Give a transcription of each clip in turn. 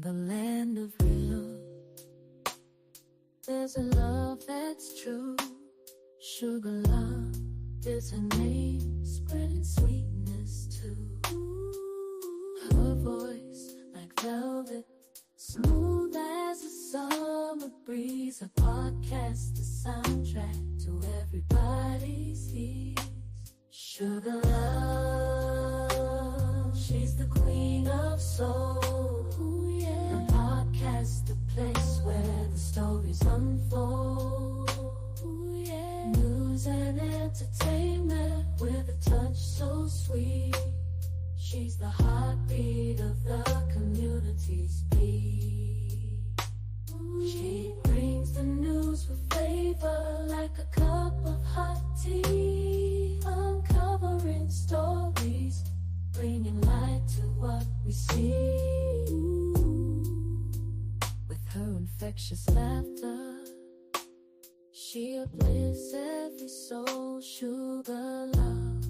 The land of real, there's a love that's true. Sugar love is her name, spreading sweetness too. Her voice like velvet, smooth as a summer breeze. Her podcast, the soundtrack to everybody's ears. Sugar love, she's the queen of soul. Her podcast, the place where the stories unfold. News and entertainment with a touch so sweet. She's the heartbeat of the community's beat. She brings the news with flavor like a cup of hot tea. Uncovering stories, bringing light to what we see. With her infectious laughter, she uplifts every soul. Sugar love,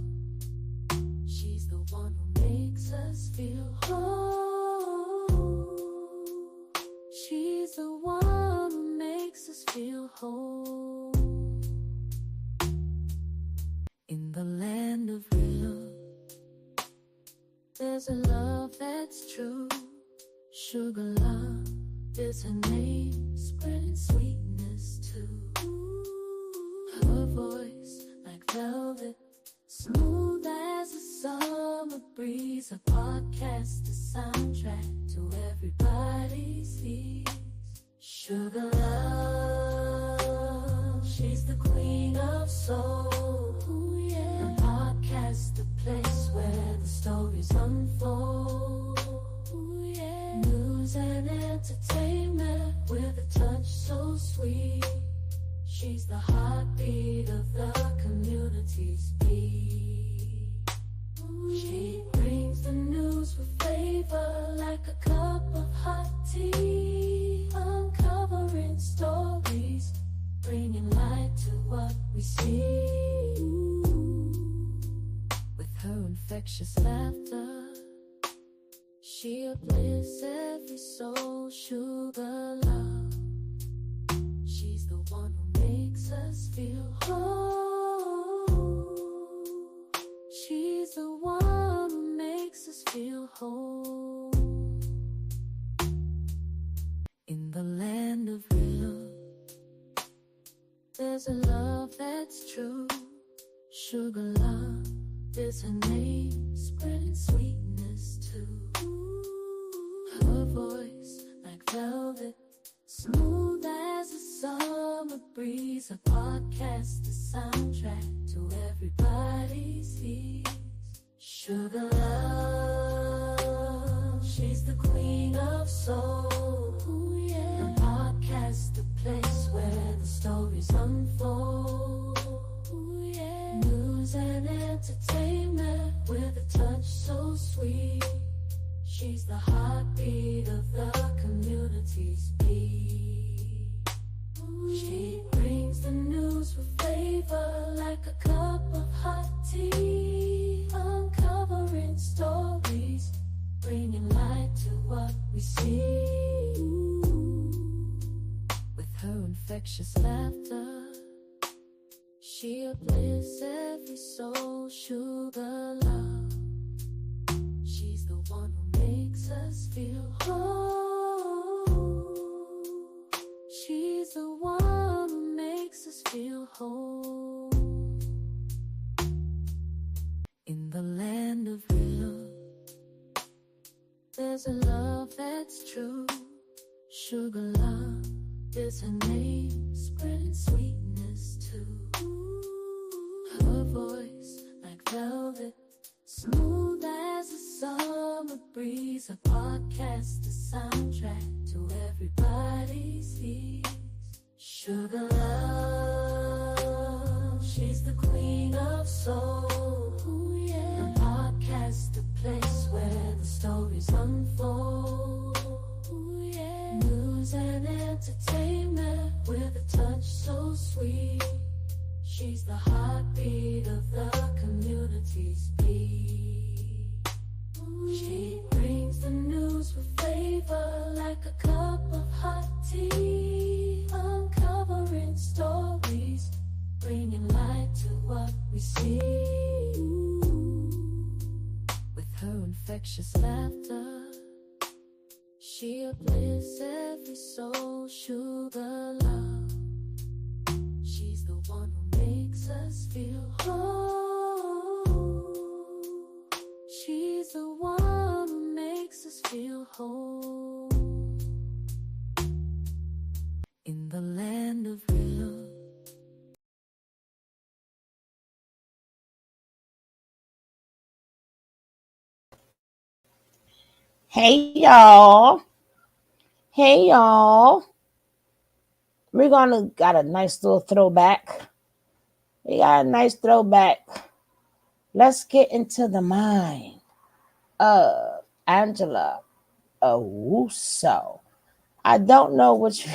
she's the one who makes us feel whole. She's the one who makes us feel whole. In the land of real, there's a love that's true. Sugar love is her name, spreading sweetness too. Her voice like velvet, smooth as a summer breeze. Her podcast, the soundtrack to everybody's ears. Sugar love, she's the queen of soul. Her podcast, the place where the stories unfold. News and entertainment with a touch so sweet. She's the heartbeat of the community's beat. She brings the news with flavor like a cup of hot tea. Uncovering stories, bringing light to what we see. With her infectious laughter, she uplifts every soul. Sugar love, she's the one who makes us feel whole. She's the one who makes us feel whole. In the land of real, there's a love that's true. Sugar love is her name, spreading sweetness too. Her voice like velvet, smooth as a summer breeze. Her podcast, the soundtrack to everybody's ears. Sugar love, she's the queen of soul. Her podcast, the place where the stories unfold. News and entertainment with a touch so sweet. She's the heartbeat of the community's beat. She brings the news with flavor like a cup of hot tea. Uncovering stories, bringing light to what we see. With her infectious laughter, she uplifts every soul. Sugar love, she's the one who makes us feel whole. She's the one who makes us feel whole. In the land of real, there's a love that's true. Sugar love is her name, spreading sweetness too. Her voice like velvet, smooth as a summer breeze. Her podcast, the soundtrack to everybody's ears. Sugar love, she's the queen of soul. Her podcast, the place where the stories unfold. News and entertainment with a infectious laughter. She uplifts every soul, sugar love. She's the one who makes us feel whole. She's the one who makes us feel whole. In the land of real. Hey y'all. Hey y'all. We're gonna got a nice little throwback. We got a nice throwback. Let's get into the mind of Angela Owusu. I don't know which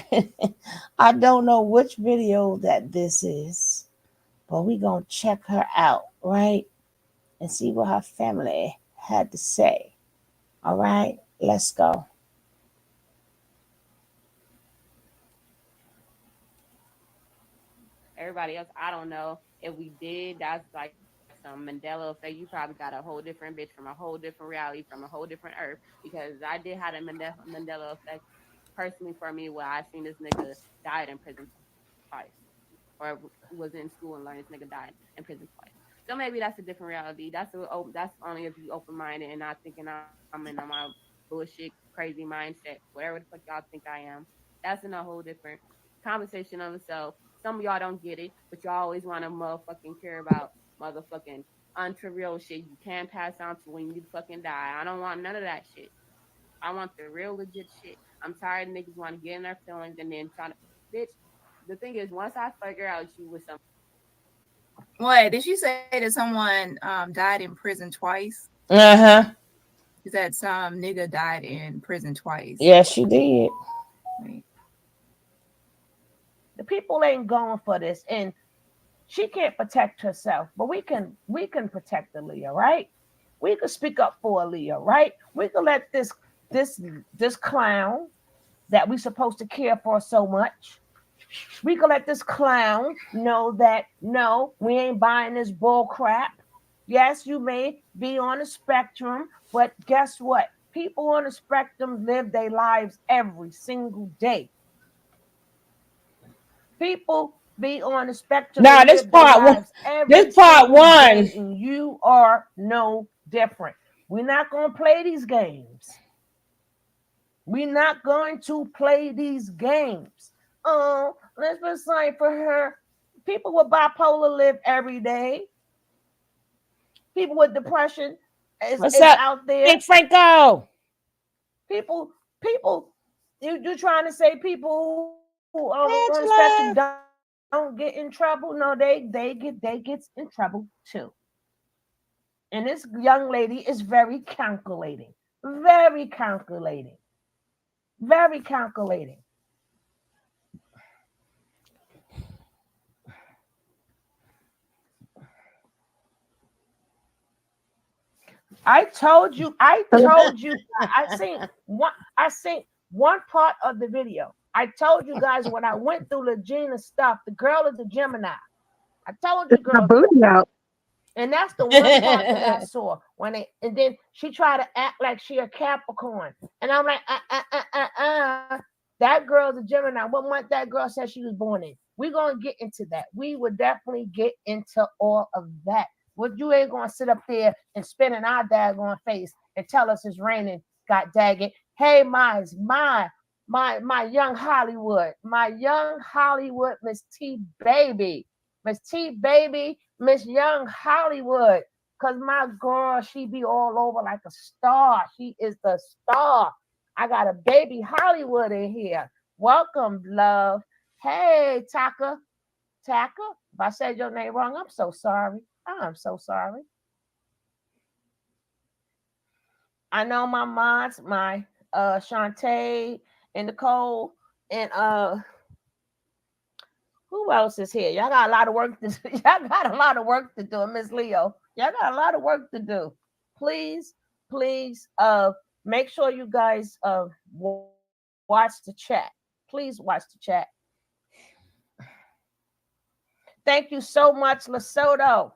I don't know which video that this is, but we gonna check her out, right? And see what her family had to say. All right, let's go. Everybody else, I don't know. If we did, that's like some Mandela effect. You probably got a whole different bitch from a whole different reality, from a whole different earth. Because I did have a Mandela effect personally for me, where I seen this nigga died in prison twice, or was in school and learned this nigga died in prison twice. So maybe that's a different reality. That's only if you open minded and not thinking I'm in on my bullshit crazy mindset, whatever the fuck y'all think I am. That's in a whole different conversation of itself. Some of y'all don't get it, but y'all always want to motherfucking care about motherfucking untrivial shit you can't pass on to when you fucking die. I don't want none of that shit. I want the real legit shit. I'm tired of niggas want to get in their feelings and then trying to, bitch. The thing is, once I figure out you with some, What did she say that someone died in prison twice? Uh-huh. Is that some nigga died in prison twice? Yes, you did. Right. The people ain't going for this, and she can't protect herself, but we can protect Aaliyah, right? We could speak up for Aaliyah, right? We could let this this clown that we supposed to care for so much. We could let this clown know that no, we ain't buying this bull crap. Yes, you may be on the spectrum, but guess what? People on the spectrum live their lives every single day. People be on the spectrum Now and live their lives this every part single one. day, and you are no different. We're not going to play these games. We're not going to play these games. Oh, let's be sorry for her. People with bipolar live every day. People with depression What's is up, out Big there. Right. Franco? People, you're trying to say people who are on the spectrum don't get in trouble? No, they get in trouble too. And this young lady is very calculating, very calculating, very calculating. I seen one part of the video. I told you guys when I went through Legena stuff, the girl is a Gemini. I told you It's my girls that. booty out. And that's the one part that I saw when they, and then she tried to act like she a Capricorn. And I'm like, that girl's a Gemini. What month that girl said she was born in? We're gonna get into that. We would definitely get into all of that. What you ain't gonna sit up there and spin in our daggone face and tell us it's raining, god dang it. Hey, my young Hollywood, my young Hollywood, Miss T Baby. Miss T Baby, Miss Young Hollywood. Cause my girl, she be all over like a star. She is the star. I got a baby Hollywood in here. Welcome, love. Hey, Taka. Taka. If I said your name wrong, I'm so sorry. I'm so sorry. I know my mods, my Shantae and Nicole, and who else is here? Y'all got a lot of work to do. Y'all got a lot of work to do, Miss Leo. Y'all got a lot of work to do. Please, please, make sure you guys watch the chat. Please watch the chat. Thank you so much, Lesotho.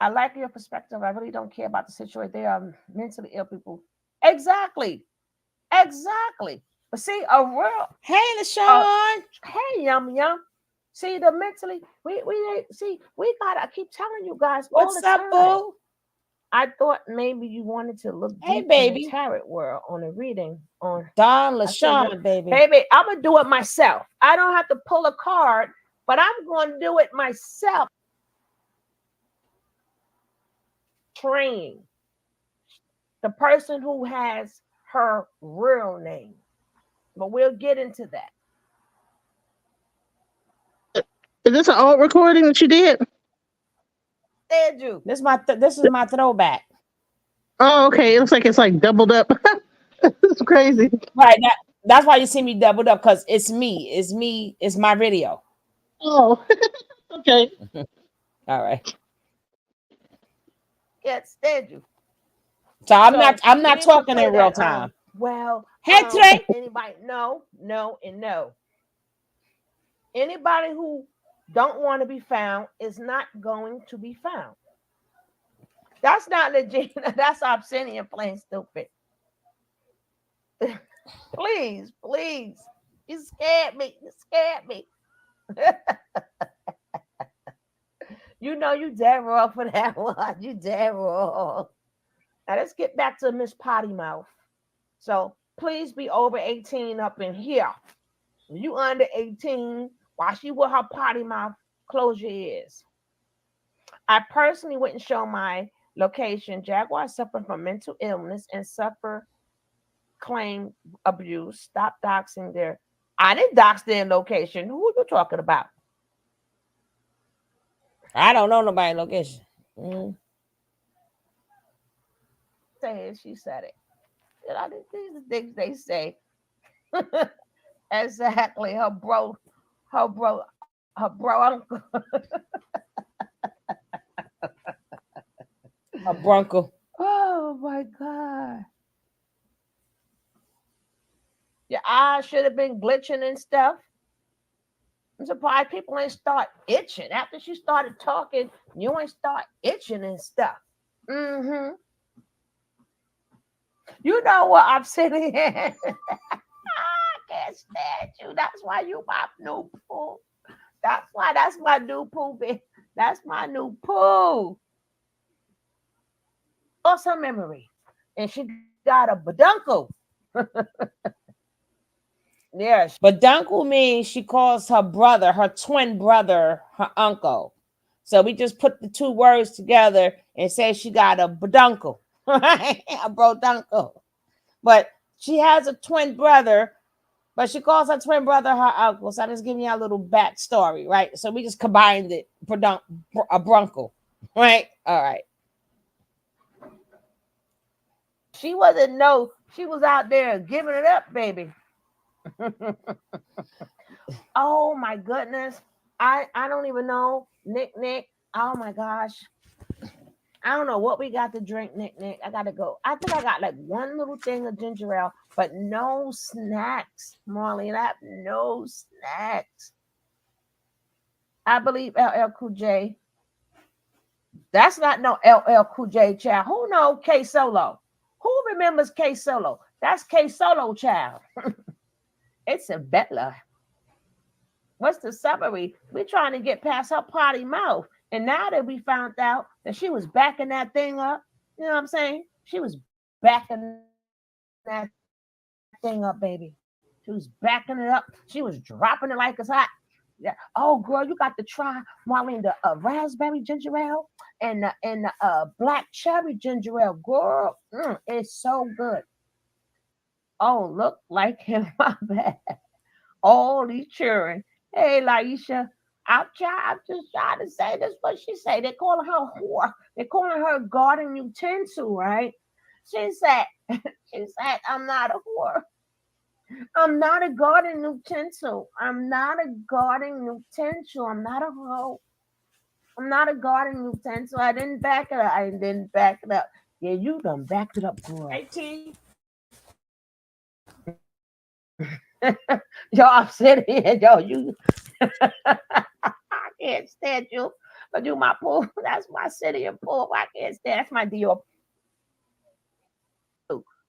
I like your perspective. I really don't care about the situation. They are mentally ill people. Exactly. Exactly. But see, a real Hey, LaShawn. hey, yum. See, the mentally, we see, we gotta, I keep telling you guys all the What's up, time. boo? I thought maybe you wanted to look Hey, deep in the baby. tarot world on a reading on Don I said, no, LaShawn, baby. baby, I'm gonna do it myself. I don't have to pull a card, but I'm gonna do it myself. Train the person who has her real name. But we'll get into that. Is this an old recording that you did? Did you? This is my throwback. Oh, okay. It looks like it's like doubled up. It's crazy. Right. That's why you see me doubled up, because it's me. It's me. It's my video. Oh, okay. All right. Yes, did you? So I'm So, not we need to talking play in real that, time. well, Hey, Trey. anybody? No, and no. Anybody who don't want to be found is not going to be found. That's not legit. That's obscene, plain stupid. Please. You scared me. You know you dead wrong for that one. You dead wrong. Now let's get back to Miss Potty Mouth. So please be over 18 up in here. You under 18, while she with her potty mouth, close your ears. I personally wouldn't show my location. Jaguar suffering from mental illness and suffer claim abuse. Stop doxing their. I didn't dox their location. Who are you talking about? I don't know nobody's location. Mm. Say it, she said it. You know, these are things they say. Exactly. Her bro uncle. A Bronco. Oh my God. Your eyes should have been glitching and stuff. I'm surprised people ain't start itching. After she started talking, you ain't start itching and stuff. Mm-hmm. You know what I'm sitting here? I can't stand you. That's why you my new poo. That's my new poo, baby. That's my new poo. What's her memory? And she got a baduncle. Yeah. Baduncle means she calls her brother, her twin brother, her uncle. So we just put the two words together and say she got a baduncle, right? A broduncle. But she has a twin brother, but she calls her twin brother her uncle. So I'm just giving you a little backstory, right? So we just combined it, a brunkle, right? All right. She wasn't she was out there giving it up, baby. Oh my goodness. I don't even know. Nick. Oh my gosh. I don't know what we got to drink, Nick. I gotta go. I think I got like one little thing of ginger ale, but no snacks, Marlene. I have no snacks. I believe LL Cool J. That's not no LL Cool J, child. Who know K Solo? Who remembers K Solo? That's K Solo, child. It's a Bella. What's the summary? We're trying to get past her potty mouth. And now that we found out that she was backing that thing up, you know what I'm saying? She was backing that thing up, baby. She was backing it up. She was dropping it like it's hot. Yeah. Oh, girl, you got to try, Marlene, the raspberry ginger ale and the black cherry ginger ale. Girl, it's so good. Oh, look like him. My bad. All these children. Hey, Laisha, I'm just trying to say this. What she say? They calling her whore. They calling her garden utensil, right? She said, I'm not a whore. I'm not a garden utensil. I'm not a garden utensil. I'm not a hoe. I'm not a garden utensil. I didn't back it up. I didn't back it up. Yeah, you done backed it up, girl. 18. Yo, I'm sitting here, yo, you I can't stand you. I do my pool. That's my city and pool. I can't stand. That's my deal.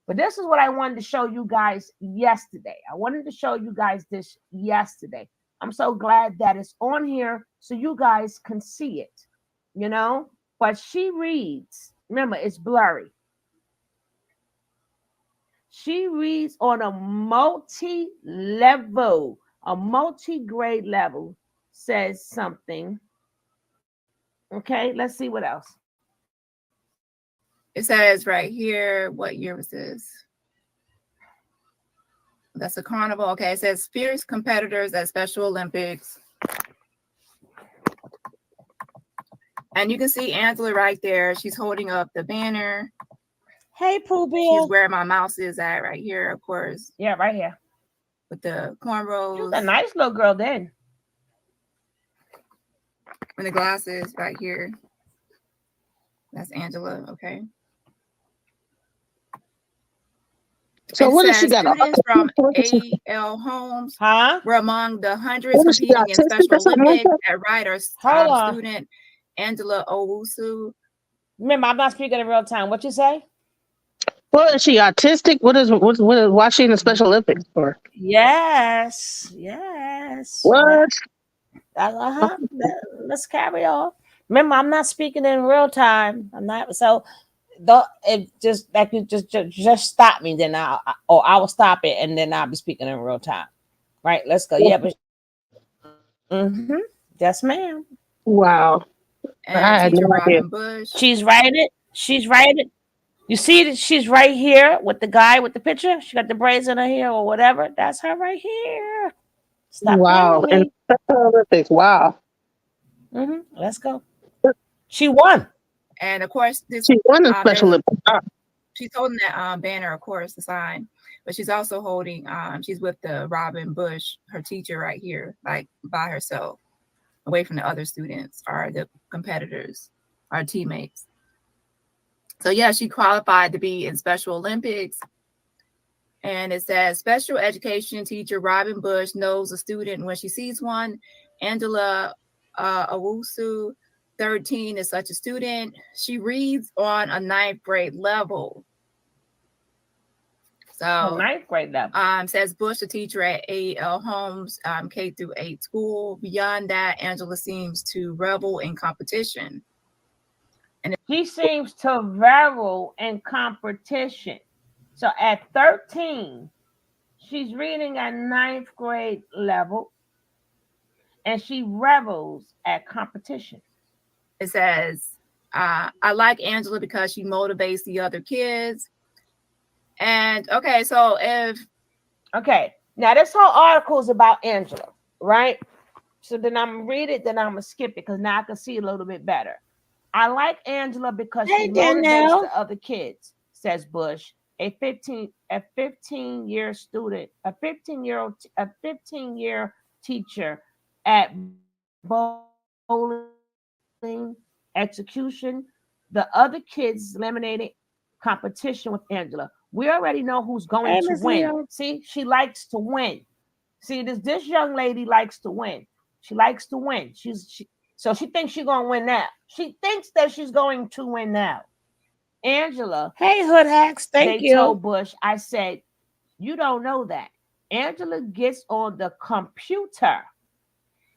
But this is what I wanted to show you guys yesterday. I wanted to show you guys this yesterday. I'm so glad that it's on here so you guys can see it, you know. But she reads, remember, it's blurry. She reads on a multi-level, a multi-grade level, says something. Okay, let's see what else. It says right here, what year was this? That's a carnival. Okay, it says fierce competitors at Special Olympics. And you can see Angela right there. She's holding up the banner. Hey, Pooh Bear. She's where my mouse is at right here, of course. Yeah, right here. With the She was cornrows. a nice little girl then. And the glasses right here. That's Angela, okay. So It what does she says got? students from What is she- A.L. Homes Huh? were among the hundreds What is she, competing in autistic Special or something like Olympics that? at writer Hold on. student Angela Owusu. Remember, I'm not speaking in real time. What you say? What is she autistic? Why is she in the Special Olympics for? Yes. Yes. What? Uh-huh. Let's carry on. Remember, I'm not speaking in real time. I'm not. So, it just like you just stop me, then I will stop it, and then I'll be speaking in real time. Right? Let's go. Yeah, but yes, ma'am. Wow. I And had teacher no idea. Robin Bush. She's writing. She's writing. You see that she's right here with the guy with the picture. She got the braids in her hair or whatever. That's her right here. Stop Wow. playing And with me. Special Olympics. Wow. Let's go. She won. And of course, this She won the Special Olympics. Wow. she's holding that banner, of course, the sign, but she's also holding she's with the Robin Bush, her teacher right here, like by herself, away from the other students or the competitors, our teammates. So yeah, she qualified to be in Special Olympics. And it says special education teacher Robin Bush knows a student when she sees one. Angela Owusu, 13, is such a student. She reads on a 9th grade level. So Ninth grade level. says Bush, a teacher at A.L. Holmes K through 8 school. Beyond that, Angela seems to revel in competition. She seems to revel in competition. So at 13, she's reading at 9th grade level, and she revels at competition. It says, I like Angela because she motivates the other kids. And okay, so now this whole article is about Angela, right? So then I'm gonna read it, then I'm gonna skip it because now I can see a little bit better. I like Angela because Hey, she motivates Danielle. the other kids, says Bush, a 15-year student, a 15-year teacher at bowling execution. The other kids eliminated competition with Angela. We already know who's going Hey, to Miss win. Leo. See, she likes to win. See, this young lady likes to win. She likes to win. So she thinks she's gonna win now. She thinks that she's going to win now. Angela, Hey, Hood Hacks. Thank they you. told Bush, I said, you don't know that. Angela gets on the computer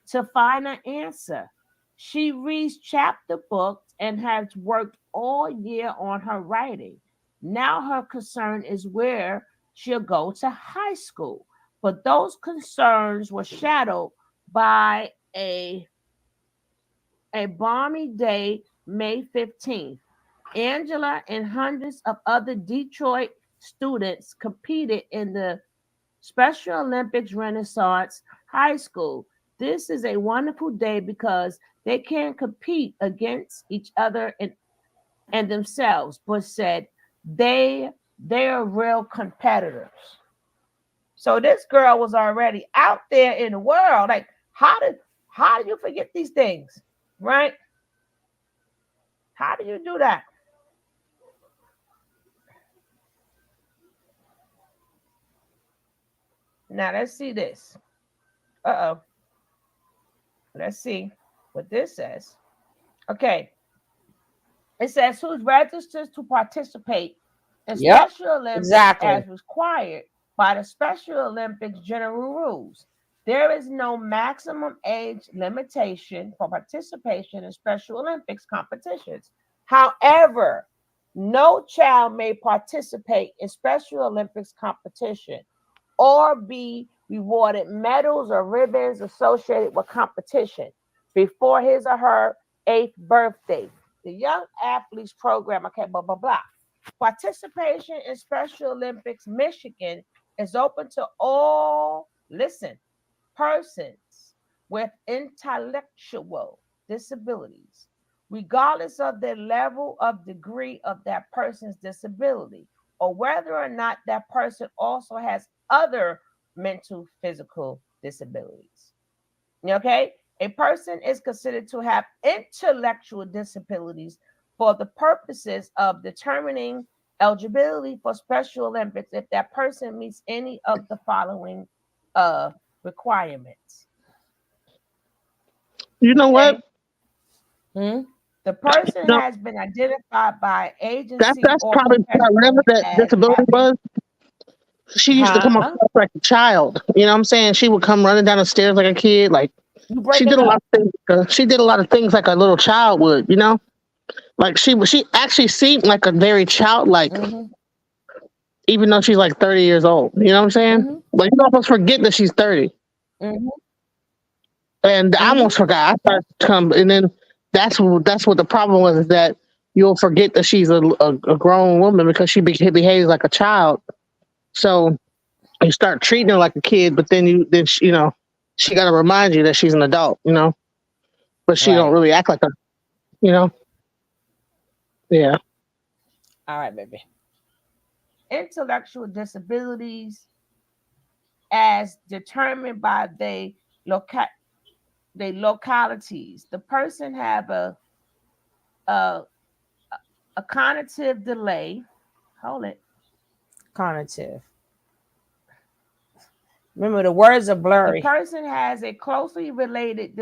to find an answer. She reads chapter books and has worked all year on her writing. Now her concern is where she'll go to high school. But those concerns were shadowed by a balmy day, May 15th. Angela and hundreds of other Detroit students competed in the Special Olympics Renaissance High School. This is a wonderful day because they can compete against each other and themselves, but said they're real competitors. So this girl was already out there in the world. Like, how do you forget these things? Right? How do you do that? Now let's see this. Let's see what this says. Okay. It says who's registered to participate in Yep, Special Olympics exactly. as required by the Special Olympics general rules. There is no maximum age limitation for participation in Special Olympics competitions. However, no child may participate in Special Olympics competition or be rewarded medals or ribbons associated with competition before his or her eighth birthday. The Young Athletes Program, okay, blah, blah, blah. Participation in Special Olympics Michigan is open to all, listen, persons with intellectual disabilities, regardless of the level of degree of that person's disability, or whether or not that person also has other mental, physical disabilities. Okay? A person is considered to have intellectual disabilities for the purposes of determining eligibility for Special Olympics if that person meets any of the following requirements. You know Okay? what? Hmm? The person No, has been identified by agency that's or probably whatever professional that as disability having, was. She used to come Huh? across like a child. You know what I'm saying? She would come running down the stairs like a kid. Like you she breaking did a lot up. of things. She did a lot of things like a little child would. You know, like she actually seemed like a very childlike, Mm-hmm. even though she's like 30 years old. You know what I'm saying? Mm-hmm. Like you almost forget that she's 30. Mm-hmm. And I Mm-hmm. almost forgot. I started to come, and then that's what the problem was, is that you'll forget that she's a grown woman because behaves like a child. So you start treating her like a kid, but then she got to remind you that she's an adult. But she don't Right. really act like a you know yeah. All right, baby. Intellectual disabilities as determined by loca- the localities. The person have a, a cognitive delay. Hold it. Cognitive. Remember, the words are The blurry. person has a closely related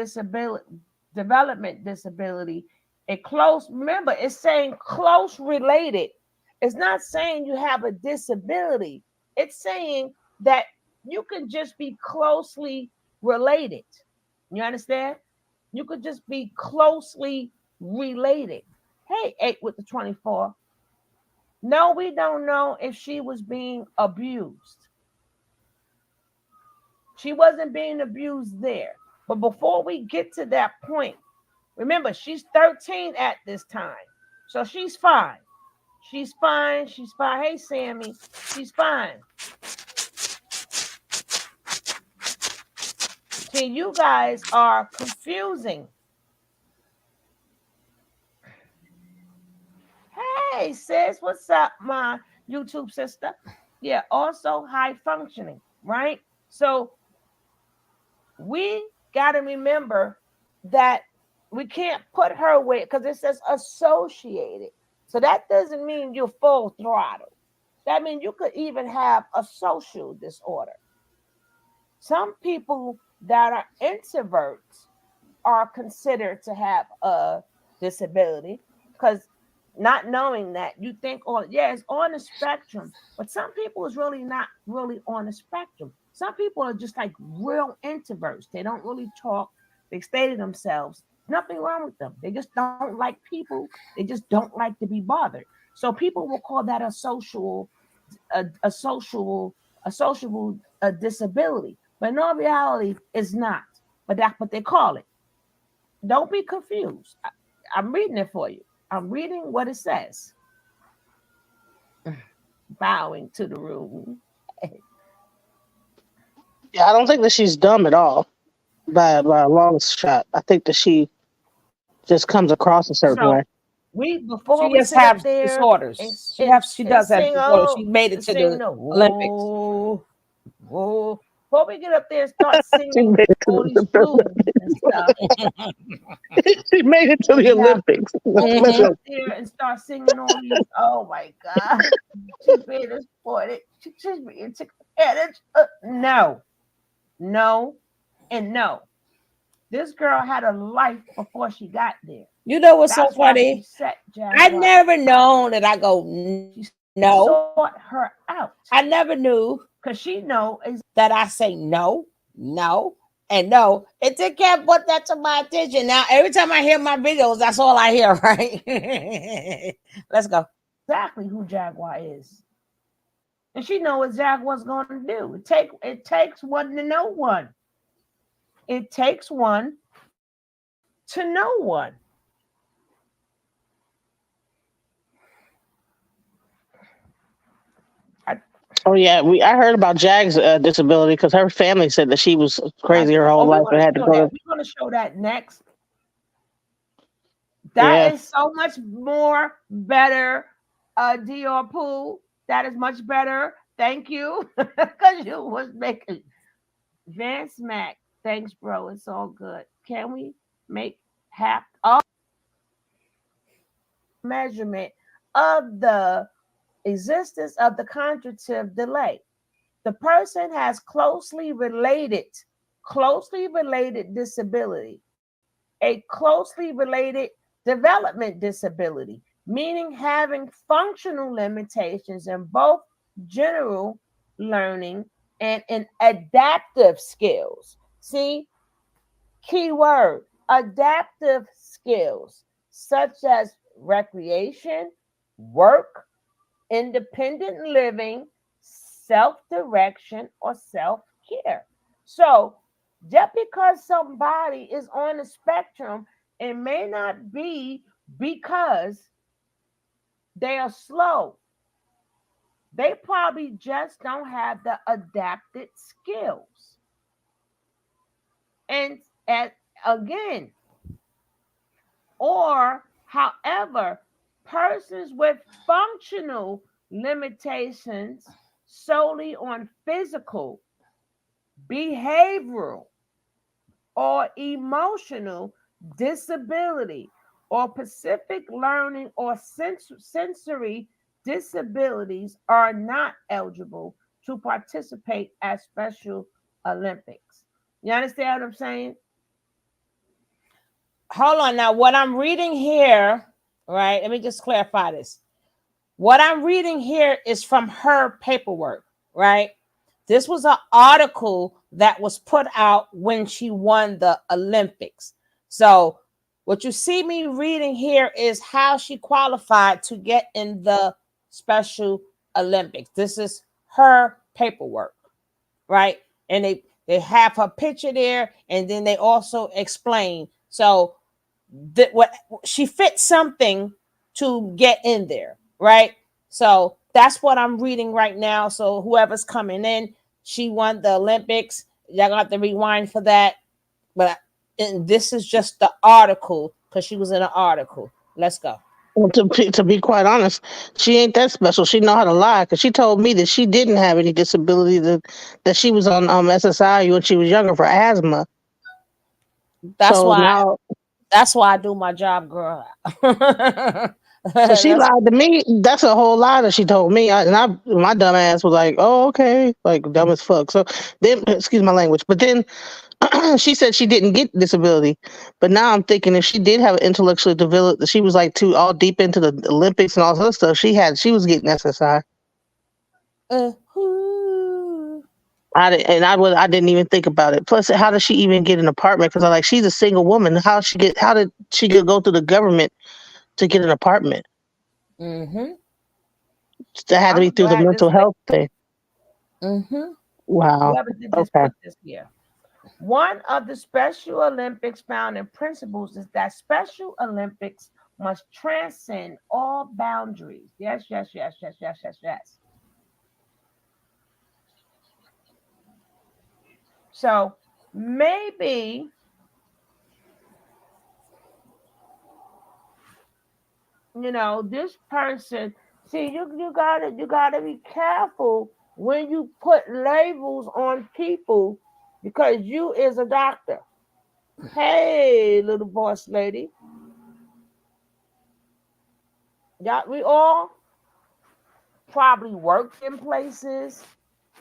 development disability. A close, remember, it's saying close related. It's not saying you have a disability. It's saying that you can just be closely related. You understand? You could just be closely related. Hey, 8 with the 24. No, we don't know if she was being abused. She wasn't being abused there. But before we get to that point, remember, she's 13 at this time. So she's fine. She's fine. She's fine. Hey, Sammy, she's fine. See, you guys are confusing. Hey, sis, what's up, my YouTube sister? Yeah, also high functioning, right? So we got to remember that we can't put her with, because it says associated. So that doesn't mean you're full throttle. That means you could even have a social disorder. Some people that are introverts are considered to have a disability, because not knowing that, you think, oh yeah, it's on the spectrum, but some people is really not really on the spectrum. Some people are just like real introverts. They don't really talk. They stay to themselves. Nothing wrong with them. They just don't like people. They just don't like to be bothered. So people will call that a social disability, but in all reality it's not. But that's what they call it. Don't be confused. I'm reading it for you. I'm reading what it says. Bowing to the room. Yeah, I don't think that she's dumb at all by a long shot. I think that she just comes across a certain way. So we, before She we just sit up has there and disorders. She does have sing, disorders. oh, She made it to to sing the the Olympics. whoa, before we get up there and start She singing made it to all these blues and stuff, she made it to and the we have, Olympics. before we Let's get Hmm. up go. there and start singing all these, oh my God, she's being exploited. She's being taken advantage. No, no, and no. This girl had a life before she got there. You know what's so That's why she funny? set I Jaguar. never known that I go She no. sought her out I never knew because she know that I say no, no, and no. It just can't put that to my attention. Now, every time I hear my videos, that's all I hear, right? Let's go. exactly who Jaguar is. And she know what Jaguar's going to do. It takes one to know one. It takes one to know one. I, Oh yeah, I heard about Jag's disability because her family said that she was that's crazy her whole we're life going and to had to show go that. to We're going to show that next. That yeah. is so much more better, Dior Pool. That is much better. Thank you. Because you was making Vance Mac. Thanks, bro. It's all good. Can we make half all measurement of the existence of the conjunctive delay? The person has closely related disability, a closely related development disability, meaning having functional limitations in both general learning and in adaptive skills. See, key word, adaptive skills such as recreation, work, independent living, self direction, or self care. So, just because somebody is on the spectrum, it may not be because they are slow. They probably just don't have the adapted skills. And again, or however, persons with functional limitations solely on physical, behavioral, or emotional disability, or specific learning or sensory disabilities are not eligible to participate at Special Olympics. You understand what I'm saying? Hold on now. What I'm reading here, right? Let me just clarify this. What I'm reading here is from her paperwork, right? This was an article that was put out when she won the Olympics. So, what you see me reading here is how she qualified to get in the Special Olympics. This is her paperwork, right? And they have her picture there, and then they also explain. So, that what she fit something to get in there, right? So that's what I'm reading right now. So whoever's coming in, she won the Olympics. Y'all gonna have to rewind for that. But and this is just the article because she was in an article. Let's go. Well, to be quite honest, she ain't that special. She know how to lie because she told me that she didn't have any disability, that she was on SSI when she was younger for asthma. That's So why now, that's why I do my job, girl. so she Let's lied to me. That's a whole lie that she told me. My dumb ass was like, "Oh, okay," like dumb as fuck. So then, excuse my language. But then she said she didn't get disability. But now I'm thinking if she did have an intellectually developed, she was like too all deep into the Olympics and all this other stuff. She was getting SSI. whoo. I didn't even think about it. Plus, how does she even get an apartment? Because I like she's a single woman. How did she go through the government to get an apartment? Mm-hmm. That had to I'm be gonna through go the ahead mental this way. health thing. Mm-hmm. Wow. Whoever did this Okay. put this here. One of the Special Olympics founding principles is that Special Olympics must transcend all boundaries. Yes, yes, yes, yes, yes, yes, yes. So maybe, this person, see, you gotta be careful when you put labels on people because you is a doctor. Hey, little boss lady. We all probably worked in places,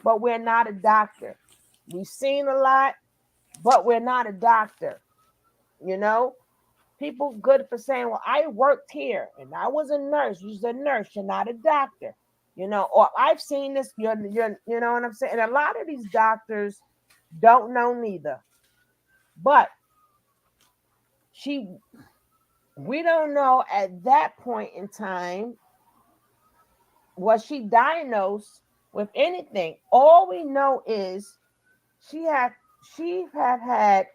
but we're not a doctor. We've seen a lot, but we're not a doctor, you know? People good for saying, well, I worked here and I was a nurse. You're a nurse, you're not a doctor. Or I've seen this, you know what I'm saying? And a lot of these doctors don't know neither. But she we don't know at that point in time, was she diagnosed with anything. All we know is she had she have had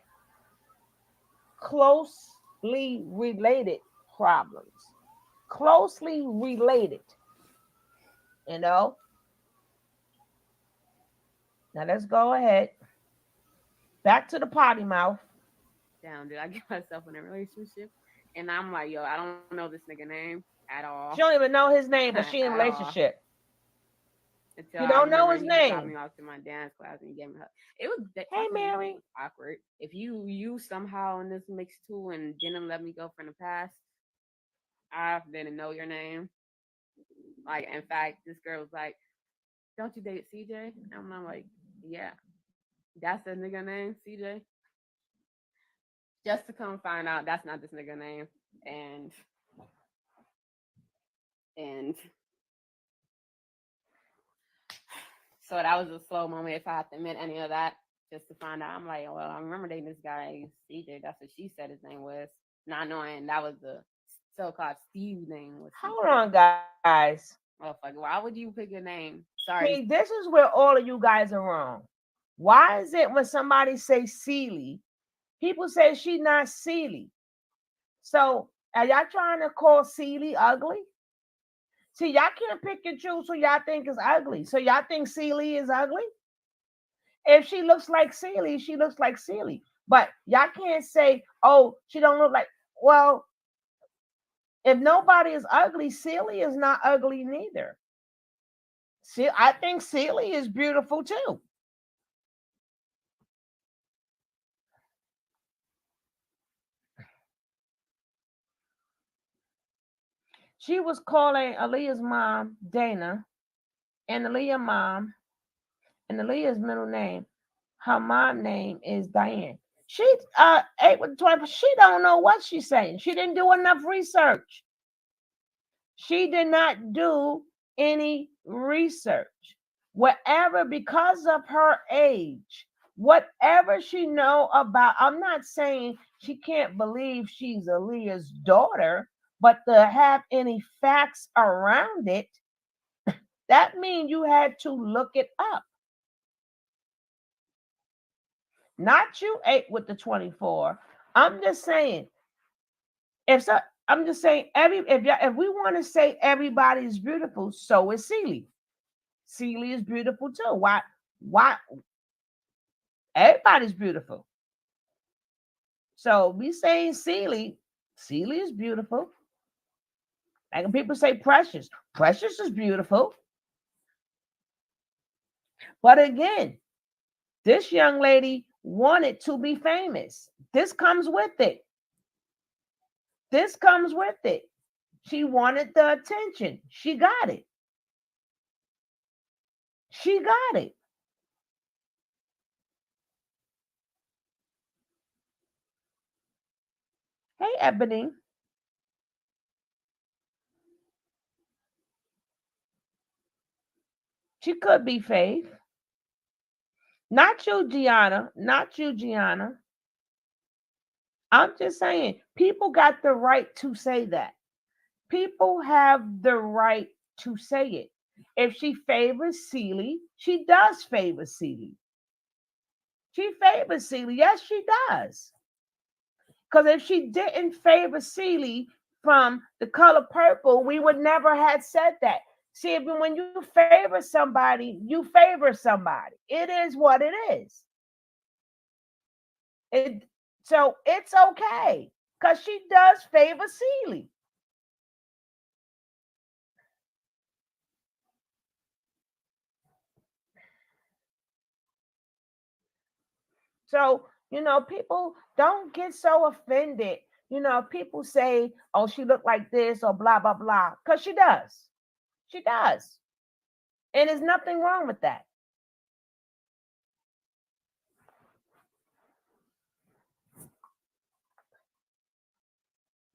closely related problems. Closely related, you know. Now let's go ahead. Back to the potty mouth. Damn, did I get myself in a relationship? And I'm like, yo, I don't know this nigga name at all. She don't even know his name, but she in a At all. relationship. Until You I don't know remember his he brought me name. out to my dance class and he gave me a hug. It was Hey, talking to this nigga Mary. was awkward. If you somehow in this mix too and didn't let me go from the past, I didn't know your name. Like in fact, this girl was like, "Don't you date CJ?" And I'm like, "Yeah, that's the nigga name, CJ." Just to come find out that's not this nigga name, and and so that was a slow moment if I had to admit any of that. Just to find out, I'm like, well, I remember dating this guy, CJ. That's what she said his name was, not knowing that was the so-called Steve name was Hold CJ. on, guys. Oh fuck, why would you pick a name? Sorry. See, this is where all of you guys are wrong. Why is it when somebody say Sealy, people say she not Sealy? So are y'all trying to call Sealy ugly? See, y'all can't pick and choose who y'all think is ugly. So y'all think Sealy is ugly? If she looks like Sealy, she looks like Sealy. But y'all can't say, oh, she don't look like. Well, if nobody is ugly, Sealy is not ugly neither. See, I think Sealy is beautiful too. She was calling Aaliyah's mom Dana, and Aaliyah's mom, and Aaliyah's middle name, her mom name is Diane. She 8 with 20. She don't know what she's saying. She didn't do enough research. She did not do any research. Whatever, because of her age, whatever she know about, I'm not saying she can't believe she's Aaliyah's daughter, but to have any facts around it, that means you had to look it up. Not you 8 with 24. I'm just saying, if so, I'm just saying if we want to say everybody's beautiful, so is Celie. Celie is beautiful too. Why everybody's beautiful. So we saying Celie is beautiful. Like when people say Precious, Precious is beautiful. But again, this young lady wanted to be famous. This comes with it. This comes with it. She wanted the attention. She got it. She got it. Hey, Ebony. She could be Faith. Not you, Gianna. Not you, Gianna. I'm just saying, people got the right to say that. People have the right to say it. If she favors Celie, she does favor Celie. She favors Celie. Yes, she does. Because if she didn't favor Celie from the color purple, we would never have said that. See, when you favor somebody, you favor somebody. It is what it is. It so it's okay because she does favor Celie. So, people don't get so offended. People say, oh, she looked like this or blah, blah, blah. Because she does. She does. And there's nothing wrong with that.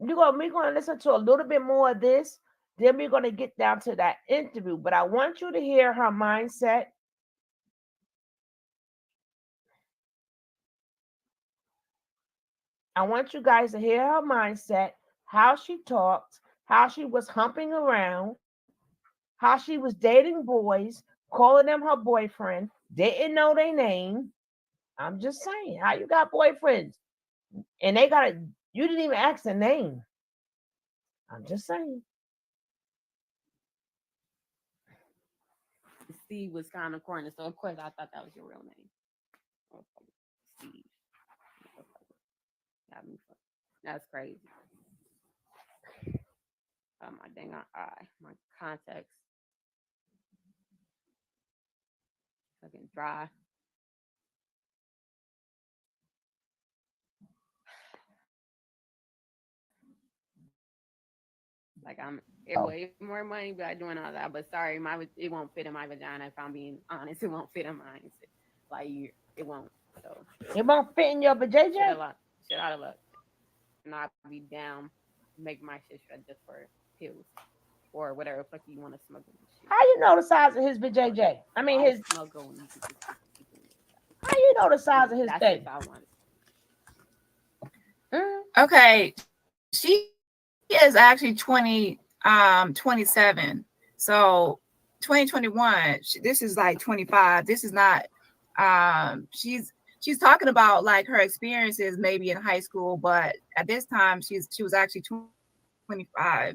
we're gonna listen to a little bit more of this. Then we're gonna get down to that interview. But I want you to hear her mindset. I want you guys to hear her mindset, how she talked, how she was humping around, how she was dating boys, calling them her boyfriend, didn't know their name. I'm just saying, how you got boyfriends and they got a you didn't even ask their name. I'm just saying. Steve was kind of corny, so of course I thought that was your real name. Steve. Got me fucked. That's crazy. Oh my dang eye. My contacts fucking dry. Like I'm it Oh, way more money by doing all that. But sorry, it won't fit in my vagina. If I'm being honest, it won't fit in mine. Like it won't. So it won't fit in your but shit a JJ. lot. Shit out of luck. And I'll be down, make my shit shred just for pills or whatever fuck you want to smoke in this shit. How you know the size of his but JJ? I mean Why his smoke when you could just keep it in your how you know the size of his That's thing? if I want. Okay, she is actually 27. So 2021, this is like 25. This is not she's talking about like her experiences maybe in high school, but at this time she was actually 25.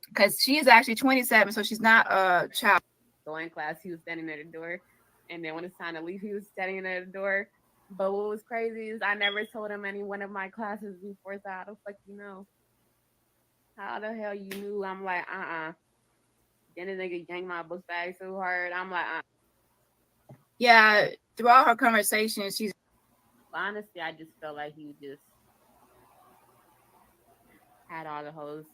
Because she is actually 27, so she's not a child. Go in class, he was standing at the door. And then when it's time to leave, he was standing at the door. But what was crazy is I never told him any one of my classes before, so how the fuck you know? How the hell you knew? I'm like, Then the nigga yanked my book bag so hard. I'm like, Yeah, throughout her conversation, she's honestly, I just felt like he just had all the hoes.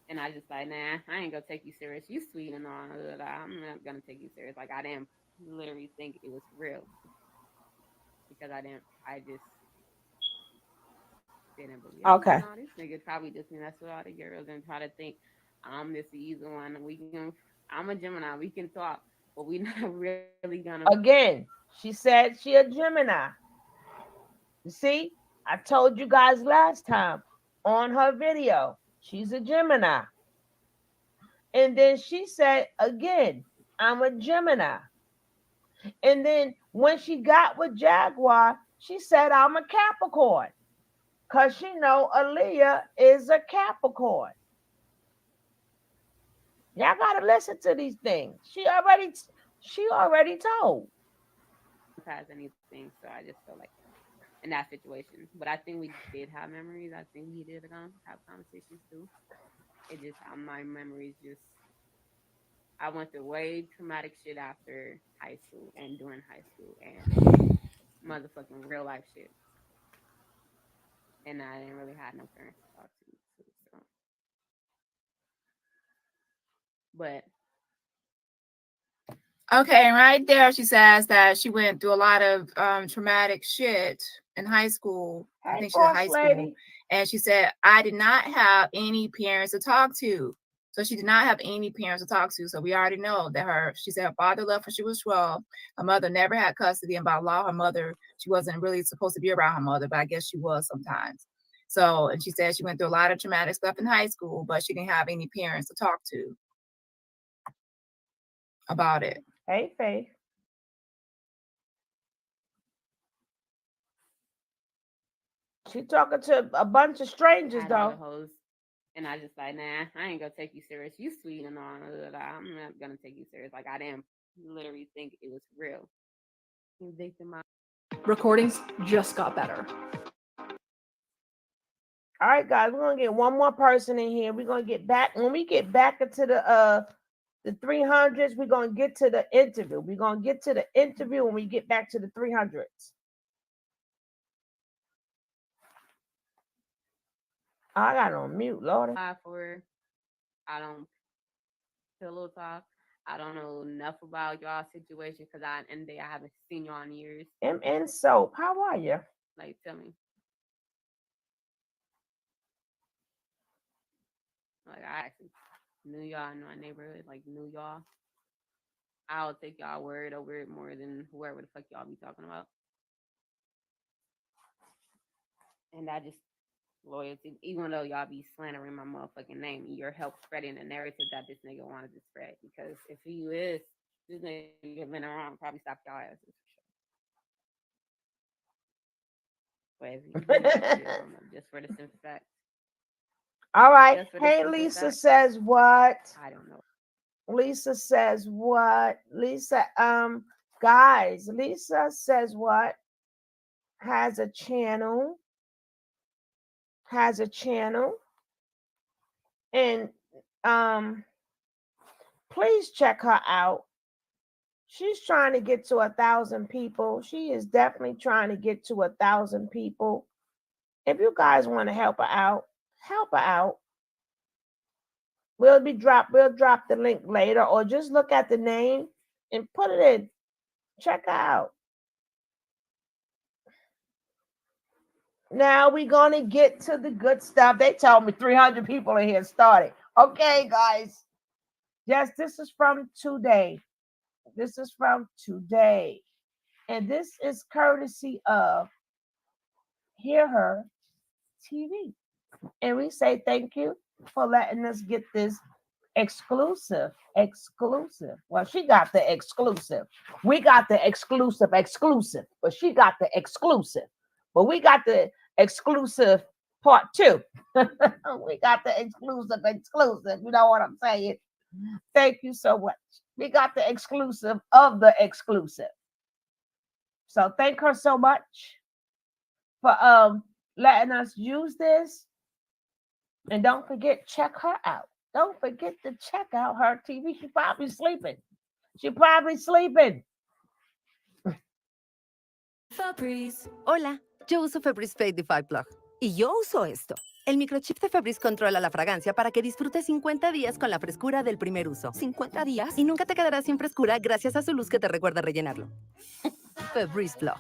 And I just like, nah, I ain't gonna take you serious. You sweet and all. I'm not gonna take you serious. Like I didn't literally think it was real because I just didn't believe. I'm like, Okay. no, this nigga probably just mess with all the girls and try to think I'm this easy one. I'm a Gemini. We can talk, but we not really gonna. Again, she said she a Gemini. You see, I told you guys last time on her video, she's a Gemini. And then she said again, I'm a Gemini. And then when she got with Jaguar, she said I'm a Capricorn. Cause she know Aaliyah is a Capricorn. Y'all gotta listen to these things. She already told. Has anything, so I just feel like in that situation. But I think we did have memories. I think we did have conversations too. It just my memories just I went through way traumatic shit after high school and during high school and motherfucking real life shit. And I didn't really have no parents to talk to. So. But okay, and right there she says that she went through a lot of traumatic shit in high school. I Hey, think she's in boss high school. lady. And she said, I did not have any parents to talk to. So she did not have any parents to talk to. So we already know that she said her father left when she was 12. Her mother never had custody. And by law, her mother, she wasn't really supposed to be around her mother, but I guess she was sometimes. So, and she said she went through a lot of traumatic stuff in high school, but she didn't have any parents to talk to about it. Hey, Faith. She talking to a bunch of strangers had all though. the hoes. And I just like, nah, I ain't gonna take you serious. You sweet and all. I'm not gonna take you serious. Like I didn't literally think it was real. Recordings just got better. All right, guys, we're gonna get one more person in here. We're gonna get back when we get back into the 300s. We're gonna get to the interview. We're gonna get to the interview when we get back to the 300s. I got it on mute, Lord. I don't pillow talk. I don't know enough about y'all situation because I haven't seen y'all in years. MN Soap, how are you? Like, tell me. I actually knew y'all in my neighborhood, like knew y'all, I'll take y'all word over it more than whoever the fuck y'all be talking about. And I just loyalty, even though y'all be slandering my motherfucking name, you're help spreading the narrative that this nigga wanted to spread. Because if he is, this nigga been around, probably stop y'all asses for sure. But if he just for the simple fact. All right. Just for the Hey, simple Lisa fact, says what? I don't know. Lisa says what? Lisa, guys, Lisa says what? Has a channel. And please check her out. She's trying to get to 1,000 people. She is definitely trying to get to 1,000 people. If you guys want to help her out, help her out. We'll drop the link later, or just look at the name and put it in. Check her out. Now we're gonna get to the good stuff. They told me 300 people in here started. Okay, guys. Yes, this is from today. And this is courtesy of Hear Her TV. And we say thank you for letting us get this exclusive. Well, she got the exclusive. We got the exclusive, but she got the exclusive. But we got the exclusive part 2. We got the exclusive. You know what I'm saying? Thank you so much. We got the exclusive of the exclusive. So thank her so much for letting us use this. And don't forget, check her out. Don't forget to check out her TV. She's probably sleeping. Febreze. Hola, yo uso Febreze Fade Defy Plug. Y yo uso esto. El microchip de Febreze controla la fragancia para que disfrutes 50 días con la frescura del primer uso. ¿50 días? Y nunca te quedarás sin frescura gracias a su luz que te recuerda rellenarlo. Febreze Plug.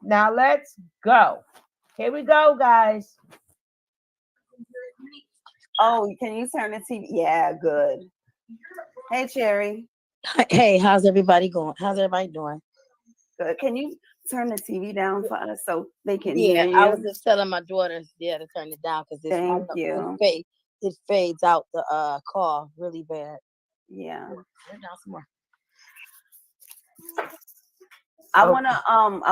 Now let's go. Here we go, guys. Oh, can you turn the TV? Yeah, good. Hey, Cherry. Hey, how's everybody going? How's everybody doing? Good. Can you turn the TV down for us so they can Yeah, hear I was you? just telling my daughter, to turn it down because Thank you. it fades out the call really bad. Yeah. Turn it down some more. I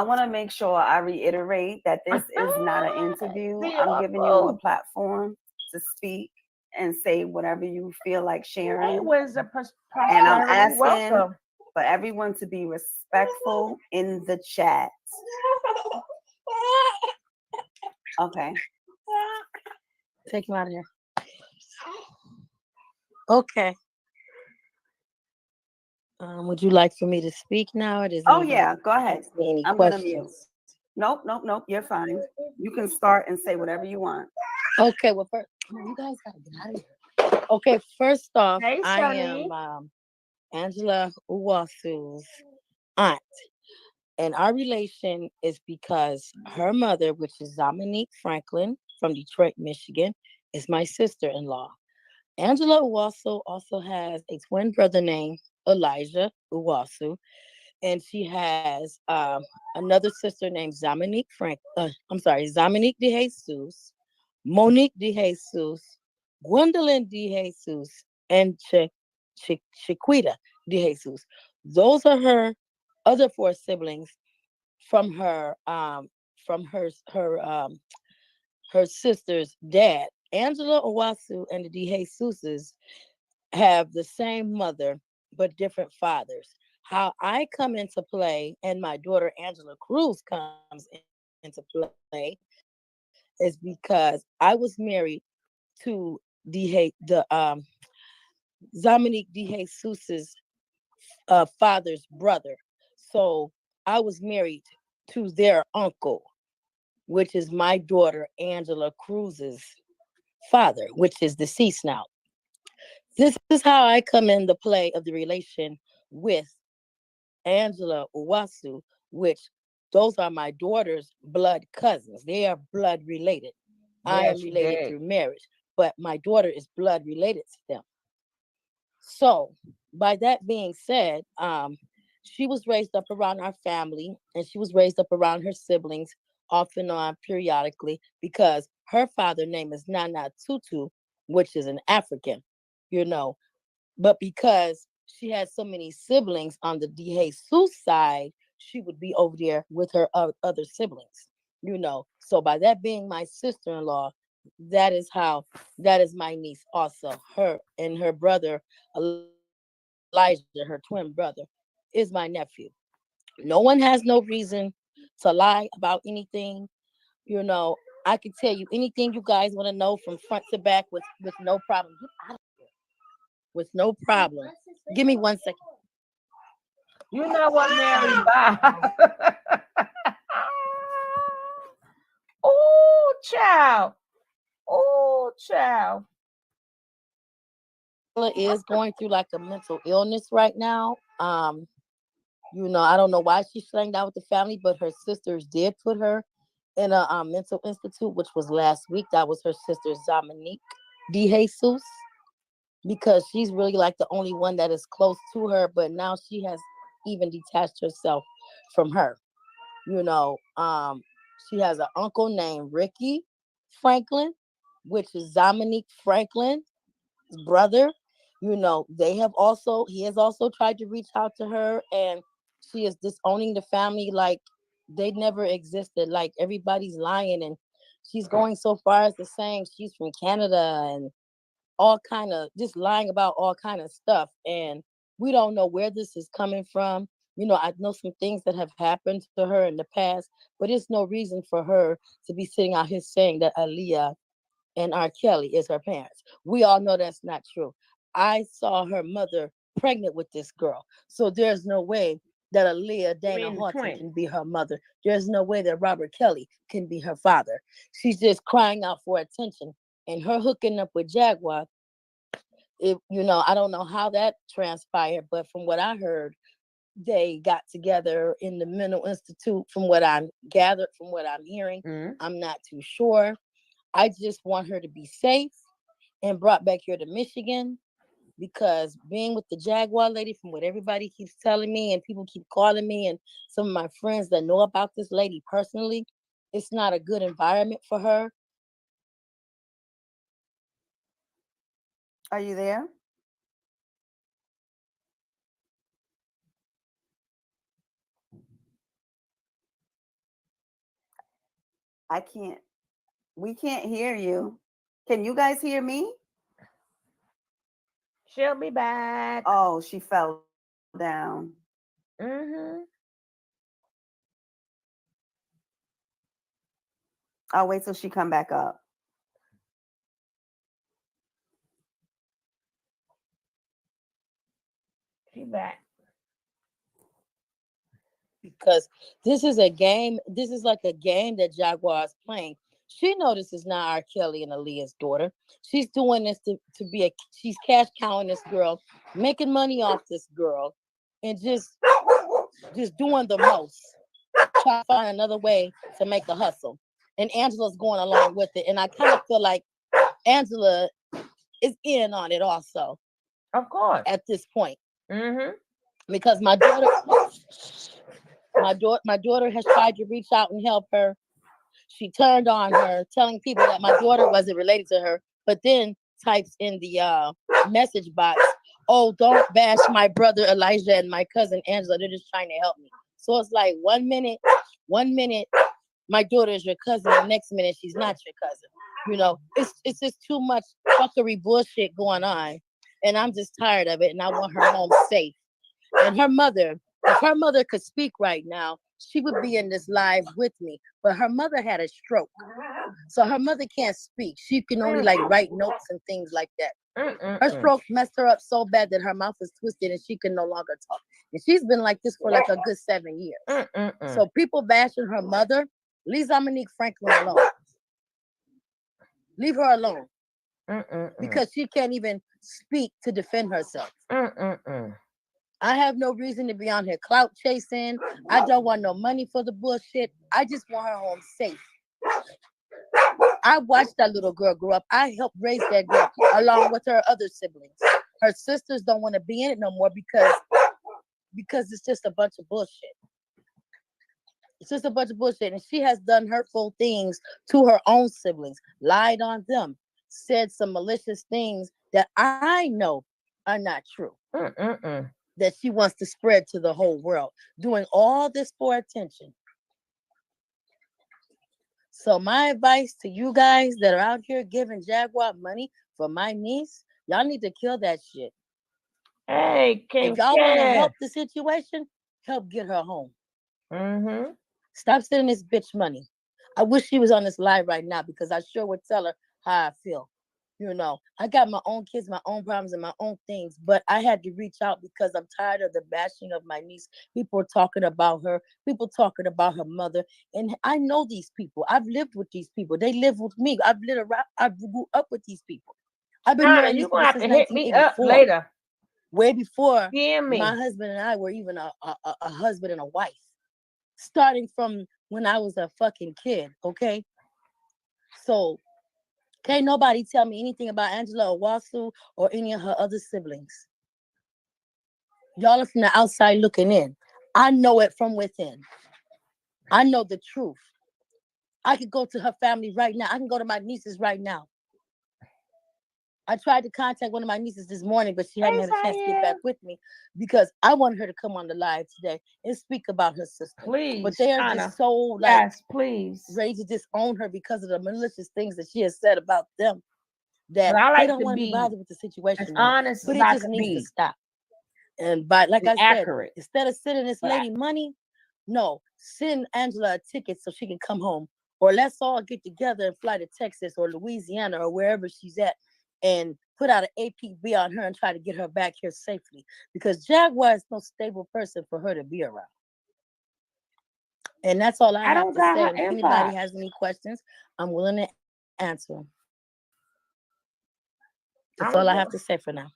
wanna make sure I reiterate that this is not an interview. I'm giving you a platform to speak and say whatever you feel like sharing. And I'm asking for everyone to be respectful in the chat. Okay. Take him out of here. Okay. Would you like for me to speak now? Or does Yeah, go ahead. I'm gonna mute. Nope. You're fine. You can start and say whatever you want. Okay. Well, first, you guys gotta get out of here. Okay. First off, Hey, I am Angela Uwasu's aunt, and our relation is because her mother, which is Dominique Franklin from Detroit, Michigan, is my sister-in-law. Angela Uwasu also has a twin brother named Elijah Uwasu, and she has another sister named Zaminique Zaminique De Jesus, Monique De Jesus, Gwendolyn De Jesus, and Chiquita De Jesus. Those are her other 4 siblings from her sister's dad. Angela Owasu and the De Jesuses have the same mother but different fathers. How I come into play and my daughter Angela Cruz comes into play is because I was married to Dominique De Jesus's father's brother. So I was married to their uncle, which is my daughter Angela Cruz's father, which is deceased now. This is how I come in the play of the relation with Angela Uwasu, which those are my daughter's blood cousins. They are blood related. I Yeah, am she related did. through marriage, but my daughter is blood related to them. So, by that being said, she was raised up around our family and she was raised up around her siblings off and on periodically because her father's name is Nana Tutu, which is an African, you know. But because she had so many siblings on the DeJesus side, she would be over there with her other siblings, you know. So by that being my sister-in-law, that is my niece also. Her and her brother Elijah, her twin brother, is my nephew. No one has no reason to lie about anything. You know, I can tell you anything you guys want to know from front to back with no problem. Get out of here. With no problem. Give me 1 second. You know what, Mary? Bye. Oh, child. Oh, child. Ella is going through like a mental illness right now. You know, I don't know why she's staying down with the family, but her sisters did put her in a mental institute, which was last week. That was her sister Dominique DeJesus, because she's really like the only one that is close to her. But now she has even detached herself from her. You know, she has an uncle named Ricky Franklin, which is Dominique Franklin's brother. You know, he has also tried to reach out to her, and she is disowning the family like they never existed. Like everybody's lying, and she's going so far as to saying she's from Canada and all kind of just lying about all kind of stuff. And we don't know where this is coming from. You know, I know some things that have happened to her in the past, but it's no reason for her to be sitting out here saying that Aaliyah and R. Kelly is her parents. We all know that's not true. I saw her mother pregnant with this girl. So there's no way that Aaliyah You Dana mean the Horton twin? can be her mother. There's no way that Robert Kelly can be her father. She's just crying out for attention. And her hooking up with Jaguar, you know, I don't know how that transpired, but from what I heard, they got together in the mental institute. From what I'm gathered, from what I'm hearing, I'm not too sure. I just want her to be safe and brought back here to Michigan, because being with the Jaguar lady, from what everybody keeps telling me and people keep calling me and some of my friends that know about this lady personally, it's not a good environment for her. Are you there? I can't. We can't hear you. Can you guys hear me? She'll be back. Oh, she fell down. Mm-hmm. I'll wait till she come back up. She back. Because this is a game. This is like a game that Jaguar is playing. She knows this is not R. Kelly and Aaliyah's daughter. She's doing this to be she's cash cowing this girl, making money off this girl, and just doing the most. Try to find another way to make a hustle. And Angela's going along with it. And I kind of feel like Angela is in on it also. Of course. At this point. Mm-hmm. Because my daughter has tried to reach out and help her. She turned on her, telling people that my daughter wasn't related to her, but then types in the message box, "Oh, don't bash my brother Elijah and my cousin Angela. They're just trying to help me." So it's like 1 minute, my daughter is your cousin, the next minute she's not your cousin. You know, it's just too much fuckery bullshit going on, and I'm just tired of it. And I want her home safe. And her mother, if her mother could speak right now, she would be in this live with me. But her mother had a stroke, so her mother can't speak. She can only like write notes and things like that. Her stroke messed her up so bad that her mouth is twisted and she can no longer talk. And she's been like this for like a good 7 years. So people bashing her mother, leave Dominique Franklin alone. Leave her alone. Because she can't even speak to defend herself. I have no reason to be on here clout chasing. I don't want no money for the bullshit. I just want her home safe. I watched that little girl grow up. I helped raise that girl along with her other siblings. Her sisters don't want to be in it no more because it's just a bunch of bullshit. It's just a bunch of bullshit. And she has done hurtful things to her own siblings, lied on them, said some malicious things that I know are not true. That she wants to spread to the whole world, doing all this for attention. So my advice to you guys that are out here giving Jaguar money for my niece, y'all need to kill that shit. Hey, King if y'all want to Kev. help the situation, help get her home. Mm-hmm. Stop sending this bitch money. I wish she was on this live right now because I sure would tell her how I feel. You know, I got my own kids, my own problems, and my own things, but I had to reach out because I'm tired of the bashing of my niece. People are talking about her, people talking about her mother, and I know these people. I've lived with these people. They live with me. I grew up with these people. I've been knowing these You're people gonna have since to hit me up 1984, later. way before DM my me. husband and I were even a husband and a wife. Starting from when I was a fucking kid, okay? So can't nobody tell me anything about Angela Owasu or any of her other siblings. Y'all are from the outside looking in. I know it from within. I know the truth. I could go to her family right now. I can go to my nieces right now. I tried to contact one of my nieces this morning, but she hadn't had a chance to get back with me because I wanted her to come on the live today and speak about her sister. Please, but they are Shauna. just so like, yes, please, ready to disown her because of the malicious things that she has said about them. That but I like they don't to want to be be bothered with the situation. as no more. honest But as it I just could needs to be. stop. And by like And I said, accurate. instead of sending this But lady money, no, send Angela a ticket so she can come home. Or let's all get together and fly to Texas or Louisiana or wherever she's at and put out an APB on her and try to get her back here safely. Because Jaguar is no stable person for her to be around. And that's all I have to say. And if anybody has any questions, I'm willing to answer them. That's all I have to say for now.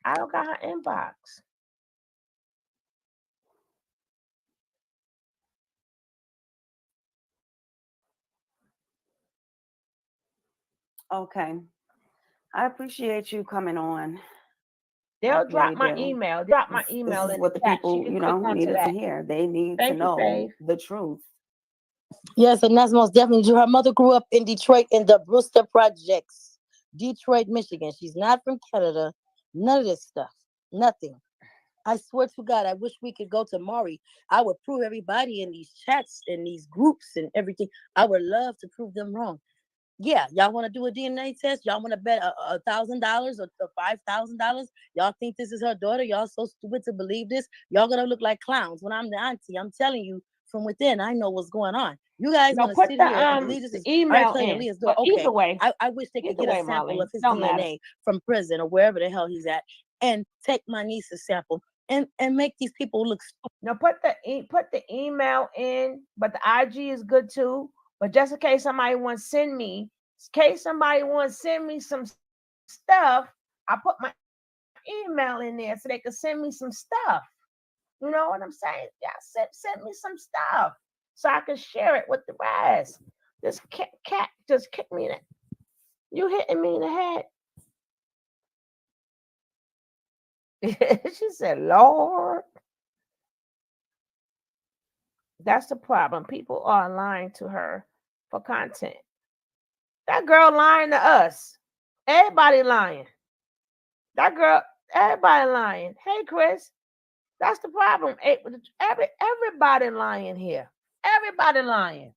I don't got her inbox. Okay. I appreciate you coming on. They'll drop my email. Drop my email. This is in what the chat. people, needed to hear. They need to know the truth. Yes, and that's most definitely true. Her mother grew up in Detroit in the Brewster Projects, Detroit, Michigan. She's not from Canada. None of this stuff. Nothing. I swear to God, I wish we could go to Maury. I would prove everybody in these chats, in these groups and everything. I would love to prove them wrong. Yeah, y'all want to do a DNA test? Y'all want to bet $1,000 or $5,000? Y'all think this is her daughter? Y'all so stupid to believe this? Y'all gonna look like clowns when I'm the auntie. I'm telling you from within, I know what's going on. You guys want to sit here and believe this is email in. Leah's daughter? Okay, either way, I wish they could get a sample of his DNA from prison or wherever the hell he's at, and take my niece's sample and make these people look stupid. Now put the email in, but the IG is good too. But just in case somebody wants to send me, some stuff, I put my email in there so they can send me some stuff. You know what I'm saying? Yeah, send me some stuff so I can share it with the rest. This cat just kicked me in it. You hitting me in the head. She said, Lord. That's the problem. People are lying to her for content. That girl lying to us. Everybody lying. That girl, everybody lying. Hey, Chris, that's the problem. Everybody lying here. Everybody lying.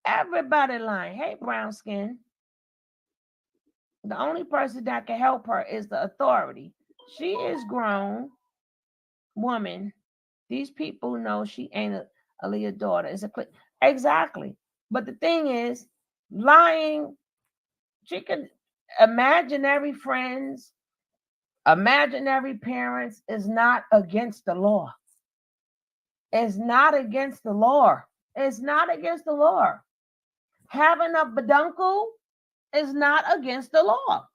Everybody lying. Hey, brown skin. The only person that can help her is the authority. She is grown woman. These people know she ain't a Leah daughter. It's a click. Exactly. But the thing is, lying, she can imaginary friends, imaginary parents is not against the law. It's not against the law. It's not against the law. Having a baduncle is not against the law.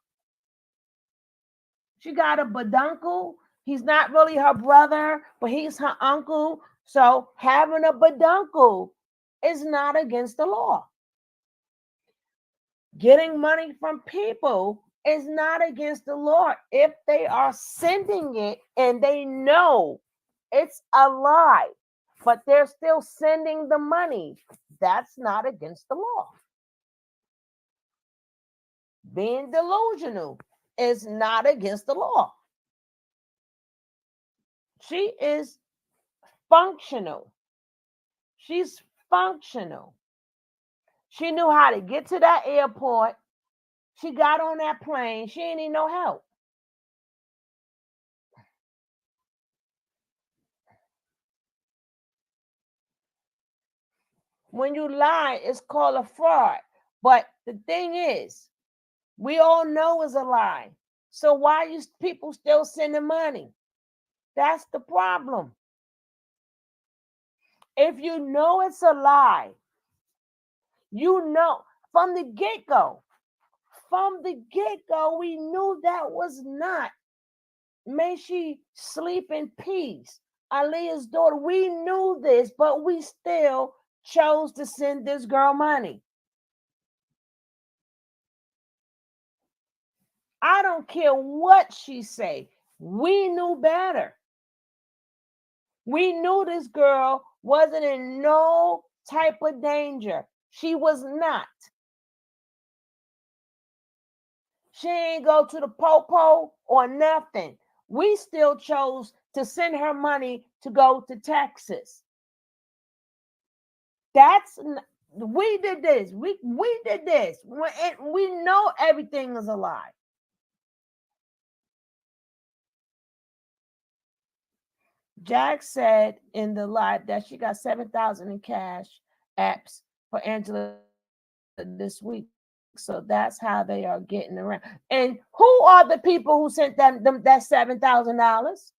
She got a baduncle. He's not really her brother, but he's her uncle. So having a baduncle is not against the law. Getting money from people is not against the law if they are sending it and they know it's a lie, but they're still sending the money. That's not against the law. Being delusional is not against the law. She is functional. She's functional. She knew how to get to that airport. She got on that plane. She ain't need no help. When you lie, it's called a fraud. But the thing is, we all know it's a lie. So why you people still sending money? That's the problem. If you know it's a lie, you know from the get-go. From the get-go, we knew that was not. May she sleep in peace. Aaliyah's daughter. We knew this, but we still chose to send this girl money. I don't care what she say. We knew better. We knew this girl wasn't in no type of danger. She was not. She ain't go to the popo or nothing. We still chose to send her money to go to Texas. We did this. We did this. We know everything is a lie. Jack said in the live that she got 7,000 in cash apps for Angela this week. So that's how they are getting around. And who are the people who sent them that $7,000?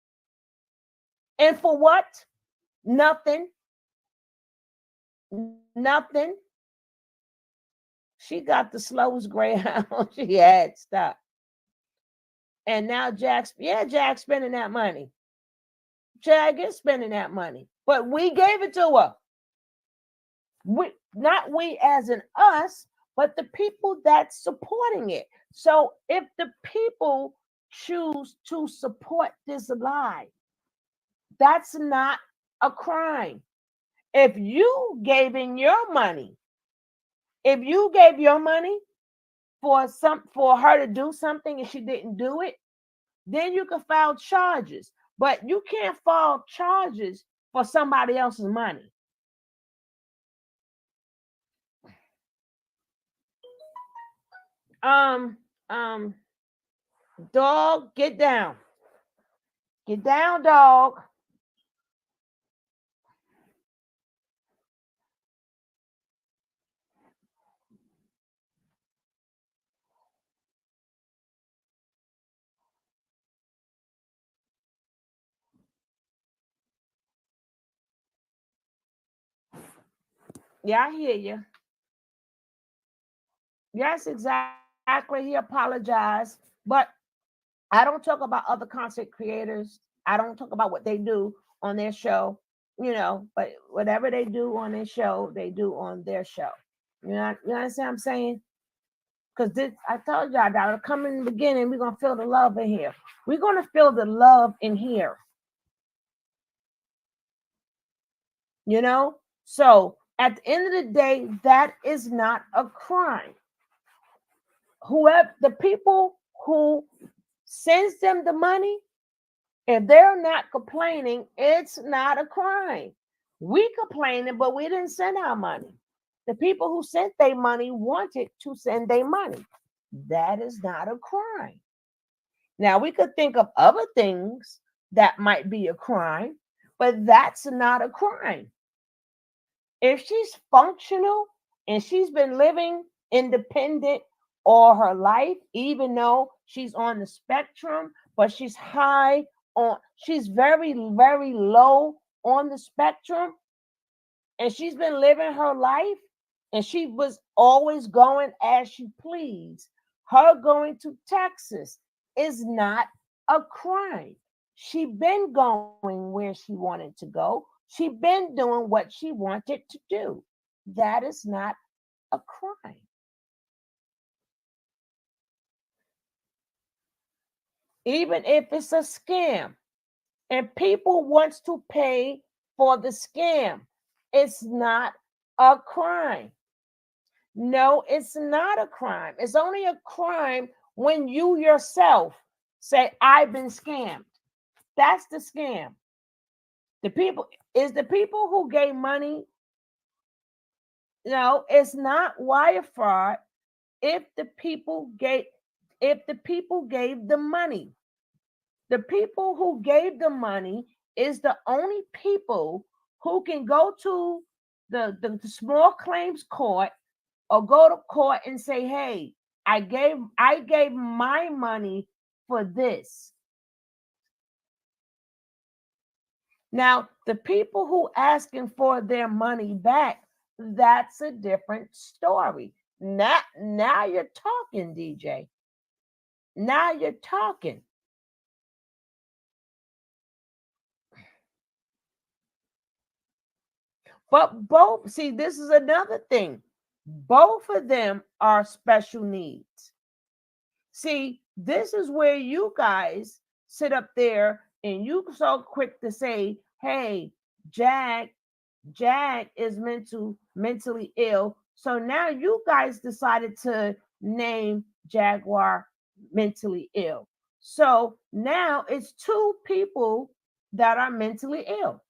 And for what? Nothing. Nothing. She got the slowest greyhound she had. Stop. And now Jack's spending that money. Jag is spending that money. But we gave it to her. Not we as in us, but the people that's supporting it. So if the people choose to support this lie, that's not a crime. If you gave your money for her to do something and she didn't do it, then you can file charges. But you can't file charges for somebody else's money. Dog, get down. Get down, dog. Yeah, I hear you. Yes, exactly. He apologized, but I don't talk about other content creators. I don't talk about what they do on their show, but whatever they do on their show, they do on their show. You understand what I'm saying? Because I told y'all that will come in the beginning, we're gonna feel the love in here. We're gonna feel the love in here. So at the end of the day, that is not a crime. Whoever the people who sends them the money, if they're not complaining, it's not a crime. We complaining, but we didn't send our money. The people who sent their money wanted to send their money. That is not a crime. Now we could think of other things that might be a crime, but that's not a crime. If she's functional and she's been living independent all her life, even though she's on the spectrum, but she's she's very, very low on the spectrum, and she's been living her life, and she was always going as she pleased. Her going to Texas is not a crime. She been going where she wanted to go. She been doing what she wanted to do. That is not a crime. Even if it's a scam and people wants to pay for the scam, it's not a crime. No, it's not a crime. It's only a crime when you yourself say, I've been scammed. That's the scam. The people who gave money. No, it's not wire fraud if the people gave the money. The people who gave the money is the only people who can go to the small claims court or go to court and say, hey, I gave my money for this. Now, the people who asking for their money back, that's a different story. Now you're talking, DJ. Now you're talking. But both, see, this is another thing. Both of them are special needs. See, this is where you guys sit up there and you so quick to say, hey, Jag is mentally ill. So now you guys decided to name Jaguar mentally ill. So now it's two people that are mentally ill.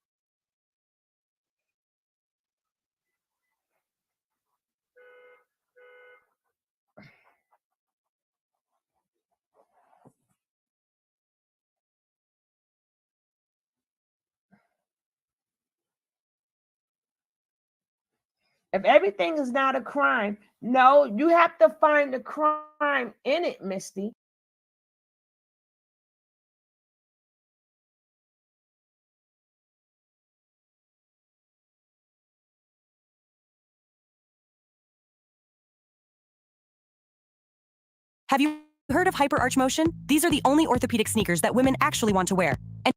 If everything is not a crime, no, you have to find the crime in it, Misty. Have you heard of hyperarch motion? These are the only orthopedic sneakers that women actually want to wear. And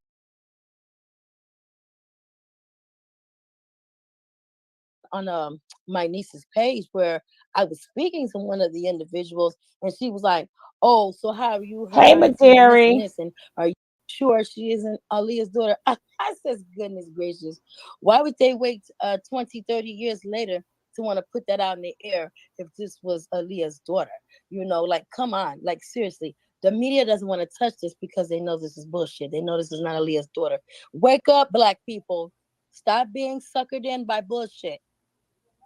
on my niece's page where I was speaking to one of the individuals, and she was like, "Oh, so how are you Hey, her auntie and this and McGarry. this, and are you sure she isn't Aaliyah's daughter?" I says, "Goodness gracious, why would they wait 20, 30 years later to want to put that out in the air if this was Aaliyah's daughter? You know, like, come on, like, seriously." The media doesn't want to touch this because they know this is bullshit. They know this is not Aaliyah's daughter. Wake up, Black people. Stop being suckered in by bullshit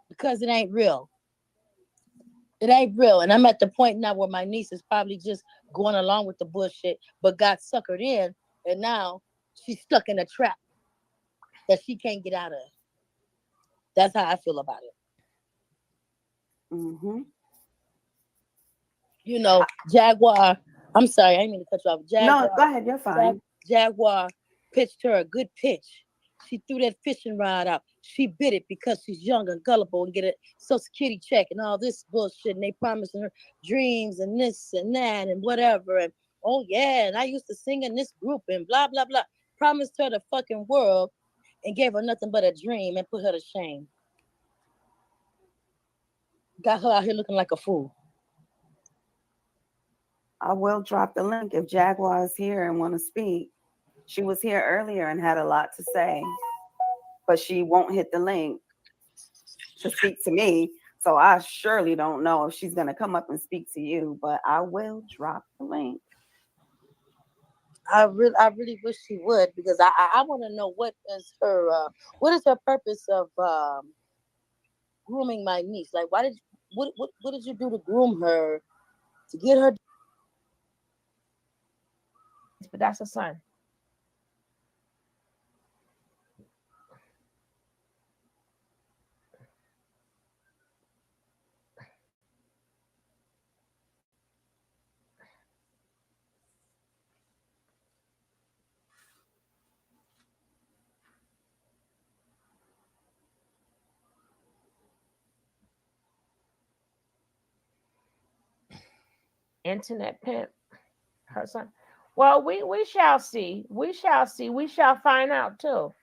because it ain't real. It ain't real. And I'm at the point now where my niece is probably just going along with the bullshit, but got suckered in. And now she's stuck in a trap that she can't get out of. That's how I feel about it. Mm-hmm. You know, Jaguar, I'm sorry, I didn't mean to cut you off. No, go ahead. You're fine. Jaguar pitched her a good pitch. She threw that fishing rod out. She bit it because she's young and gullible and get a Social Security check and all this bullshit. And they promising her dreams and this and that and whatever. And oh yeah, and I used to sing in this group and blah blah blah. Promised her the fucking world and gave her nothing but a dream and put her to shame. Got her out here looking like a fool. I will drop the link if Jaguar is here and want to speak. She was here earlier and had a lot to say, but she won't hit the link to speak to me. So I surely don't know if she's going to come up and speak to you, but I will drop the link. I really wish she would, because I want to know what is her purpose of grooming my niece. Like, what did you do to groom her to get her? But that's her son. Internet pimp, her son. Well, we shall see. We shall see. We shall find out too.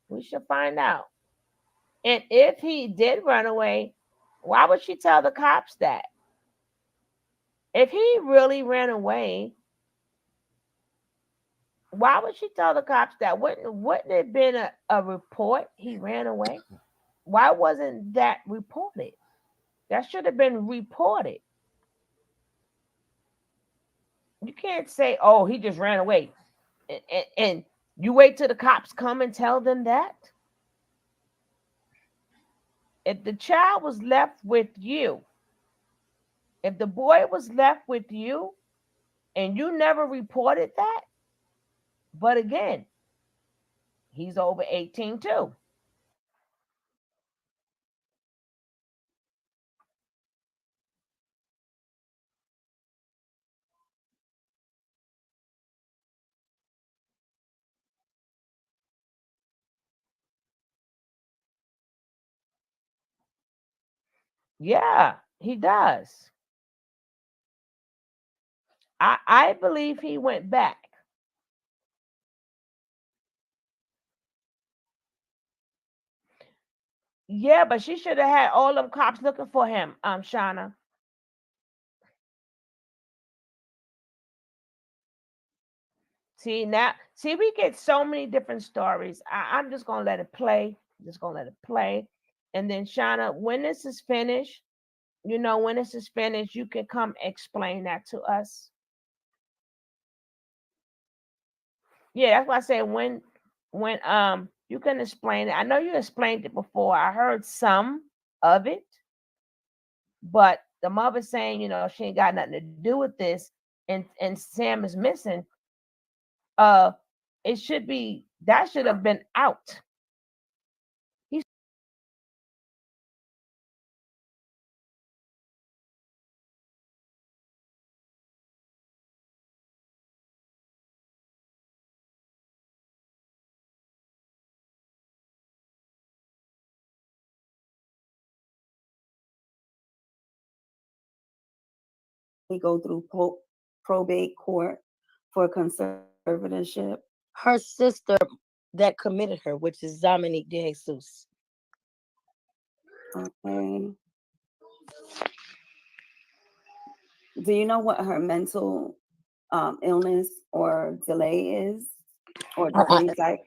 We should find out. And if he did run away, why would she tell the cops that? If he really ran away, why would she tell the cops that? Wouldn't it have been a report he ran away? Why wasn't that reported? That should have been reported. You can't say, oh, he just ran away. And you wait till the cops come and tell them that. If the child was left with you, if the boy was left with you and you never reported that, but again, he's over 18 too. Yeah, he does. I believe he went back. Yeah, but she should have had all them cops looking for him, Shauna. See, we get so many different stories. I'm just gonna let it play. Just gonna let it play. And then Shauna, when this is finished, when this is finished, you can come explain that to us. Yeah, that's why I say when you can explain it. I know you explained it before. I heard some of it, but the mother saying, she ain't got nothing to do with this, and Sam is missing. Uh, it should be that should have been out. He We go through probate court for conservatorship. Her sister that committed her, which is Dominique de Jesus. Okay. Do you know what her mental illness or delay is, or I, disease? Like,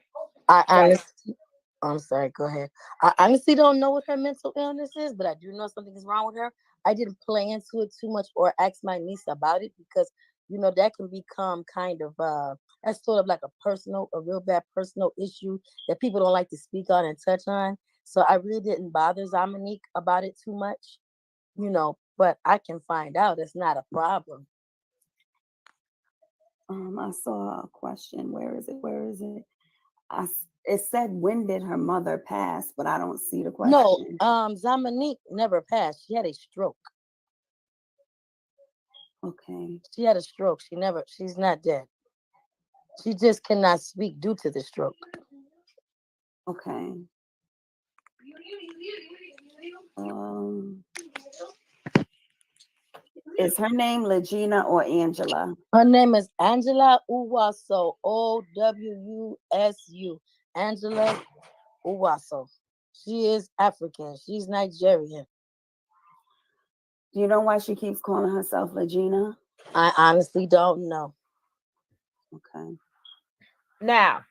I like honestly, I'm sorry. Go ahead. I honestly don't know what her mental illness is, but I do know something is wrong with her. I didn't play into it too much or ask my niece about it because that can become kind of that's sort of like a real bad personal issue that people don't like to speak on and touch on. So I really didn't bother Dominique about it too much. But I can find out. It's not a problem. I saw a question. Where is it? Where is it? It said, when did her mother pass? But I don't see the No, question. Dominique never passed. She had a stroke. Okay. She had a stroke. She's not dead. She just cannot speak due to the stroke. Okay. Um, is her name Legena or Angela? Her name is Angela Uwaso. Owusu. Angela Uwaso. She is African. She's Nigerian. Do you know why she keeps calling herself Legena? I honestly don't know. Okay. Now,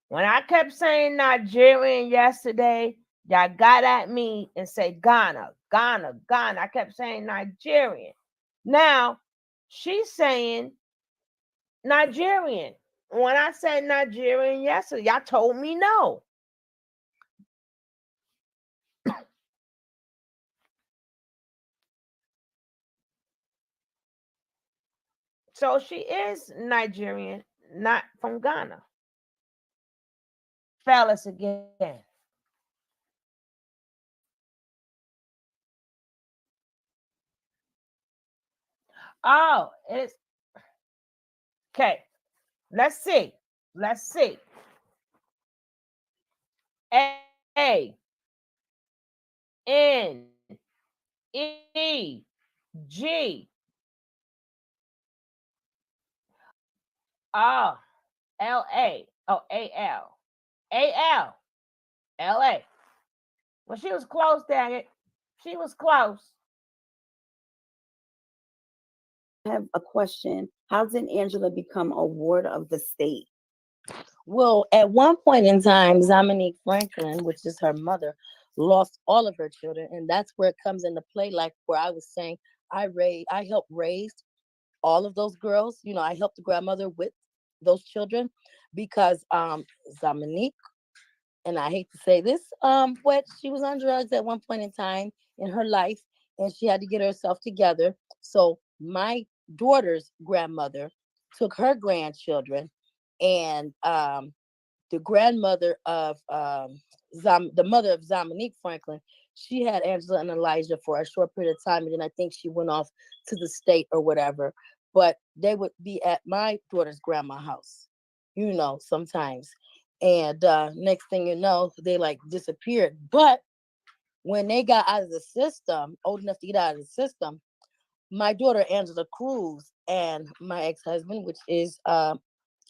when I kept saying Nigerian yesterday, y'all got at me and say Ghana, Ghana, Ghana. I kept saying Nigerian. Now, she's saying Nigerian. When I said Nigerian yesterday, y'all told me no. So she is Nigerian, not from Ghana. Fellas again. Oh, it's okay. Let's see. Let's see. A N E G O L A. Oh, A L. A L. L.A. Well, she was close, dang it. She was close. I have a question. How did Angela become a ward of the state? Well, at one point in time, Dominique Franklin, which is her mother, lost all of her children, and that's where it comes into play. Like where I was saying, I helped raise all of those girls. You know, I helped the grandmother with those children because Dominique, and I hate to say this, but she was on drugs at one point in time in her life, and she had to get herself together. So my daughter's grandmother took her grandchildren, and the grandmother of the mother of Dominique Franklin, she had Angela and Elijah for a short period of time, and then I think she went off to the state or whatever. But they would be at my daughter's grandma's house, you know, sometimes. And next thing you know, they like disappeared. But when they got out of the system, old enough to get out of the system, my daughter Angela Cruz and my ex-husband, which is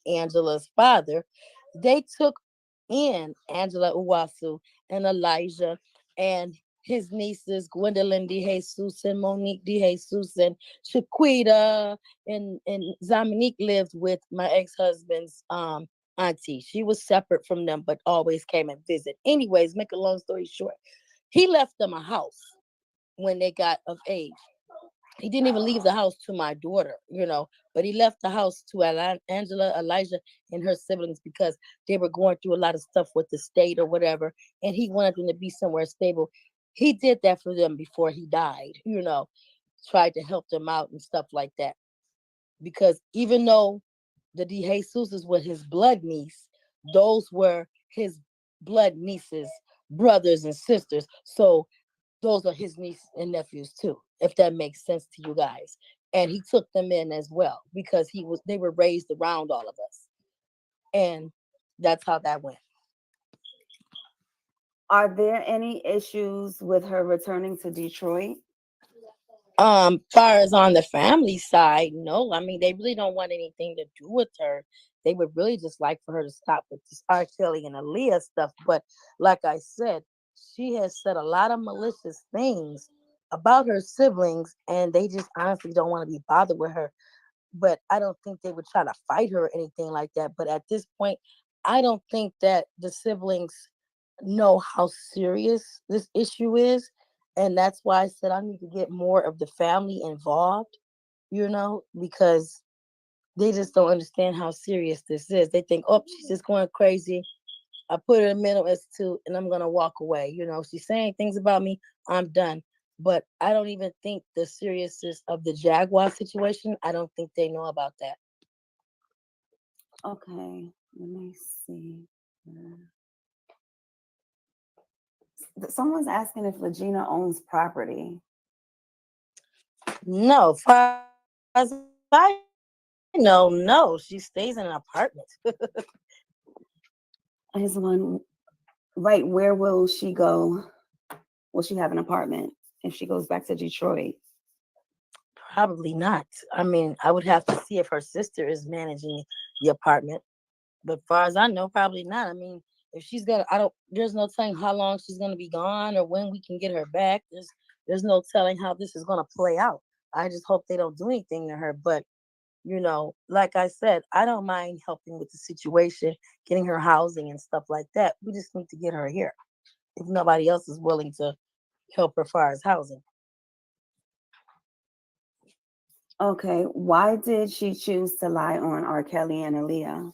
Angela's father, they took in Angela Uwasu and Elijah and his nieces Gwendolyn DeJesus and Monique DeJesus and Shaquita and Dominique lived with my ex-husband's auntie. She was separate from them, but always came and visit. Anyways, make a long story short, he left them a house when they got of age. He didn't even leave the house to my daughter, you know, but he left the house to Angela, Elijah, and her siblings because they were going through a lot of stuff with the state or whatever, and he wanted them to be somewhere stable. He did that for them before he died, you know, tried to help them out and stuff like that. Because even though the DeJesus were his blood niece, those were his blood nieces, brothers and sisters. So those are his nieces and nephews too, if that makes sense to you guys. And he took them in as well because they were raised around all of us. And that's how that went. Are there any issues with her returning to Detroit? Far as on the family side, no. I mean, they really don't want anything to do with her. They would really just like for her to stop with this R. Kelly and Aaliyah stuff. But like I said, she has said a lot of malicious things about her siblings, and they just honestly don't want to be bothered with her. But I don't think they would try to fight her or anything like that. But at this point, I don't think that the siblings know how serious this issue is. And that's why I said I need to get more of the family involved, you know, because they just don't understand how serious this is. They think, oh, she's just going crazy. I put her in mental institute and I'm going to walk away. You know, she's saying things about me, I'm done. But I don't even think the seriousness of the Jaguar situation, I don't think they know about that. Okay, let me see. Someone's asking if Legena owns property. No, far as I know, no, she stays in an apartment. Here's one. Right, where will she go? Will she have an apartment if she goes back to Detroit? Probably not. I mean, I would have to see if her sister is managing the apartment. But far as I know, probably not. I mean, if she's gonna, there's no telling how long she's gonna be gone or when we can get her back. There's no telling how this is gonna play out. I just hope they don't do anything to her. But, you know, like I said, I don't mind helping with the situation, getting her housing and stuff like that. We just need to get her here. If nobody else is willing to help her as far as housing. Okay, why did she choose to lie on R. Kelly and Aaliyah?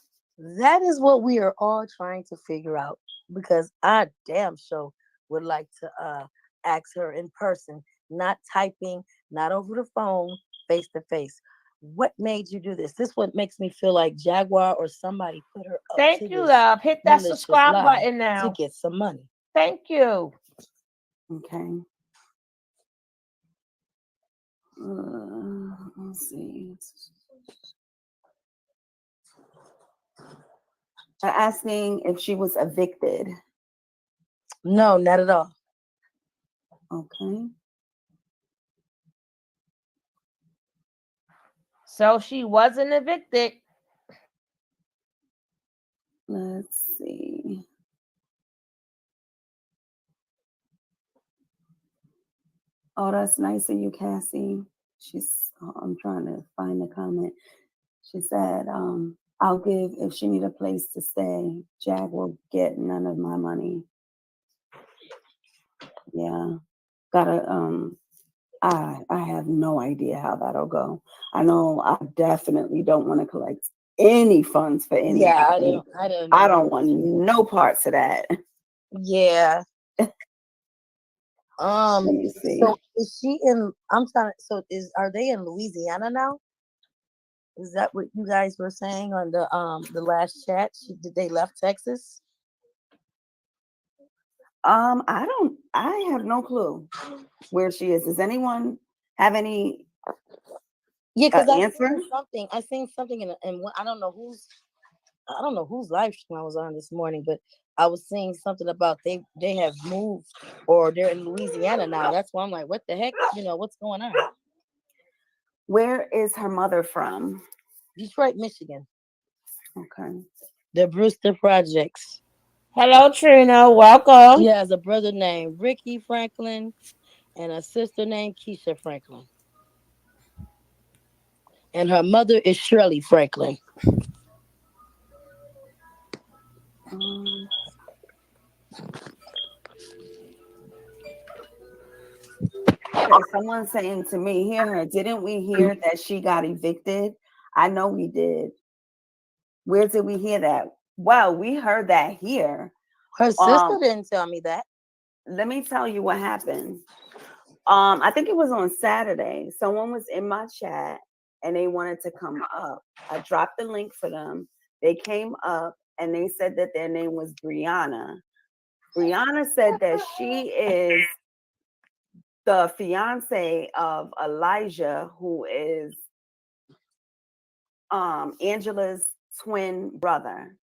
That is what we are all trying to figure out because I damn sure would like to ask her in person, not typing, not over the phone, face to face. What made you do this? This what makes me feel like Jaguar or somebody put her up Thank to you, this love. Hit that malicious subscribe lie button now to get some money. Thank you. Okay. Let's see. They're asking if she was evicted. No, not at all. Okay. So she wasn't evicted. Let's see. Oh, that's nice of you, Cassie. I'm trying to find the comment. She said, I'll give, if she need a place to stay, Jag will get none of my money. Yeah. Gotta, I have no idea how that'll go. I know I definitely don't want to collect any funds for anybody. Yeah, I don't want no parts of that. Yeah. Let me see. So is she in? Are they in Louisiana now? Is that what you guys were saying on the last chat? Did they left Texas? I have no clue where she is. Does anyone have any Yeah, because answer? I seen something in I don't know whose live stream I was on this morning, but I was seeing something about they have moved or they're in Louisiana now. That's why I'm like, what the heck? What's going on? Where is her mother from? Detroit, Michigan. Okay. The Brewster Projects. Hello, Trina. Welcome. She has a brother named Ricky Franklin and a sister named Keisha Franklin. And her mother is Shirley Franklin. Okay, someone's saying to me, hear her, didn't we hear that she got evicted? I know we did. Where did we hear that? Well, we heard that here. Her sister didn't tell me that. Let me tell you what happened. I think it was on Saturday. Someone was in my chat and they wanted to come up. I dropped the link for them. They came up and they said that their name was Brianna. Brianna said that she is the fiance of Elijah, who is Angela's twin brother.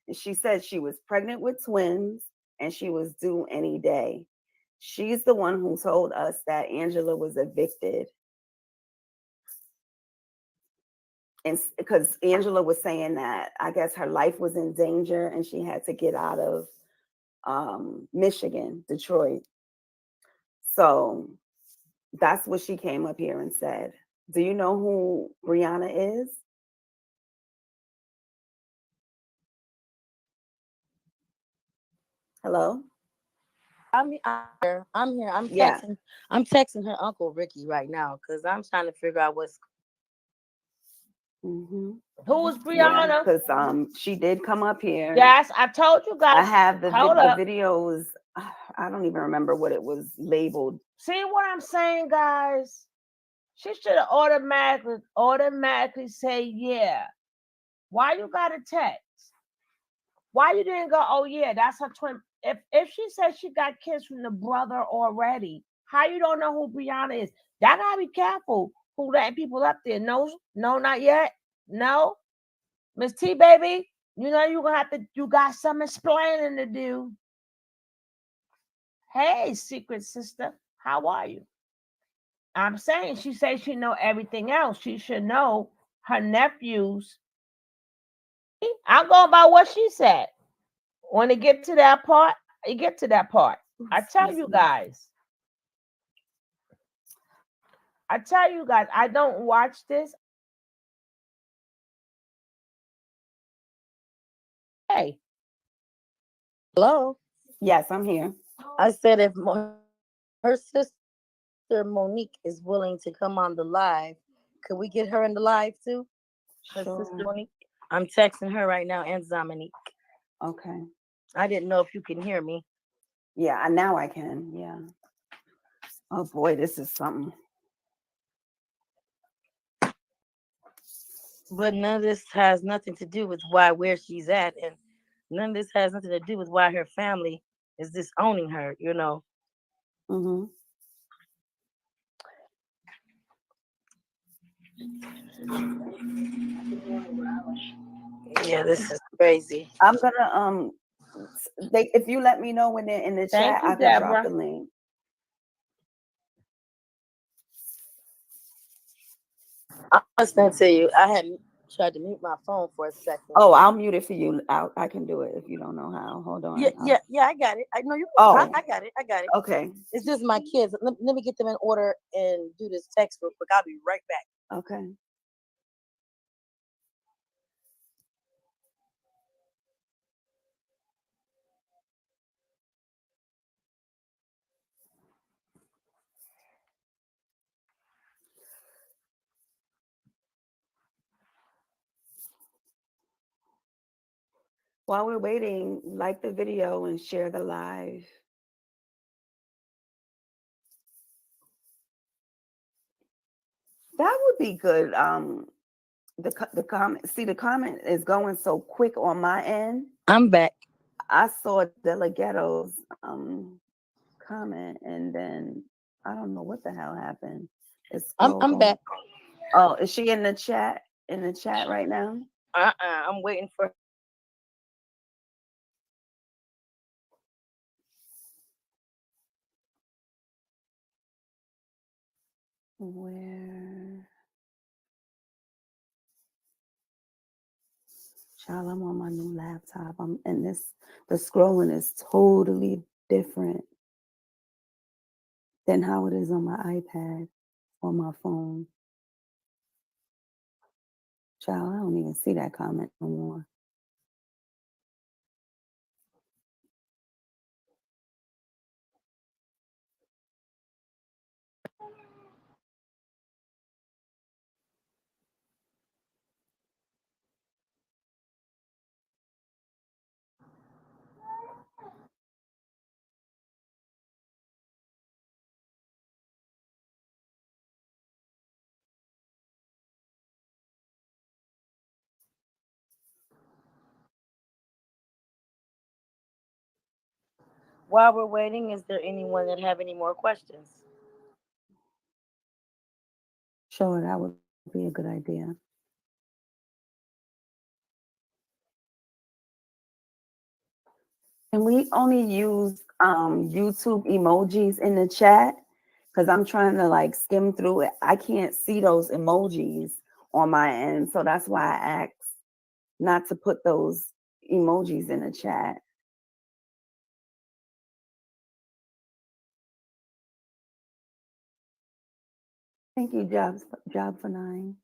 And she said she was pregnant with twins and she was due any day. She's the one who told us that Angela was evicted. And because Angela was saying that I guess her life was in danger and she had to get out of Michigan, Detroit. So that's what she came up here and said. Do you know who Brianna is? Hello? I'm here. I'm Yeah. texting her uncle Ricky right now because I'm trying to figure out what's. Who's Brianna? Because she did come up here. Yes, I told you guys. I have the Hold up. videos. I don't even remember what it was labeled. See what I'm saying, guys? She should have automatically say yeah. Why you got a text? Why you didn't go, oh yeah, that's her twin? If she said she got kids from the brother already, how you don't know who Brianna is? Y'all gotta be careful who letting people up there. No, not yet. No. Miss T baby, you know you got some explaining to do. Hey, secret sister, how are you? I'm saying she says she know everything else. She should know her nephews. I'll go by what she said. When it get to that part, you get to that part. I tell you guys. I don't watch this. Hey. Hello? Yes, I'm here. I said if her sister Monique is willing to come on the live, could we get her in the live too? Her sister Monique. I'm texting her right now and Dominique. Okay. I didn't know if you can hear me. Yeah, now I can. Yeah. Oh boy, this is something. But none of this has nothing to do with where she's at, and none of this has nothing to do with why her family is disowning her, Mm-hmm. Yeah, this is crazy. I'm gonna if you let me know when they're in the chat, I can drop the link. I'm listening to you. I had Tried to mute my phone for a second. Oh, I'll mute it for you. I can do it if you don't know how. Hold on. Yeah, I got it. I know you. Oh, I got it. Okay. It's just my kids. Let me get them in order and do this text real quick. I'll be right back. Okay. While we're waiting, like the video and share the live. That would be good. The comment. See, the comment is going so quick on my end. I'm back. I saw Delegado's comment, and then I don't know what the hell happened. I'm back. Oh, is she in the chat? In the chat right now? I'm waiting for. Where? Child, I'm on my new laptop. The scrolling is totally different than how it is on my iPad or my phone. Child, I don't even see that comment no more. While we're waiting, is there anyone that have any more questions? Sure, that would be a good idea. Can we only use YouTube emojis in the chat? Because I'm trying to like skim through it. I can't see those emojis on my end. So that's why I asked not to put those emojis in the chat. Thank you, Job for 9.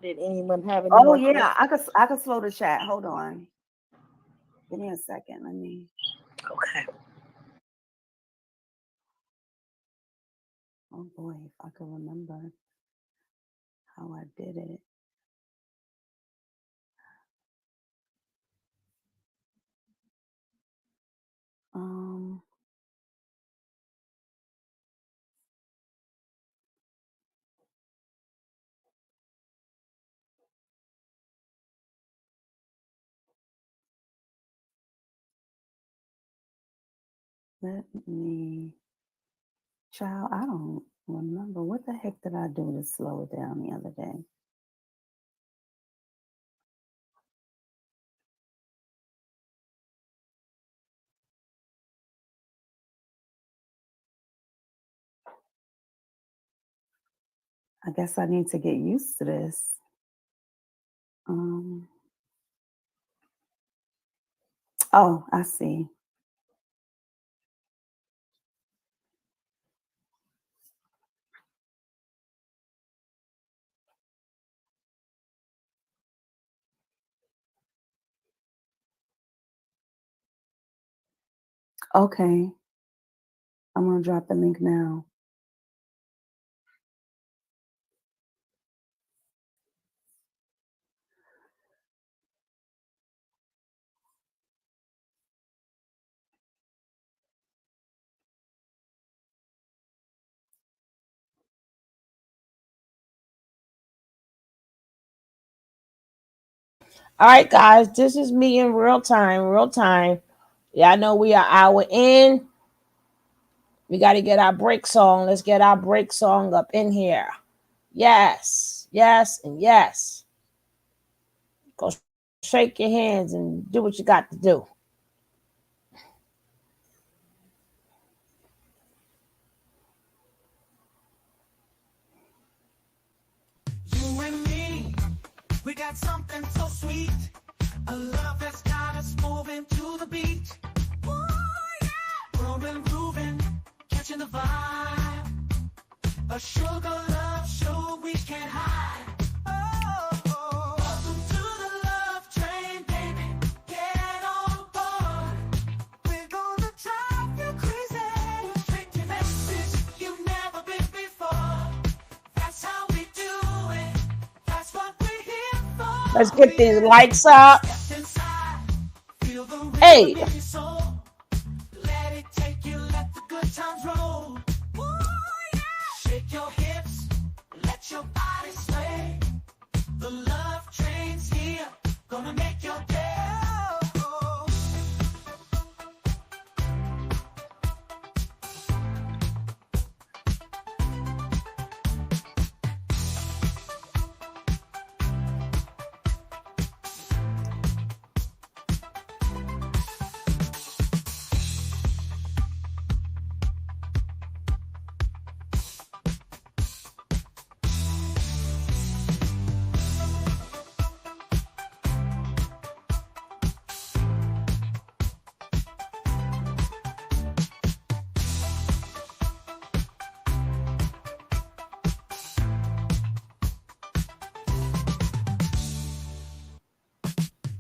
Did anyone have any Oh more yeah, questions? I could slow the chat. Hold on. Give me a second. Let me. Okay. Oh boy, if I could remember how I did it. Let me. Child, I don't remember. What the heck did I do to slow it down the other day? I guess I need to get used to this. Oh, I see. Okay. I'm going to drop the link now. All right, guys, this is me in real time. Yeah, I know we are hour in. We got to get our break song. Let's get our break song up in here. Yes, yes, and yes. Go shake your hands and do what you got to do. got something so sweet. A love that's got us moving to the beat. Ooh, yeah. Grooving, grooving, catching the vibe. A sugar love show we can't hide. Oh, welcome to the love train, baby. Get on board. We're gonna drive you crazy. Take your message you've never been before. That's how we do it. That's what we're here for. Let's get these lights up. Step inside, feel the rhythm Hey. in your soul. Let it take you, let the good times roll. Ooh, yeah. Shake your hips, let your body sway. The love train's here, gonna make your day.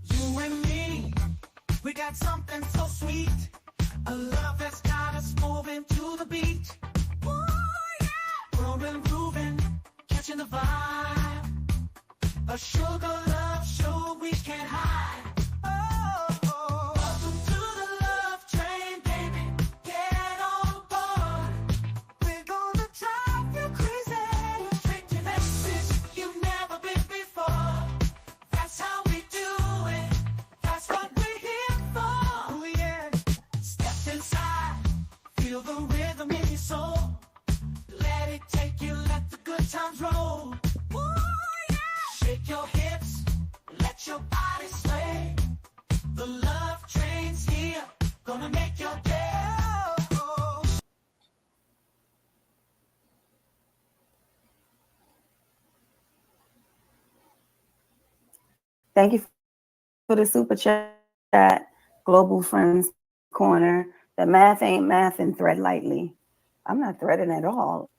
You and me, we got something so sweet. A love that's got us moving to the beat. Ooh, yeah. Grooving, grooving, catching the vibe. A sugar love show we can't hide. Oh, welcome to the love train, baby. Get on board. We're gonna drive you crazy. Take your message you've never been before. That's how we do it. That's what we're here for. Oh yeah. Step inside, feel the rhythm in your soul. Let it take you, let the good times roll. Ooh, yeah. Shake your hips, let your body sway. The love train's here, gonna make your day. Oh. Thank you for the super chat, Global Friends Corner. The math ain't math and thread lightly. I'm not threading at all.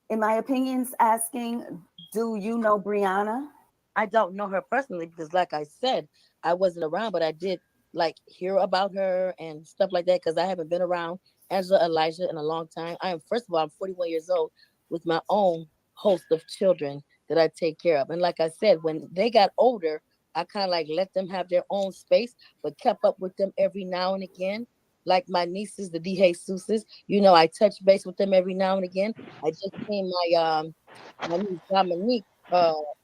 In my opinions, asking, do you know Brianna? I don't know her personally because, like I said, I wasn't around, but I did like hear about her and stuff like that because I haven't been around Angela Elijah in a long time. I am, first of all, I'm 41 years old with my own host of children that I take care of. And like I said, when they got older, I kind of like let them have their own space, but kept up with them every now and again. Like my nieces, the DeJesus's, you know, I touch base with them every now and again. I just seen my niece Dominique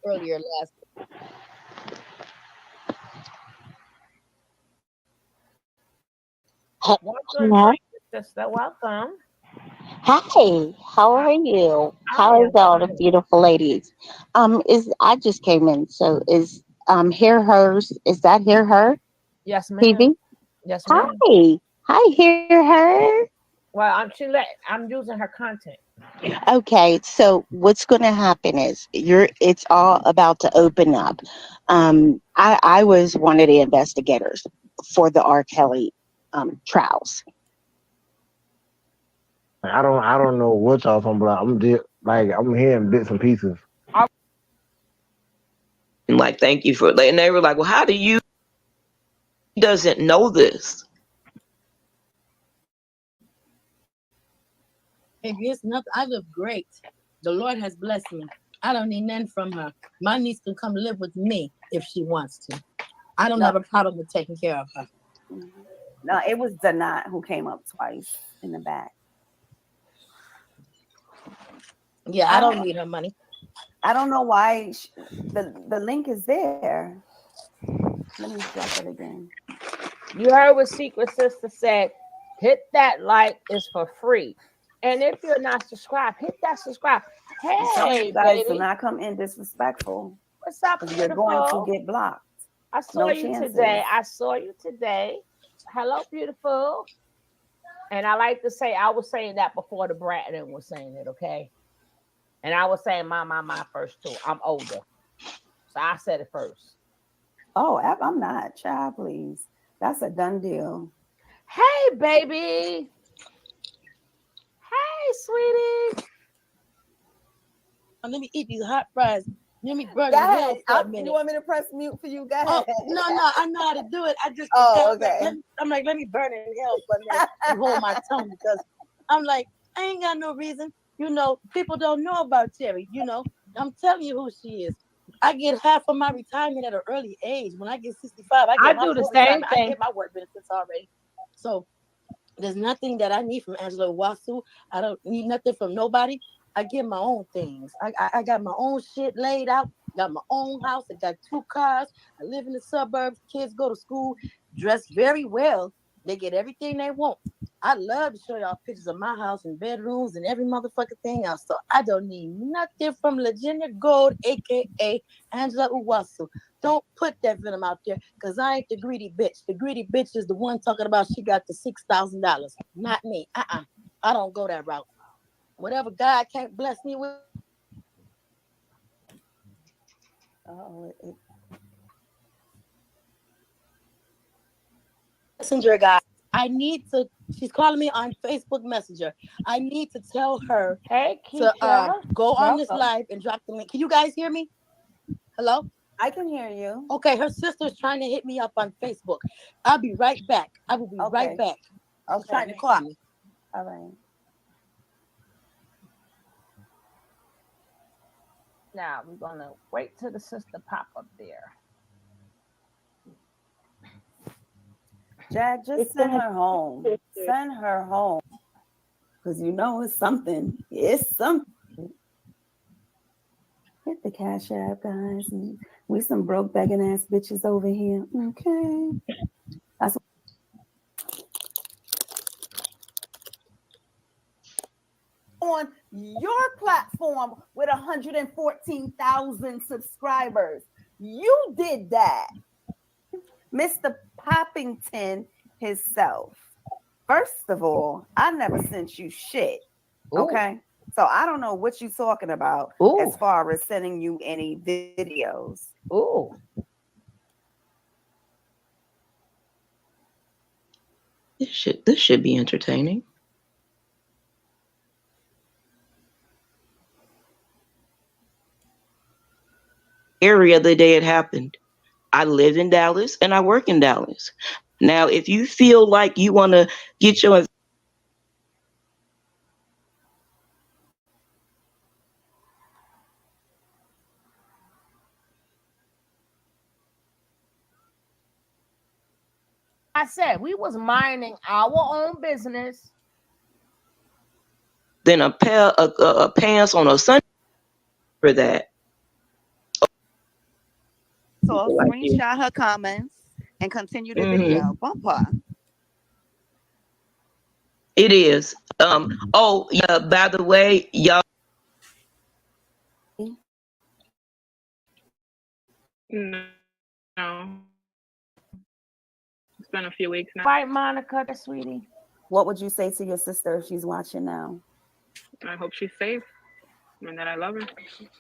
earlier last. Welcome, Hello. sister. Welcome. Hi, how are you? I How is am all the fine. beautiful ladies? Is I just came in, so is Hear Hers? Is that Hear Her Yes, ma'am. TV? Yes, ma'am. Hi, hi, Hear Her. Well, I'm using her content. Okay, so what's going to happen is it's all about to open up. I was one of the investigators for the R. Kelly trials. I don't know what y'all talking about. I'm hearing bits and pieces. And like, thank you for it. And they were like, well, how do you doesn't know this? If it's nothing, I live great. The Lord has blessed me. I don't need none from her. My niece can come live with me if she wants to. I don't have a problem with taking care of her. No, it was Danat who came up twice in the back. Yeah, I don't need her money. I don't know why the link is there. Let me drop it again. You heard what Secret Sister said. Hit that like, it's for free. And if you're not subscribed, hit that subscribe. I'm telling Hey, you guys, baby. do not come in disrespectful. What's up, You're going to beautiful? get blocked. I saw No you chances. today. I saw you today. Hello, beautiful. And I like to say, I was saying that before the Bratton was saying it, okay? And I was saying my first too. I'm older. So I said it first. Oh, I'm not. Child, please. That's a done deal. Hey, baby. Hey, sweetie. Let me eat these hot fries. Let me burn Go in hell ahead. for a minute. You want me to press mute for you? Go Oh, ahead. no, I know how to do it. I just Oh, forgot. okay. I'm like, let me burn in hell for a minute and hold my tongue because I'm like, I ain't got no reason. You know, people don't know about Terry. You know, I'm telling you who she is. I get half of my retirement at an early age. When I get 65, I I get my do the full same retirement. I thing. get my work benefits already. So there's nothing that I need from Angela Wasu. I don't need nothing from nobody. I get my own things. I got my own shit laid out. Got my own house. I got 2 cars. I live in the suburbs. Kids go to school, dress very well. They get everything they want. I love to show y'all pictures of my house and bedrooms and every motherfucking thing else. So I don't need nothing from Legena Gold, aka Angela Uwasu. Don't put that venom out there because I ain't the greedy bitch. The greedy bitch is the one talking about she got the $6,000. Not me. I don't go that route. Whatever God can't bless me with. Messenger guy. I need to. She's calling me on Facebook Messenger. I need to tell her Hey, to Keisha. go on this live and drop the link. Can you guys hear me? Hello? I can hear you. Okay, her sister's trying to hit me up on Facebook. I'll be right back. I will be right back. She's trying to call me. All right. Now we're gonna wait till the sister pop up there. Jack, just send her home. Send her home. Because you know it's something. It's something. Hit the Cash App, guys. We some broke begging ass bitches over here. Okay. That's on your platform with 114,000 subscribers. You did that. Mr. Poppington himself. First of all, I never sent you shit. Okay. So I don't know what you're talking about as far as sending you any videos. Ooh. This should be entertaining. Area the day it happened. I live in Dallas and I work in Dallas. Now, if you feel like you want to get your I said we was minding our own business. then a pair of pants on a Sunday for that. So I'll screenshot her comments and continue the video. Bumper. It is. Oh yeah. By the way, y'all. No. It's been a few weeks now. Right, Monica, sweetie. What would you say to your sister if she's watching now? I hope she's safe and that I love her.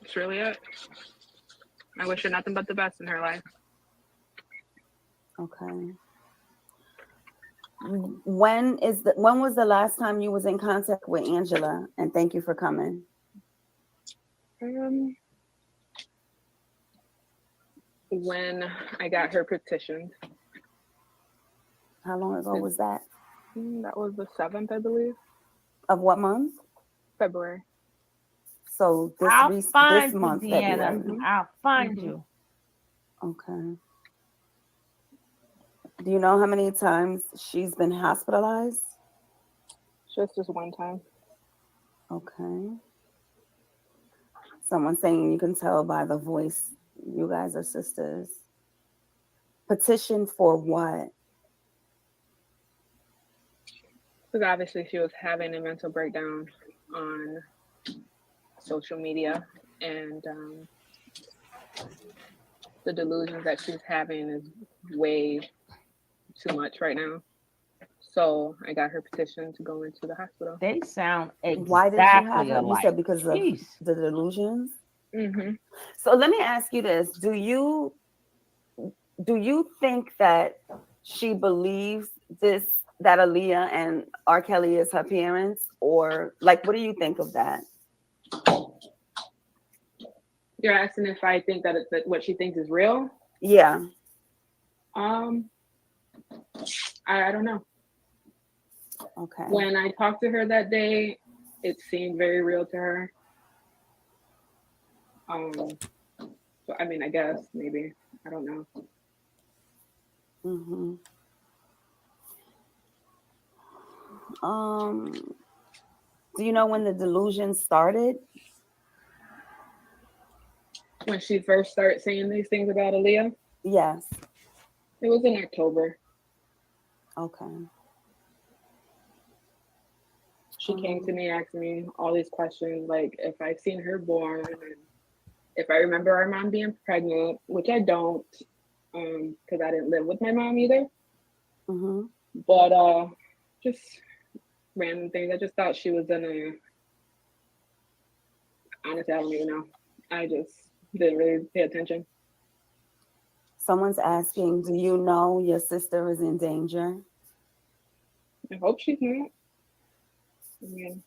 That's really it. I wish her nothing but the best in her life. Okay. When was the last time you was in contact with Angela? And thank you for coming. When I got her petition. How long ago was that? That was the 7th, I believe. Of what month? February. So this month, Deanna. February. I'll find you. Okay. Do you know how many times she's been hospitalized? Just one time. Okay. Someone saying you can tell by the voice you guys are sisters. Petition for what? Because obviously she was having a mental breakdown on social media, and the delusions that she's having is way too much right now. So I got her petition to go into the hospital. They sound Why did you have exactly her? You said alike. because of Jeez. the delusions. Mm-hmm. So let me ask you this: Do you think that she believes this, that Aaliyah and R. Kelly is her parents, or like, what do you think of that? You're asking if I think that what she thinks is real? Yeah. I don't know. Okay. When I talked to her that day, it seemed very real to her. So I mean, I guess maybe, I don't know. Mm-hmm. Do you know when the delusion started? When she first started saying these things about Aaliyah? Yes. It was in October. Okay. She came to me, asked me all these questions, like if I've seen her born, and if I remember our mom being pregnant, which I don't, because I didn't live with my mom either. Mm-hmm. But just random things. I just thought she was in a. Honestly, I don't even know. I just didn't really pay attention. Someone's asking, do you know your sister is in danger? I hope she's not. I mean,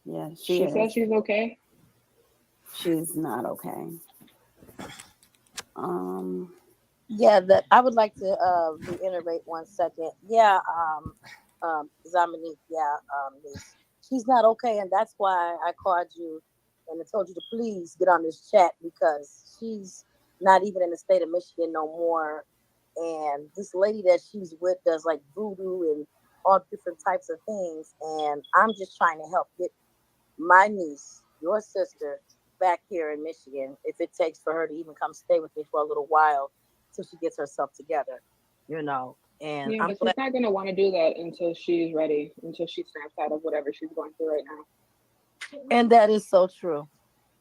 Yeah, she says she's okay. She's not okay. Yeah, that I would like to reiterate 1 second. Yeah, Dominique, niece. She's not okay, and that's why I called you and I told you to please get on this chat, because she's not even in the state of Michigan no more. And this lady that she's with does like voodoo and all different types of things. And I'm just trying to help get my niece, your sister, back here in Michigan, if it takes for her to even come stay with me for a little while till she gets herself together, you know. And Yeah, I'm but glad. she's not gonna want to do that until she's ready, until she snaps out of whatever she's going through right now. And that is so true.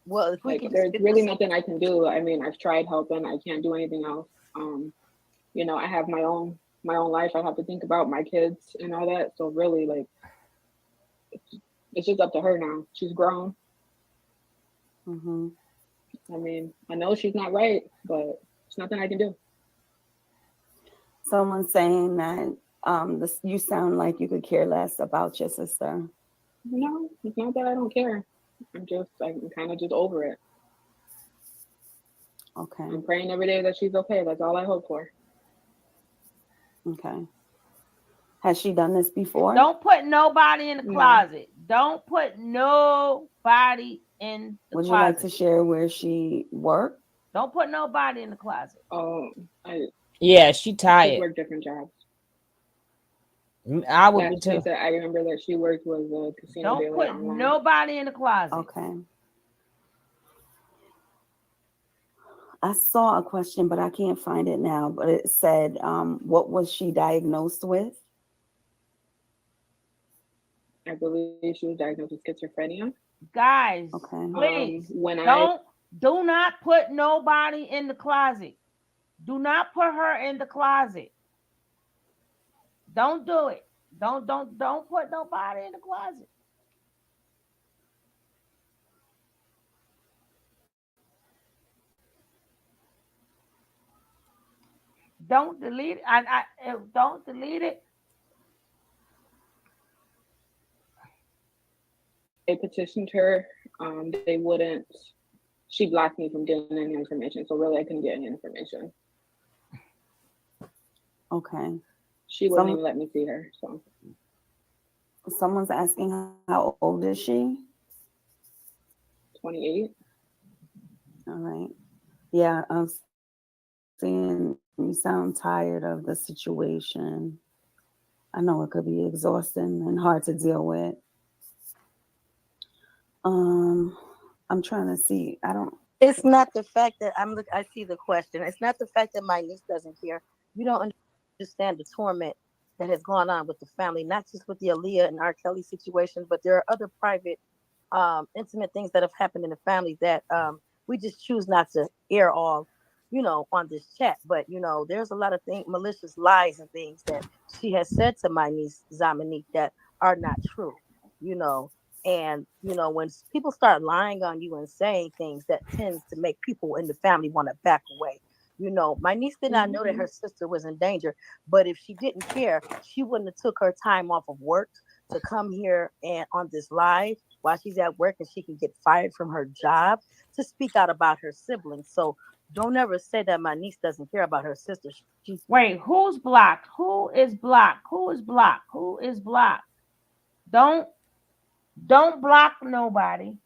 Well, if we Like, can just there's get really this. nothing I can do. I mean, I've tried helping. I can't do anything else. You know, I have my own life. I have to think about my kids and all that. So really, like, it's just up to her now. She's grown. Mm-hmm. I mean, I know she's not right, but there's nothing I can do. Someone's saying that you sound like you could care less about your sister. No, it's not that I don't care. I'm kind of just over it. Okay. I'm praying every day that she's okay. That's all I hope for. Okay. Has she done this before? Don't put nobody in the closet. Don't put nobody in the Would closet. you like to share where she worked? Don't put nobody in the closet. Yeah, she tired. She's worked different jobs. I would be Last too. place that I remember that she worked was a casino. Don't put nobody in the closet. Okay. I saw a question, but I can't find it now. But it said, what was she diagnosed with? I believe she was diagnosed with schizophrenia. Guys, okay. Please, do not put nobody in the closet. Do not put her in the closet. Don't do it. Don't put nobody in the closet. Don't delete it. Don't delete it. They petitioned her. They wouldn't. She blocked me from getting any information. So really, I couldn't get any information. Okay. She wouldn't even let me see her. So. Someone's asking how old is she? 28. All right. Yeah, I'm seeing you sound tired of the situation. I know it could be exhausting and hard to deal with. I'm trying to see. It's not the fact that I see the question. It's not the fact that my niece doesn't care. You don't understand the torment that has gone on with the family, not just with the Aaliyah and R. Kelly situation, but there are other private, intimate things that have happened in the family that we just choose not to air all on this chat. But there's a lot of things, malicious lies and things that she has said to my niece Zamanique that are not true. You know, and when people start lying on you and saying things, that tends to make people in the family want to back away. My niece did not know that her sister was in danger, but if she didn't care, she wouldn't have took her time off of work to come here and on this live while she's at work and she can get fired from her job to speak out about her siblings. So don't ever say that my niece doesn't care about her sister. Wait, who's blocked? Who is blocked? Who is blocked? Who is blocked? Don't block nobody.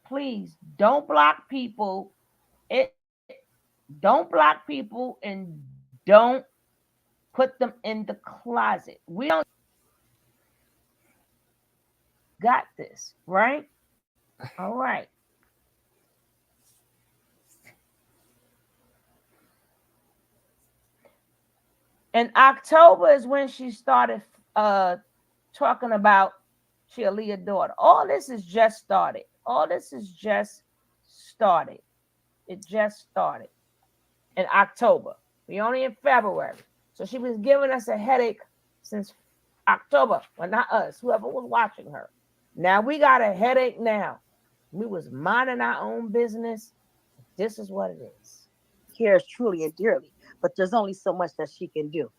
Please don't block people. Don't block people and don't put them in the closet. We don't got this, right? All right. In October is when she started talking about Chialea's daughter. All this is just started. All this is just started. It just started in October. We only in February. So she was giving us a headache since October. Well, not us, whoever was watching her. Now we got a headache now. We was minding our own business. This is what it is. Cares truly and dearly, but there's only so much that she can do.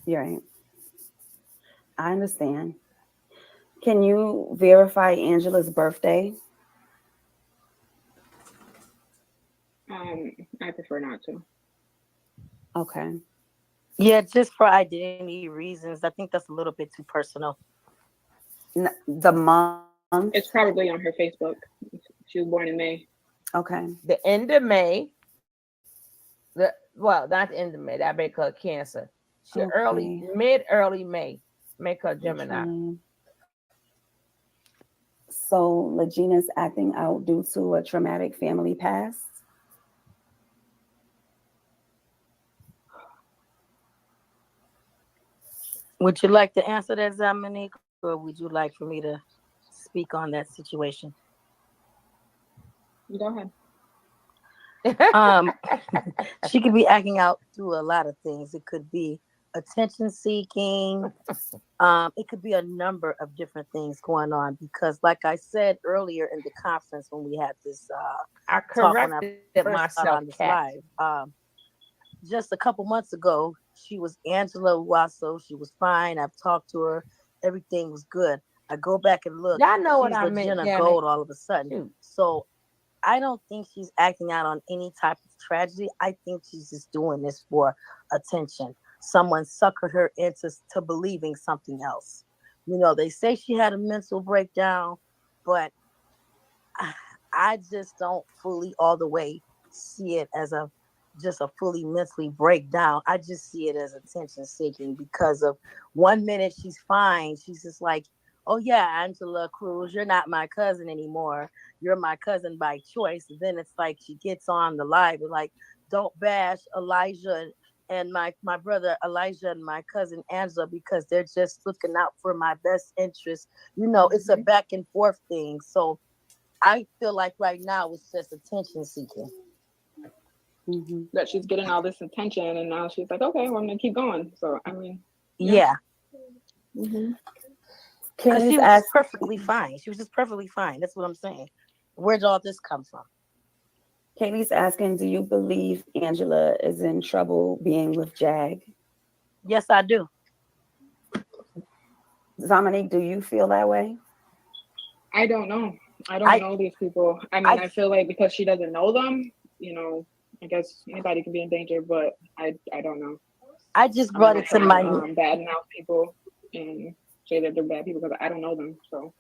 You're right. I understand. Can you verify Angela's birthday? I prefer not to. Okay. Yeah, just for identity reasons. I think that's a little bit too personal. The month? It's probably on her Facebook. She was born in May. Okay. The end of May. Well, not the end of May. That make her Cancer. She early May. Make her Gemini. Okay. So Legina's acting out due to a traumatic family past. Would you like to answer that, Zamanique, or would you like for me to speak on that situation? Go ahead. She could be acting out through a lot of things. It could be attention seeking. It could be a number of different things going on because, like I said earlier in the conference when we had this I talk when I corrected first got myself, on this live, just a couple months ago, she was Angela Wasso. She was fine. I've talked to her. Everything was good. I go back and look. Y'all know what She's I meant, Legena Janet. Gold all of a sudden. Shoot. So I don't think she's acting out on any type of tragedy. I think she's just doing this for attention. Someone suckered her into believing something else. They say she had a mental breakdown, but I just don't fully all the way see it as just a fully mentally breakdown. I just see it as attention seeking because of 1 minute she's fine. She's just like, oh yeah, Angela Cruz, you're not my cousin anymore. You're my cousin by choice. And then it's like she gets on the live and like, don't bash Elijah and my brother Elijah and my cousin Angela because they're just looking out for my best interest. It's a back and forth thing. So I feel like right now it's just attention seeking. That she's getting all this attention and now she's like, okay, well, I'm gonna keep going. So I mean, yeah. Because she was ask- just perfectly fine. She was just perfectly fine. That's what I'm saying. Where'd all this come from? Katie's asking, do you believe Angela is in trouble being with Jag? Yes, I do. Dominique, do you feel that way? I don't know. I don't know these people. I mean, I feel like because she doesn't know them, I guess anybody can be in danger, but I don't know. I just brought it to my bad mouth people and say that they're bad people because I don't know them. So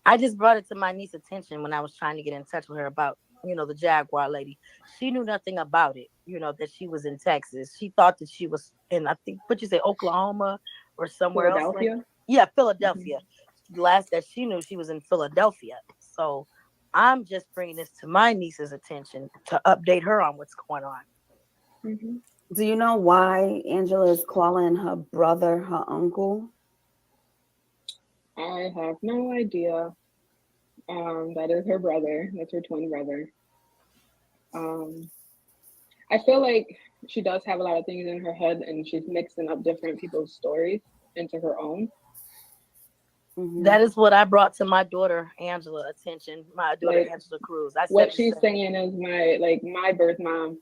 I just brought it to my niece's attention when I was trying to get in touch with her about, the Jaguar lady. She knew nothing about it, that she was in Texas. She thought that she was in, I think, what you say, Oklahoma or somewhere else. Yeah, Philadelphia. Last that she knew, she was in Philadelphia. So I'm just bringing this to my niece's attention to update her on what's going on. Do you know why Angela is calling her brother her uncle? I have no idea. That is her brother. That's her twin brother. I feel like she does have a lot of things in her head, and she's mixing up different people's stories into her own. That is what I brought to my daughter Angela attention. My daughter Like, Angela Cruz. I said what the she's same. saying is my birth mom,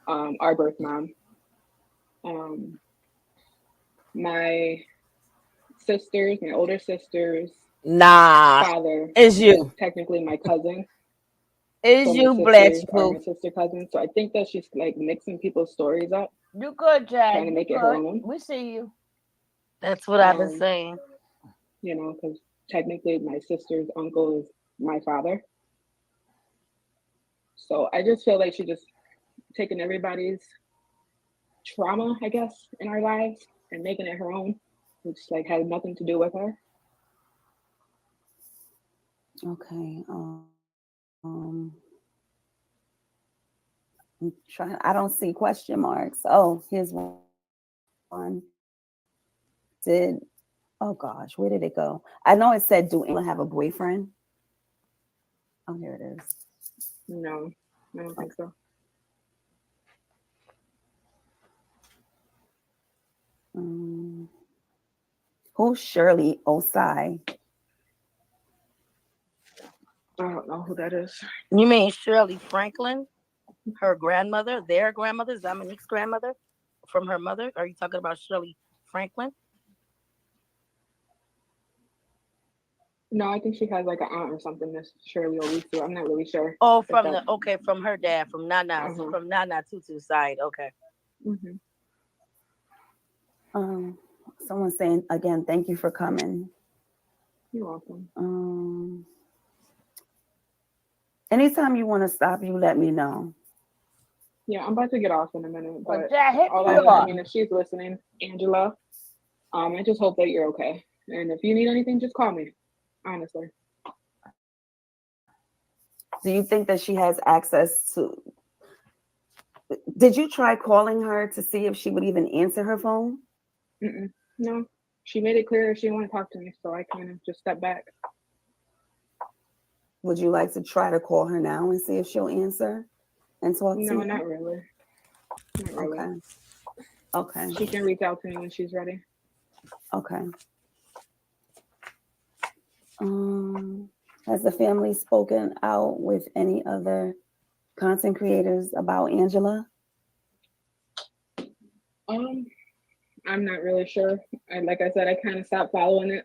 our birth mom, my sisters, my older sisters. Nah, Father it's you. technically my cousin. It's So my you, Bletch sisters are my Boo. sister cousins. So I think that she's like mixing people's stories up, You good, Jazz. trying to You make it her good. own. We see you. That's what I've been saying. You know, because technically my sister's uncle is my father. So I just feel like she just taking everybody's trauma, I guess, in our lives and making it her own, which like has nothing to do with her. Okay. I'm trying. I don't see question marks. Oh, here's one. Oh gosh, where did it go? I know it said, do Angela have a boyfriend? Oh, here it is. No, I don't think so. Who's Shirley Osai? I don't know who that is. You mean Shirley Franklin? Her grandmother, their grandmother, Dominique's grandmother, from her mother? Are you talking about Shirley Franklin? No, I think she has like an aunt or something that's Shirley Olisu. I'm not really sure. Oh, from from her dad, from Nana, Uh-huh. from Nana Tutu's side. Okay. Someone's saying again, thank you for coming. You're welcome. Anytime you want to stop, you let me know. Yeah, I'm about to get off in a minute, but hit all me I up. mean, if she's listening, Angela, I just hope that you're okay. And if you need anything, just call me. Honestly. Do you think that she has access to? Did you try calling her to see if she would even answer her phone? No, she made it clear she didn't want to talk to me, so I kind of just stepped back. Would you like to try to call her now and see if she'll answer and talk to you? No, not really. Not really. Okay. She can reach out to me when she's ready. Okay. Has the family spoken out with any other content creators about Angela? I'm not really sure. Like I said, I kind of stopped following it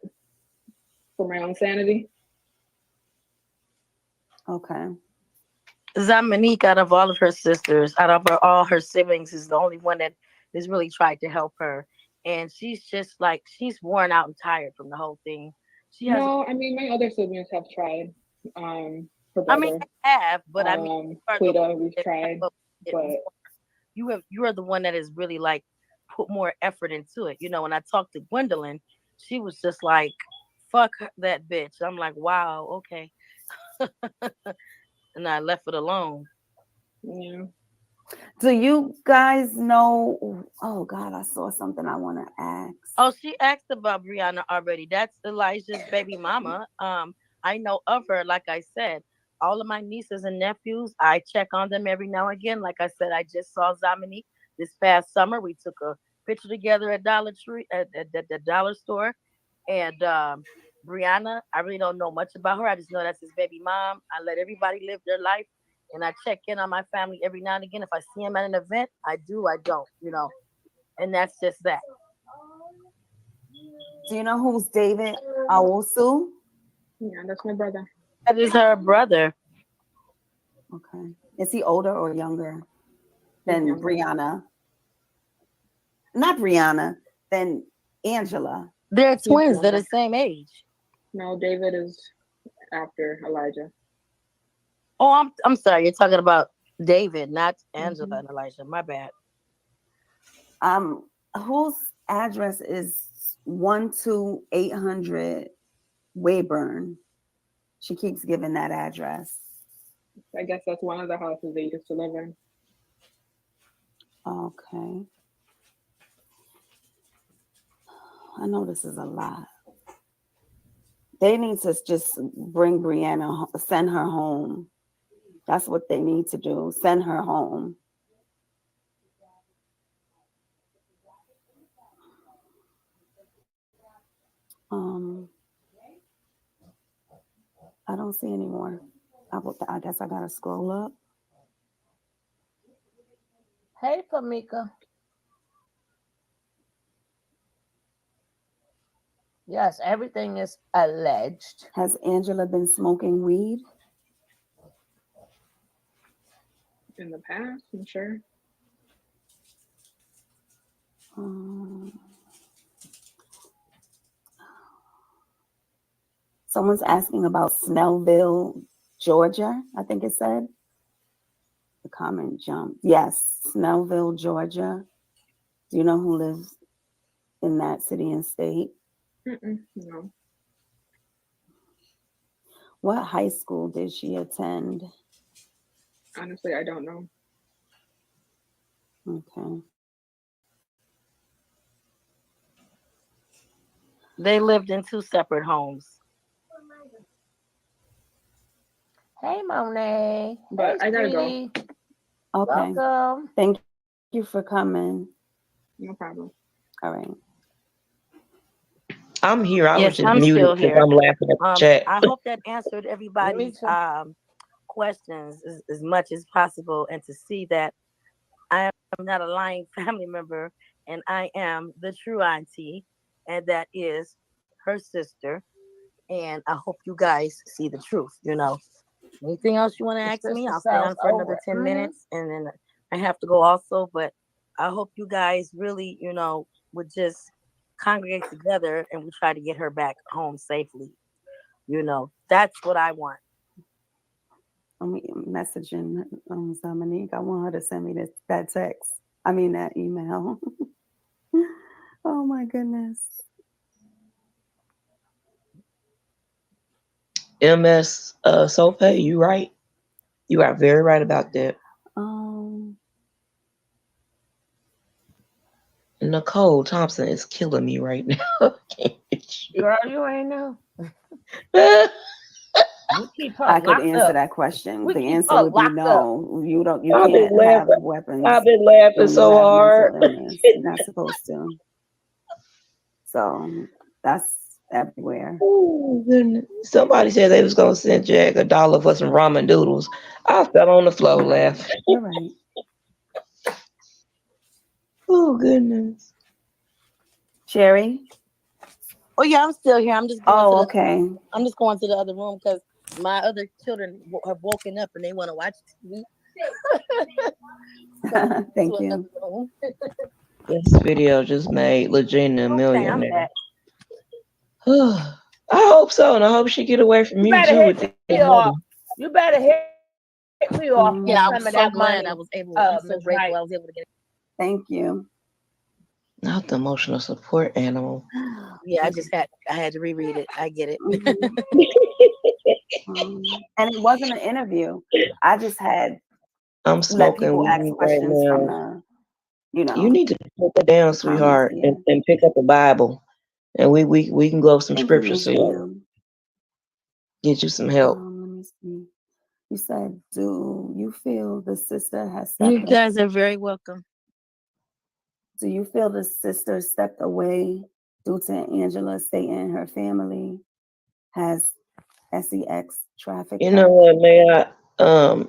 for my own sanity. Okay. Dominique, out of all of her sisters, out of all her siblings, is the only one that has really tried to help her. And she's just like, she's worn out and tired from the whole thing. She has. No, I mean, my other siblings have tried. Her brother. I mean, I have, but I mean, Quita, we've tried, but you are the one that has really like put more effort into it. You know, when I talked to Gwendolyn, she was just like, "Fuck that bitch." I'm like, "Wow, okay," and I left it alone. Yeah. Do you guys know? Oh God, I saw something I want to ask. Oh, she asked about Brianna already. That's Elijah's baby mama. I know of her. Like I said, all of my nieces and nephews, I check on them every now and again. Like I said, I just saw Dominique this past summer. We took a picture together at Dollar Tree at the dollar store. And Brianna, I really don't know much about her. I just know that's his baby mom. I let everybody live their life, and I check in on my family every now and again. If I see him at an event, I do. I don't. You know, and that's just that. Do you know who's David Awosu? Yeah, that's my brother. That is her brother. Okay. Is he older or younger than Brianna? Not Brianna, than Angela. They're twins. They're the same age. No, David is after Elijah. Oh, I'm sorry. You're talking about David, not Angela and Elijah. My bad. Whose address is 12800 Wayburn? She keeps giving that address. I guess that's one of the houses they used to live in. Okay. I know this is a lot. They need to just bring Brianna, send her home. That's what they need to do. Send her home. I don't see any more. I guess I gotta scroll up. Hey, Famika. Yes, everything is alleged. Has Angela been smoking weed? In the past, I'm sure. Someone's asking about Snellville, Georgia, I think it said. The comment jumped. Yes, Snellville, Georgia. Do you know who lives in that city and state? No. What high school did she attend? Honestly, I don't know. Okay. They lived in 2 separate homes. Hey, Monet. But hey, I gotta go. sweetie. Okay. Welcome. Thank you for coming. No problem. All right. I'm here. I was Yes, just I'm muted still because here. I'm laughing at the chat. I hope that answered everybody's questions as much as possible, and to see that I am not a lying family member, and I am the true auntie, and that is her sister. And I hope you guys see the truth. Anything else you want to ask me? I'll stay on for another 10 minutes, and then I have to go also. But I hope you guys really, would just congregate together and we try to get her back home safely. That's what I want. I'm messaging Dominique. I want her to send me that text. I mean that email. Oh my goodness. MS Sope, you right. You are very right about that. Nicole Thompson is killing me right now. Girl, you ain't know. We keep her I could locked answer up. that question. We The keep answer her would be locked no. You I've been can't have laughing. weapons. I've been laughing when so you have hard. mental illness. You're not supposed to. So that's everywhere. Oh goodness! Somebody said they was gonna send Jack $1 for some ramen noodles. I fell on the floor laughing. You're right. Oh goodness. Cherry? Oh yeah, I'm still here. I'm just going Oh, to okay. I'm just going to the other room because my other children have woken up and they want to watch TV. Thank you. This video just made Legena a Okay, I'm millionaire. back. I hope so, and I hope she get away from You you better too with hit this me off. money. You better hit me off. Yeah, I Some was of so that glad money. I was able. I'm so Ms. grateful Wright. I was able to get it. Thank you. Not the emotional support animal. Yeah, I had to reread it. I get it. And it wasn't an interview. I just had I'm let smoking people ask weed right questions from now. the, You need to put that down, the comments sweetheart, here. and pick up a Bible, and we can go over some Thank you, scriptures Ms. so you Kim. get you some help. Let me see. You said, do you feel the sister has You stepped guys are very welcome. Do you feel the sister stepped away due to Angela stating her family has sex trafficked You her? know what, may I?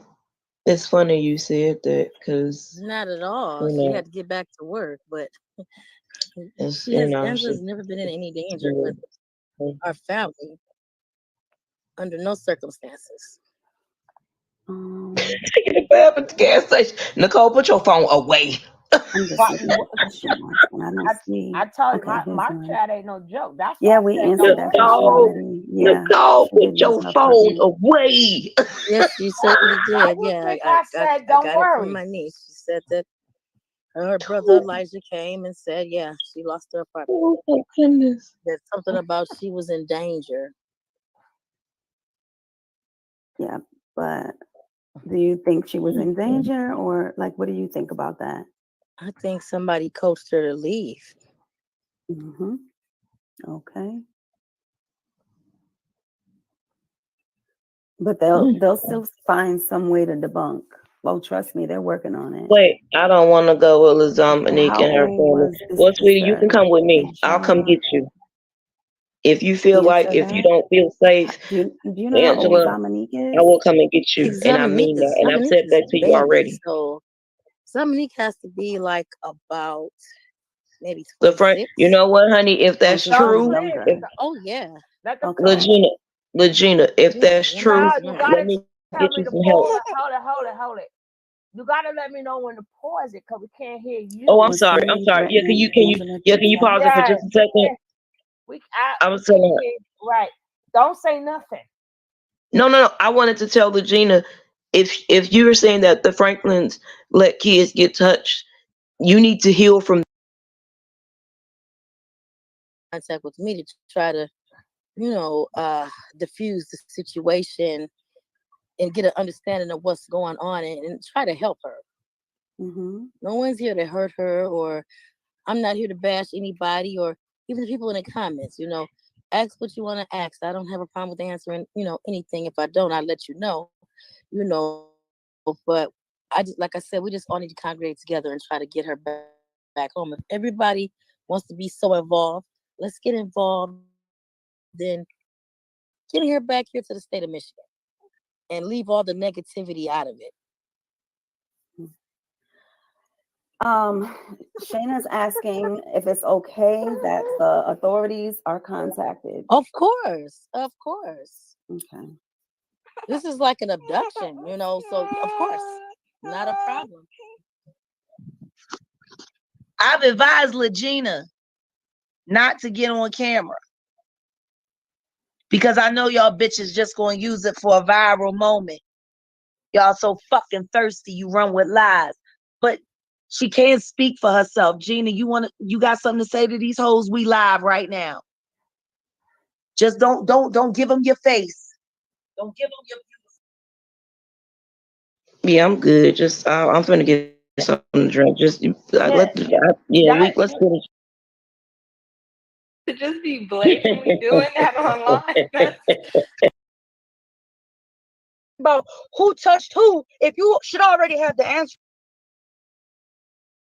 It's funny you said that because Not at all. She had to get back to work, but Angela's never been in any danger with our family under no circumstances. Taking a bath at the gas station. Nicole, put your phone away. I'm just looking at question marks and I don't see. I told you, Okay, my here's one. chat ain't no joke. That's Yeah, why we I said answered that question already. Yeah, Nicole, she did put your use her phone apartment. away. Yes, she certainly did. Yeah, I said, don't got it worry. from my niece. She said that her brother Elijah came and said, yeah, she lost her apartment. Oh goodness. There's something about she was in danger. Yeah, but do you think she was in danger or like, what do you think about that? I think somebody coached her to leave. Mm-hmm. Okay. But they'll still find some way to debunk. Well, trust me, they're working on it. Wait, I don't want to go with Dominique How and her old family. was this Well, sweetie, you sister? can come with me. The I'll come child. get you. If you feel like, Answer if you that. don't feel safe, Do you know how old Angela, Dominique I is? will come and get you. Because And I Dominique mean that. is And I've Dominique said is that a to you baby, already. so Dominique has to be like about maybe The front, 26. you know what, honey? If that's So she's true, younger. if Oh yeah. Let them Okay. Legina, if Yeah, that's women true, Child, is you young. let gotta me tell get me you to some help. hold it. You gotta let me know when to pause it because we can't hear you. Oh, I'm Was sorry. I'm somebody sorry. Yeah, threatening can you Angela yeah, to can you death? pause it for just a second? I was telling can't her. hear. Right. Don't say nothing. No. I wanted to tell Legina, if you were saying that the Franklins let kids get touched, you need to heal from Contact with me to try to, diffuse the situation and get an understanding of what's going on and try to help her. Mm-hmm. No one's here to hurt her, or I'm not here to bash anybody, or even the people in the comments. Ask what you want to ask. I don't have a problem with answering, anything. If I don't, I'll let you know. But I just, like I said, we just all need to congregate together and try to get her back home. If everybody wants to be so involved, let's get involved. Then getting her back here to the state of Michigan and leave all the negativity out of it. Shayna's asking if it's okay that the authorities are contacted. Of course. Okay. This is like an abduction, so of course, not a problem. I've advised Legina not to get on camera because I know y'all bitches just gonna use it for a viral moment. Y'all so fucking thirsty, you run with lies. But she can't speak for herself. Gina, you got something to say to these hoes? We live right now. Just don't give them your face. Don't give them your. Yeah, I'm good. Just I'm finna get something to drink. Just let's finish. To just be blatantly doing that online. About who touched who, if you should already have the answer.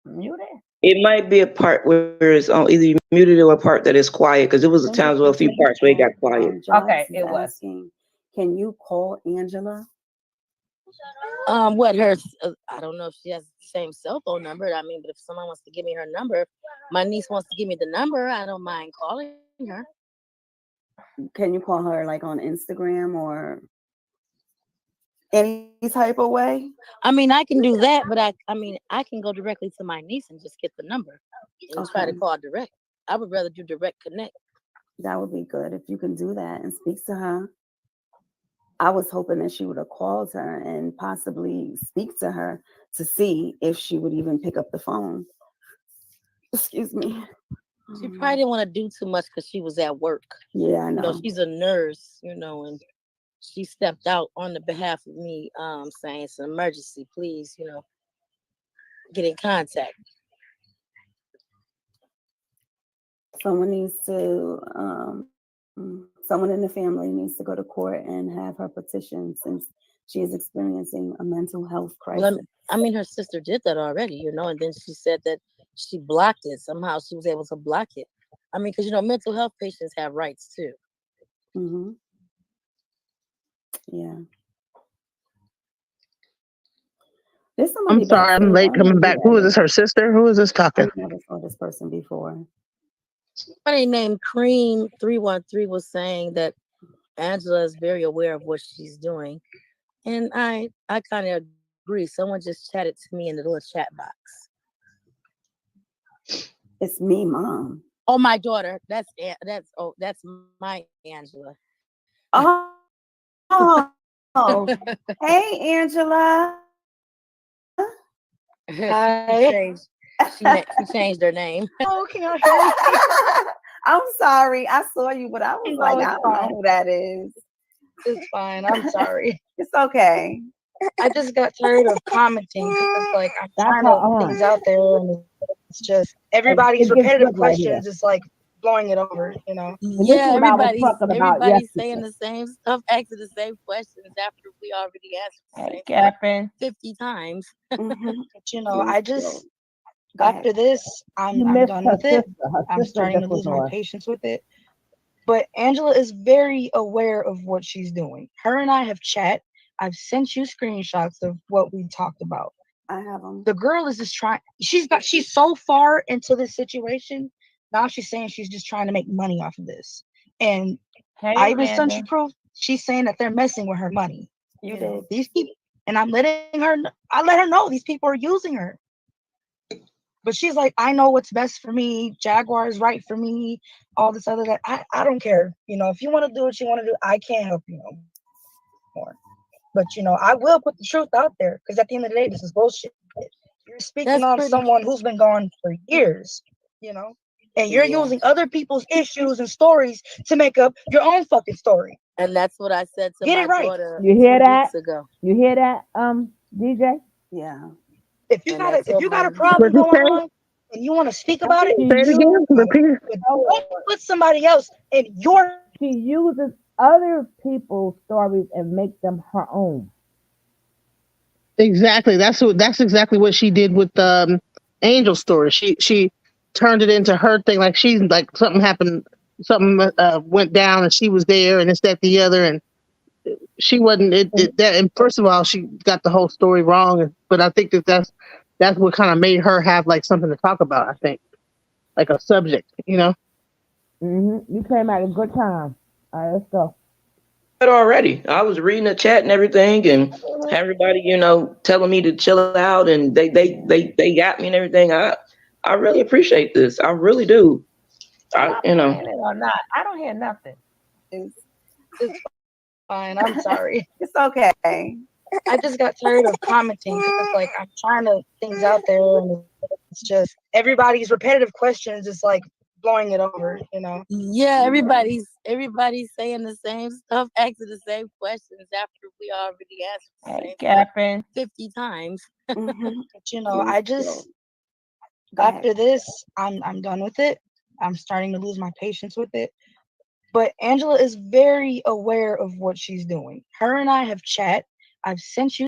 Muted. It might be a part where it's either muted or a part that is quiet, because it was a times where a few parts where it got quiet. Okay, it was. Asking, can you call Angela? What her? I don't know if she has the same cell phone number. I mean, but if someone wants to give me her number, my niece wants to give me the number, I don't mind calling her. Can you call her like on Instagram or any type of way? I mean, I can do that, but I can go directly to my niece and just get the number and try to call direct. I would rather do direct connect. That would be good if you can do that and speak to her. I was hoping that she would have called her and possibly speak to her to see if she would even pick up the phone. Excuse me. She probably didn't want to do too much because she was at work. Yeah, I know. She's a nurse, and she stepped out on the behalf of me, saying it's an emergency. Please, get in contact. Someone needs to, someone in the family needs to go to court and have her petition since she is experiencing a mental health crisis. Well, her sister did that already, and then she said that she blocked it. Somehow she was able to block it. Because, mental health patients have rights too. Mm-hmm. Yeah. I'm sorry, I'm late coming back. Who is this? Her sister? Who is this talking? I never saw this person before. Somebody named Cream 313 was saying that Angela is very aware of what she's doing, and I kind of agree. Someone just chatted to me in the little chat box. It's me, Mom. Oh, my daughter. That's my Angela. Oh, hey, Angela. Hi. She changed her name. Okay. I'm sorry. I saw you, but I was I don't know who that is. It's fine. I'm sorry. It's okay. I just got tired of commenting because it's I'm trying to put things out there, and it's just everybody's repetitive questions. It's like blowing it over, you know. And this is Yeah, what I was talking about everybody's saying yesterday. the same stuff, asking the same questions after we already asked the Hey, same stuff Captain. 50 times. Mm-hmm. But you know, I just Go ahead. after this, You I'm missed done her with it. sister. Her I'm sister starting to just was lose my on. patience with it. But Angela is very aware of what she's doing. Her and I have chat. I've sent you screenshots of what we talked about. I have them. The girl is just trying. She's so far into this situation. Now she's saying she's just trying to make money off of this. And Hey, I even sent Amanda. you proof. She's saying that they're messing with her money. You know, did. these people, and I'm letting her. I let her know these people are using her. But she's like, I know what's best for me. Jaguar is right for me. All this other that I don't care. You know, if you want to do what you want to do, I can't help you no more. But you know, I will put the truth out there because at the end of the day, this is bullshit. You're speaking That's on pretty. someone who's been gone for years, you know, and you're Yeah. using other people's issues and stories to make up your own fucking story. And that's what I said to Get my it right. daughter You hear 2 that? weeks ago. You hear that, DJ? Yeah. If you And I got told a my problem What you going say? on and you want to speak about it, She Say it uses again. speak about it. Repeat. But don't put somebody else in your. she uses other people's stories and make them her own. Exactly. That's exactly what she did with Angel's story. She turned it into her thing. Like she's like something happened, something went down, and she was there, and it's that the other, and she wasn't. That. And first of all, she got the whole story wrong. But I think that's what kind of made her have like something to talk about. I think like a subject. You know. You came at a good time. All right, let's go. It already. I was reading the chat and everything, and everybody, telling me to chill out, and they got me and everything. I really appreciate this. I really do. Am I I you know. playing it or not? I don't hear nothing. It's fine. I'm sorry. It's okay. I just got tired of commenting because it's like I'm trying to things out there, and it's just everybody's repetitive questions is like blowing it over. You know. Yeah, everybody's saying the same stuff, asking the same questions after we already asked the Hey, same stuff Captain. 50 times. Mm-hmm. But you know, I just Go ahead. after this, I'm done with it. I'm starting to lose my patience with it. But Angela is very aware of what she's doing. Her and I have chat. I've sent you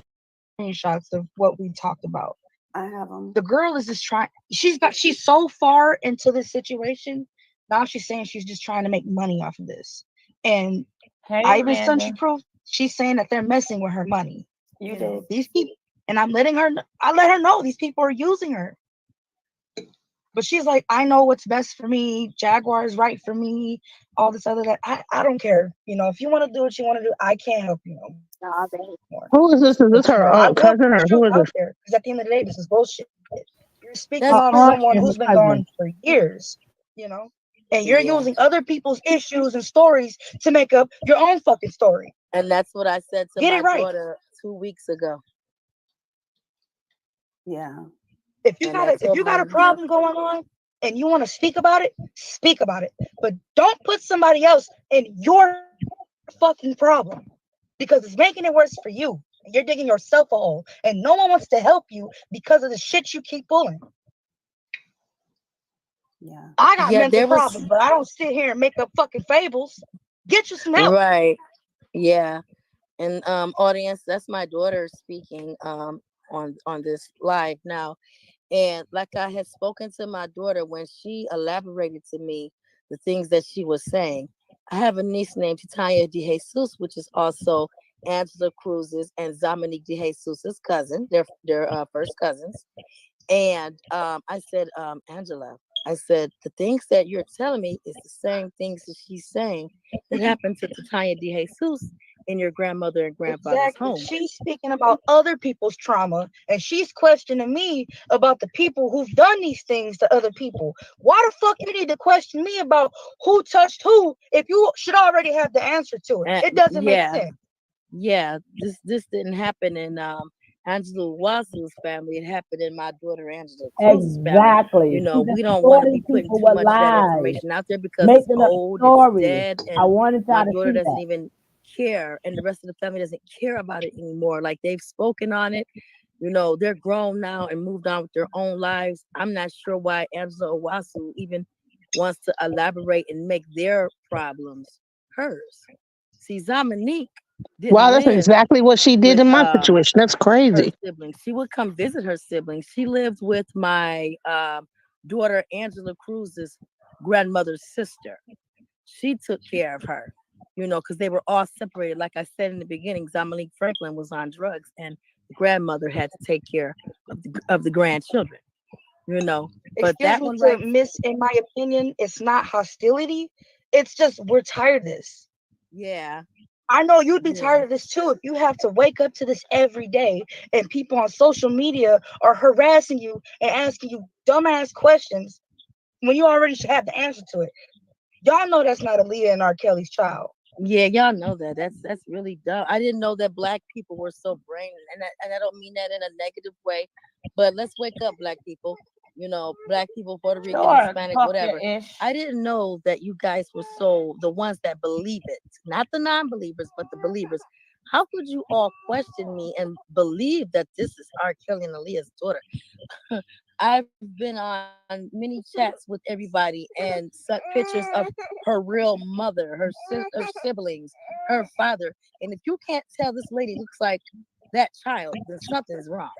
screenshots of what we talked about. I have them. The girl is just trying. She's so far into this situation. Now she's saying she's just trying to make money off of this. And Hey, I even sent Amanda. you proof. She's saying that they're messing with her money. You know, did. these people, and I let her know these people are using her. But she's like, I know what's best for me. Jaguar is right for me. All this other that I don't care. You know, if you want to do what you want to do, I can't help you no more. Who is this? Is this But you her know, I will cousin put or the who truth is out this? there because at the end of the day, this is bullshit. You're speaking That's Her on aunt pretty. someone and who's her been gone cousin. for years, you know, and you're Yeah. using other people's issues and stories to make up your own fucking story. And that's what I said to Get my it right. daughter 2 weeks ago. Yeah. If And I told you got a my problem going on and you want to speak about it, speak about it. But don't put somebody else in your fucking problem because it's making it worse for you. And you're digging yourself a hole, and no one wants to help you because of the shit you keep pulling. Yeah. I got yeah, mental there was problems, but I don't sit here and make up fucking fables. Get you some help. right. Yeah. And audience, that's my daughter speaking on this live now. And like I had spoken to my daughter when she elaborated to me the things that she was saying. I have a niece named Titania De Jesus, which is also Angela Cruz's and Dominique De Jesus's cousin. They're first cousins. And I said, Angela, I said, the things that you're telling me is the same things that she's saying that happened to Titania De Jesus in your grandmother and grandfather's Exactly. home. She's speaking about other people's trauma and she's questioning me about the people who've done these things to other people. Why the fuck you need to question me about who touched who if you should already have the answer to it? It doesn't make Yeah, sense. yeah. This didn't happen in Angela Wasu's family. It happened in my daughter Angela Cruz's family. Exactly. She We just don't want to distorting be putting people too with much of that lies, information out there because it's making up old, it's stories. dead, I and wanted my y'all to daughter see doesn't that. even care, and the rest of the family doesn't care about it anymore. Like they've spoken on it. They're grown now and moved on with their own lives. I'm not sure why Angela Owasu even wants to elaborate and make their problems hers. See, Dominique didn't Wow, that's live exactly what she did with in my situation. That's her crazy. siblings. She would come visit her siblings. She lived with my daughter Angela Cruz's grandmother's sister. She took care of her, because they were all separated. Like I said in the beginning, Dominique Franklin was on drugs, and the grandmother had to take care of the grandchildren. But Excuse that me one, to right? miss, in my opinion, it's not hostility. It's just we're tired of this. Yeah. I know you'd be Yeah. tired of this too if you have to wake up to this every day and people on social media are harassing you and asking you dumbass questions when you already should have the answer to it. Y'all know that's not Aaliyah and R. Kelly's child. Yeah, y'all know that. That's really dumb. I didn't know that black people were so brainless, and I don't mean that in a negative way, but let's wake up, black people. Black people, Puerto Rican, Sure, Hispanic, talk whatever. your ish. I didn't know that you guys were the ones that believe it, not the non-believers, but the believers. How could you all question me and believe that this is R. Kelly and Aaliyah's daughter? I've been on many chats with everybody and sent pictures of her real mother, her siblings, her father. And if you can't tell this lady looks like that child, then something's wrong.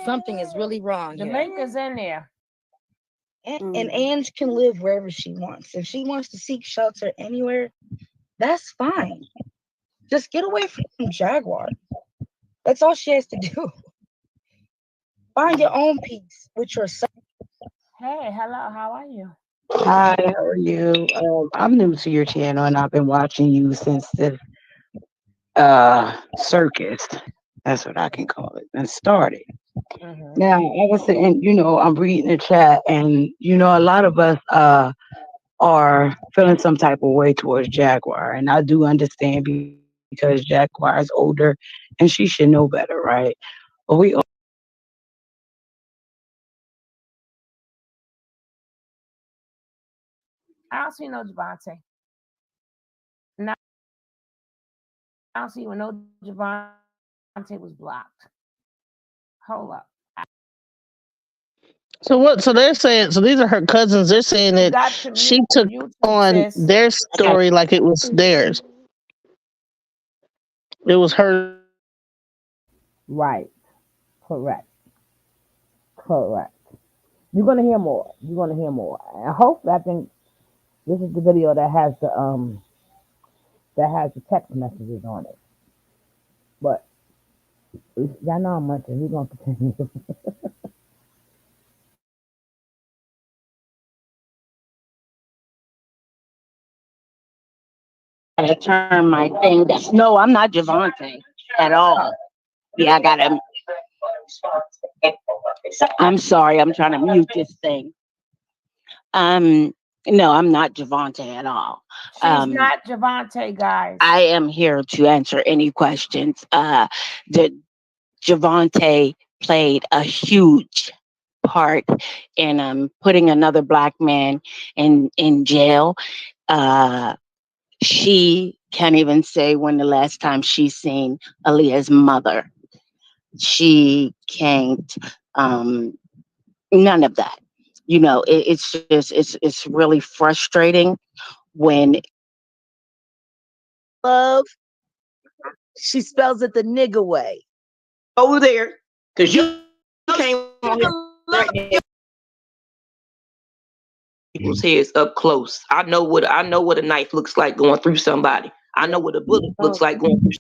Something is really wrong The here. link is in there. And Ange can live wherever she wants. If she wants to seek shelter anywhere, that's fine. Just get away from Jaguar. That's all she has to do. Find your own peace with yourself. Hey, hello, how are you? Hi, how are you? I'm new to your channel and I've been watching you since the circus. That's what I can call it. And started. Now I was saying, I'm reading the chat and a lot of us are feeling some type of way towards Jaguar. And I do understand because Jaguar is older and she should know better, right? But we I don't see no Javante. No, I don't see when no Javante was blocked. Hold up. So what? So they're saying. So these are her cousins. They're saying You that got to she mute took YouTube, on sis. their story like it was theirs. It was her. Right. Correct. Correct. You're gonna hear more. You're gonna hear more. And hopefully, I think this is the video that has the text messages on it. But y'all know I'm munching. We're gonna continue. Gotta turn my thing down. No, I'm not Javante at all. Yeah, I gotta. I'm sorry. I'm trying to mute this thing. No, I'm not Javante at all. She's not Javante, guys. I am here to answer any questions. The Javante played a huge part in putting another black man in jail. She can't even say when the last time she's seen Aaliyah's mother. She can't. None of that. It's just it's really frustrating when Love, she spells it the nigga way. Over there, because you came on here right there. People's heads up close. I know what a knife looks like going through somebody. I know what a bullet looks like going through.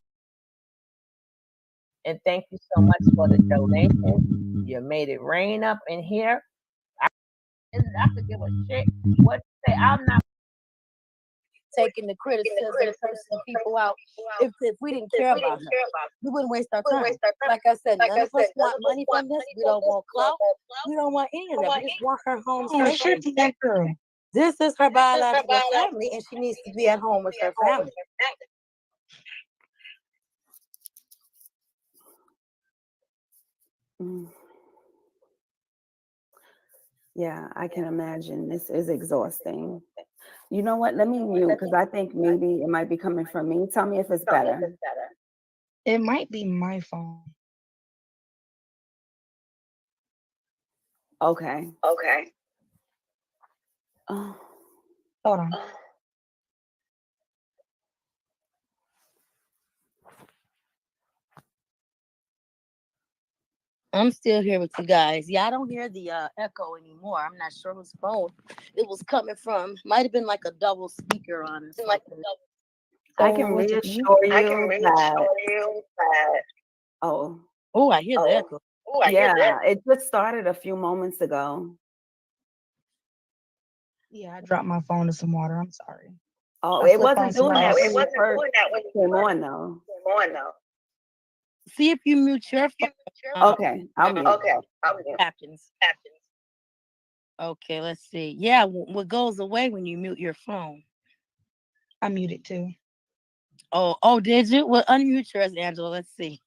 And thank you so much for the donation. You made it rain up in here. I could give a shit what you say. I'm not taking the criticism, cursing people out. If we didn't care about her, we wouldn't waste our time. Like I said, none of us want money from this. We don't want clout. We don't want any of that. We just want her home safely. This is her biological family, and she needs to be at home with her family. Yeah, I can imagine. This is exhausting. You know what? Let me mute because I think maybe it might be coming from me. Tell me if it's better. It might be my phone. Okay. Oh. Hold on. I'm still here with you guys. Yeah, I don't hear the echo anymore. I'm not sure whose phone it was coming from. Might have been like a double speaker on or something. I can Oh, was it me? reassure you that. Oh. Oh, I hear the echo. Yeah, it just started a few moments ago. Yeah, I dropped my phone in some water. I'm sorry. Oh, I it slept on wasn't doing somebody that when else's. you first came on, though. See if you mute your phone. Okay, I'll mute. Happens. Okay, let's see. Yeah, what goes away when you mute your phone? I muted too. Oh, did you? Well, unmute yours, Angela. Let's see.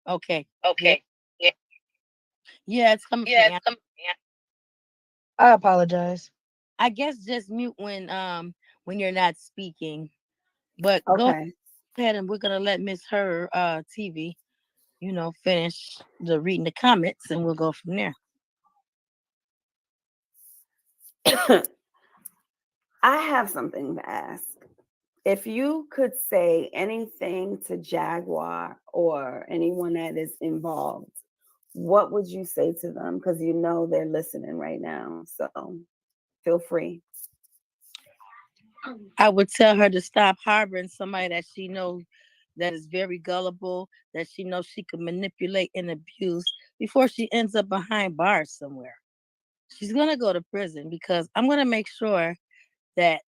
Okay. Yeah, it's coming from Angela. I apologize. I guess just mute when you're not speaking. But go Okay. ahead and we're gonna let Miss Her TV, finish the reading the comments and we'll go from there. I have something to ask. If you could say anything to Jaguar or anyone that is involved, what would you say to them? Because you know they're listening right now. So feel free. I would tell her to stop harboring somebody that she knows that is very gullible, that she knows she can manipulate and abuse before she ends up behind bars somewhere. She's gonna go to prison because I'm gonna make sure that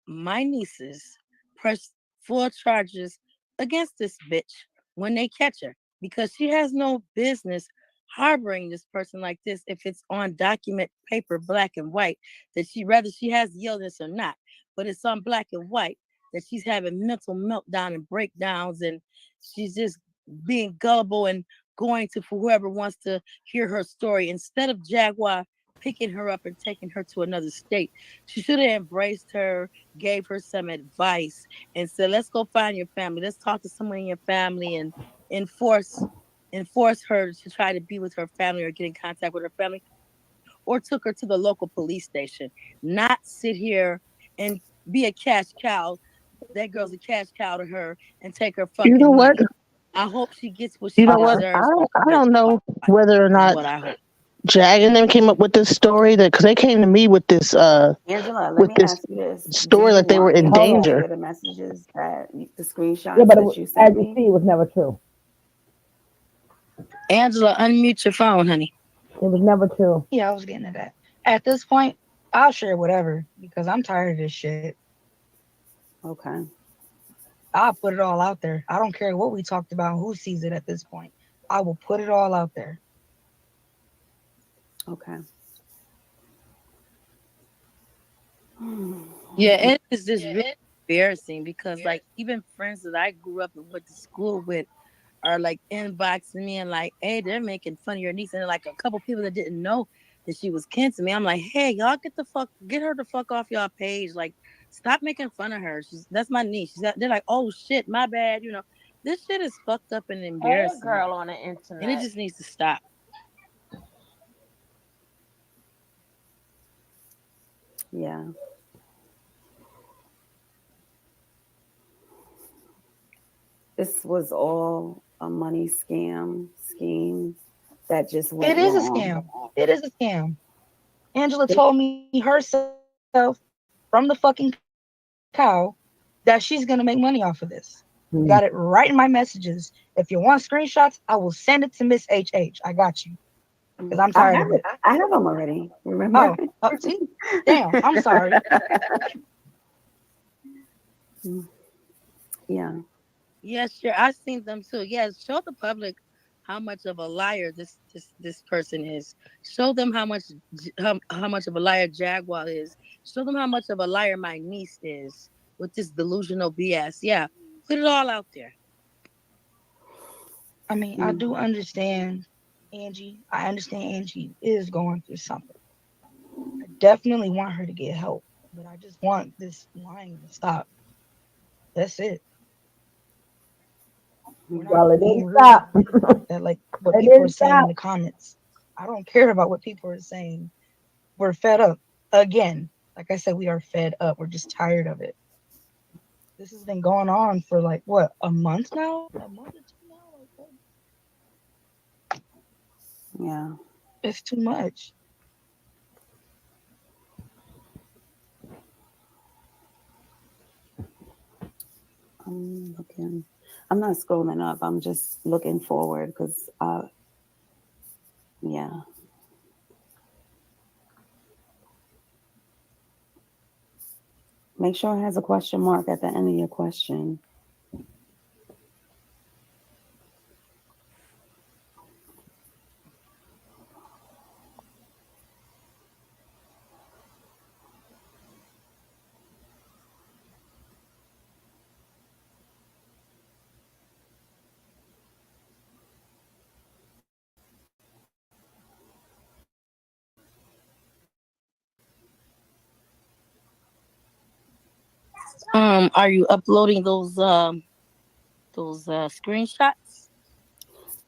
my nieces press full charges against this bitch when they catch her because she has no business harboring this person like this if it's on document paper, black and white, that she has the illness or not, but it's on black and white that she's having mental meltdown and breakdowns and she's just being gullible and going to for whoever wants to hear her story instead of Jaguar picking her up and taking her to another state. She should have embraced her, gave her some advice, and said, "Let's go find your family. Let's talk to someone in your family and enforce her to try to be with her family or get in contact with her family." Or took her to the local police station, not sit here and be a cash cow. That girl's a cash cow to her and take her You know fucking what? money. I hope she gets what You she know what? deserves. I don't know whether or Is not what I hope. Jag and them came up with this story because they came to me with this Angela, let with me this ask you this. Do story you like they were want in me to danger. share the messages the Yeah, screenshots but that you as sent you me? see, it was never true. Angela, unmute your phone, honey. It was never true. Yeah, I was getting to that. At this point, I'll share whatever because I'm tired of this shit. Okay. I'll put it all out there. I don't care what we talked about, who sees it at this point. I will put it all out there. Okay. Yeah, it is just really embarrassing because like even friends that I grew up and went to school with are like inboxing me and like, hey, they're making fun of your niece. And like a couple people that didn't know that she was kin to me. I'm like, hey, y'all get her the fuck off y'all page. Like, stop making fun of her. That's my niece. They're like, oh shit, my bad. This shit is fucked up and Hey, embarrassing. girl on the And it internet. just needs to stop. Yeah. This was all a money scheme that just went It is a wrong. scam. It is a scam. Angela told me herself from the fucking cow that she's gonna make money off of this. Got it right in my messages. If you want screenshots, I will send it to Miss HH. I got you. Because I'm tired of it. I have them already. Oh, Remember? see? Damn, I'm sorry. Yeah. Yes, sure. I've seen them too. Yes, show the public how much of a liar this person is. Show them how much of a liar Jaguar is. Show them how much of a liar my niece is with this delusional BS. Yeah, put it all out there. I mean, I do understand Angie. I understand Angie is going through something. I definitely want her to get help, but I just want this lying to stop. That's it. We're not Well, it being didn't rude. stop. That like what It people are didn't saying in stop. the comments. I don't care about what people are saying. we're fed up again. Like I said, we are fed up. We're just tired of it. This has been going on for like what, a month now? A month or two now? Like what? Yeah. It's too much. I'm looking. I'm not scrolling up. I'm just looking forward because, yeah. Make sure it has a question mark at the end of your question. Are you uploading those screenshots?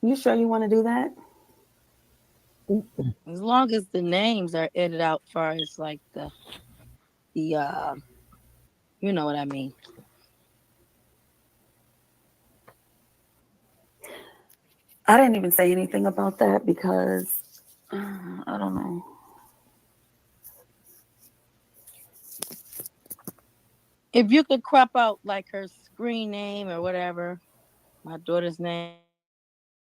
You sure you want to do that? As long as the names are edited out, far as like the you know what I mean. I didn't even say anything about that because I don't know. If you could crop out like her screen name or whatever, my daughter's name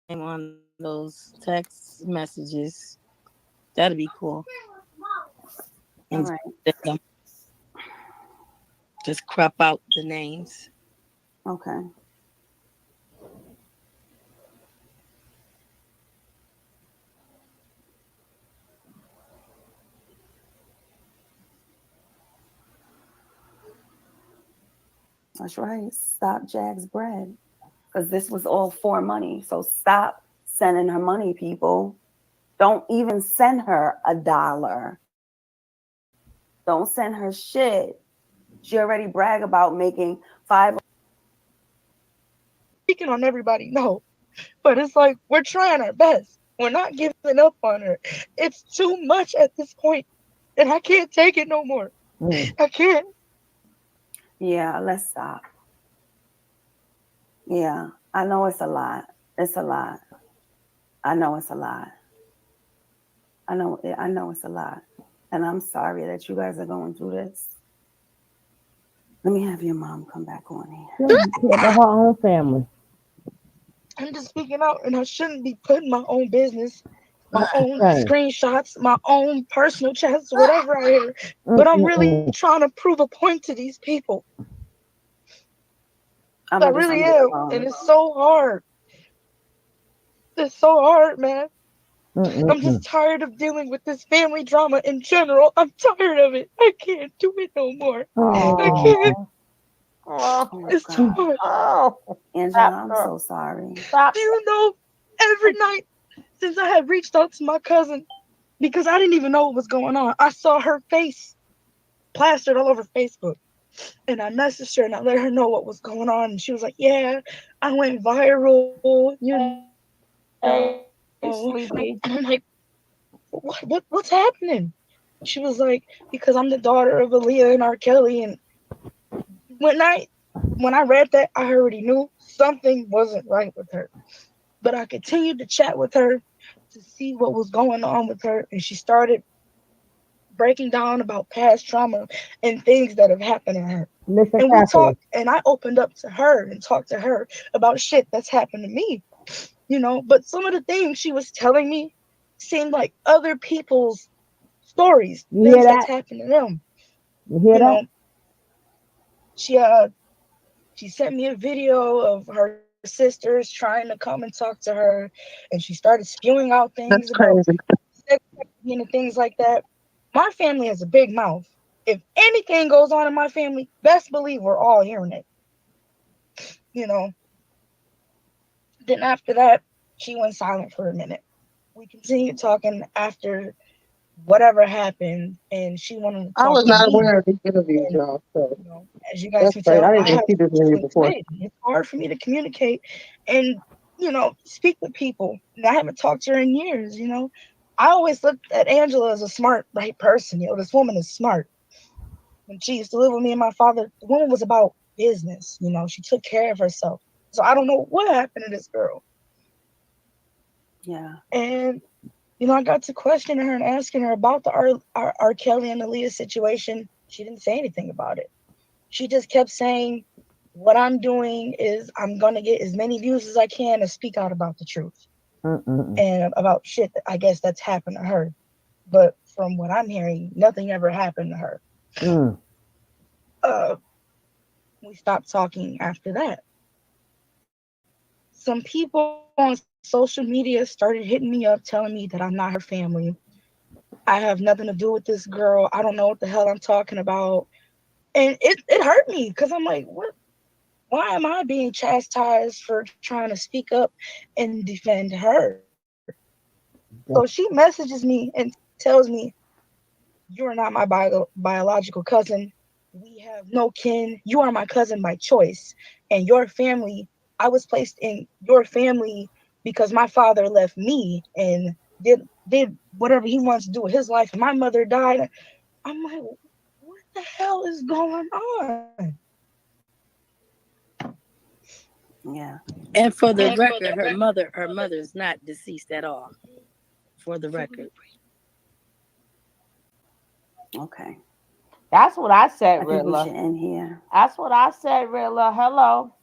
on those text messages, that'd be cool. And All right. just crop out the names. Okay. That's right. Stop Jag's bread. Because this was all for money. So stop sending her money, people. Don't even send her $1. Don't send her shit. She already brag about making 5. Speaking on everybody, no. But it's like we're trying our best. We're not giving up on her. It's too much at this point, and I can't take it no more. I can't. Yeah, let's stop. Yeah, I know it's a lot. It's a lot. I know it's a lot. I know it's a lot. And I'm sorry that you guys are going through this. Let me have your mom come back on here. About her own family. I'm just speaking out, and I shouldn't be putting my own business, my own Right. screenshots, my own personal chats, whatever I hear. But I'm really trying to prove a point to these people. I really am, and it's so hard. It's so hard, man. I'm just tired of dealing with this family drama in general. I'm tired of it. I can't do it no more. I can't. It's too much. Angela, I'm so sorry. Do you know, every night since I had reached out to my cousin, because I didn't even know what was going on, I saw her face plastered all over Facebook. And I messaged her and I let her know what was going on. And she was like, yeah, I went viral, Hey, And sleepy. I'm like, what's happening? She was like, because I'm the daughter of Aaliyah and R. Kelly. And when I read that, I already knew something wasn't right with her. But I continued to chat with her to see what was going on with her. And she started breaking down about past trauma and things that have happened to her. Listen and we carefully. talked, and I opened up to her and talked to her about shit that's happened to me, But some of the things she was telling me seemed like other people's stories, You hear things that's that? happened to them. You hear that? She sent me a video of her sisters trying to come and talk to her, and she started spewing out things That's about crazy. sex and things like that. My family has a big mouth. If anything goes on in my family, best believe we're all hearing it. You know. Then after that, she went silent for a minute. We continued talking after whatever happened, and she wanted to I talk was to not me. aware of these interviews, And y'all. So as you guys that's can great. I tell, didn't I even have see this interview before. anxiety. It's hard for me to communicate and speak with people. And I haven't talked to her in years. I always looked at Angela as a smart, right person. This woman is smart. When she used to live with me and my father, the woman was about business. She took care of herself. So I don't know what happened to this girl. Yeah. And I got to questioning her and asking her about the R. Kelly and Aaliyah situation. She didn't say anything about it. She just kept saying, what I'm doing is I'm going to get as many views as I can to speak out about the truth and about shit that I guess that's happened to her. But from what I'm hearing, nothing ever happened to her. We stopped talking after that. Some people on social media started hitting me up telling me that I'm not her family. I have nothing to do with this girl. I don't know what the hell I'm talking about. And it hurt me because I'm like, what? Why am I being chastised for trying to speak up and defend her? So she messages me and tells me, you are not my biological cousin. We have no kin. You are my cousin by choice. And your family, I was placed in your family because my father left me and did whatever he wants to do with his life. And my mother died. I'm like, what the hell is going on? Yeah. And for the record, her mother is not deceased at all. For the record. Okay. That's what I said, I think we Riddler. should end here. That's what I said, Riddler. Hello.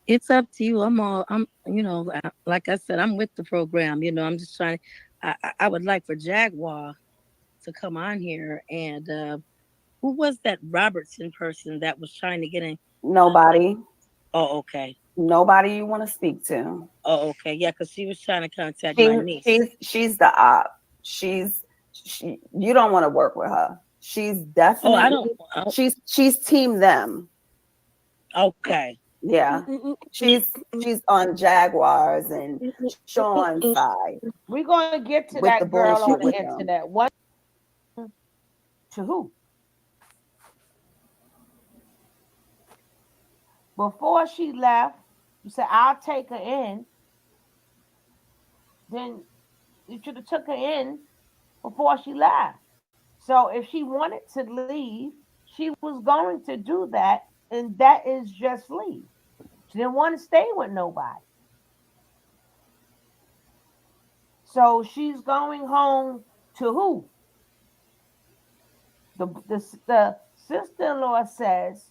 It's up to you. Like I said, I'm with the program. I'm just trying. I would like for Jaguar to come on here and who was that Robertson person that was trying to get in? Nobody. Oh, okay. Nobody you want to speak to. Oh, okay. Yeah, because she was trying to contact my niece. She's the op. You don't want to work with her. She's definitely. I don't. She's team them. Okay. Yeah. She's on Jaguars and Sean's side. We're gonna get to with that the girl on bullshit the with internet. What to who? Before she left, you said I'll take her in. Then you should have took her in before she left. So if she wanted to leave, she was going to do that, and that is just leave. She didn't want to stay with nobody. So she's going home to who? The sister-in-law says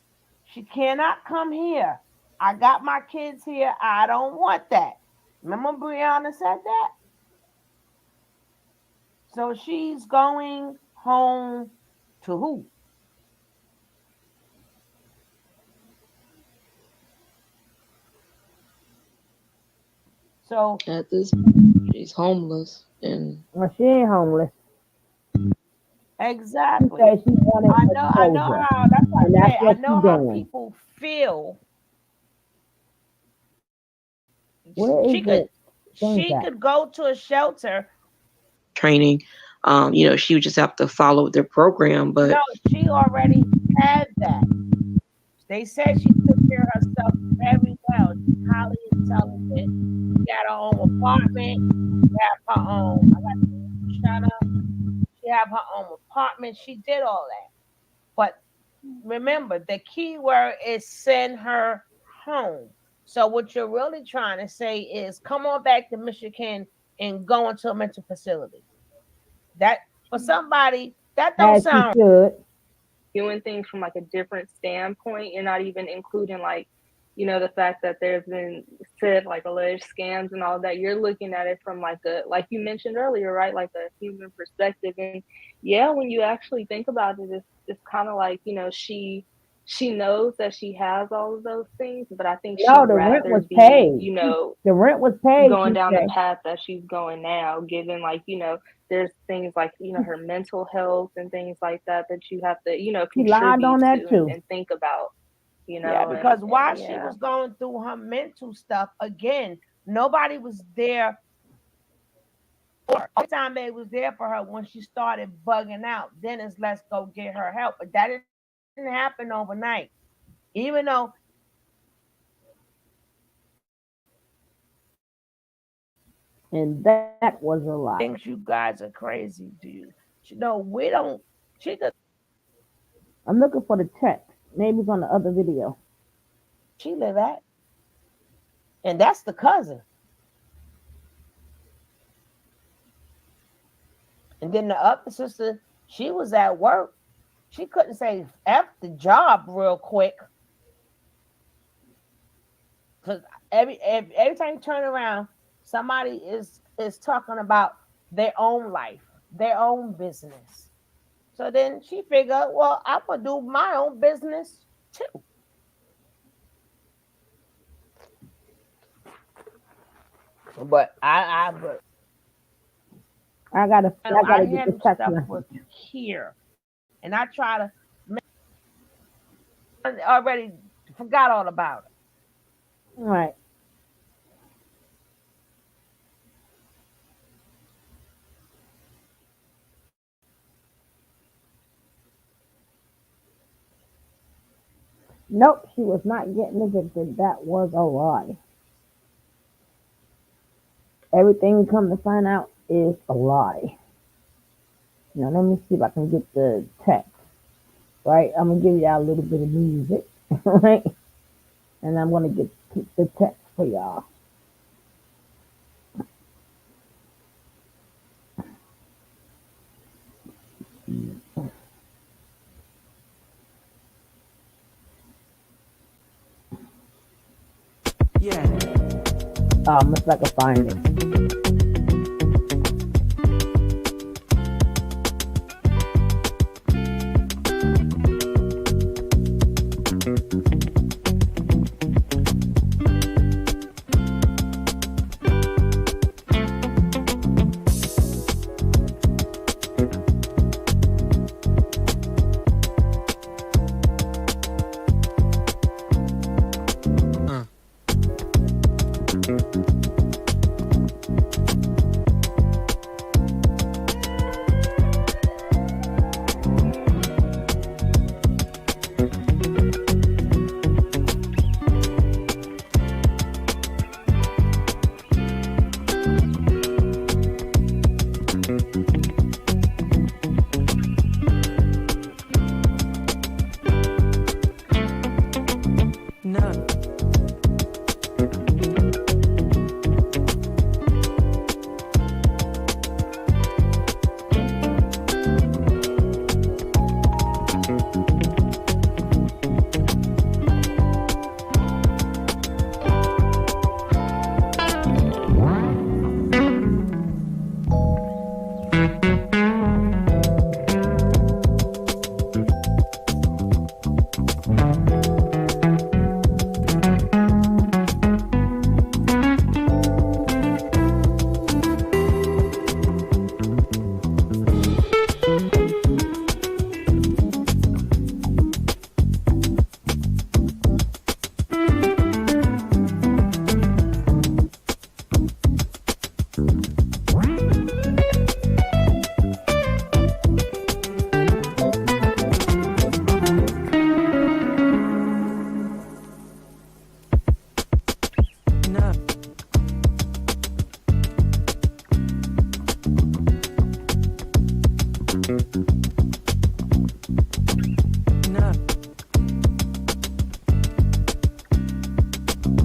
she cannot come here. I got my kids here. I don't want that. Remember Brianna said that? So she's going home to who? So at this, she's homeless, and Well, she ain't homeless. exactly. She said she wanted I know exposure, how. That's what and I that's say. I what know she's how doing. people feel. Where is the things She at? could go to a shelter. training. She would just have to follow their program, No, but she already had that. They said she took care of herself very well. She's highly intelligent. She got her own apartment. She have her own. I got to shut up. She have her own apartment. She did all that. But remember, the key word is send her home. So what you're really trying to say is come on back to Michigan and go into a mental facility. That for somebody that don't As she sound should. Viewing things from like a different standpoint. You're not even including the fact that there's been said like alleged scams and all that. You're looking at it from like you mentioned earlier, right? Like a human perspective. And yeah, when you actually think about it, it's kind of like, she knows that she has all of those things, but I think No, she'd the rent rather was be, paid. The rent was paid, going she down the said. path that she's going now, given there's things like, her mental health and things like that you have to, She lied contribute on to that too. and think about, yeah, and, because while she yeah. was going through her mental stuff, again, nobody was there. All the time they was there for her when she started bugging out. Then it's let's go get her help. But that didn't happen overnight. Even though And that was a lie. Thinks you guys are crazy. Do you? We don't. She does. I'm looking for the text. Maybe it's on the other video. She live at, and that's the cousin. And then the other sister, she was at work. She couldn't say F the job real quick. Because every time you turn around, somebody is talking about their own life, their own business. So then she figured, well, I'm gonna do my own business too. But I gotta get the handle text stuff message. with here, and I try to. I already forgot all about it. All right. Nope, she was not getting evicted. That was a lie. Everything we come to find out is a lie. Now let me see if I can get the text. Right, I'm gonna give y'all a little bit of music, right? And I'm gonna get the text for y'all. Yeah. If I can find it.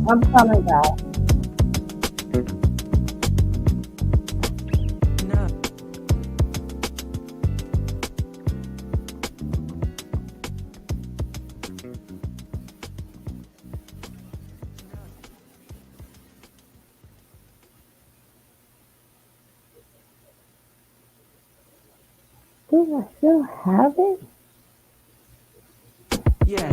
I'm coming back. Do I still have it? Yeah.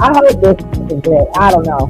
I hope this is it. I don't know.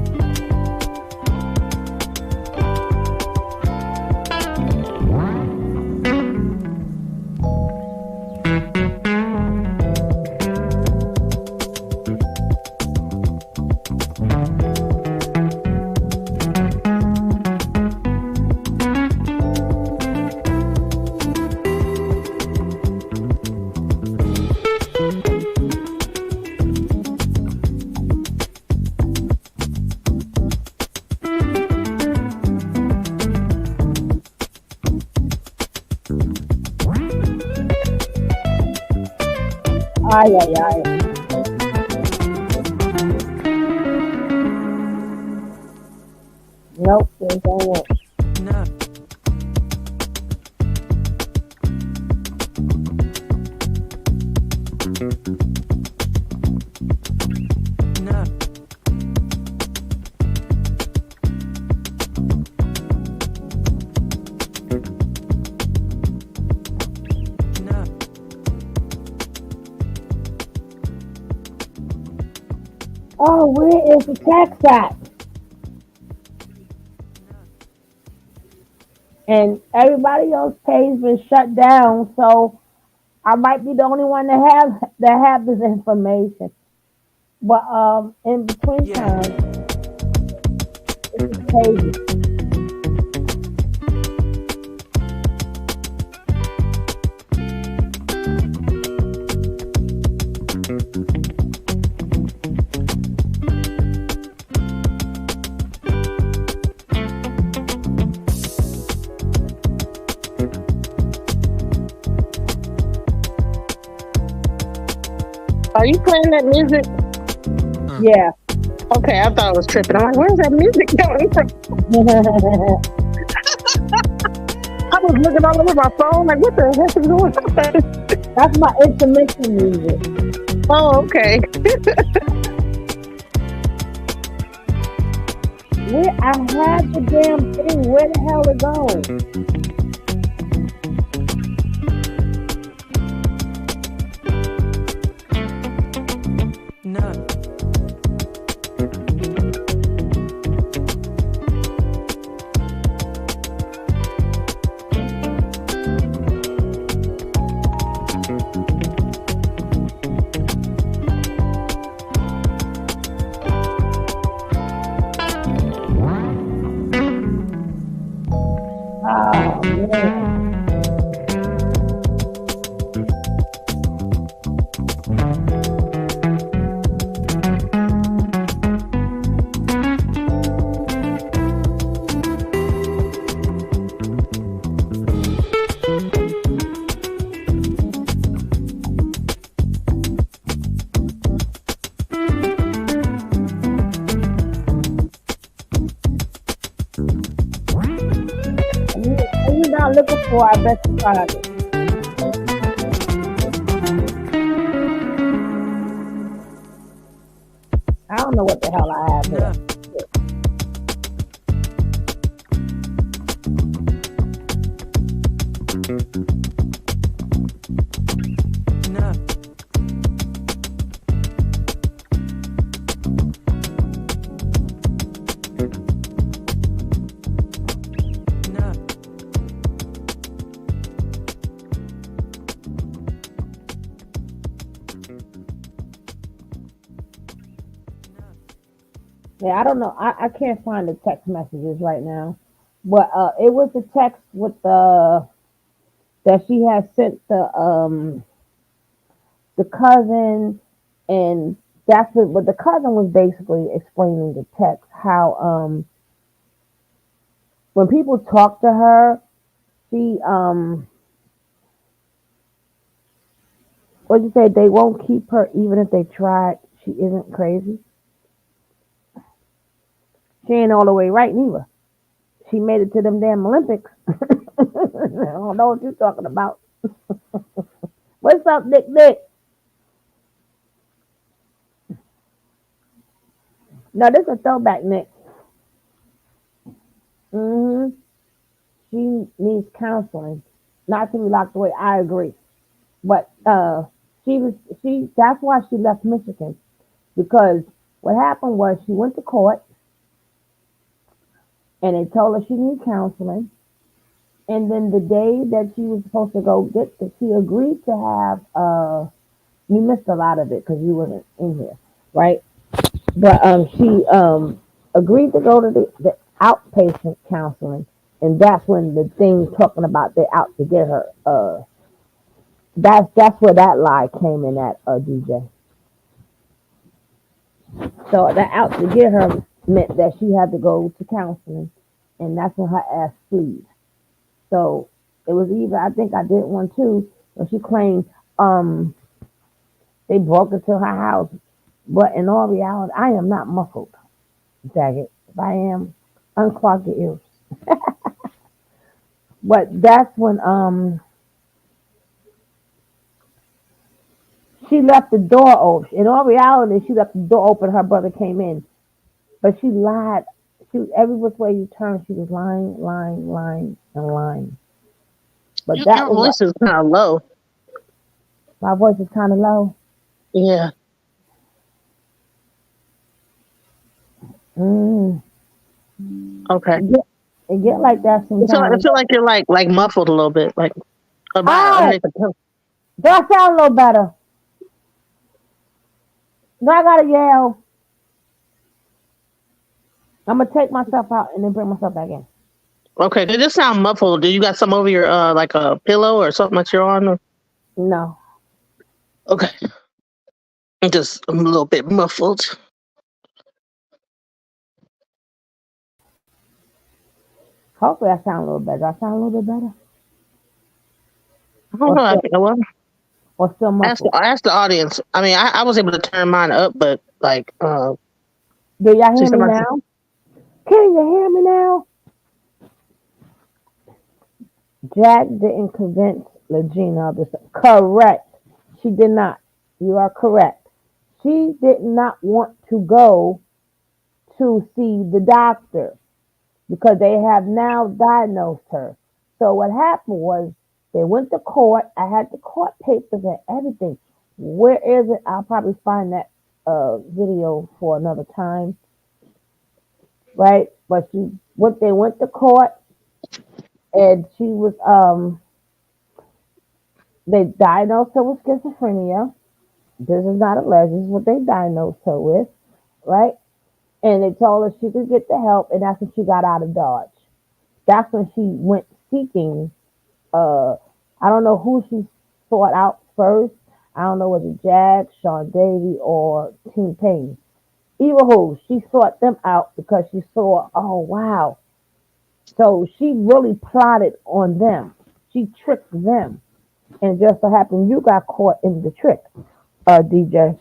Ay, ay, ay. Nope, this ain't it. Oh, where is the tax at? And everybody else page been shut down, so I might be the only one that have this information. But in between time, this is crazy. Are you playing that music? Yeah. Okay, I thought I was tripping. I'm like, where's that music coming from? I was looking all over my phone, like, what the heck is going on? That's my intermission music. Oh, okay. Where I had the damn thing. Where the hell it go? Oh man. When you're not looking for, I bet you find it. I don't know what the hell I have here. Yeah, I don't know. I can't find the text messages right now. But it was the text with the that she had sent the cousin, and that's what. But the cousin was basically explaining the text how when people talk to her, she what you say, they won't keep her even if they try. She isn't crazy. She ain't all the way right neither. She made it to them damn Olympics. I don't know what you're talking about. What's up, Nick? Nick? No, this is a throwback, Nick. hmm She needs counseling, not to be locked away. I agree, but she was she. That's why she left Michigan because What happened was she went to court and they told her she needed counseling. And then the day that she was supposed to go get it, she agreed to have, you missed a lot of it because you wasn't in here, right? But she agreed to go to the outpatient counseling, and that's when the thing talking about they out to get her. That's where that lie came in at, DJ. So that out to get her meant that she had to go to counseling, and that's when her ass fled. So it was even, I think I did one too, where she claimed they broke into her house. But in all reality, I am not muffled, Daggett. If I am, unclog your ears. But that's when she left the door open. In all reality, she left the door open, her brother came in. But she lied. She was every which way you turn, she was lying, and lying. But Your, that your was voice is kind of low. my voice is kind of low. Yeah. Mm. Okay. It get like that I sometimes. feel like you're like muffled a little bit, like about Oh, underneath the pillow. do I sound a little better? No, I gotta yell. I'm gonna take myself out and then bring myself back in. Okay, they just sound muffled. Do you got some over your like a pillow or something that you're on? Or? No. Okay. I'm a little bit muffled. Hopefully I sound a little better. I sound a little bit better. I don't know. I think well, Or still muffled. ask the audience. I mean, I was able to turn mine up, but like, do y'all see hear me somebody. now? Can you hear me now? Jack didn't convince Legena of this. Correct. She did not. You are correct. She did not want to go to see the doctor because they have now diagnosed her. So what happened was they went to court. I had the court papers and everything. Where is it? I'll probably find that video for another time. Right? But they went to court and she was they diagnosed her with schizophrenia. This is not alleged. This is what they diagnosed her with, right? And they told her she could get the help, and that's when she got out of Dodge. That's when she went seeking. I don't know who she sought out first. I don't know whether Jack, Sean Davy, or Team Payne. Either who, she sought them out because she saw, oh wow. So she really plotted on them. She tricked them. And just so happened you got caught in the trick, DJ.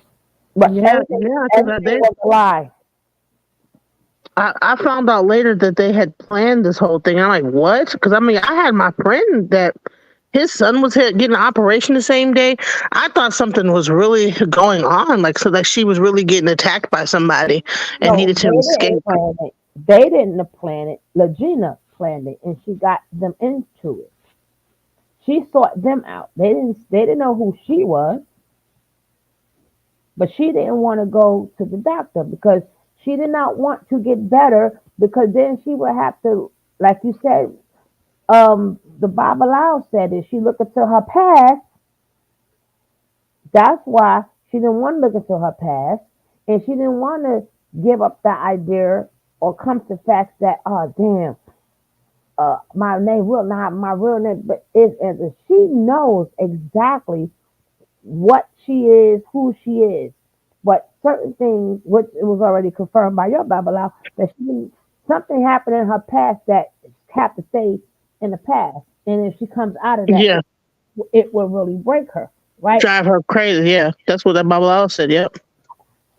But Yeah, everything because was a lie. I found out later that they had planned this whole thing. I'm like, what? Because I mean, I had my friend that his son was getting an operation the same day. I thought something was really going on, like so that she was really getting attacked by somebody and No, needed they to escape. didn't plan it. They didn't plan it. Legena planned it, and she got them into it. She sought them out. They didn't know who she was, but she didn't want to go to the doctor because she did not want to get better because then she would have to, like you said, the Bible said if she looked into her past, that's why she didn't want to look into her past, and she didn't want to give up the idea or come to facts that, oh damn, my name will not my real name, but it's as if she knows exactly what she is, who she is. But certain things, which it was already confirmed by your Bible, that something happened in her past that have to stay in the past. And if she comes out of that, Yeah, it will really break her, right? drive her crazy. Yeah, that's what that Bible said. Yep.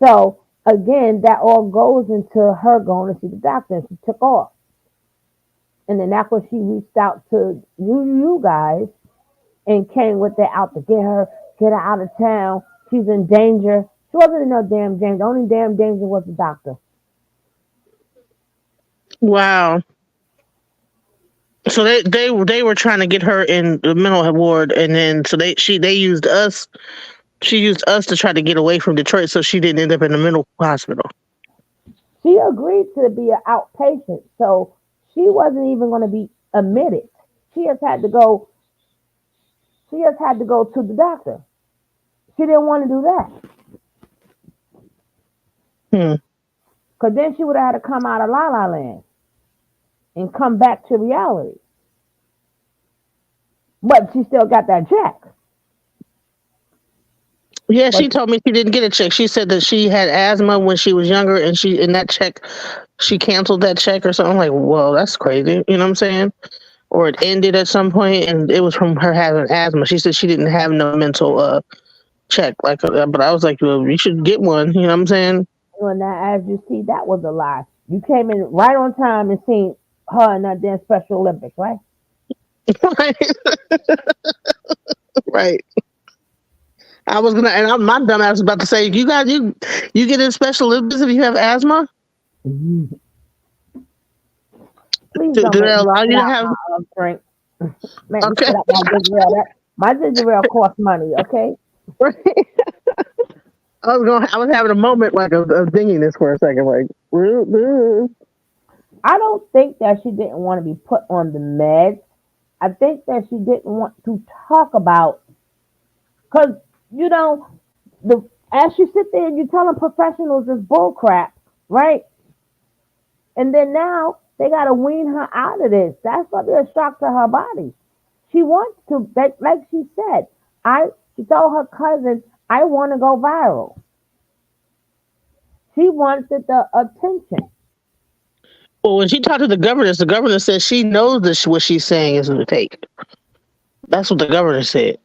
So again, that all goes into her going to see the doctor, and she took off. And then that's when she reached out to you guys and came with that out to get her out of town. She's in danger. She wasn't in no damn danger. The only damn danger was the doctor. Wow. So they were trying to get her in the mental ward, and then so they used us She used us to try to get away from Detroit so she didn't end up in a mental hospital. She agreed to be an outpatient, so she wasn't even going to be admitted. She has had to go. She has had to go to the doctor. She didn't want to do that Hmm. because then she would have had to come out of La La Land and come back to reality. But she still got that check. Yeah, But she told me she didn't get a check. She said that she had asthma when she was younger, and she in that check, she canceled that check or something. I'm like, whoa, that's crazy. You know what I'm saying? Or it ended at some point, and it was from her having asthma. She said she didn't have no mental check but I was like, well, you should get one. You know what I'm saying? when that, as you see, that was a lie. You came in right on time and seen her in that damn Special Olympics, right? Right. Right. I was gonna, and my dumb ass was about to say, you get in Special Olympics if you have asthma. Please Do don't they make me allow spit you to out have? my drink. Make me Okay. spit out my ginger ale. My ginger ale costs money, okay? I was having a moment like of dinginess for a second, like. I don't think that she didn't want to be put on the meds. I think that she didn't want to talk about, because, you know, the as you sit there and you're telling professionals it's bull crap, right? And then now they got to wean her out of this. That's going to be a shock to her body. She wants to, like she said, she told her cousin, I want to go viral. She wanted the attention. Well, when she talked to the governor said she knows that what she's saying is a fake. That's what the governor said.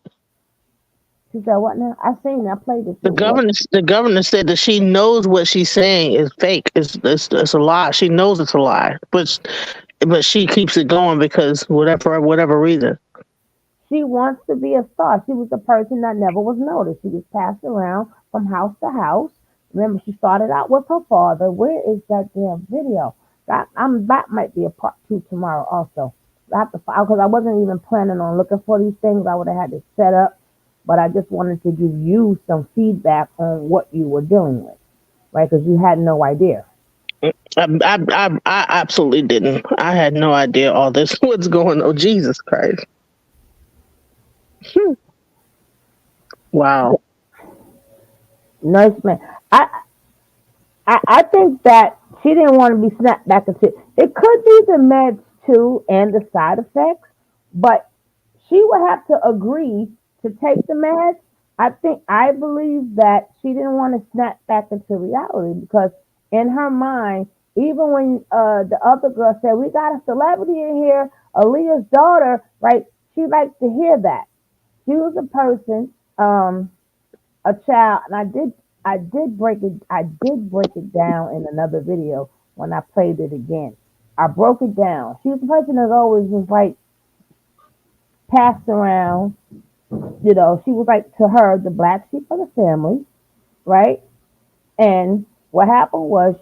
She said, what now? I seen it. I played it The too. What? governor said that she knows what she's saying is fake. It's a lie. She knows it's a lie, but she keeps it going because whatever reason. She wants to be a star. She was the person that never was noticed. She was passed around from house to house. Remember, she started out with her father. Where is that damn video? That might be a part two tomorrow also. I have to because I wasn't even planning on looking for these things. I would have had to set up, but I just wanted to give you some feedback on what you were dealing with, right? Because you had no idea. I absolutely didn't. I had no idea all this. What's going on? Jesus Christ. Wow. Nice man. I think that she didn't want to be snapped back into it. Could be the meds too and the side effects, but she would have to agree to take the meds. I believe that she didn't want to snap back into reality because in her mind, even when the other girl said, we got a celebrity in here, Aaliyah's daughter, right? She liked to hear that. She was a person, a child, and I did break it down in another video when I played it again. I broke it down. She was a person that always was like passed around. You know, she was like to her the black sheep of the family, right? And what happened was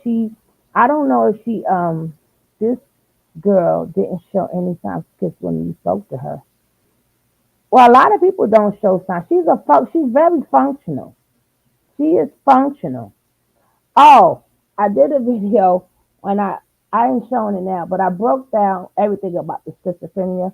I don't know if this girl didn't show any signs of kiss when you spoke to her. Well, a lot of people don't show signs. She's very functional. She is functional. Oh, I did a video when I ain't showing it now, but I broke down everything about the schizophrenia.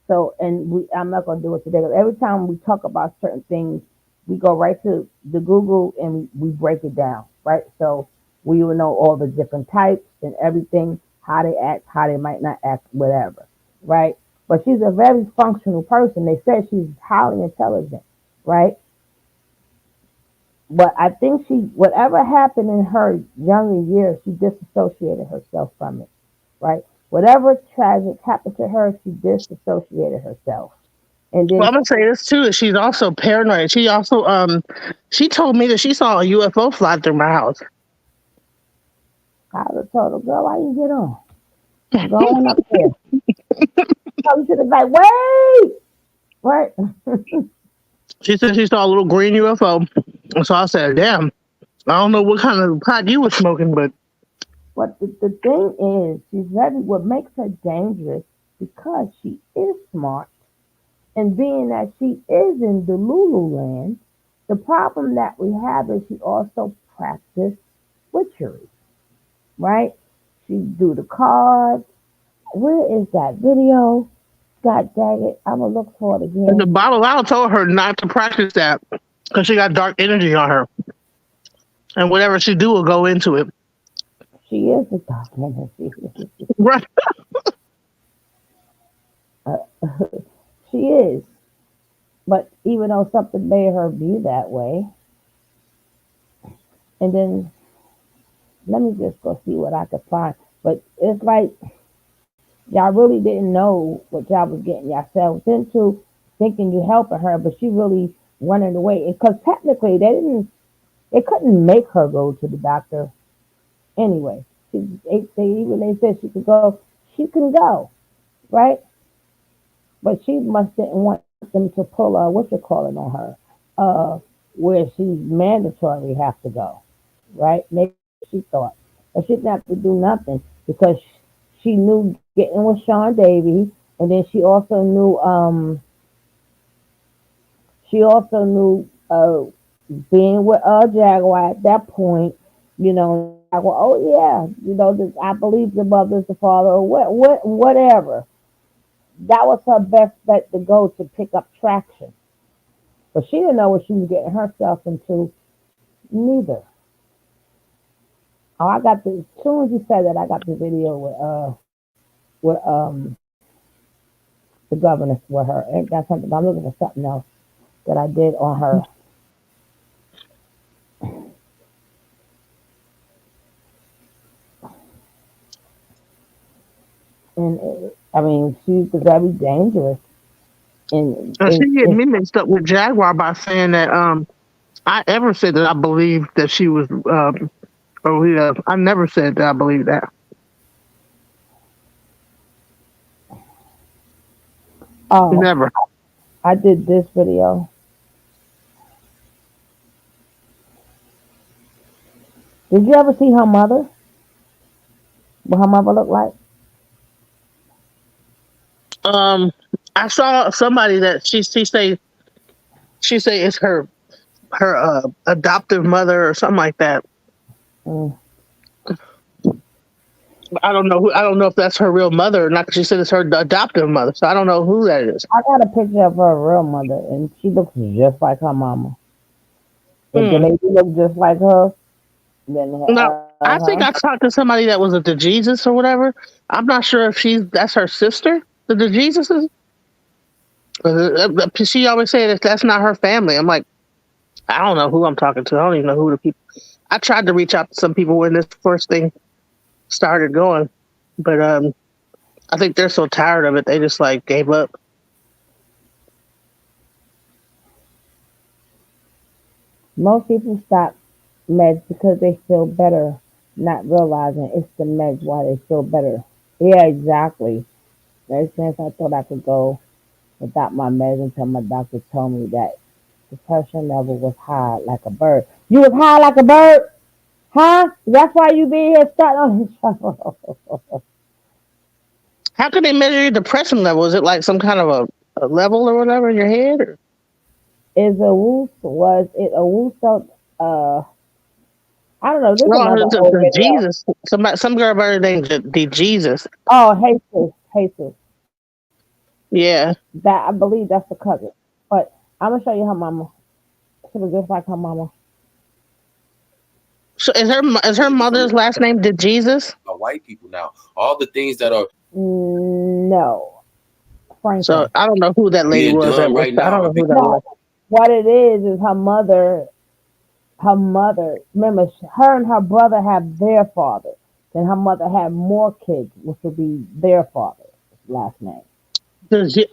So, and I'm not gonna do it today. Every time we talk about certain things, we go right to the Google and we break it down, right? So we will know all the different types and everything, how they act, how they might not act, whatever, right? But she's a very functional person. They said she's highly intelligent, right? But I think whatever happened in her younger years, she disassociated herself from it, right? Whatever tragic happened to her, she disassociated herself. And Well, then I'm gonna say this too. That she's also paranoid. She also she told me that she saw a UFO fly through my house. I was told her, girl, why you get on? Go on up there. So she was like, wait, right? She said she saw a little green UFO. So I said, damn, I don't know what kind of pot you were smoking, but But the thing is, what makes her dangerous because she is smart. And being that she is in the Lulu land, The problem that we have is she also practiced witchery, right? She do the cards. Where is that video? God dang it. I'm going to look for it And the again. Bible told her not to practice that because she got dark energy on her, and whatever she do will go into it. She is the dark energy. Right. Uh, she is. But even though something made her be that way, and then let me just go see what I could find. But it's like y'all really didn't know what y'all was getting yourselves into, thinking you helping her, but she really running away. Because technically, they couldn't make her go to the doctor anyway. They said she could go, she can go, right? But she must didn't want them to pull what you call it on her, uh, where she's mandatory have to go, right? Maybe she thought, but she didn't have to do nothing because she knew getting with Sean Davy, and then she also knew being with Jaguar at that point. You know, Jaguar, oh yeah, I believe the mother's the father, or whatever. That was her best bet to go to pick up traction. But she didn't know what she was getting herself into, neither. Oh, I got the as soon as you said that, I got the video with the governess with her. Ain't that something? I'm looking for something else that I did on her. And I mean, she's very dangerous. And she getting me mixed up with Jaguar by saying that I ever said that I believed that she was I never said that I believed that. Oh, Never. I did this video. Did you ever see her mother? What her mother looked like? Um, I saw somebody that she say it's her adoptive mother or something like that. Mm. I don't know if that's her real mother or not. 'Cause she said it's her adoptive mother, so I don't know who that is. I got a picture of her real mother, and she looks just like her mama. If the Hmm. lady looked just like her, then No, I think I talked to somebody that was a the Jesus or whatever. I'm not sure if that's her sister, the Jesuses. She always said that that's not her family. I'm like, I don't know who I'm talking to. I don't even know who the people. I tried to reach out to some people when this first thing started going, but I think they're so tired of it they just like gave up. most people stop meds because they feel better, not realizing it's the meds why they feel better. Yeah, exactly. Ever since I thought I could go without my meds until my doctor told me that the pressure level was high like a bird. You was high like a bird? Huh? That's why you be here starting on this show. How can they measure your depression level? Is it like some kind of a level or whatever in your head? Or? Was it a Wuso? I don't know. This is Well, another it's old the video. Jesus. Some girl by the name the Jesus. Oh, Jesus. Yeah. That I believe that's the cousin. But I'm gonna show you her mama. She was just like her mama. So is her mother's last name the Jesus? No, So Franklin. I don't know who that lady was. I don't know who that No, was. what it is her mother. Her mother. Remember, her and her brother have their father. Then her mother had more kids, which would be their father's last name.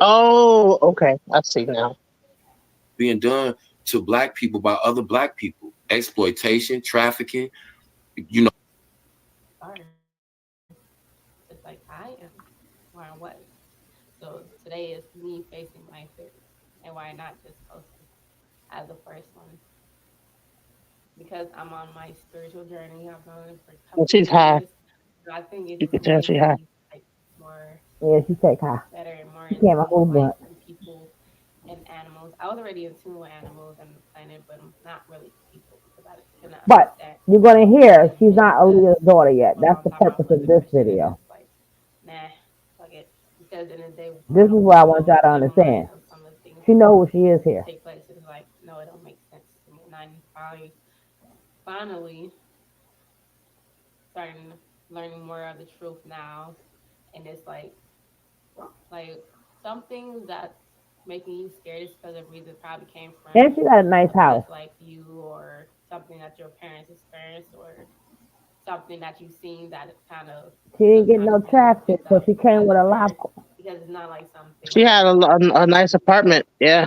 Oh, okay. I see now. Just like I am where I was. So today is me facing my fears and why not just post it as the first one because I'm on my spiritual journey. I've been on it for a And couple of she's high. years. So I think You it's can tell made she's high. me like more Yeah, she take her. better and more She in came a tune whole with like bunch. some people and animals. I was already in tune with animals and the planet, but I'm not really people because I couldn't But understand you're gonna hear she's it not because Aaliyah's daughter yet. for a That's long the time I purpose was of a this Christian and video. it's like, nah, fuck it. Because in the day, This is what I want y'all to in my mind understand. of some of the things She that knows who she is here. take place, it's like, no, it don't make sense to me. And I finally starting learning more of the truth now. And it's like some things that making you scared is because of reasons probably came from And she got a nice a house. past life you or something that your parents experienced or something that you've seen that kind of She didn't get no subconsciously you traffic, picked so up she came as with a a kid lot. because it's not like something She had a nice apartment. Yeah.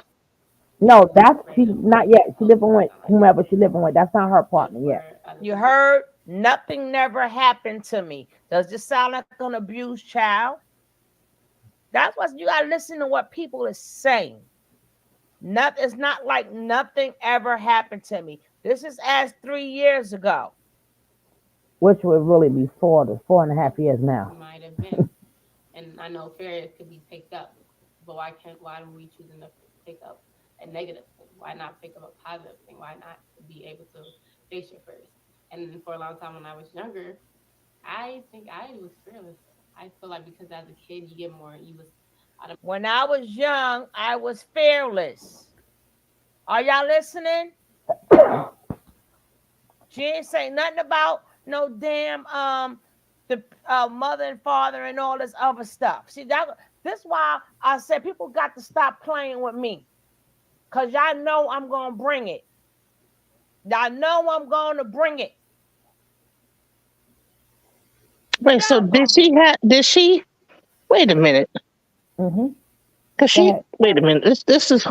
No, that's she's random not yet. She living with something like that. whomever she living with. That's not her But apartment yet. for other You people, heard? Nothing never happened to me. Does this sound like an abused child? That's what you gotta listen to what people are saying. Nothing, it's not like nothing ever happened to me. This is as 3 years ago. Which would really be 4 and a half years now. might have been. And I know fear could be picked up, but why are we choosing to pick up a negative thing? Why not pick up a positive thing? Why not be able to face your fears? And for a long time when I was younger, I think I was fearless. I feel like because as a kid you get more you was When I was young, I was fearless. Are y'all listening? She ain't say nothing about no damn the mother and father and all this other stuff. See that this why I said people got to stop playing with me. Cause y'all know I'm gonna bring it. Y'all know I'm gonna bring it. You Wait. know So I'm gonna bring it. Did she? Wait a minute. Mm-hmm. Cause Go she. ahead. Wait a minute. This is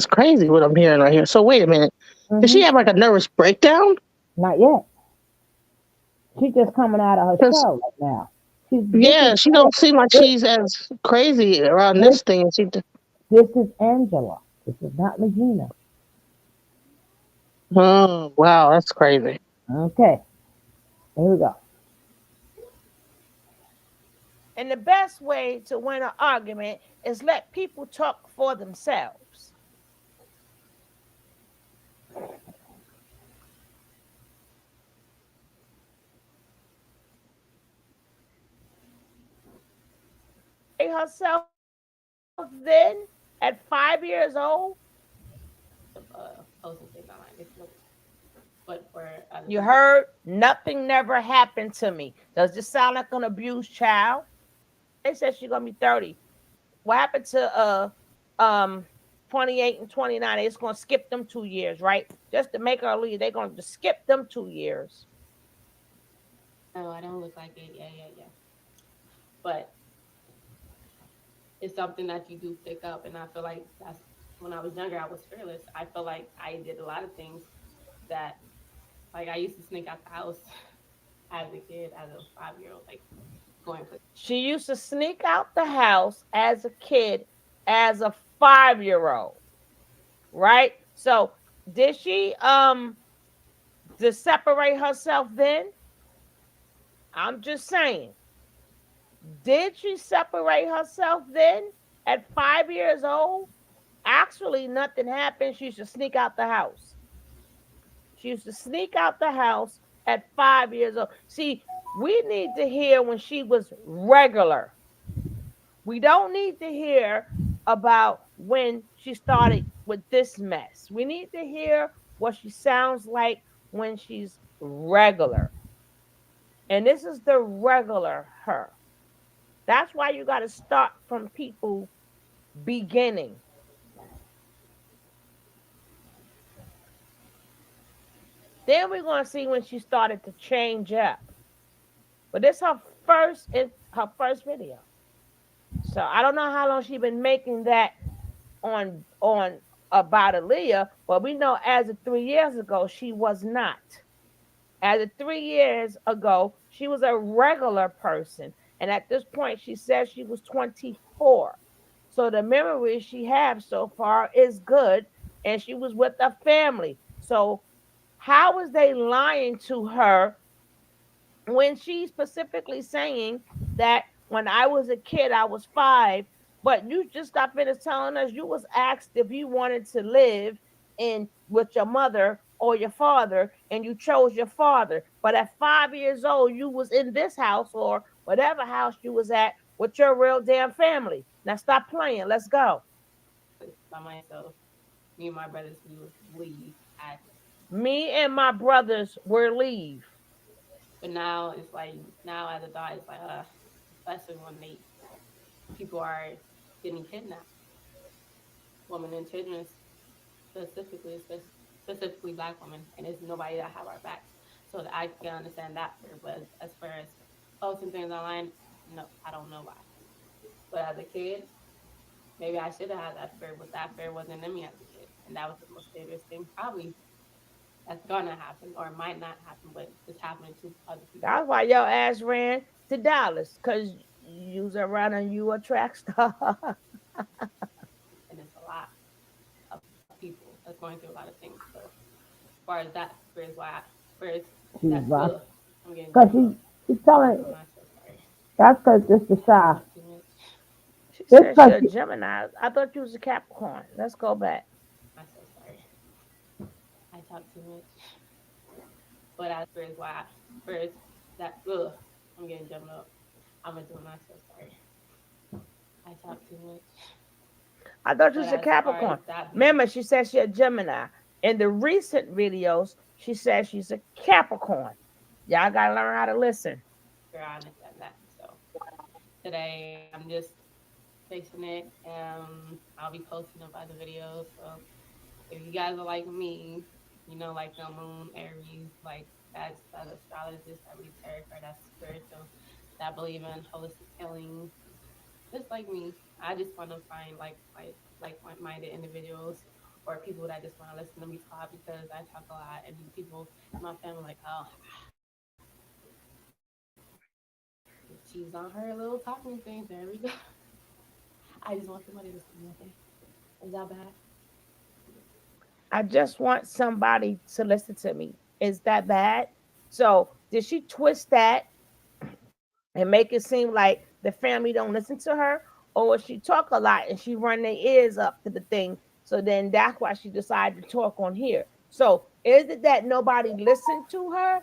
crazy what I'm hearing right here. So wait a minute. Did she Mm-hmm. have like a nervous breakdown? Not yet. She's just coming out of her Cause shell right now. She's this is yeah, she don't seem like this, she's as crazy around this this thing. this is Angela. This is not Legina. Oh wow, that's crazy. Okay, here we go. And the best way to win an argument is let people talk for themselves. Herself then at 5 years old. posting things online. It's no, but for other You people, heard? Nothing never happened to me. Does this sound like an abused child? They said she's gonna be 30. What happened to um 28 and 29? It's gonna skip them 2 years, right? Just to make her leave, they're gonna just skip them 2 years. no, I don't look like it. Yeah. But it's something that you do pick up, and I feel like that's when I was younger. I was fearless. I feel like I did a lot of things that, like, I used to sneak out the house as a kid, as a 5 year old, like going places. She used to sneak out the house as a kid, as a 5 year old, right? So did she to separate herself then? I'm just saying. Did she separate herself then at 5 years old? Actually, nothing happened. She used to sneak out the house. She used to sneak out the house at 5 years old. See, we need to hear when she was regular. We don't need to hear about when she started with this mess. We need to hear what she sounds like when she's regular. And this is the regular her. That's why you got to start from people beginning. Then we're going to see when she started to change up. But this her first video. So I don't know how long she's been making that on about Aaliyah, but we know as of 3 years ago she was not. As of 3 years ago, she was a regular person. And at this point, she says she was 24. So the memory she has so far is good. And she was with a family. So how is they lying to her when she's specifically saying that when I was a kid, I was 5, But you just got finished telling us you was asked if you wanted to live in with your mother or your father, and you chose your father. But at 5 years old, you was in this house or whatever house you was at with your real damn family. Now stop playing. Let's go. By myself. Me and my brothers, we would leave. Me and my brothers were leave. But now it's like now as a adult, it's like especially when people are getting kidnapped, women and children specifically, specifically Black women, and there's nobody that have our backs. So that I can understand that fear. But as far as posting things online, no, I don't know why. But as a kid, maybe I should have had that fear, but that fear wasn't in me as a kid, and that was the most dangerous thing probably that's gonna happen or might not happen, but it's happening to other people. That's why your ass ran to Dallas, because you was around and you a track star. And it's a lot of people that's going through a lot of things. So as far as that, whereas why, whereas She was that, rough. I'm getting Because jumped up. she's telling, I'm not so sorry. that's because this the I shy. talk too much. She This said she because a Gemini. I thought you was a Capricorn. Let's go back. I'm so sorry. I talk too much. But as far as why, whereas that, I'm getting jumped up. I'm gonna do. I'm not so sorry. I talk too much. I thought you But was a as far as Capricorn. that being, Remember, she said she a Gemini. In the recent videos, she said she's a Capricorn. Y'all gotta learn how to listen. sure, I understand that. So today I'm just fixing it. I'll be posting up other videos. So if you guys are like me, like the moon, Aries, like that's astrologist, that read tarot card, that's spiritual, that believe in holistic healing, just like me. I just want to find like-minded individuals or people that just want to listen to me talk because I talk a lot, and people in my family like, oh, she's on her little talking thing. There we go. I just want somebody to listen to me. Okay, is that bad? I just want somebody to listen to me. Is that bad? So did she twist that and make it seem like the family don't listen to her? Or she talk a lot and she run their ears up to the thing? So then that's why she decided to talk on here. So is it that nobody listened to her,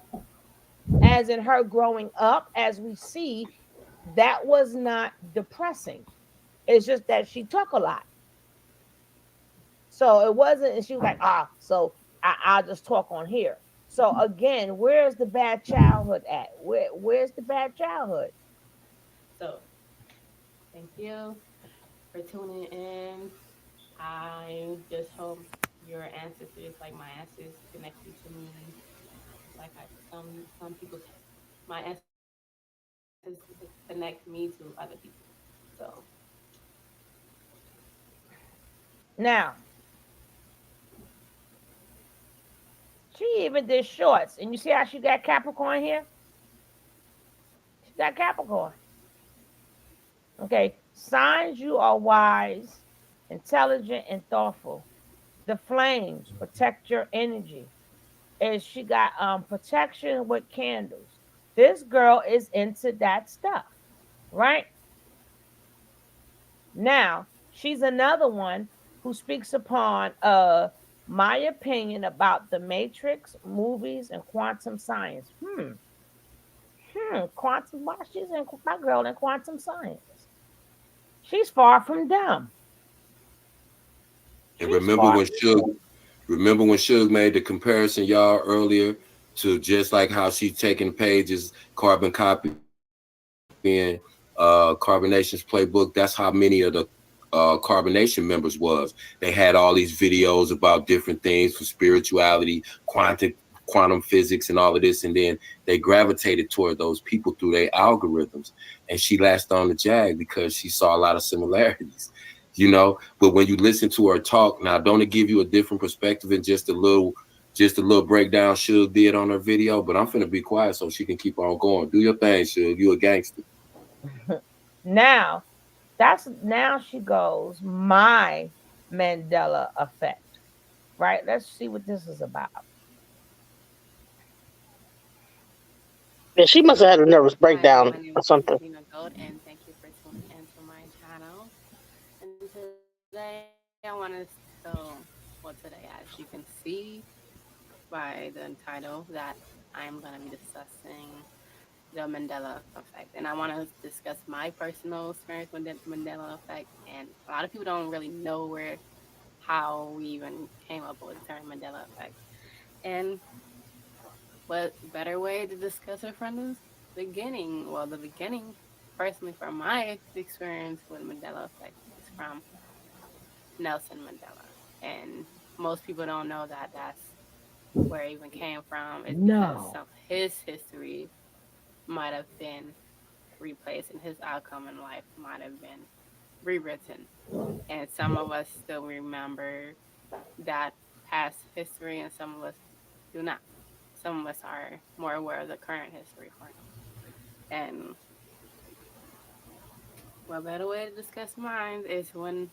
as in her growing up? As we see, that was not depressing. It's just that she talk a lot. So it wasn't, and she was like, so I'll just talk on here. So again, where's the bad childhood at? Where's the bad childhood? So thank you for tuning in. I just hope your ancestors, like my ancestors, connect you to me. Like some people, my ancestors connect me to other people. So Now, she even did shorts, and you see how she got Capricorn here? She got Capricorn. Okay, signs you are wise, intelligent, and thoughtful. The flames protect your energy. And she got protection with candles. This girl is into that stuff, right? Now, she's another one who speaks upon my opinion about the Matrix movies and quantum science. Quantum, why she's in my girl in quantum science. She's far from dumb. And She's far. remember when Suge made the comparison, y'all, earlier to just like how she's taking pages, carbon copying Carbonation's playbook. That's how many of the Carbonation members was. They had all these videos about different things for spirituality, quantum physics, and all of this, and then they gravitated toward those people through their algorithms. And she latched on to Jag because she saw a lot of similarities. But when you listen to her talk, now don't it give you a different perspective and just a little breakdown Suge did on her video? But I'm finna be quiet so she can keep on going. Do your thing, Suge. You a gangster. Now, now she goes, my Mandela effect. Right? Let's see what this is about. Yeah, she must have had a nervous hi, breakdown my name or is something. Christina Gold, and thank you for tuning into my channel. I want to well today, as you can see by the title, that I'm going to be discussing the Mandela effect, and I want to discuss my personal experience with the Mandela effect. And a lot of people don't really know how we even came up with the term Mandela effect. And what better way to discuss it from the beginning? Well, the beginning, personally, from my experience with Mandela effect, is from Nelson Mandela. And most people don't know that that's where it even came from, is because No. his history might have been replaced and his outcome in life might have been rewritten. And some of us still remember that past history, and some of us do not. Some of us are more aware of the current history for him. And what better way to discuss mine is when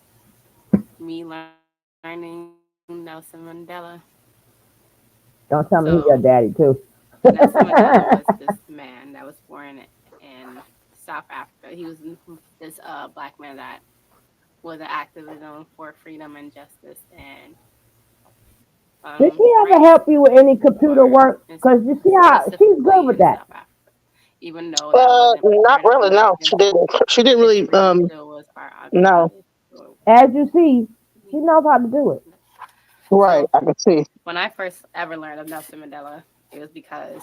me learning Nelson Mandela. Don't tell me So he's your daddy too. Nelson Mandela was this man that was born in South Africa. He was this black man that was an activism for freedom and justice and Did she ever race help you with any computer for work? Because you see how she's good specifically with in that. South Africa. Even though that wasn't Not part of really. No, American she didn't. She didn't really. history, it still was part of No. our history. As you see, she knows how to do it. Right. So I can see. when I first ever learned of Nelson Mandela, it was because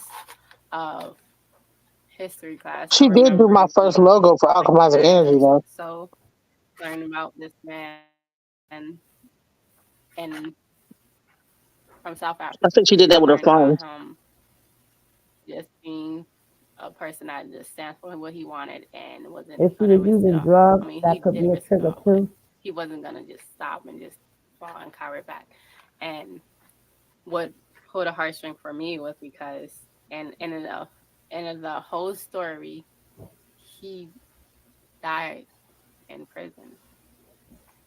of history class. So She did do my remembering first people logo for like Alchemizing Energy, Mandela. though. So learning about this man and from South Africa, I think she did that with her learning about phone. him just being a person that just stands for what he wanted and wasn't If she gonna was risk it using all. I drugs, mean, he that could did be a risk it trigger all, but too. he wasn't gonna just stop and just fall and cower back. And what pulled a heartstring for me was because, and in the whole story, he died in prison.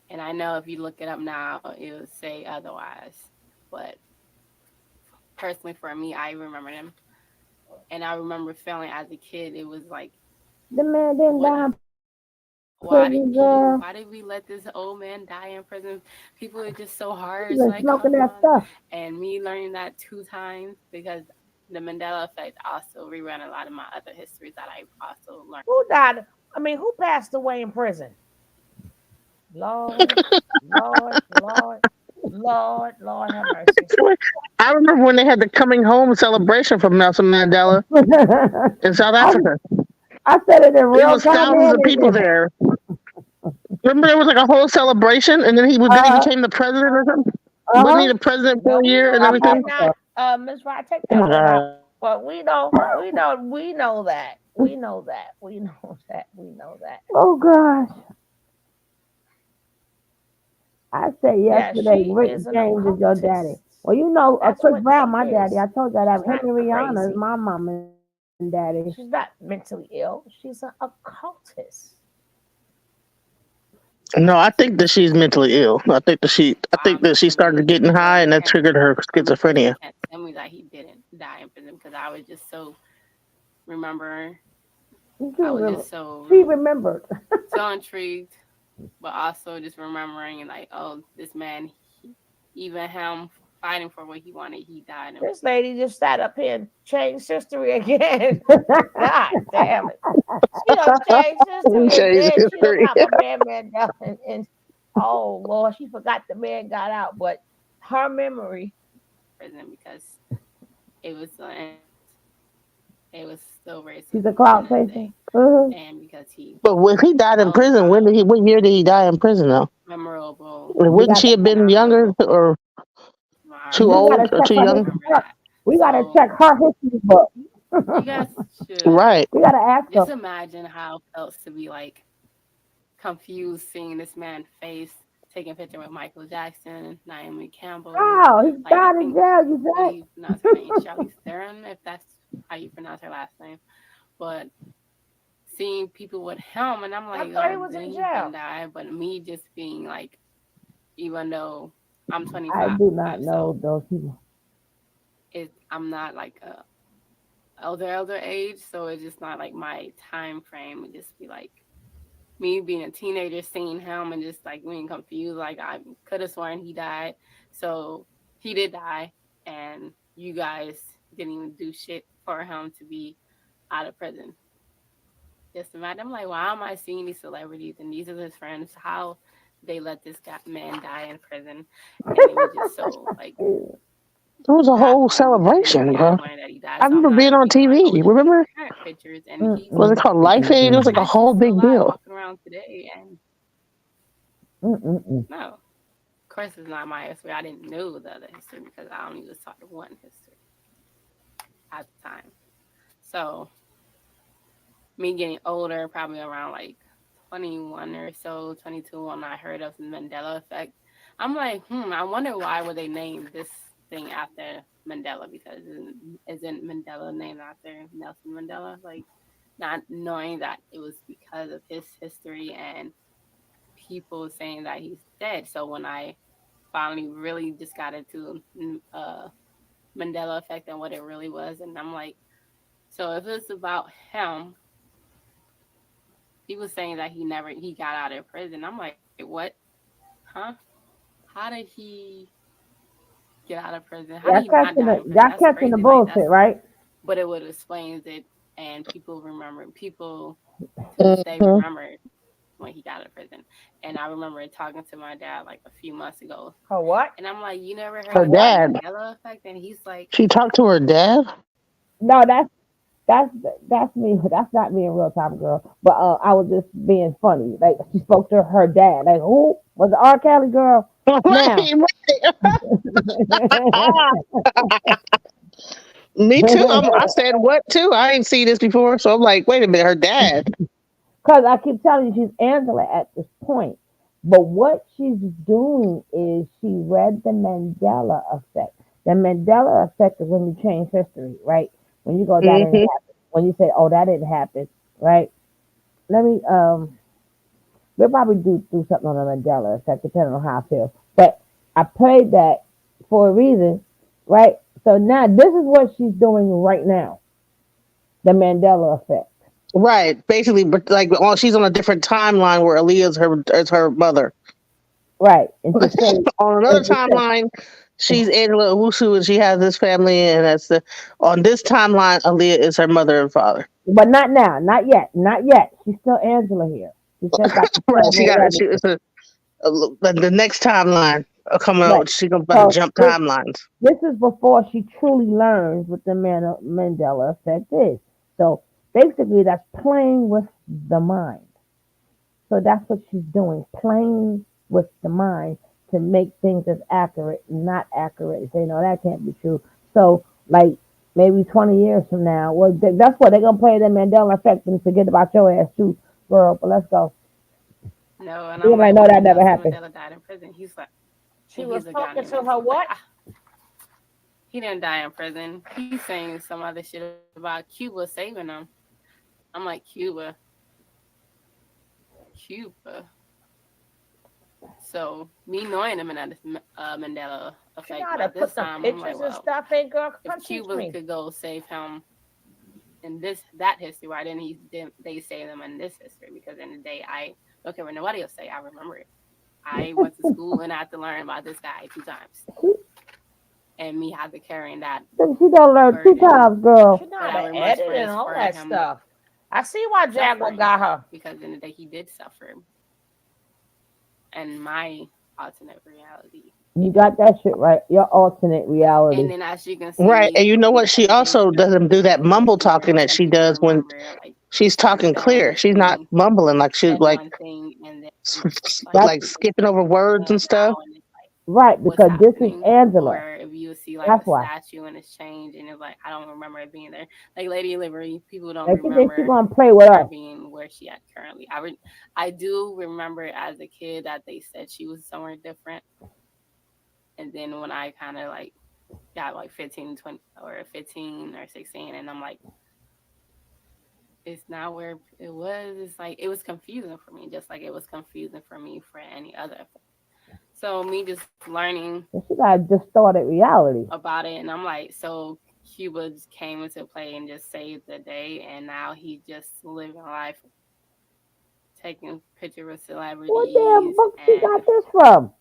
And I know if you look it up now, it will say otherwise. But personally, for me, I remember him, and I remember feeling as a kid, it was like, The man didn't what? die in Why did prison, he? girl. Why did we let this old man die in prison? People are just so She harsh. been Like, smoking come that on. stuff. And me learning that 2 times because the Mandela effect also rerun a lot of my other histories that I also learned. Who died? I mean, who passed away in prison? Lord, Lord, Lord, Lord, Lord, have mercy. I remember when they had the coming home celebration from Nelson Mandela in South I, Africa. I said it in It real was thousands of comment. people there. Remember, there was like a whole celebration, and then then he Uh became the president or something. Wasn't he huh. the president for No, a we year know and he did everything? not. Miss Rod, take Oh that my one out. god! But we know that. We know that. We know that. We know that. Oh gosh. I said Yeah, yesterday, she Rick is an James is your daddy. occultist. Well, you know, That's Chris what Brown, she my daddy. I is. told you that. She's not Henry Rihanna is crazy. my mom and daddy. She's not mentally ill. She's an occultist. No, I think that she's mentally ill. I think that she started getting high, and that triggered her Because you schizophrenia. can't tell me that he didn't die in prison because I was just so remember She I was remember. just so She remembered. so intrigued, but also just remembering like, oh, this man, even him fighting for what he wanted, he died in This prison. lady just sat up here and changed history again. God damn it. She done changed history and Change then she done history. talk about man Mandela and oh Lord, she forgot the man got out, but her memory. Prison because it was it was still She's a racism at the cloud end of the chaser. day, and because he But when he died in held a prison, lot of What year did he die in prison? Though, memorable, We wouldn't got she have been younger memorable or too we remarks. gotta old or check too her I young? history. remember that. We gotta So check her history book. you guys should Right. We gotta ask her. just imagine how it felt to be like confused seeing this man face taking a picture with Michael Jackson, Naomi Campbell. Oh, he Like I died in think jail, you what said? you pronounce her name, Charlize Theron, if that's how you pronounce her last name. But seeing people with him, and I'm I like, thought he oh, was then in he didn't jail. die. But me just being like, even though I'm I 25, do not so know those people. I'm not like a elder age, so it's just not like my time frame. It just be like me being a teenager, seeing him and just like being confused. Like I could have sworn he died. So he did die, and you guys didn't even do shit for him to be out of prison. Just imagine. I'm like, why am I seeing these celebrities and these are his friends? How they let this guy, man die in prison, and it was just so like It was a whole baffling because celebration, I bro. learned that he died. I So I'm remember not being on even like, oh, TV. this is Remember? current pictures, and he's Was it called Life Aid? It was like a actually whole still big alive, deal. walking around today. And Mm-mm-mm. no, of course, it's not my history. I didn't know the other history because I only was taught the one history at the time. So me getting older, probably around like 21 or so, 22, when I heard of the Mandela effect, I'm like, I wonder why would they name this thing after Mandela? Because isn't Mandela named after Nelson Mandela? Like, not knowing that it was because of his history and people saying that he's dead. So when I finally really just got into Mandela effect and what it really was, and I'm like, so if it's about him, he was saying that he got out of prison. I'm like, what? Huh? How did he get out of prison? How did he not die in prison? Y'all That's catching the crazy. Like that's, bullshit, right? but it would explains it, and people to this day Mm-hmm. remember when he got out of prison. And I remember talking to my dad like a few months ago, Her what? and I'm like, you never heard Her of the dad. Mandela effect? And he's like, She talked to her dad. No, that's that's me. That's not me in real time, girl. But I was just being funny. Like she spoke to her dad. Like who was the R. Kelly girl? Now. Right, right. Me too. I said what too. I ain't seen this before, so I'm like, wait a minute, her dad. Because I keep telling you, she's Angela at this point. But what she's doing is she read the Mandela effect. The Mandela effect is when you change history, right? When you go, that didn't Hmm. happen. When you say, oh, that didn't happen, right? Let me, we'll probably do something on the Mandela effect, depending on how I feel. But I played that for a reason, right? So now this is what she's doing right now, the Mandela effect. Right, basically, but like, oh, she's on a different timeline where Aaliyah's her mother. Right. And to say, On another and to say, timeline, she's Angela Owusu and she has this family, and that's the on this timeline, Aaliyah is her mother and father. but not now, not yet, not yet. She's still Angela here. She still got the Right, she family and got she everything. it's the next timeline coming Right. out. She gonna about to So jump timelines. this is before she truly learns what the Mandela effect is. So basically, that's playing with the mind. So that's what she's doing, playing with the mind to make things as accurate, not accurate. Say, no, that can't be true. So, like, maybe 20 years from now, well, that's what they're going to play the Mandela effect and forget about your ass, too, girl. But let's go. no, and You're I'm like, like, no, that when never Nelson happened. Mandela died in prison, he's like, She and was he's a talking Ghanaian to man, her so I'm like, what? he didn't die in prison. He's saying some other shit about Cuba saving him. I'm like, Cuba. So me knowing the Mandela You know effect how to about this put the time, I'm like, pictures and well, stuff in, girl? if Come teach Cuba me. could go save him in that history, why didn't they save them in this history? Because in the day, I don't care what nobody else say. I remember it. I went to school and I had to learn about this guy 2 times, and me had to carry that She don't learn two burden. times, girl. She know But how I to remember edit and all for that him stuff. I see why Jaguar suffering got her. because in the day he did suffer, and my alternate reality. You got that shit right. Your alternate And reality. then as you can Right, see, and you know what? She everything also doesn't do that mumble talking that and she people does when remember like she's certain talking clear. families She's not being mumbling like she's said like one thing and then like That's like skipping over words and stuff. now and it's like right, what's because this is happening. Angela. Or if you see like That's a why. statue and it's changed and it's like I don't remember it being there. Like Lady Liberty, people don't Like she think she remember gonna play with her us. being where she at currently. I do remember as a kid that they said she was somewhere different. And then when I kind of like got like 15, 20 or 15 or 16 and I'm like, it's not where it was. It's like it was confusing for me, just like it was confusing for me for any other. So me just learning And she got a distorted reality. about it, and I'm like, so Cuba just came into play and just saved the day, and now he just living life taking pictures with celebrities. What damn book she and got this from?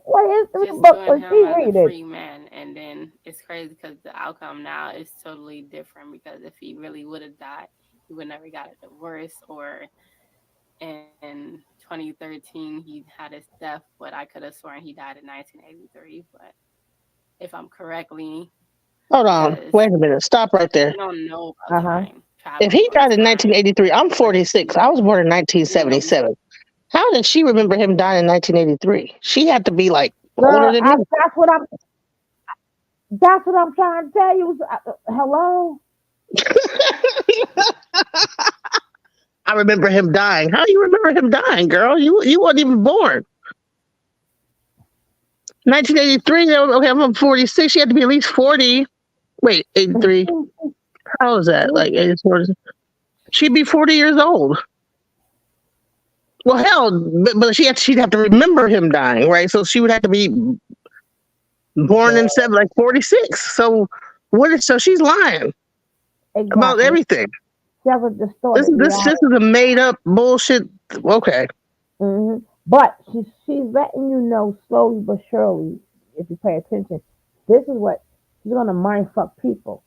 What history just book doing was him she as a reading? free man. And then it's crazy because the outcome now is totally different because if he really would have died, he would never got a divorce. Or in 2013, he had his death, but I could have sworn he died in 1983. But if I'm correctly, Hold on. because Wait a minute. Stop right there. we don't know about time If travel he or died in time. 1983, I'm 46. I was born in 1977. How did she remember him dying in 1983? She had to be like older Girl, than me. that's what I'm trying to tell you. Hello? I remember him dying. How do you remember him dying, girl? You weren't even born. 1983. Okay, I'm 46. She had to be at least 40. Wait, 83. How is that? Like 84. She'd be 40 years old. Well, hell, but she'd have to remember him dying, right? So she would have to be born in like 46. So so she's lying about Exactly. everything. That was distorted This is a made up bullshit. Okay. But she's letting you know slowly but surely, if you pay attention, this is what she's gonna mind fuck people.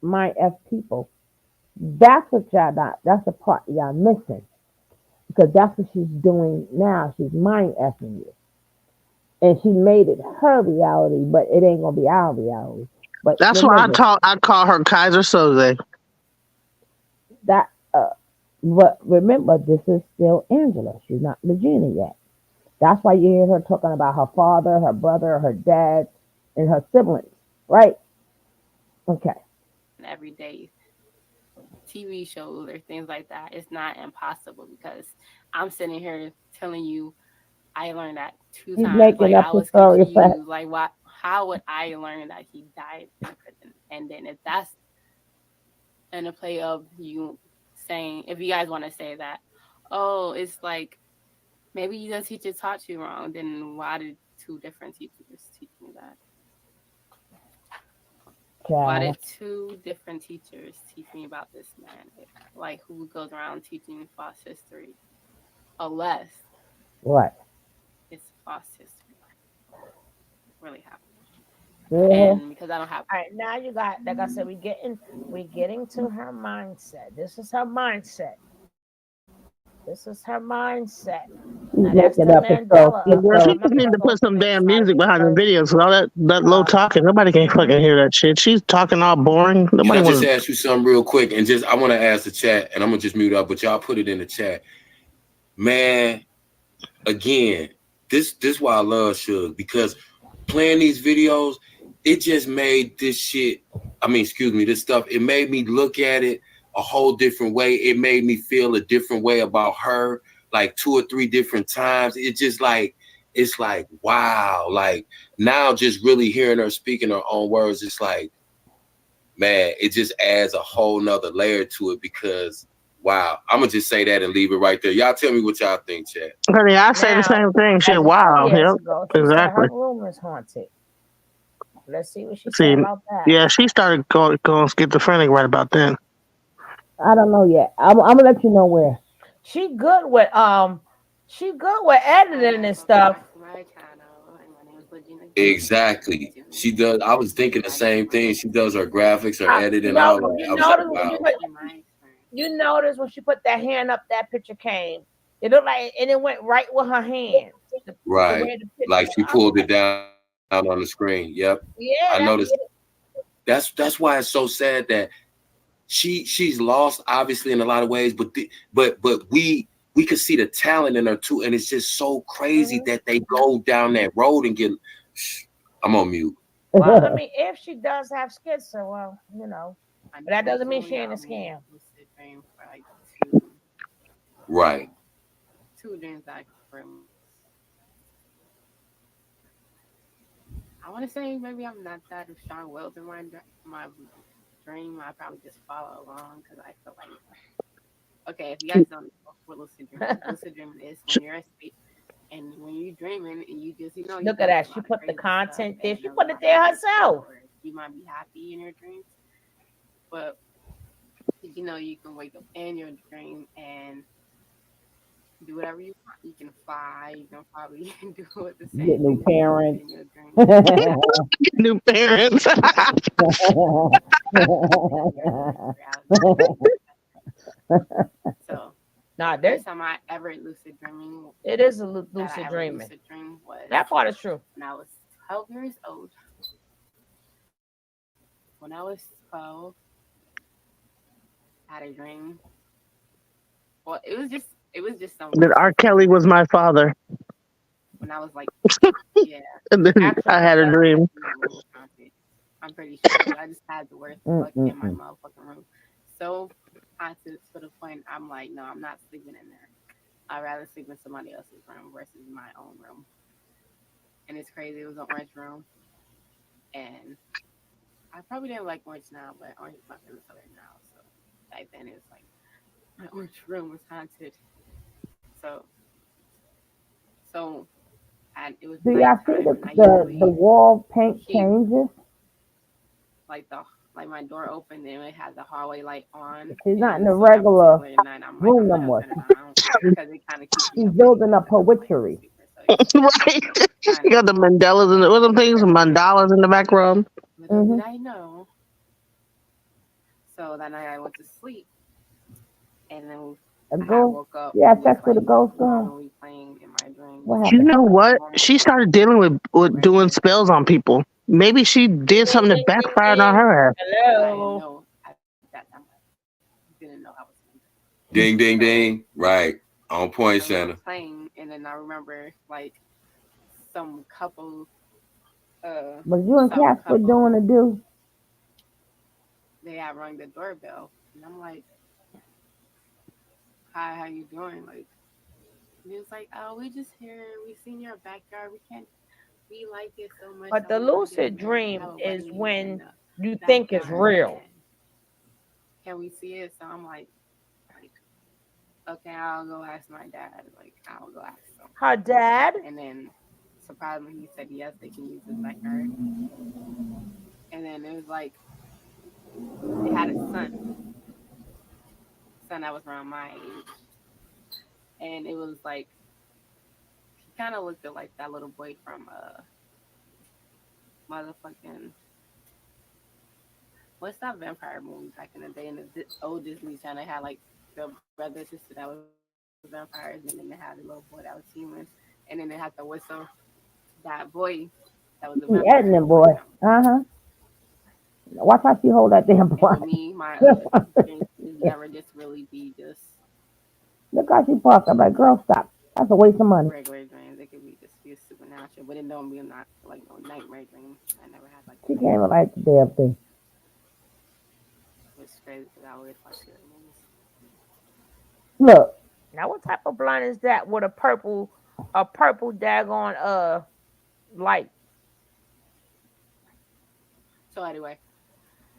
Mind F people. That's what y'all not that's the part y'all missing. Because that's what she's doing now. She's mind effing you. And she made it her reality, but it ain't gonna be our reality. But That's why remember I call her Kaiser Soze. that but remember this is still Angela. She's not Legena yet. That's why you hear her talking about her father, her brother, her dad, and her siblings. Right? Okay. Everyday TV shows or things like that, it's not impossible because I'm sitting here telling you I learned that two He's times. making Like up I his was story. confused. Like what? How would I learn that he died in prison? And then if that's in a play of you saying, if you guys want to say that, oh, it's like maybe the teacher taught you wrong. Then why did two different teachers teach me that? Why did two different teachers teach me about this man? Like who goes around teaching false history? Unless What? it's false history. Really happened. Mhm. And because I don't have All right, now you got, like I said, we getting to her mindset. This is her mindset. This is her mindset. Now that's the Mandela Girl, she effect. just I'm need not to gonna put go some through damn this music life behind the because videos. All that low talking, nobody can fucking hear that shit. She's talking all boring. Can Nobody I just want. ask you something real quick? And just I want to ask the chat, and I'm gonna just mute up, but y'all put it in the chat. Man, again, this why I love Suge, because playing these videos, it just made this shit. I mean, excuse me, this stuff. It made me look at it a whole different way. It made me feel a different way about her, like 2 or 3 different times. It just like it's like wow, like now just really hearing her speaking her own words, it's like, man, it just adds a whole nother layer to it because wow. I'm gonna just say that and leave it right there. Y'all tell me what y'all think, Chad. Honey, I say the same thing. Shit, as of wow. 2 years Yep, ago, she said exactly. her room is haunted. Let's see what she See, said about that. yeah, she started going schizophrenic right about then. I don't know yet. I'm gonna let you know where. She good with editing and stuff. Exactly. She does. I was thinking the same thing. She does her graphics, her You editing. know, All that. you I was like, notice when wow. you notice when she put that hand up, that picture came. It looked like, and it went right with her hand. The Right. way the picture. Like she pulled it down on the screen. Yep. Yeah, I that's noticed. That's why it's so sad that she's lost obviously in a lot of ways, but we could see the talent in her too, and it's just so crazy that they go down that road and get. I'm on mute. Well, I mean, if she does have schizo, well, but that doesn't mean she ain't a scam. Right. 2 dreams that I want to say maybe I'm not that strong willed in my dream. I probably just follow along because I feel like okay. If you guys don't know what lucid dreaming is when you're asleep and when you're dreaming and you just Look at that. She put the content there. She put it there herself. You might be happy in your dreams, but you can wake up in your dream and do whatever you want. You can fly. You can probably do the Get same new things you did parents. in your dream. New parents. So Nah, the there first time I ever it is a that I lucid ever dreaming. lucid dream was That part is true. when I was 12 years old. When I was 12, I had a dream. Well, it was just some That R. lucid Kelly dream. was my father. When I was like, yeah, And then I Actually, had a I yeah. dream. definitely was haunted. I'm pretty sure because I just had the worst luck in my Mm-mm-mm. motherfucking room. So haunted to the point I'm like, no, I'm not sleeping in there. I'd rather sleep in somebody else's room versus my own room. And it's crazy. It was an orange room, and I probably didn't like orange now, but orange is my favorite color now. So back then it was like my orange room was haunted. So so and it was Do y'all see nighttime, and I the usually wall paint keep changes? like the like my door open and it had the hallway light on, She's not in and a so that regular particular night I'm like room I'm no not gonna more. turn it on. I don't because it kind of keeps me She's up at building night up because her I'm a light witchery. sleeper. So yeah, Right. kind You of. got the Mandelas and what them things, mandalas in the background. Little did Mm-hmm. I know. So that night I went to sleep, and then A I had ghost. woke up Yeah, and was sex with a like ghost girl. normally playing in my dream, What just You happened? know what? normal She playing started dealing with regular doing dream. spells on people. Maybe she Ding, did ding, something that ding, ding, backfired on ding. her ass. But I didn't Hello. know at that time. I didn't know I was doing that. Ding, ding, So ding. Right. On point, we were Shanna. playing, and then I remember like some couple, Was you and some Casper doing couple, a do? they had rung the doorbell, and I'm like, "Hi, how you doing?" Like, and he was like, "Oh, we just here. We seen your backyard. We can't. We like it so much But that the we want to get lucid married and have dream a is wedding in when the you think it's backyard. real. And can we see it?" So I'm like, okay, I'll go ask my dad. Like, I'll go ask him. Her dad? And then surprisingly, he said yes, they can use his backyard. And then it was like they had a son that was around my age, and it was like he kind of looked like that little boy from motherfucking what's that vampire movie back in the day in the old Disney Channel had like the brother and sister that was vampires, and then they had the little boy that was human, and then they had the whistle that boy that was a vampire She looked editing, like boy. him. Uh-huh. Watch how she hold that damn And with blind. me, my dreams never just really be just Look how she parked. I'm like, girl, stop. That's a waste of money. regular dreams. It could be just be supernatural, but it don't be not like no nightmare dreams. I never had like a She can't even nightmare, like the damn thing. which is crazy because I always watch scary movies. Look, Now what type of blind is that with a purple daggone light? So anyway,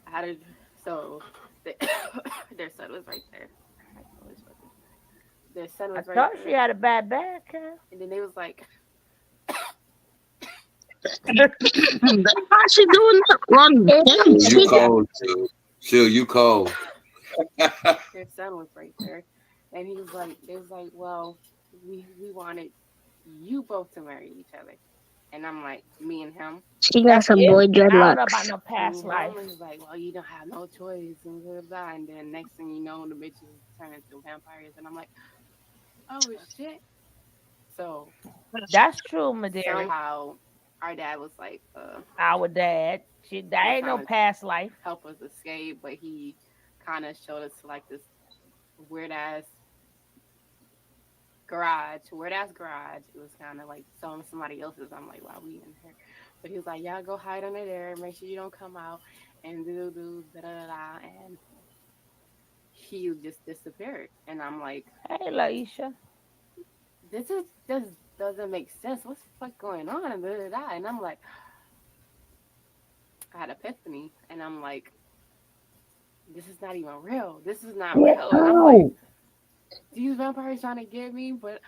I had a so the, their son was right there. I always fucking- Their son I was right thought she there, had a bad back. Huh? and then they was like, How she doing that? Run. Damn, You she got. cold, Chill, you cold. their son was right there, and he was like, they was like, well, we wanted you both to marry each other, and I'm like, me and him. She got That's some it? boy I don't know about dreadlocks. no Me past and life. him was like, well, you don't have no choice, and blah, blah, blah. And then next thing you know, the bitches turn into vampires, and I'm like, oh shit. So That's true, Maderi. somehow our dad Our dad. That was ain't no trying to past life. help us escape, but he kind of showed us like this weird ass garage. It was kind of like somebody else's. I'm like, why we in here? But he was like, y'all go hide under there. Make sure you don't come out and do da da da. And he just disappeared. And I'm like, Hey, Laisha. this is just doesn't make sense. What's the fuck going on? And da da da. And I'm like, I had epiphany. And I'm like, this is not even real. This is not get real. And I'm like, out. these vampires trying to get me, but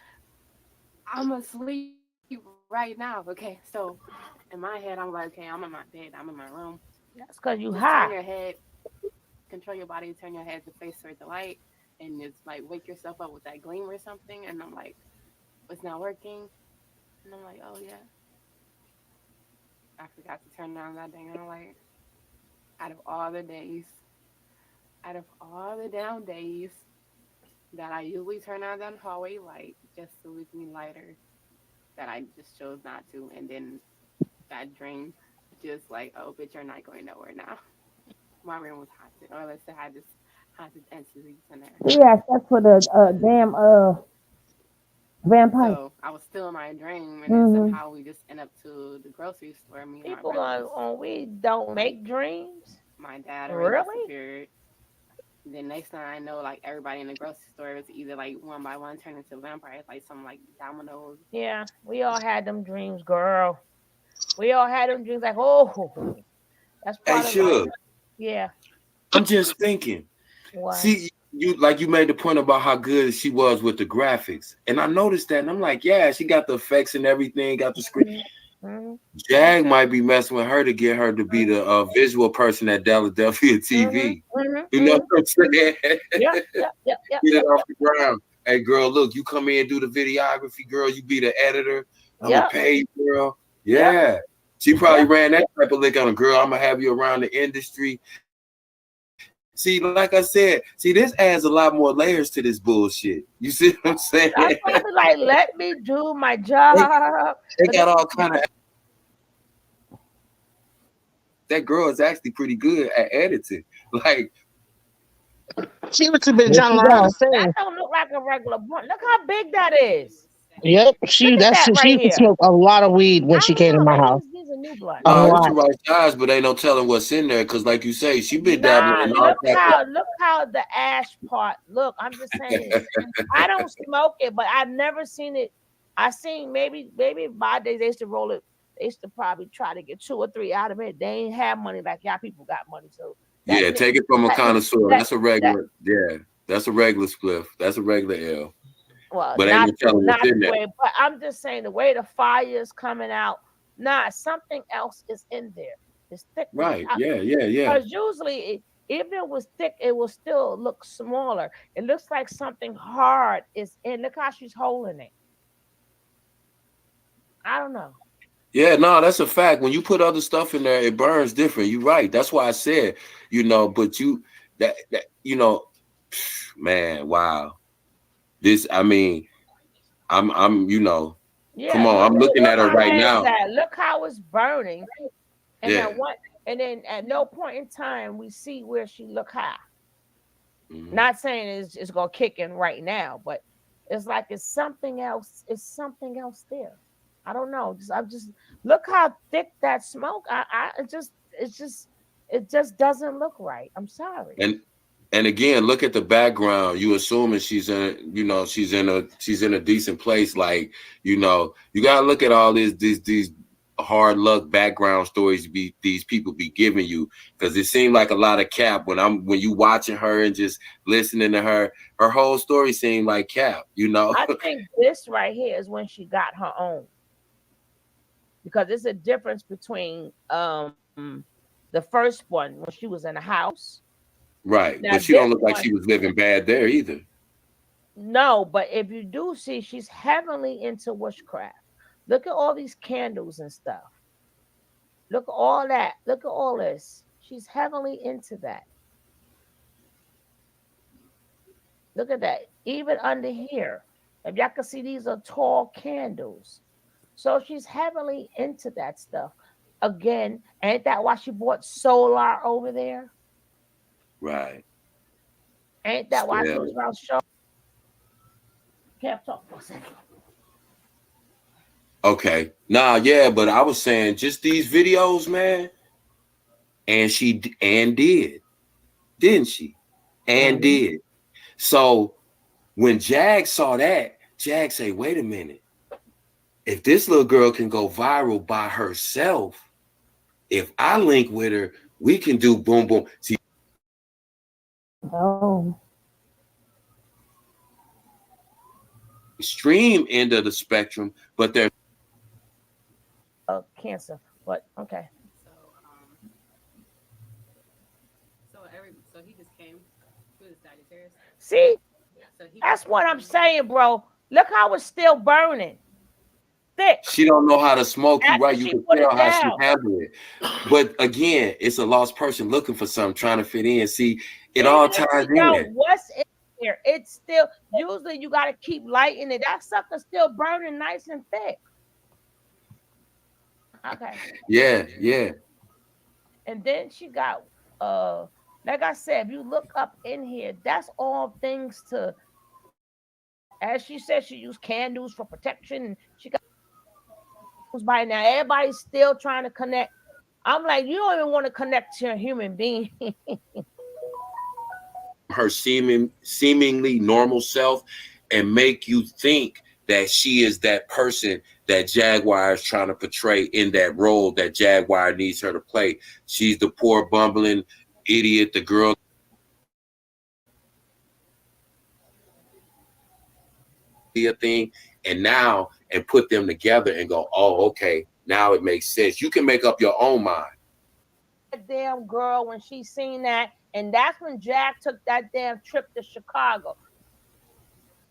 I'm asleep right now. Okay, so in my head, I'm like, okay, I'm in my bed, I'm in my room. That's because you Just turn high. your head, control your body, turn your head to face toward the light, and it's like wake yourself up with that gleam or something. And I'm like, it's not working. And I'm like, oh yeah, I forgot to turn on that dang light. Out of all the days, out of all the down days that I usually turn on that hallway light just to leave me lighter, that I just chose not to. And then that dream just like, oh, bitch, you're not going nowhere now. My room was haunted, or let's say I had this haunted entities in there. Yes, that's for the damn vampire. So I was still in my dream, and then Mm-hmm. somehow we just end up to the grocery store, me and my People brothers. we don't make dreams. My dad already Really? disappeared. Then next time I know, like everybody in the grocery store was either like one by one turned into vampires, like some like dominoes. Yeah, we all had them dreams, girl. We all had them dreams like, oh, that's Hey, part of life. sure. Yeah. I'm just thinking. What? See, you made the point about how good she was with the graphics, and I noticed that, and I'm like, yeah, she got the effects and everything, got the screen. Mm-hmm. Jag might be messing with her to get her to be the visual person at Philadelphia TV. Mm-hmm. You know what I'm saying? Yeah. Get it off the ground. Hey, girl, look, you come in and do the videography, girl. You be the editor. I'm gonna pay you, girl. Yeah. She probably ran that type of lick on a girl. I'm gonna have you around the industry. See, like I said, this adds a lot more layers to this bullshit. You see what I'm saying? I probably like let me do my job. They got all kind of. That girl is actually pretty good at editing. Like, she would have been trying to learn how to sing. That don't look like a regular blunt. Look how big that is. Yep, Look she at that right used to here. smoke a lot of weed when she came to my house. These are new blunts. it's the right size, but ain't no telling what's in there. Because, like you say, she been dabbling in all Look how the ash part. Look, I'm just saying. I don't smoke it, but I've never seen it. I seen maybe my days they used to roll it. They used to probably try to get 2 or 3 out of it. They ain't have money like y'all people got money. So Yeah, take it from a connoisseur. That's a regular. That's a regular spliff. That's a regular L. Well, but not ain't no telling what's in the there. way, but I'm just saying the way the fire is coming out. Nah, something else is in there. It's thick. Right. Yeah. Because usually, even if it was thick, it will still look smaller. It looks like something hard is in. Look how she's holding it. I don't know. Yeah, no, that's a fact. When you put other stuff in there, it burns different. You're right. That's why I said, but that man, wow. This, I mean, I'm Yeah, come on, I'm looking at her right now. Look how it's burning. And Yeah. then at no point in time we see where she look high. Mm-hmm. Not saying it's gonna kick in right now, but it's like it's something else. It's something else there. I don't know. I'm just look how thick that smoke. It just doesn't look right. I'm sorry. And again, look at the background. You assuming she's in a decent place. Like, you gotta look at all these hard luck background stories these people be giving you, because it seemed like a lot of cap when you watching her and just listening to her whole story seemed like cap. I think this right here is when she got her own, because there's a difference between the first one when she was in a house. Right. Now, but she don't look this like she was living bad there either. No, but if you do see, she's heavily into witchcraft. Look at all these candles and stuff. Look at all that. Look at all this. She's heavily into that. Look at that. Even under here. If y'all can see, these are tall candles. So she's heavily into that stuff. Again, ain't that why she bought solar over there? Right. Ain't that why she was around show? Can't talk for a second. Okay. Nah, yeah, but I was saying just these videos, man. And she did, didn't she? And did. So when Jag saw that, Jag say, wait a minute. If this little girl can go viral by herself, if I link with her, we can do boom, boom. See, extreme end of the spectrum, but they're cancer. But okay. So See, that's what I'm saying, bro. Look how it's still burning. Thick. She don't know how to smoke. You After right. You she can put it tell how she down. handled it. But again, it's a lost person looking for something, trying to fit in. See, it Even all if ties you know in. what's in there, it's still usually you got to keep lighting it. That sucker's still burning nice and thick. Okay. Yeah, yeah. And then she got like I said, if you look up in here, that's all things to, as she said, she used candles for protection. She got by now. Everybody's still trying to connect. I'm like, you don't even want to connect to a human being. Her seemingly normal self and make you think that she is that person that Jaguar is trying to portray in that role that Jaguar needs her to play. She's the poor bumbling idiot, the girl thing, and now and put them together and go, oh, okay, now it makes sense. You can make up your own mind. That damn girl when she seen that, and that's when Jack took that damn trip to Chicago.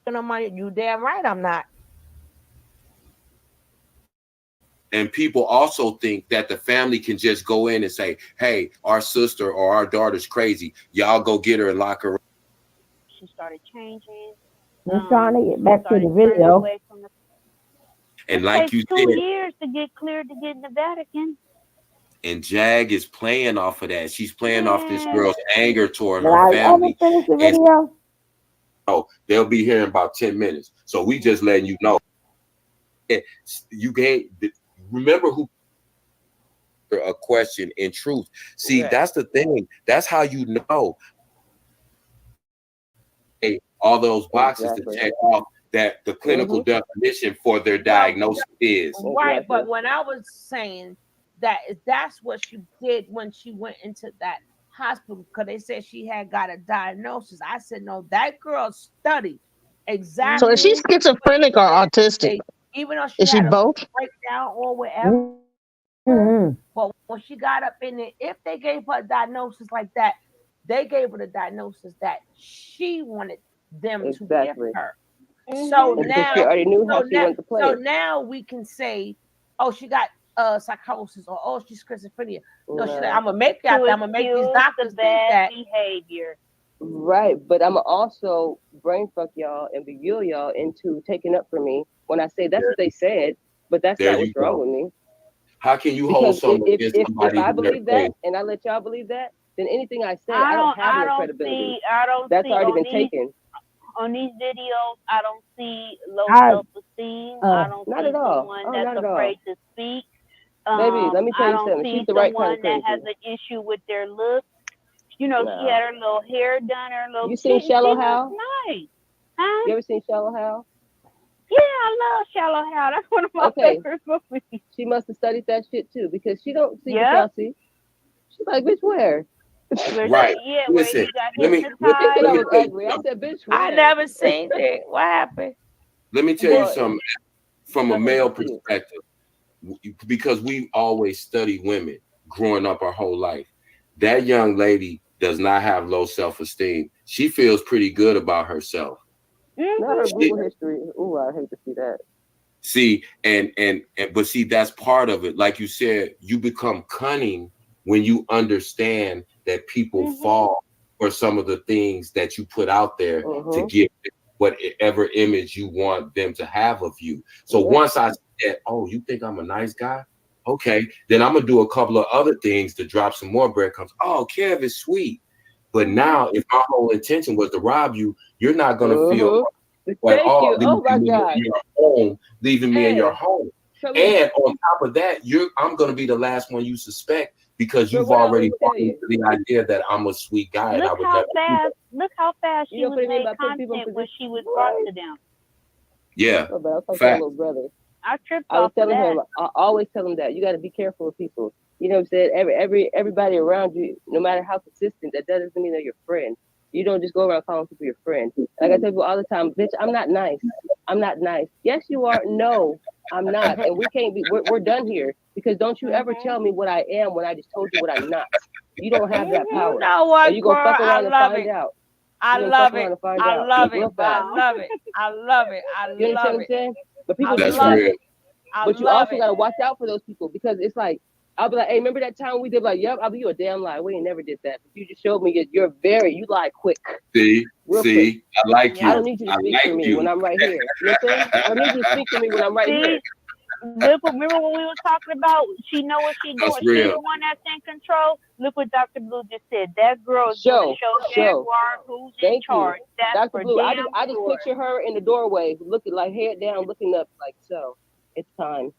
You damn right I'm not. And people also think that the family can just go in and say, hey, our sister or our daughter's crazy. Y'all go get her and lock her up. She started changing. I'm trying to get She back to started the turning video. away from the. And It like takes you 2 said, years to get cleared to get in the Vatican. and Jag is playing off of that. She's playing off this girl's anger toward Did her I ever family. finish the And video? so they'll be here in about 10 minutes. So we just letting you know. You can't remember who a question in truth. See, that's the thing. That's how you know. Hey, all those boxes to check off that the clinical definition for their diagnosis is. Right, but when I was saying that that's what she did when she went into that hospital, because they said she had got a diagnosis. I said, no, that girl studied exactly. So is she schizophrenic or autistic? Even though she Is she had a both? breakdown or whatever. But when she got up in there, if they gave her a diagnosis like that, they gave her the diagnosis that she wanted them to give her. So And now, she already knew how she wanted to play so it. now we can say, oh, she got psychosis, or oh, she's schizophrenia. No, she's like, No. I'm gonna make that. I'm gonna make these doctors think that. Behavior. Right, but I'm also brain fuck y'all and beguile y'all into taking up for me when I say that's what they said, but that's There not you what's wrong go. with me. How can you hold Because something if against if somebody I who believe they're that and I let y'all believe that, then anything I say, I don't have no credibility. That's already been taken. On these videos, I don't see low I- self-esteem. I don't Not see at all. someone Oh, that's not at all. afraid to speak. Baby, let me tell I you don't something. see She's the right someone kind of that has crazy. an issue with their looks. You know, she had her little hair done, her little. You seen Shallow she Hal? looks nice. Huh? You ever seen Shallow Hal? Yeah, I love Shallow Hal. That's one of my favorite movies. She must have studied that shit too, because she don't see what Yep. y'all see. She's like, bitch, where? Right. Yeah, Listen, where he got let me She said I tell was you ugly. I something. said, bitch, where? I never seen it. What happened? Let me tell you Well, something from a go ahead, male let's see it. perspective, because we always study women growing up our whole life. That young lady does not have low self-esteem. She feels pretty good about herself. Not her Google history. Ooh, I hate to see that. See, and but see, that's part of it. Like you said, you become cunning when you understand that people fall for some of the things that you put out there to give whatever image you want them to have of you. So once I said, oh, you think I'm a nice guy? Okay, then I'm gonna do a couple of other things to drop some more breadcrumbs. Oh, Kev is sweet. But now, if my whole intention was to rob you, you're not gonna feel like, Thank you. Oh my God. leaving me in your Hey, home. so look. And on top of that, I'm gonna be the last one you suspect, because But you've what I already always tell bought into you. the idea that I'm a sweet guy and I Look would how never do that. fast. Look how fast You she know was what I mean made by putting people in content when position? she was brought to them. Yeah. Oh, but I was talking to my Fact. little brother. I tripped I was off of telling that. him, I always tell him that you got to be careful with people. You know what I'm saying? Everybody around you, no matter how consistent, that doesn't mean they're your friend. You don't just go around calling people your friend. Like I tell people all the time, bitch, I'm not nice. I'm not nice. Yes, you are. No, I'm not. And we can't be. We're done here, because don't you ever tell me what I am when I just told you what I'm not. You don't have that power. You know what, and you gonna girl? fuck I around and love find it. out. I You gonna love fuck around it. and find I out. love Real it. I fast. love it. I love it. I You understand love what I'm it. saying? But I people do That's love that. real. it. I But you love also it. gotta watch out for those people because it's like I'll be like, hey, remember that time we did like, yep, I'll be you a damn lie. We ain't never did that. But you just showed me you lie quick. See, Real quick. I like I you. don't need you to I speak for like me you. when I'm right here. You know what I'm saying? I don't need you to speak for me when I'm right here. Look, remember when we were talking about she know what she That's doing. She real. the one that's in control. Look what Dr. Blue just said. That girl is going to show Jaguar who's in Thank you. charge. That's Dr. for Blue, I damn just sure. picture her in the doorway, looking like head down, looking up, like, so it's time.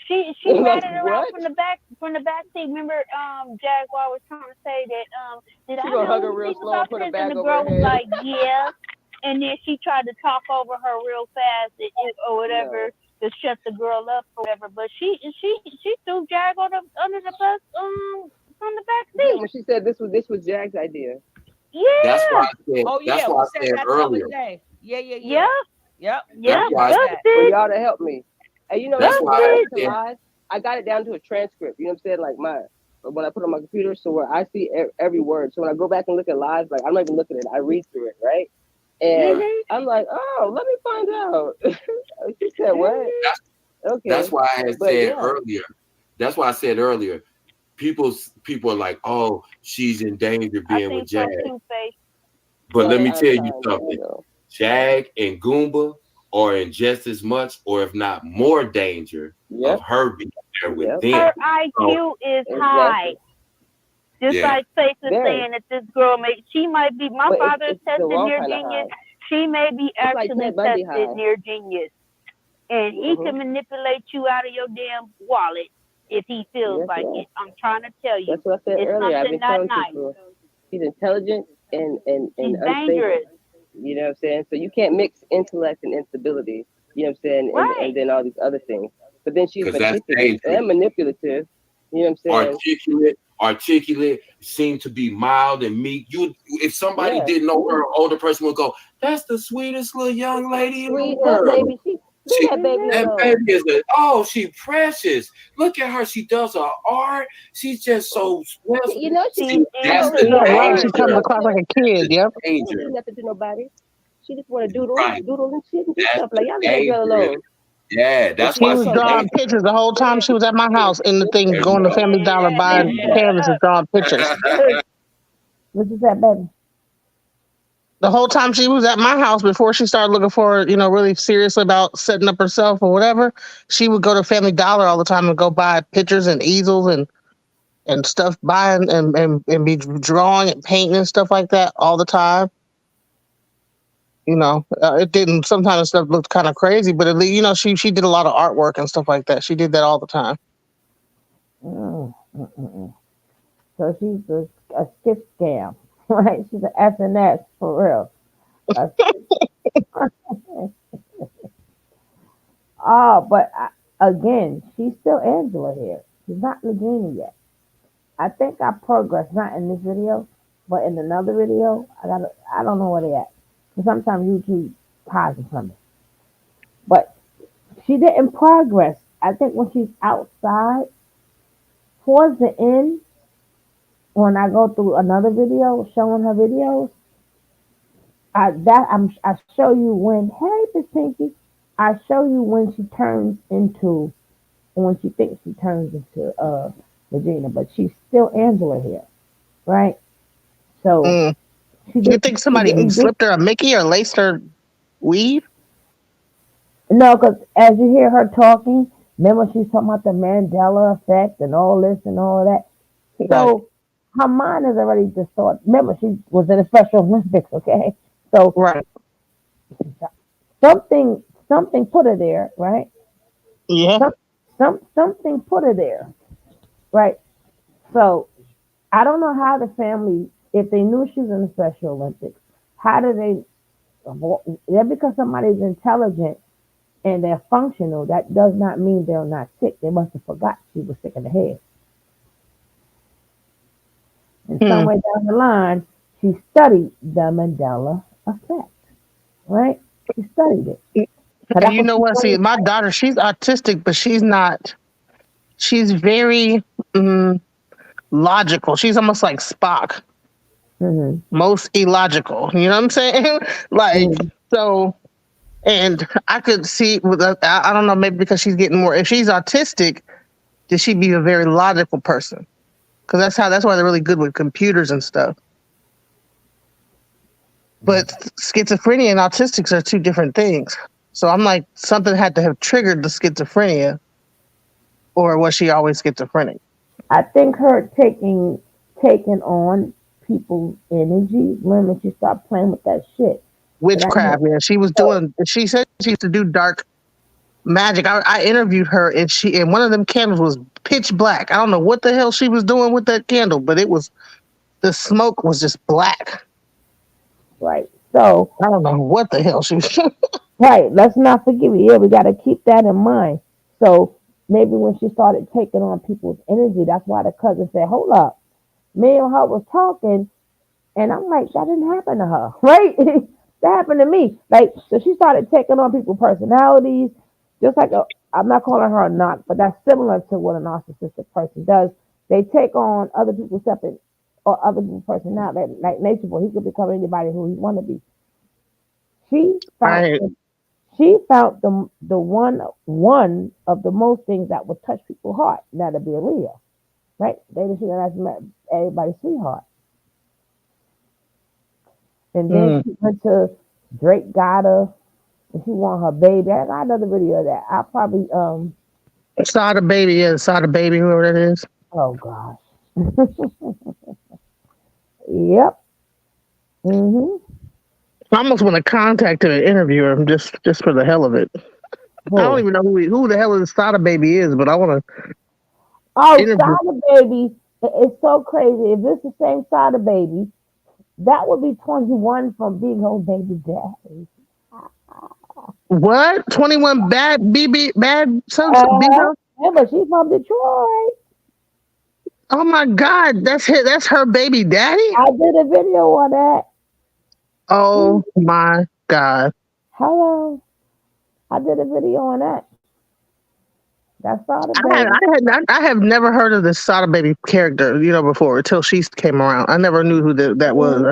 She Like, ratted around what? from the back seat. Remember, Jaguar was trying to say that did She I gonna hug know her real anything slow and about put her this? And bag the over her girl was head. like, yeah. And then she tried to talk over her real fast or whatever to shut the girl up or whatever. But she threw Jaguar under the bus from the back Yeah, seat. when she said this was Jag's idea. That's why Yeah. I said. Oh That's yeah, why we I said said that the other earlier. day. Yeah. Yep. Yep. That's Yep. why. That's For it. y'all to help me. And you know, That's even why when I I listen to said. live, I got it down to a transcript. You know what I'm saying? Like when I put it on my computer, so where I see every word. So when I go back and look at live, like I'm not even looking at it. I read through it, right? And I'm like, oh, let me find out. She said what? Okay. That's why I had But said yeah. earlier. That's why I said earlier. People are like, oh, she's in danger I being with think so Jag. too, Faith. But let me I'm tell you trying to something. go. Jag and Goomba are in just as much, or if not more, danger of her being there with them. Her IQ is high. Just like Faith is saying that this girl she might be my father's tested near genius. She may be actually tested near genius. And he can manipulate you out of your damn wallet if he feels like it. I'm trying to tell you. That's what I said it's earlier. I've something been not telling nice. people she's intelligent and She's unstable. dangerous. You know what I'm saying? So you can't mix intellect and instability. You know what I'm saying? And then all these other things. But then she's 'Cause that's meticulous and manipulative. You know what I'm saying? Articulate, seem to be mild and meek. If somebody didn't know her, an older person would go, "That's the sweetest little young lady in the That world." baby, that baby That alone. baby is she precious. Look at her. She does her art. She's just so special. You know, That's don't the lie. She comes across like a kid. Yep. She don't do nothing to nobody. She just want to doodle Right. and shit and do That's stuff. Like, y'all leave that danger. girl alone. Yeah, that's She why was she's drawing dangerous. pictures the whole time she was at my house in the thing, There going you to Family Dollar, buying canvases, drawing pictures. What you said, baby? The whole time she was at my house before she started looking for, really seriously about setting up herself or whatever, she would go to Family Dollar all the time and go buy pictures and easels and stuff, buying and be drawing and painting and stuff like that all the time. It didn't. Sometimes stuff looked kind of crazy, but at least she did a lot of artwork and stuff like that. She did that all the time. So she's a skip scam, right? She's an SNS for real. But again, she's still Angela here. She's not Legena yet. I think I progressed, not in this video, but in another video. I don't know where they at. Because sometimes YouTube hides from me. But she didn't progress. I think when she's outside, towards the end, when I go through another video showing her videos, I show you when, hey, Miss Pinky, I show you when she turns into, when she thinks she turns into Regina, but she's still Angela here, right? So You think somebody slipped her a Mickey or laced her weave? No, because as you hear her talking, remember she's talking about the Mandela effect and all this and all that. So her mind is already distorted. Remember, she was in the Special Olympics, okay? So something put her there, right? Yeah. Something put her there, right? So I don't know how the family, if they knew she was in the Special Olympics, how do they? Because somebody's intelligent and they're functional, that does not mean they're not sick. They must have forgot she was sick in the head. And somewhere down the line, she studied the Mandela effect, right? She studied it. And you know what? See, my daughter, she's autistic, but she's not. She's very. logical. She's almost like Spock, most illogical. You know what I'm saying? Like so. And I could see with I don't know, maybe because she's getting more. If she's autistic, then she'd be a very logical person. Because that's why they're really good with computers and stuff. But schizophrenia and autistics are two different things. So I'm like, something had to have triggered the schizophrenia, or was she always schizophrenic? I think her taking on people's energy when she stopped playing with that shit. Witchcraft, yeah. She was doing. She said she used to do dark magic. I interviewed her, and one of them candles was pitch black. I don't know what the hell she was doing with that candle, but the smoke was just black. Right. So I don't know what the hell she was doing. Right. Let's not forget it. Yeah, we got to keep that in mind. So maybe when she started taking on people's energy, that's why the cousin said, "Hold up, me and her was talking," and I'm like, "That didn't happen to her, right? That happened to me." Like, so she started taking on people's personalities, just like I'm not calling her a knock, but that's similar to what a narcissistic person does. They take on other people's separate or other people's personality. Like Nature Boy, he could become anybody who he want to be. She found Right. she found the one of the most things that would touch people's heart. That'd be a Leo, right? They just that's everybody's sweetheart. And then she went to Drake got her, and she want her baby. I got another video of that. I probably saw the baby, whoever that is. Oh gosh. Yep. I almost want to contact her and interview her just for the hell of it. I don't even know who the hell this Sada baby is, but I want to. Oh, Sada baby, it's so crazy. If it's the same Sada baby, that would be 21 from Big Old Baby Daddy. What? 21 bad BB bad sons Big Old? Yeah, but she's from Detroit. Oh my God, that's her baby daddy? I did a video on that. Oh my God. Hello. I did a video on that. That's Sada baby. I have never heard of this Sada baby character, before until she came around. I never knew who that was.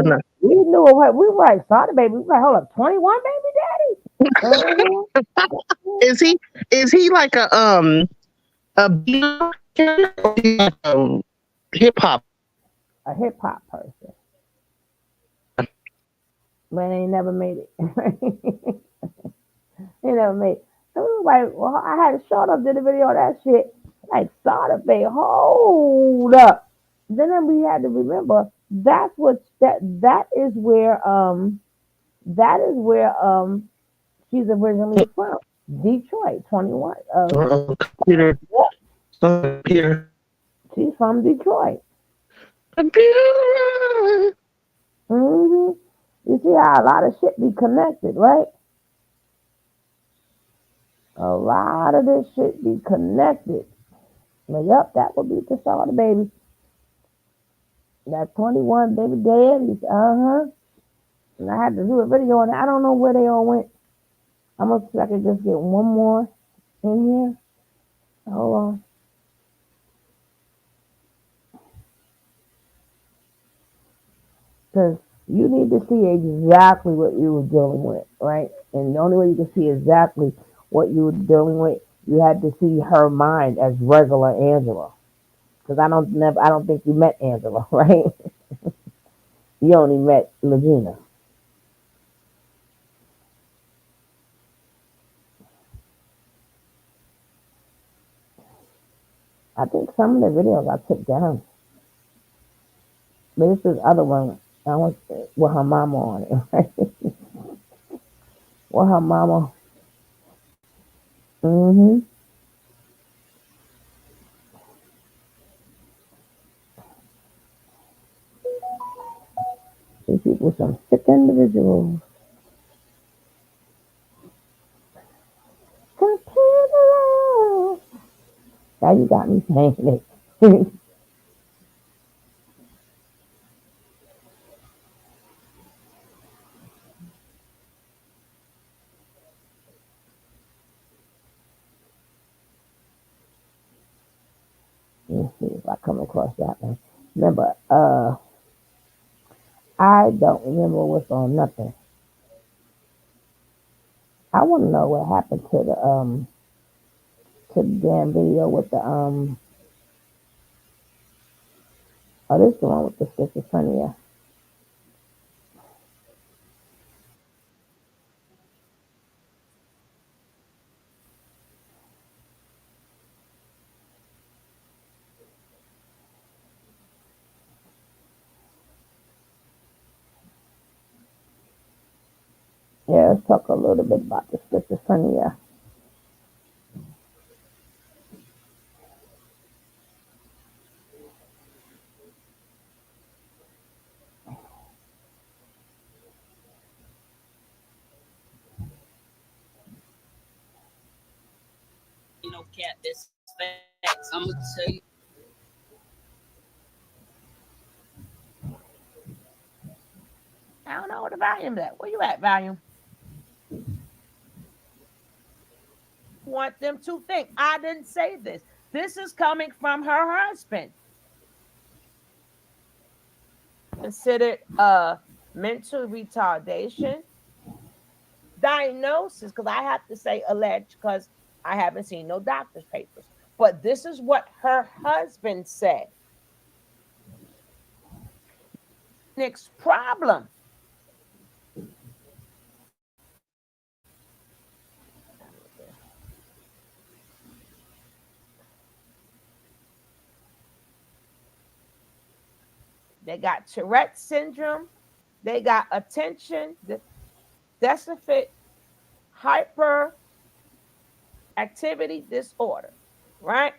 We knew what we were like Sada baby. We were like, hold up, 21 baby daddy. Is he like a hip hop? A hip hop person. Man, ain't never made it. He never made it. So we was like, well, I had a short up, did a video of that shit. Like Sada baby, hold up. Then we had to remember that is where she's originally from. Detroit, 21. Peter. She's from Detroit. You see how a lot of shit be connected, right? A lot of this shit be connected. But yep, that would be the start of the baby. That 21 baby daddies, And I had to do a video on it. I don't know where they all went. I'm gonna see if I can just get one more in here. Hold on. Because you need to see exactly what you were dealing with, right? And the only way you can see exactly what you were dealing with, you had to see her mind as regular Angela. Because I don't think you met Angela, right? You only met Legena. I think some of the videos I took down. But this is other one. I want with her mama on it, right? With her mama. These people are some sick individuals. Now you got me saying it. Let me see if I come across that one. Remember, I don't remember what's on nothing. I want to know what happened to the damn video with the oh, this is the one with the schizophrenia. Yeah, let's talk a little bit about the schizophrenia. No cat, this facts. I'm gonna tell you. I don't know where the volume at. Where you at, volume? Want them to think. I didn't say this. This is coming from her husband. Considered mental retardation diagnosis, because I have to say alleged because I haven't seen no doctor's papers. But this is what her husband said. Next problem. They got Tourette syndrome. They got attention deficit hyperactivity disorder, right?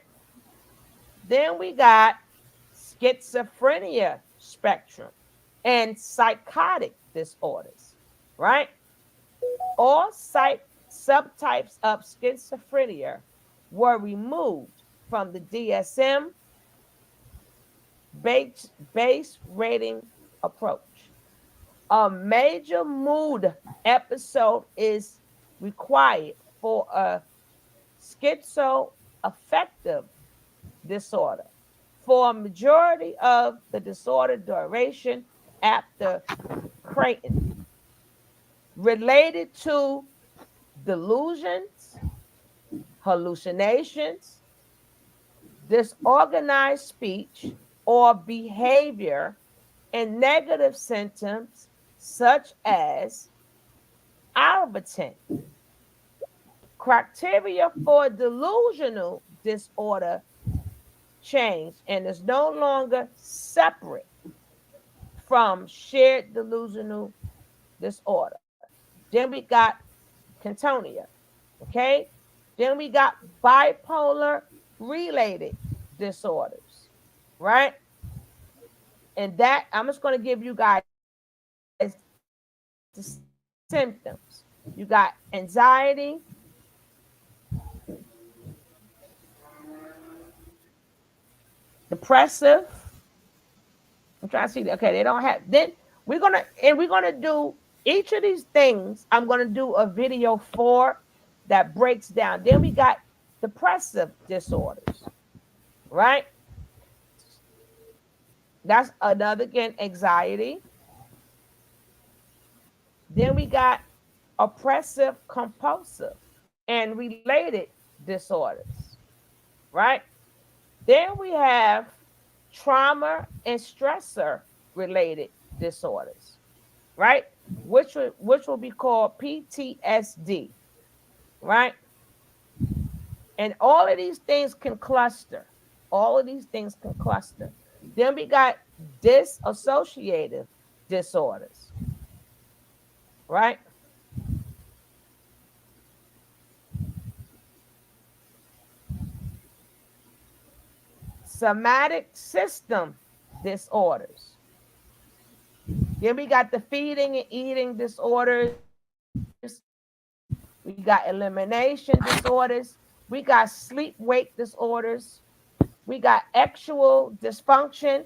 Then we got schizophrenia spectrum and psychotic disorders, right? All subtypes of schizophrenia were removed from the DSM base rating approach. A major mood episode is required for a schizoaffective disorder. For a majority of the disorder duration after Creighton, related to delusions, hallucinations, disorganized speech or behavior, and negative symptoms such as Albertin. Criteria for delusional disorder changed and is no longer separate from shared delusional disorder. Then we got catatonia, okay? Then we got bipolar related disorders, right? And that I'm just going to give you guys the symptoms. You got anxiety, depressive. I'm trying to see. Okay, they don't have. Then we're gonna do each of these things. I'm gonna do a video for that breaks down. Then we got depressive disorders, right? That's another again anxiety. Then we got oppressive compulsive and related disorders, right? Then we have trauma and stressor related disorders, right? Which will be called PTSD, right? And all of these things can cluster. All of these things can cluster. Then we got dissociative disorders, right? Somatic system disorders. Then we got the feeding and eating disorders. We got elimination disorders. We got sleep-wake disorders. We got sexual dysfunction.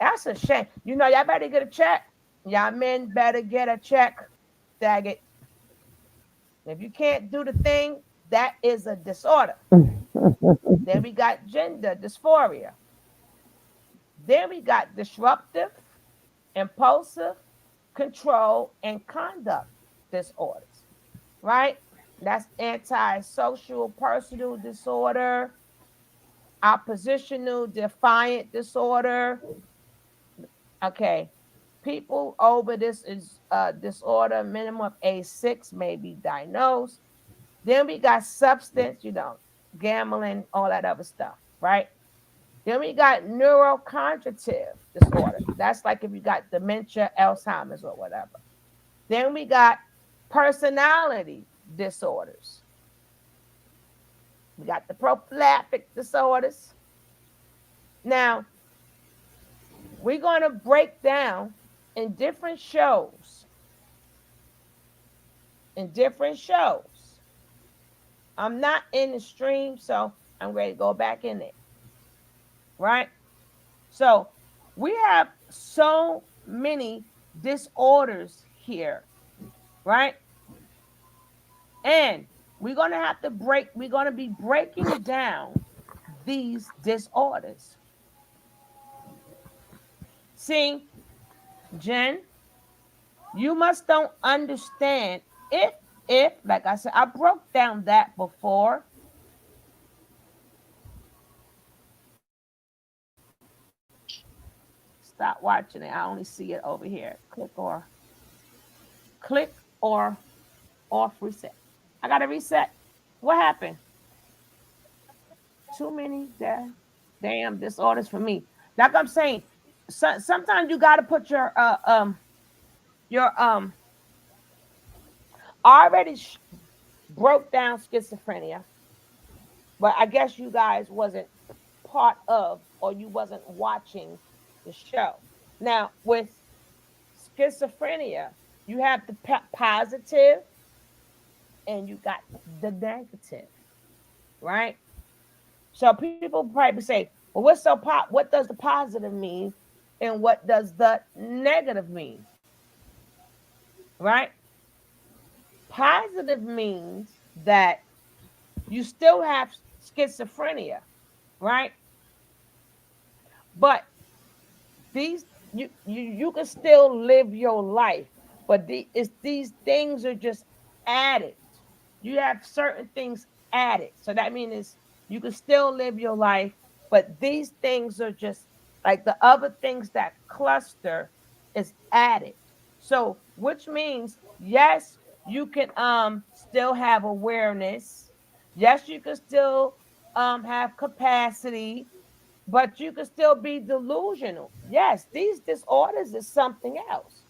That's a shame. You know, y'all better get a check. Y'all men better get a check. Dag it. If you can't do the thing, that is a disorder. Then we got gender dysphoria. Then we got disruptive, impulsive, control, and conduct disorders, right? That's antisocial personal disorder, oppositional defiant disorder. Okay. People over this is disorder, minimum of age 6 may be diagnosed. Then we got substance, gambling, all that other stuff, right? Then we got neurocognitive disorder. That's like if you got dementia, Alzheimer's, or whatever. Then we got personality disorders. We got the prophylactic disorders. Now, we're going to break down in different shows. In different shows. I'm not in the stream, so I'm ready to go back in there. Right? So we have so many disorders here, right? And we're going to have to we're going to be breaking down these disorders. See, Jen, you must don't understand if, like I said, I broke down that before. Stop watching it. I only see it over here. Click or off reset. I got to reset. What happened? Too many damn disorders for me. Like I'm saying, sometimes you got to put your I already broke down schizophrenia, but I guess you guys wasn't part of or you wasn't watching the show. Now with schizophrenia, you have the positive and you got the negative, right? So people probably say, well, what does the positive mean and what does the negative mean? Right? Positive means that you still have schizophrenia, right? But you can still live your life, but these things are just added. You have certain things added, so that means you can still live your life, but these things are just like the other things that cluster is added. So which means yes, you can still have awareness. Yes, you can still have capacity, but you can still be delusional. Yes, these disorders is something else.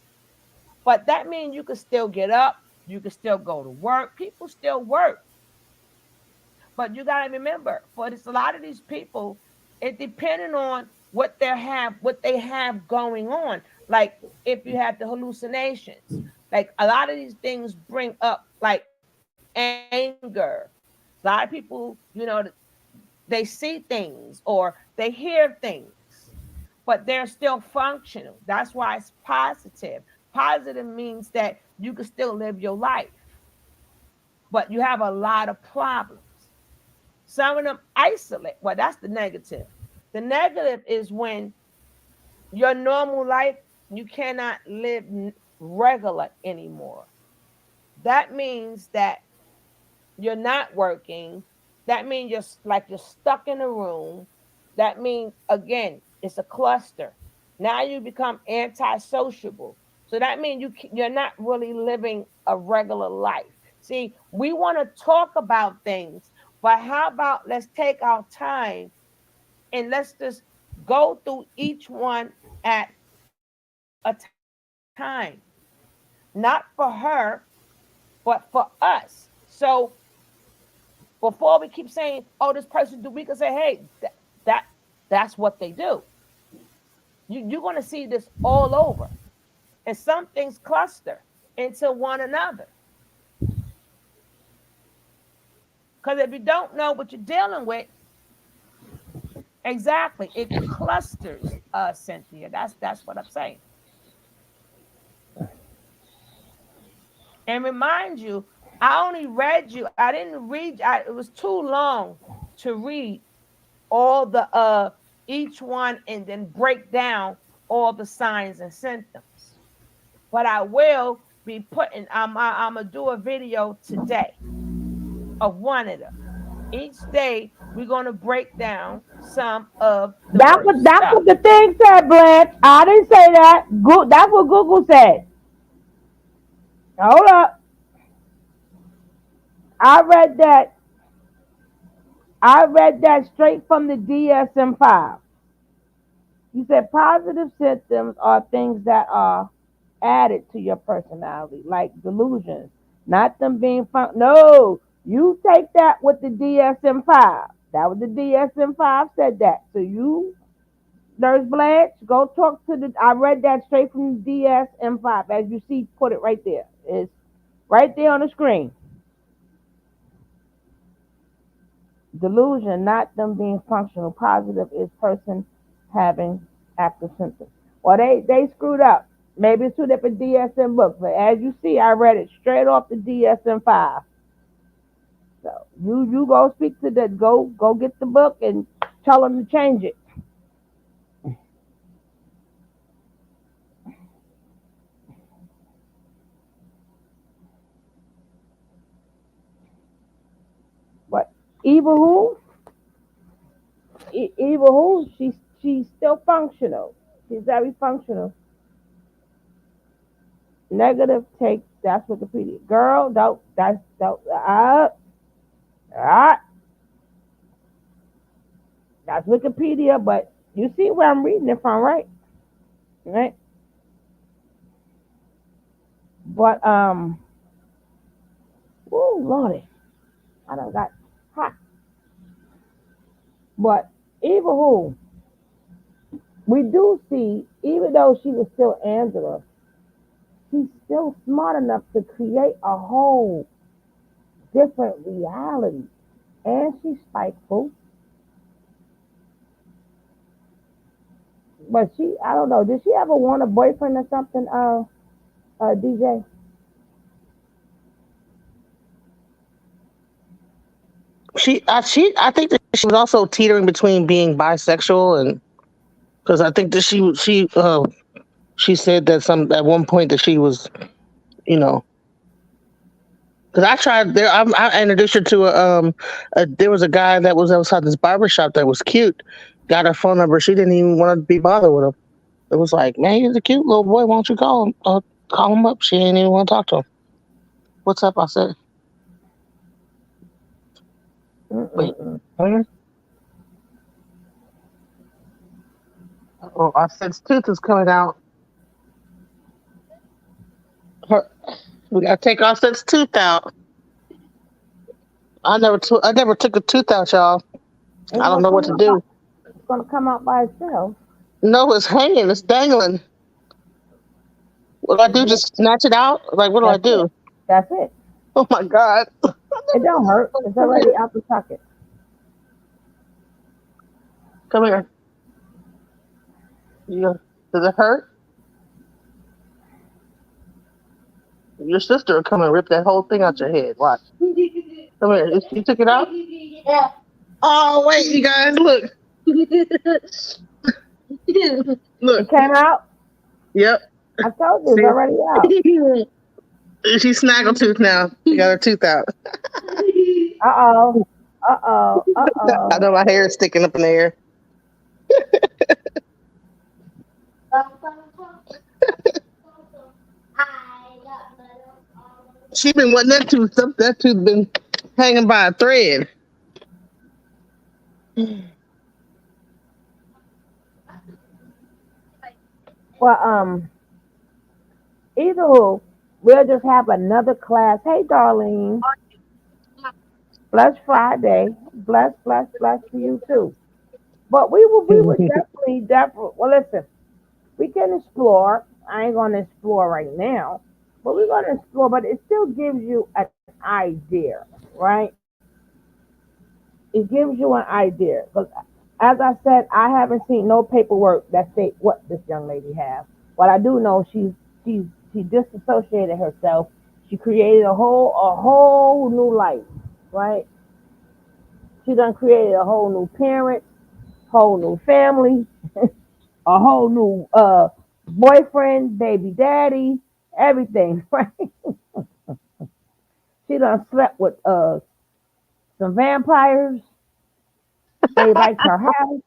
But that means you can still get up, you can still go to work. People still work. But you got to remember, for this, a lot of these people, it depending on what they have going on. Like if you have the hallucinations, like a lot of these things bring up like anger. A lot of people, they see things or they hear things, but they're still functional. That's why it's positive. Positive means that you can still live your life, but you have a lot of problems. Some of them isolate. Well, that's the negative. The negative is when your normal life, you cannot live regular anymore. That means that you're not working. That means you're stuck in a room. That means again, it's a cluster. Now you become antisociable. So that means you're not really living a regular life. See, we want to talk about things, but how about let's take our time and let's just go through each one at a time. Not for her, but for us. So before we keep saying, oh, this person do, we can say, hey, that that's what they do. You're going to see this all over. And some things cluster into one another. Because if you don't know what you're dealing with, exactly, it clusters, Cynthia. That's what I'm saying. And remind you, I only read you. I didn't read. It was too long to read all the each one and then break down all the signs and symptoms. But I will be putting, I'm going to do a video today of one of them. Each day, we're going to break down some of the worst That's stuff. what the thing said, Blanche. I didn't say that. That's what Google said. Hold up. I read that. I read that straight from the DSM-5. You said positive symptoms are things that are added to your personality, like delusions, not them being fun. No, you take that with the DSM-5. That was the DSM-5 said that. So you, Nurse Blanche, go talk to the. I read that straight from the DSM-5. As you see, put it right there. It's right there on the screen. Delusion, not them being functional. Positive is person having active symptoms. Well, they screwed up. Maybe it's two different DSM books, but as you see, I read it straight off the DSM-5. So you go speak to the go get the book and tell them to change it. But evil who? Evil who? She's still functional. She's very functional. Negative take. That's Wikipedia. Girl, don't. That's don't. That's Wikipedia, but you see where I'm reading it from, right? Right. But oh lordy, I done got hot. But evil who? We do see, even though she was still Angela, she's still smart enough to create a whole different reality, and she's spiteful. But she, I don't know, did she ever want a boyfriend or something? DJ. I think that she was also teetering between being bisexual and because I think that she said that some at one point that she was, you know, because I tried there. I introduced her to there was a guy that was outside this barber shop that was cute. Got her phone number. She didn't even want to be bothered with him. It was like, man, he's a cute little boy. Why don't you call him? Call him up. She didn't even want to talk to him. What's up? I said, wait. Where? Oh, I said tooth is coming out. Her, we gotta take Offset's tooth out. I never took a tooth out, y'all. It's I don't gonna know what come to out by, do. it's gonna come out by itself. No, it's hanging. It's dangling. What do I do? Just snatch it out? Like, what do I That's it. do? That's it. Oh my God. It don't hurt. It's Come already here. out the socket. Come here. Does it hurt? Your sister will come and rip that whole thing out your head. Watch. Come here. You took it out? Yeah. Oh, wait, you guys, look. Look. It came out. Yep. I told you it's already out. She's snaggletooth now. She got her tooth out. Uh-oh. Uh-oh. Uh-oh. I know my hair is sticking up in the air. She been wanting that tooth. That tooth been hanging by a thread. Well, either who, we'll just have another class. Hey, Darlene. Bless Friday. Bless to you too. But we would definitely. Well, listen, we can explore. I ain't gonna explore right now, but we're gonna explore. But it still gives you an idea, right? It gives you an idea because, as I said, I haven't seen no paperwork that state what this young lady has. What I do know, she disassociated herself. She created a whole new life, right? She done created a whole new parent. whole new family, a whole new boyfriend, baby daddy, everything, right? She done slept with some vampires. They liked her house.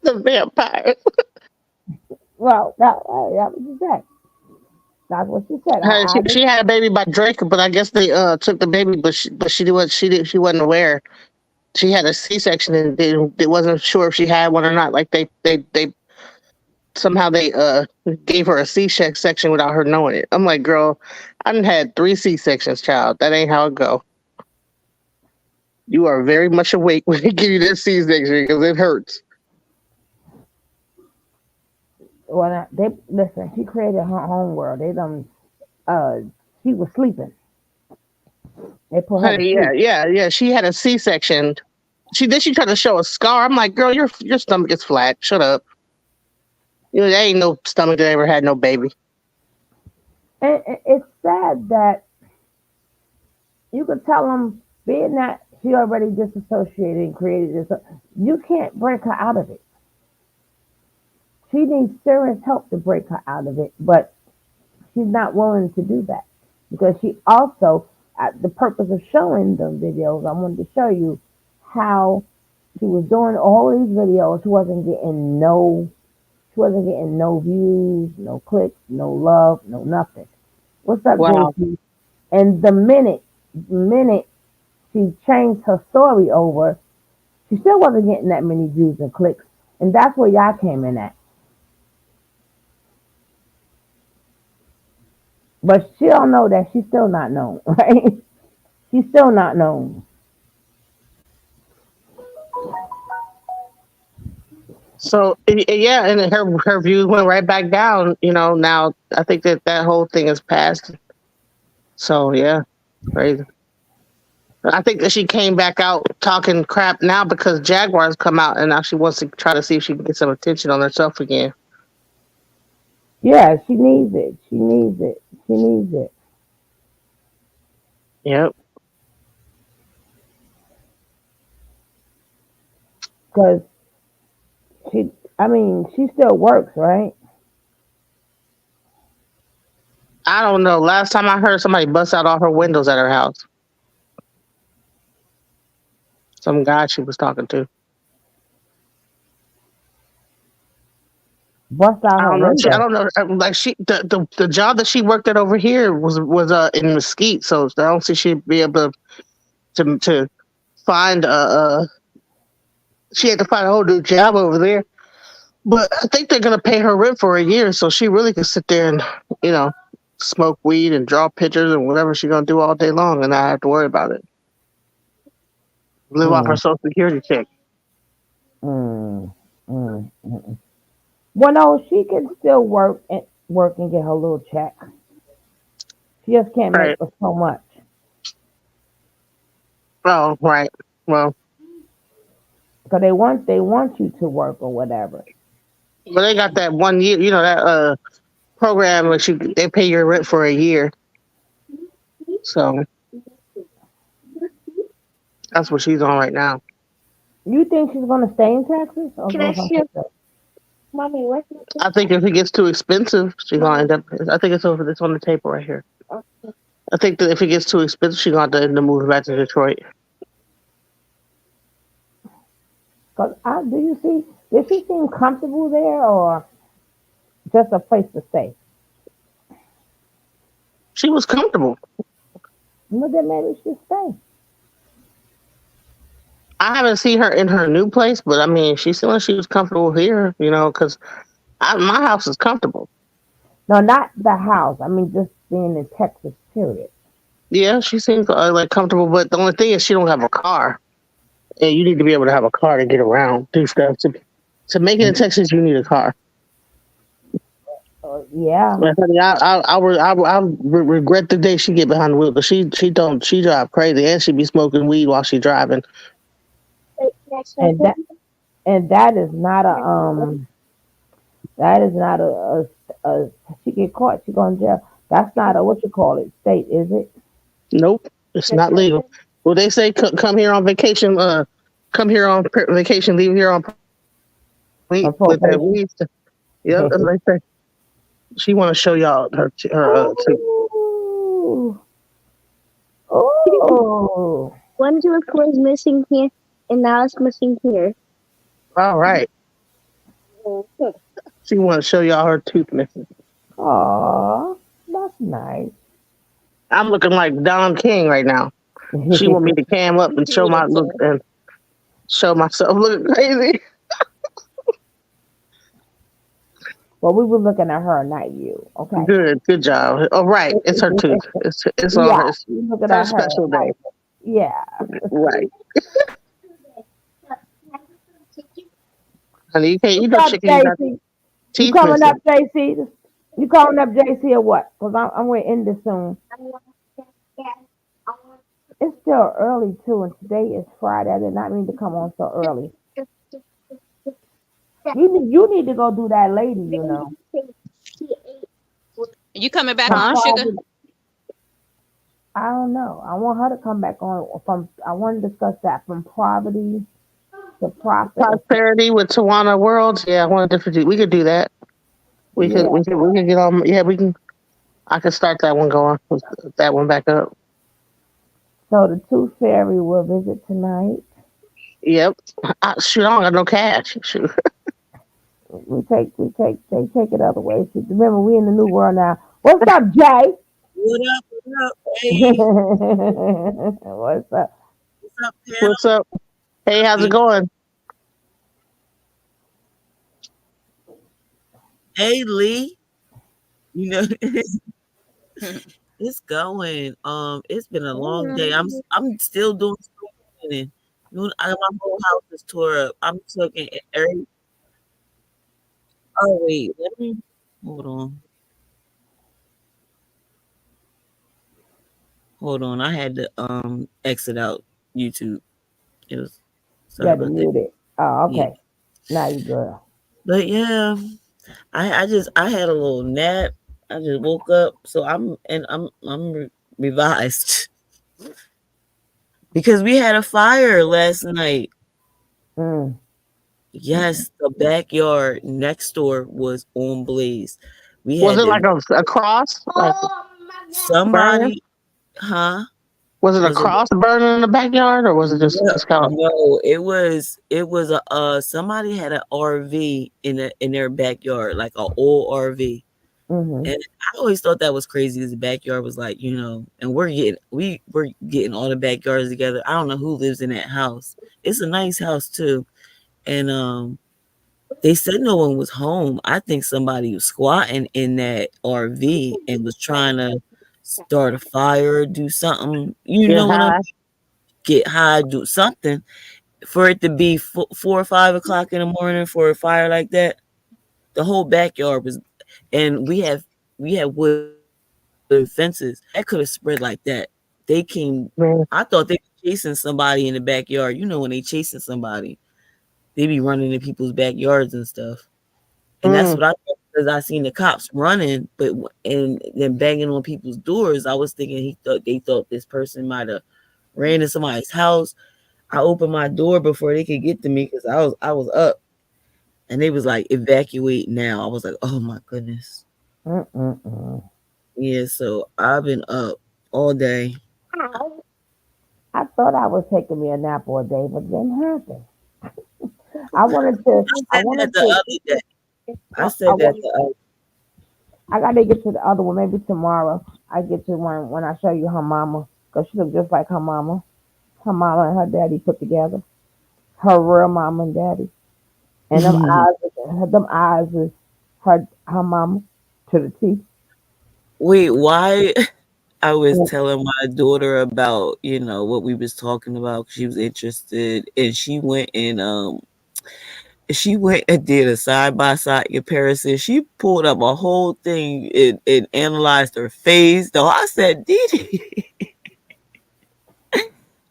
The vampire. Well, that was just that. That's what she said. I She just had a baby by Drake, but I guess they took the baby, she wasn't aware. She had a C section and they wasn't sure if she had one or not. Like they somehow they gave her a C section without her knowing it. I'm like, girl, I done had 3 C sections, child. That ain't how it go. You are very much awake when they give you this C section because it hurts. well, they listen. She created her own world. They done. She was sleeping. They put her to Honey, sleep. yeah. She had a C section. She tried to show a scar. I'm like, girl, your stomach is flat. Shut up. You know, there ain't no stomach that ever had no baby. And it's sad that you could tell them, being that she already disassociated and created this, you can't break her out of it. She needs serious help to break her out of it, but she's not willing to do that because she also, the purpose of showing the videos, I wanted to show you how she was doing all these videos. She wasn't getting no views, no clicks, no love, no nothing. What's up, Wow. JP? And the minute she changed her story over, she still wasn't getting that many views and clicks. And that's where y'all came in at. But she don't know that she's still not known, right? She's still not known. So yeah, and her views went right back down. You know, now I think that whole thing is past. So yeah, crazy. I think that she came back out talking crap now because Jaguars come out and now she wants to try to see if she can get some attention on herself again. Yeah, she needs it. She needs it. She needs it. Yep. Because she still works, right? I don't know. Last time I heard somebody bust out all her windows at her house. Some guy she was talking to. Bust out I her don't know. I window. don't know. Like the job that she worked at over here was in Mesquite, so I don't see she'd be able to find she had to find a whole new job over there. But I think they're gonna pay her rent for a year, so she really can sit there and you know smoke weed and draw pictures and whatever she's gonna do all day long, and not have to worry about it. Live off her Mm, Social Security check. mm, mm. Well, no, she can still work and get her little check. She just can't make Right. for so much Oh, right. Well, because they want you to work or whatever. but they got that 1 year. You know that program where they pay your rent for a year. So that's what she's on right now. You think she's gonna stay in Texas or Can go I share? someplace else? Mommy, what's I think if it gets too expensive, she's gonna end up. I think it's over. It's on the table right here. I think that if it gets too expensive, she's gonna have to end up moving back to Detroit. Cause do you see? Does she seem comfortable there or just a place to stay? She was comfortable. Well, then maybe she stay. I haven't seen her in her new place, but I mean, she seemed like she was comfortable here. You know, because my house is comfortable. No, not the house. I mean, just being in Texas. Period. Yeah, she seems like comfortable, but the only thing is she don't have a car, and you need to be able to have a car to get around, do stuff. To make it in Texas, you need a car. Yeah. Well, honey, I regret the day she get behind the wheel, but she drive crazy and she be smoking weed while she driving. And that is not a she get caught, she going to jail. That's not a what you call it state, is it? Nope, it's not legal. Well, they say come here on vacation come here on vacation, leave here on On with that probation. weed. Yep, that's what they say. She want to show y'all her too. Ooh. Oh. One tooth was missing here, and now it's missing here. All right. She want to show y'all her tooth missing. Aw, that's nice. I'm looking like Don King right now. She want me to cam up and show my look and show myself looking crazy. Well, we were looking at her, not you. Okay. Good job. All right, it's her tooth. It's on Yeah, her. we looking Her at her. special day. Yeah. Right. Honey, you can't eat no What's up, chicken. You got JC? You teeth coming up, missing. JC? You coming up, JC, or what? Because I'm going to end this soon. It's still early, too, and today is Friday. I did not mean to come on so early. You need to go do that lady, you know. You coming back From on, sugar? Providence. I don't know. I want her to come back on. I want to discuss that from poverty to profit. Prosperity with Tawana Worlds. Yeah, I want to different. We could do that. We Yeah. could get on. Yeah, we can. I could start that one going. That one back up. So the Tooth Fairy will visit tonight. Yep. Shoot, I don't got no cash. Shoot. They take it other ways. Remember, we in the new world now. What's up, Jay? What up? What up? Hey. What's up? What's up, Pam? What's up? Hey, how's it going? Hey, Lee. You know, it's going. It's been a long day. I'm still doing cleaning. My whole house is tore up. I'm taking every. Oh wait, let me hold on. Hold on. I had to exit out YouTube. It was You sorry had to about that. mute it. Oh, Yeah. okay. Now you good. But yeah, I had a little nap. I just woke up, so I'm revised because we had a fire last night. Mm. Yes, the backyard next door was on blaze. We Was had it like a cross? Like burning? somebody, huh? Was it a Was it cross burning in the backyard, or was it just a scallop? no? It was a somebody had an RV in their backyard, like an old RV. Mm-hmm. And I always thought that was crazy because the backyard was like, and we're getting all the backyards together. I don't know who lives in that house. It's a nice house too. And they said no one was home. I think somebody was squatting in that RV and was trying to start a fire or do something. You Get know what I high. mean? Get high, do something for it to be 4 or 5 o'clock in the morning for a fire like that. The whole backyard was, and we had wood fences that could have spread like that. They came. Man. I thought they were chasing somebody in the backyard. You know when they chasing somebody, they be running in people's backyards and stuff. And that's what I thought because I seen the cops running, and then banging on people's doors. I was thinking they thought this person might have ran in somebody's house. I opened my door before they could get to me because I was up, and they was like evacuate now. I was like, oh my goodness. Yeah, so I've been up all day. I thought I was taking me a nap all day, but it didn't happen. I wanted to. I said that the other day. I said that the other. I gotta get to the other one. Maybe tomorrow. I get to one when I show you her mama, cause she looks just like her mama. Her mama and her daddy put together. Her real mama and daddy. And them eyes is her mama to the teeth. Wait, why? I was telling my daughter about what we was talking about. She was interested, and she went and did a side by side comparison. She pulled up a whole thing and analyzed her face. Though I said, "Did you?"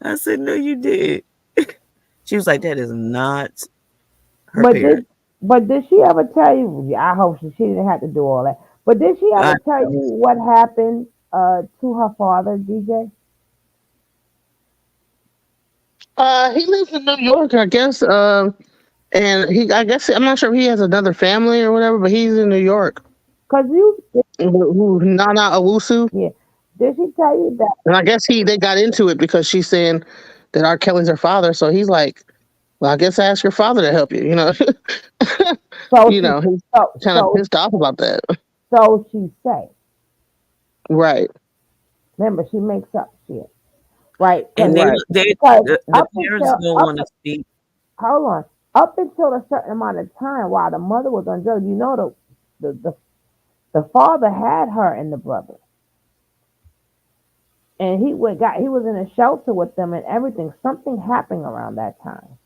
I said, "No, you did." She was like, "That is not her parent." But did she ever tell you? Yeah, I hope she didn't have to do all that. But did she ever tell you what happened to her father, DJ? He lives in New York, I guess. And I guess, I'm not sure if he has another family or whatever, but he's in New York. Cause you, Nana Owusu. yeah. Did she tell you that? And I guess they got into it because she's saying that R. Kelly's her father. So he's like, well, I guess ask your father to help you. So You she, know, he's so kind of so pissed off about that. so she say. Right. Remember, she makes up shit, right? And Because they because the parents don't want to speak. hold on, up until a certain amount of time, while the mother was on drugs, the father had her and the brother, and he was in a shelter with them and everything. Something happened around that time,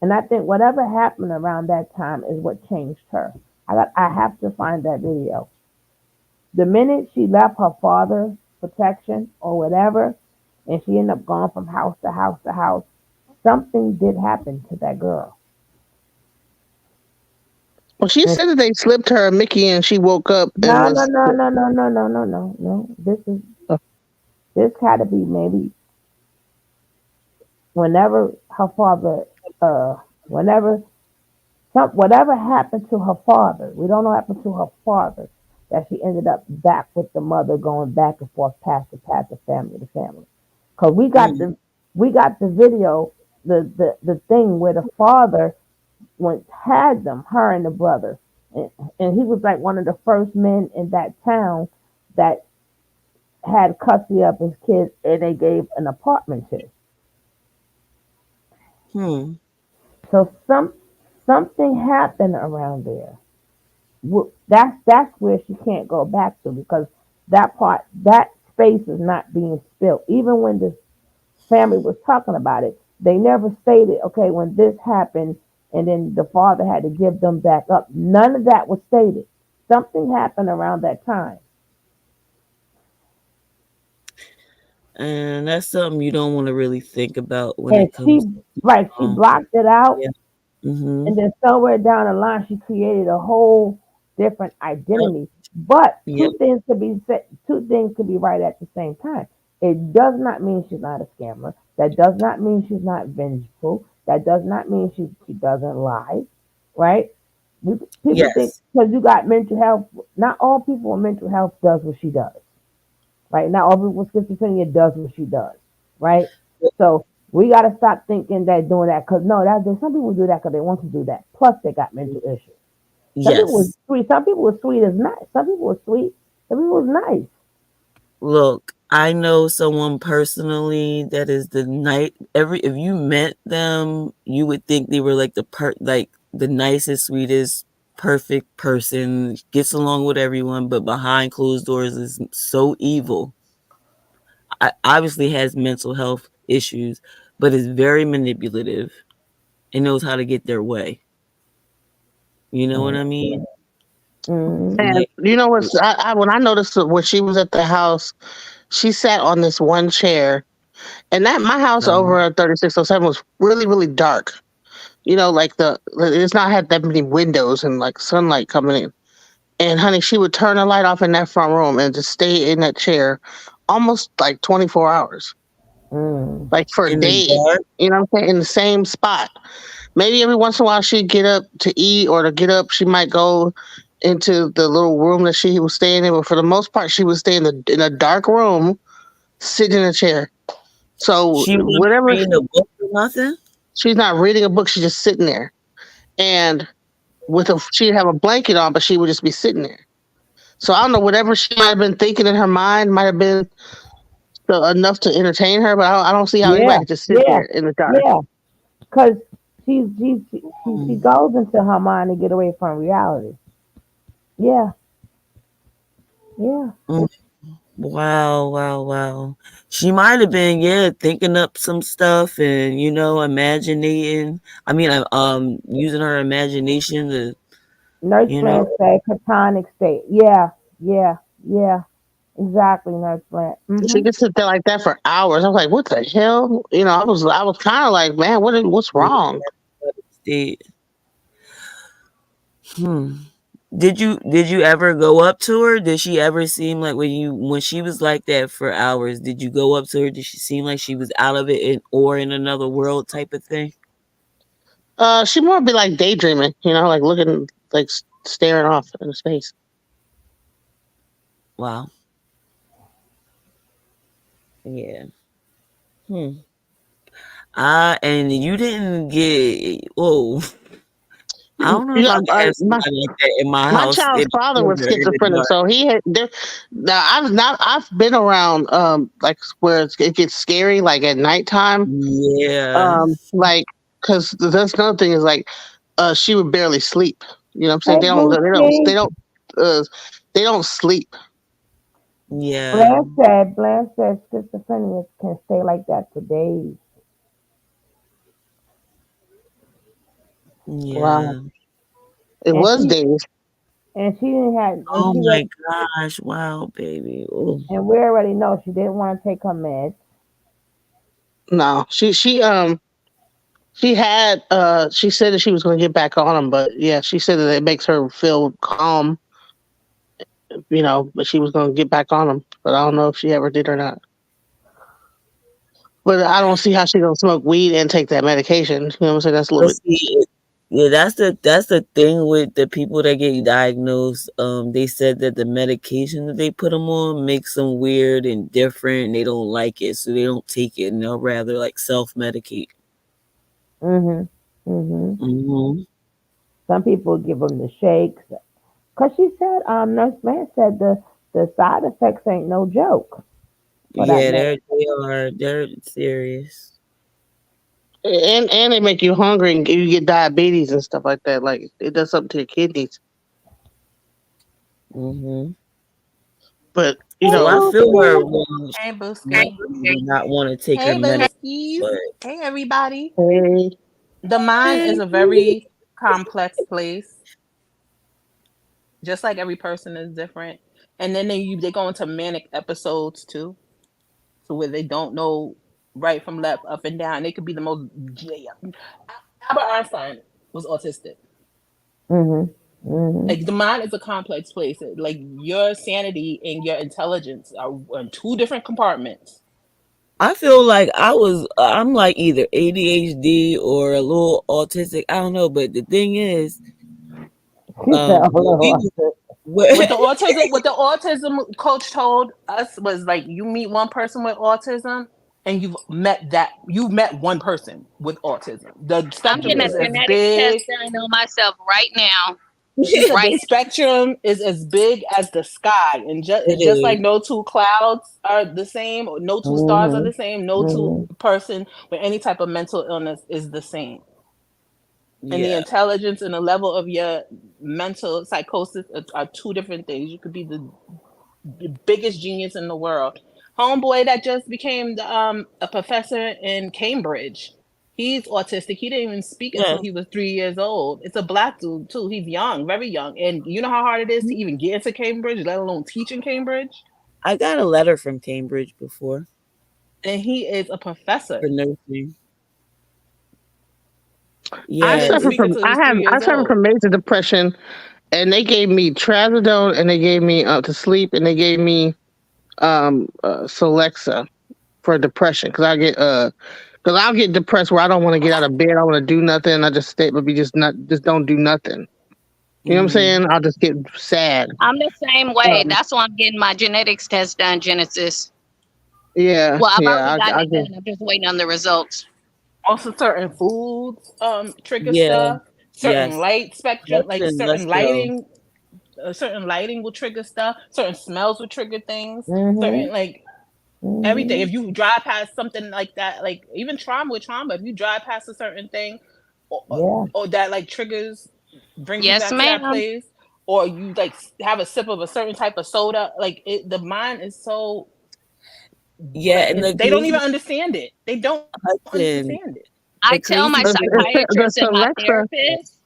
and I think whatever happened around that time is what changed her. I have to find that video. The minute she left her father's protection or whatever, and she ended up going from house to house to house, something did happen to that girl. Well, she said that they slipped her a Mickey and she woke up and No, no, was. no, no, no, no, no, no, no, no. This had to be maybe whenever her father, whenever whatever happened to her father. We don't know what happened to her father. That she ended up back with the mother, going back and forth, past the family to family. Cause we got the video, the thing where the father had them, her and the brother, and he was like one of the first men in that town that had custody of his kids, and they gave an apartment to. So something happened around there. That's where she can't go back to, because that space is not being spilled. Even when this family was talking about it, they never stated, okay, when this happened and then the father had to give them back up. None of that was stated. Something happened around that time. And that's something you don't want to really think about when And it comes she blocked it out. Yeah. Mm-hmm. And then somewhere down the line, she created a whole different identity. But Yep. two things could be right at the same time. It does not mean she's not a scammer. That does not mean she's not vengeful. That does not mean she doesn't lie, right? People think Yes. because you got mental health. Not all people with mental health does what she does, right? Not all people with schizophrenia does what she does, right? So we got to stop thinking that doing that, because no, some people do that because they want to do that. Plus, they got mental issues. Some people were Yes. sweet. Some people were sweet as nice. Some people were sweet. Some people was nice. Look, I know someone personally that is the night if you met them, you would think they were like the nicest, sweetest, perfect person, gets along with everyone, but behind closed doors is so evil. Obviously has mental health issues, but is very manipulative and knows how to get their way. You know what I mean? And Like, you know what? When I noticed that when she was at the house, she sat on this one chair, and that my house over at 3607 was really, really dark. Like it's not had that many windows and like sunlight coming in. And honey, she would turn the light off in that front room and just stay in that chair almost like 24 hours, like for in the days. dark? You know what I'm saying? In the same spot. Maybe every once in a while she'd get up to eat, or to get up, she might go into the little room that she was staying in. But for the most part, she would stay in a dark room, sitting in a chair. So She wasn't whatever, reading a book or nothing? she's not reading a book, she's just sitting there. And she'd have a blanket on, but she would just be sitting there. So I don't know, whatever she might have been thinking in her mind might have been enough to entertain her, but I don't see how Yeah, anybody could just sit yeah, there in the dark. yeah. Because she goes into her mind to get away from reality. Yeah, yeah. Wow, wow, wow. She might have been, thinking up some stuff and imagining. I mean, using her imagination to, Nurse you know. Brand say catonic state. Yeah, yeah, yeah. Exactly, Nurse Brand. She could sit there like that for hours. I was like, "What the hell?" I was kind of like, "Man, what's wrong?" State. Did you ever go up to her? Did she ever seem like when she was like that for hours? Did you go up to her? Did she seem like she was out of it or in another world type of thing? She more be like daydreaming, like looking, like staring off into space. Wow. Yeah. And you didn't get. Whoa. I don't know if I can have somebody like that in my My house. child's father was schizophrenic, so he had there. Now I've been around like where it gets scary, like at nighttime. Yeah. Like because that's another thing is like she would barely sleep. You know what I'm saying? Hey, Booski. They don't sleep. Yeah. Blanche said schizophrenia can stay like that for days. Yeah. It And was she days. and she didn't have and Oh she was my gosh. Wow, baby. Ooh. and we already know she didn't want to take her meds. No, she had she said that she was going to get back on them, but yeah, she said that it makes her feel calm, but she was going to get back on them, but I don't know if she ever did or not. But I don't see how she gonna smoke weed and take that medication. You know what I'm saying? That's a little But bit. see, yeah, that's the thing with the people that get diagnosed. They said that the medication that they put them on makes them weird and different. And they don't like it, so they don't take it, and they'll rather like self-medicate. Some people give them the shakes. Cause she said, Nurse Man said the side effects ain't no joke. For that Yeah, med- they're serious. And they make you hungry and you get diabetes and stuff like that. Like it does something to your kidneys. But So I feel her Hey, when Booski. she did not want to take her Hey, medicine, Booskies. but Hey, everybody. Hey. The mind is a very complex place. Just like every person is different. And then they go into manic episodes too. So where they don't know right from left, up and down. They could be the most. Albert Einstein was autistic. Like the mind is a complex place. Like your sanity and your intelligence are in two different compartments. I feel like I'm like either ADHD or a little autistic. I don't know, but the thing is, What the autism coach told us was like you meet one person with autism and you've met one person with autism. The I'm spectrum getting a is as genetic big. test done on myself right now. She said the Right. spectrum is as big as the sky, and just like no two clouds are the same, or no two stars are the same, no two person with any type of mental illness is the same. And the yeah, intelligence and the level of your mental psychosis are two different things. You could be the biggest genius in the world. Homeboy that just became a professor in Cambridge. He's autistic. He didn't even speak until he was 3 years old. It's a black dude too. He's young, very young. And you know how hard it is to even get into Cambridge, let alone teach in Cambridge? I got a letter from Cambridge before. And he is a professor. For nursing. Yeah, I suffer from major depression, and they gave me trazodone, and they gave me to sleep, and they gave me Celexa for depression because I'll get depressed where I don't want to get out of bed. I want to do nothing. I just stay, but just don't do nothing. You know what I'm saying? I'll just get sad. I'm the same way. That's why I'm getting my genetics test done, Genesis. Yeah. Well, I've Yeah. already gotten it done. I'm just waiting on the results. Also, certain foods trigger Yeah. stuff. Certain Yes. light spectrum, like Let's certain go. lighting. Certain lighting will trigger stuff. Certain smells will trigger things. Certain everything. If you drive past something like that, like even trauma, if you drive past a certain thing, or that like triggers, brings you Yes, back to that ma'am. place, or you like have a sip of a certain type of soda, the mind is so. Yeah, and they don't even understand it. They don't understand it. I tell my psychiatrist and my therapist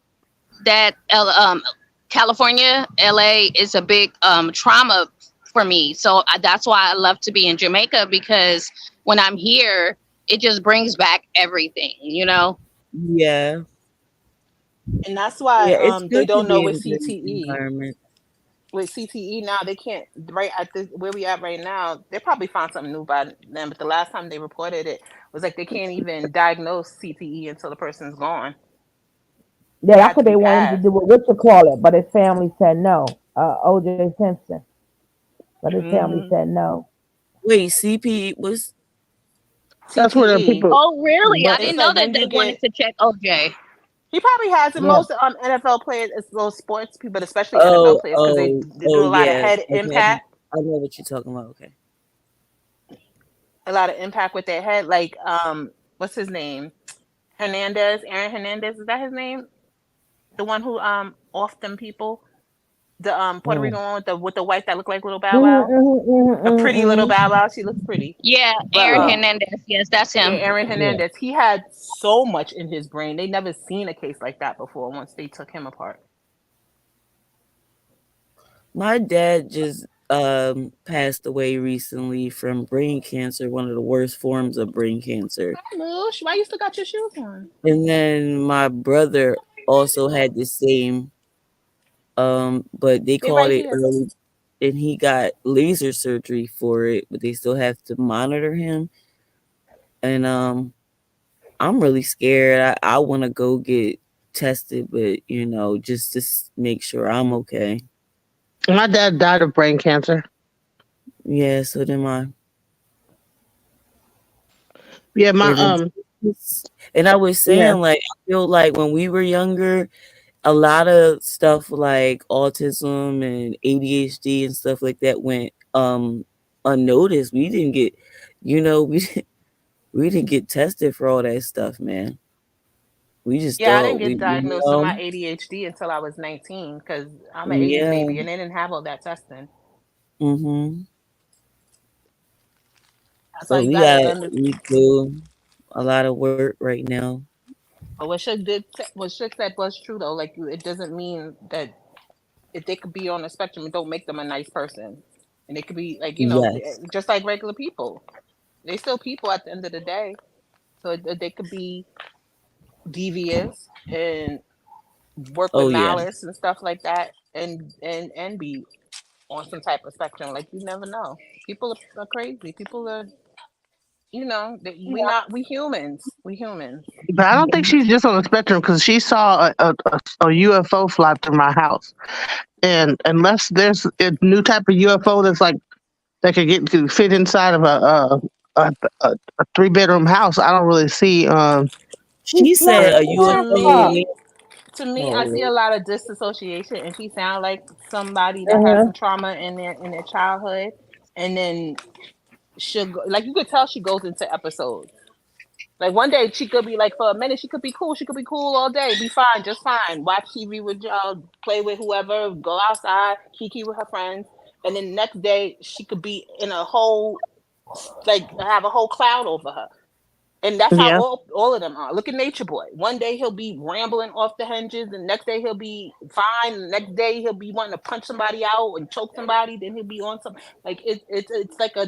that California, LA is a big trauma for me. So that's why I love to be in Jamaica, because when I'm here, it just brings back everything, you know? Yeah. And that's why Yeah, it's they good to don't know be in with a good CTE. environment. With CTE now, they can't right at this where we at right now. They probably found something new by then, but the last time they reported it was like they can't even diagnose CTE until the person's gone. Yeah, It that's had to what they be wanted to passed. do with what you call it, but his family said no. OJ Simpson, but his family Hmm. said no. Wait, CP was That's where the CTE. people. Oh, really? I But It's didn't know like that when they you wanted get. to check OJ. He probably has it. Yeah. Most NFL players, it's those sports people, but especially NFL oh players because oh they do oh a lot of yeah. head Okay. impact, I know what you're talking about. Okay. a lot of impact with their head. Like what's his name? Hernandez, Aaron Hernandez. Is that his name? The one who off them people. The Puerto Mm. Rican one with the wife that looked like little Bow Mhm, Wow, mhm, mhm, a mhm, pretty little mhm. Bow Wow. She looks pretty, Yeah, but Aaron Hernandez. Yes, that's yeah, him. Aaron Yeah. Hernandez. He had so much in his brain. They never seen a case like that before. Once they took him apart. My dad just passed away recently from brain cancer, one of the worst forms of brain cancer. Hi, Moosh. Why you still got your shoes on? And then my brother also had the same, but they They called right it here. early, and he got laser surgery for it, but they still have to monitor him. And I'm really scared. I want to go get tested, but just to make sure I'm okay. my dad died of brain cancer. Yeah, so then Yeah, my and and I was yeah. saying, like, I feel like when we were younger, a lot of stuff like autism and ADHD and stuff like that went unnoticed. We didn't get, we didn't get tested for all that stuff, man. We just Yeah, I didn't thought get diagnosed with my ADHD until I was 19 because I'm an 80s yeah. baby and they didn't have all that testing. Mm-hmm. That's why So you gotta under. we do a lot of work right now. But what Shook said was true though. Like it doesn't mean that if they could be on the spectrum, it don't make them a nice person. And they could be like Yes. just like regular people. They still people at the end of the day. So they could be devious and work with Oh yeah. malice and stuff like that, and be on some type of spectrum. Like you never know. People are crazy. People are, we humans. We humans. But I don't think she's just on the spectrum because she saw a UFO fly through my house, and unless there's a new type of UFO that's like that could fit inside of a 3-bedroom house, I don't really see. She said a To UFO. me, I see a Oh, lot of disassociation, and she sounds like somebody that has Uh-huh. some trauma in their childhood, and then she'll go, like you could tell she goes into episodes. Like one day she could be like for a minute she could be cool. She could be cool all day, be fine, just fine. Watch TV with y'all, play with whoever, go outside, kiki with her friends, and then next day she could be in a whole like have a whole cloud over her. And that's how Yeah, all of them are. Look at Nature Boy. One day he'll be rambling off the hinges, and next day he'll be fine. And the next day he'll be wanting to punch somebody out and choke somebody. Then he'll be on some like it's like a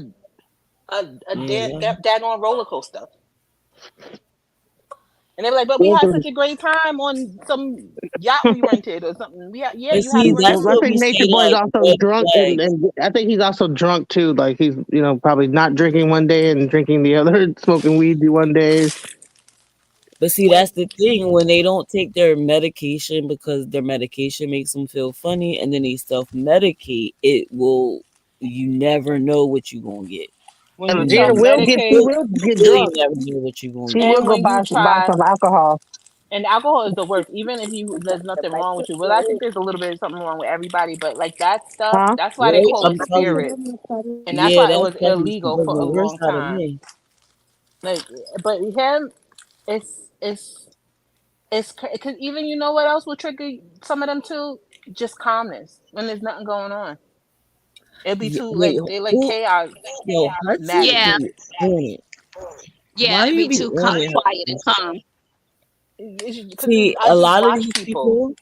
yeah. daggone roller coaster. And they were like, but we well, had such a great time on some yacht we rented or something. Yeah, And you had a see, great that's I what think we time. Nature say, Boy is like also red drunk, flags. and I think he's also drunk too. Like he's probably not drinking one day and drinking the other, smoking weed the one day. But see, When that's the thing when they don't take their medication because their medication makes them feel funny, and then they self medicate. You never know what you're gonna get. when And you Regina self she medicate will get Really drunk. never know what you're gonna She get. will and go when you buy try some alcohol. and alcohol is the worst, even if there's nothing wrong with you. Well, I think there's a little bit of something wrong with everybody, but like that stuff, Huh? that's why they Right? call I'm it telling you. spirits. And that's Yeah, why it that was stuff is illegal the for a worst long out of time. me. Like, but him, it's because even you know what else will trigger some of them too? Just calmness when there's nothing going on. It'd be Yeah, too wait, like they like who? chaos Yo, Hudson Yeah, madness. be on it. yeah, Why it'd you be be too on it, quiet and Hudson? calm. Because See, I a just lot of watch these people. people,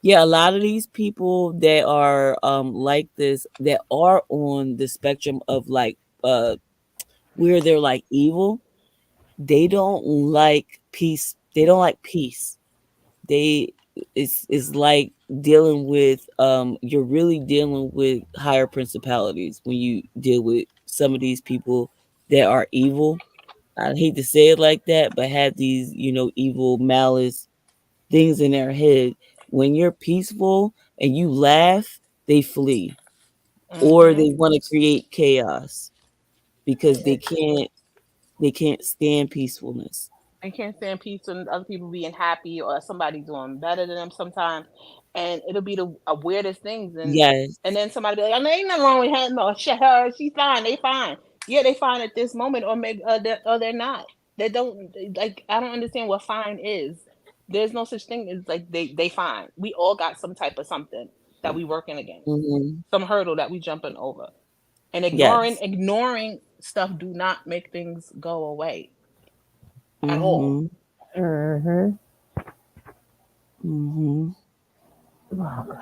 yeah, a lot of these people that are like this, that are on the spectrum of like where they're like evil, they don't like peace. They don't like peace. They it's like dealing with you're really dealing with higher principalities when you deal with some of these people that are evil. I hate to say it like that, but have these, evil malice things in their head. When you're peaceful and you laugh, they flee. Or Mm-hmm. they want to create chaos because they can't stand peacefulness. I can't stand peace and other people being happy or somebody doing better than them sometimes, and it'll be the weirdest things. Yes. And then somebody be like, "Oh, there ain't nothing wrong with her. No, her, she's fine. They fine. Yeah, they fine at this moment, or maybe they're not. They don't like. I don't understand what fine is. There's no such thing as like they fine. We all got some type of something that we working against, Mm-hmm. some hurdle that we jumping over, and Yes. ignoring stuff do not make things go away at all. Mm-hmm. Mm-hmm. Mm-hmm.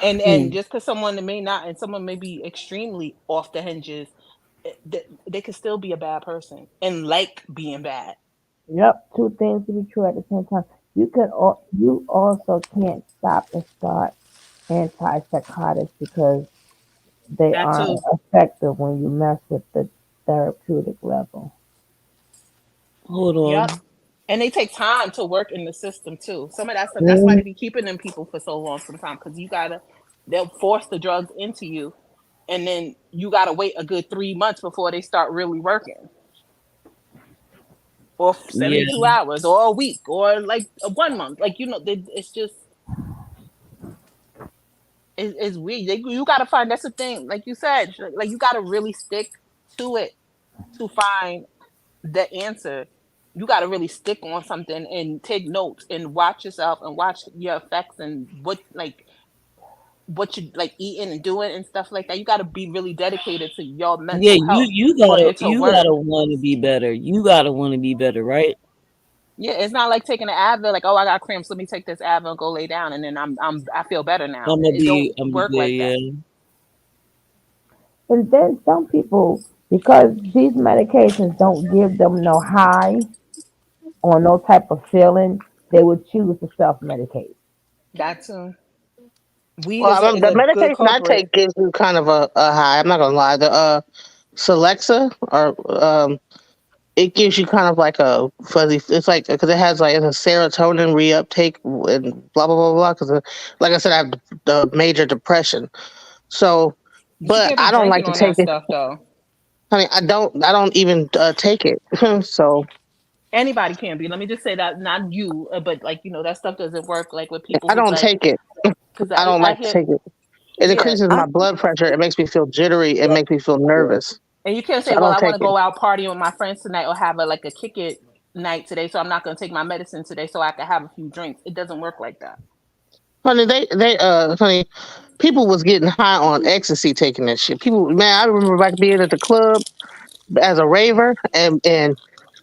And just because someone may not, and someone may be extremely off the hinges, they could still be a bad person and like being bad. Yep, two things to be true at the same time. You also can't stop and start antipsychotics because they That aren't too. effective when you mess with the therapeutic level. Hold Yep. on. And they take time to work in the system too. Some of that stuff. That's why Mm, they be keeping them people for so long sometimes, because they'll force the drugs into you, and then you gotta wait a good 3 months before they start really working, or Yeah. 72 hours, or a week, or like 1 month. Like it's just it's weird. You gotta find. That's the thing. Like you said, like you gotta really stick to it to find the answer. You got to really stick on something and take notes and watch yourself and watch your effects and what you like eating and doing and stuff like that. You got to be really dedicated to your Yeah, mental you health you for gotta it to you work. gotta want to be better. You gotta want to be better, right? Yeah, it's not like taking an Advil. Like, oh, I got cramps. Let me take this Advil and go lay down, and then I feel better now. It don't I'm gonna be work good. like that. Yeah. And then some people, because these medications don't give them no high or no type of feeling, they would choose to self medicate. That's weed Well, is the a good medication I culprit. take gives you kind of a high. I'm not gonna lie. The Celexa or it gives you kind of like a fuzzy. It's like because it has like it's a serotonin reuptake and blah blah blah blah. Because like I said, I have the major depression. So, But you but can't be I don't drinking like to on take that it. stuff though. Honey, I don't even take it. So Anybody can be. Let me just say that, not you, but like that stuff doesn't work like with people I who's don't like, take it. because I don't I like to hear, take it. It yeah, increases my blood pressure. It makes me feel jittery. It makes me feel nervous. and you can't So say, I well, don't I want take to it. go out partying with my friends tonight or have a kick it night today, so I'm not going to take my medicine today so I can have a few drinks. It doesn't work like that. Honey, honey, people was getting high on ecstasy taking that shit. People, man, I remember back being at the club as a raver, and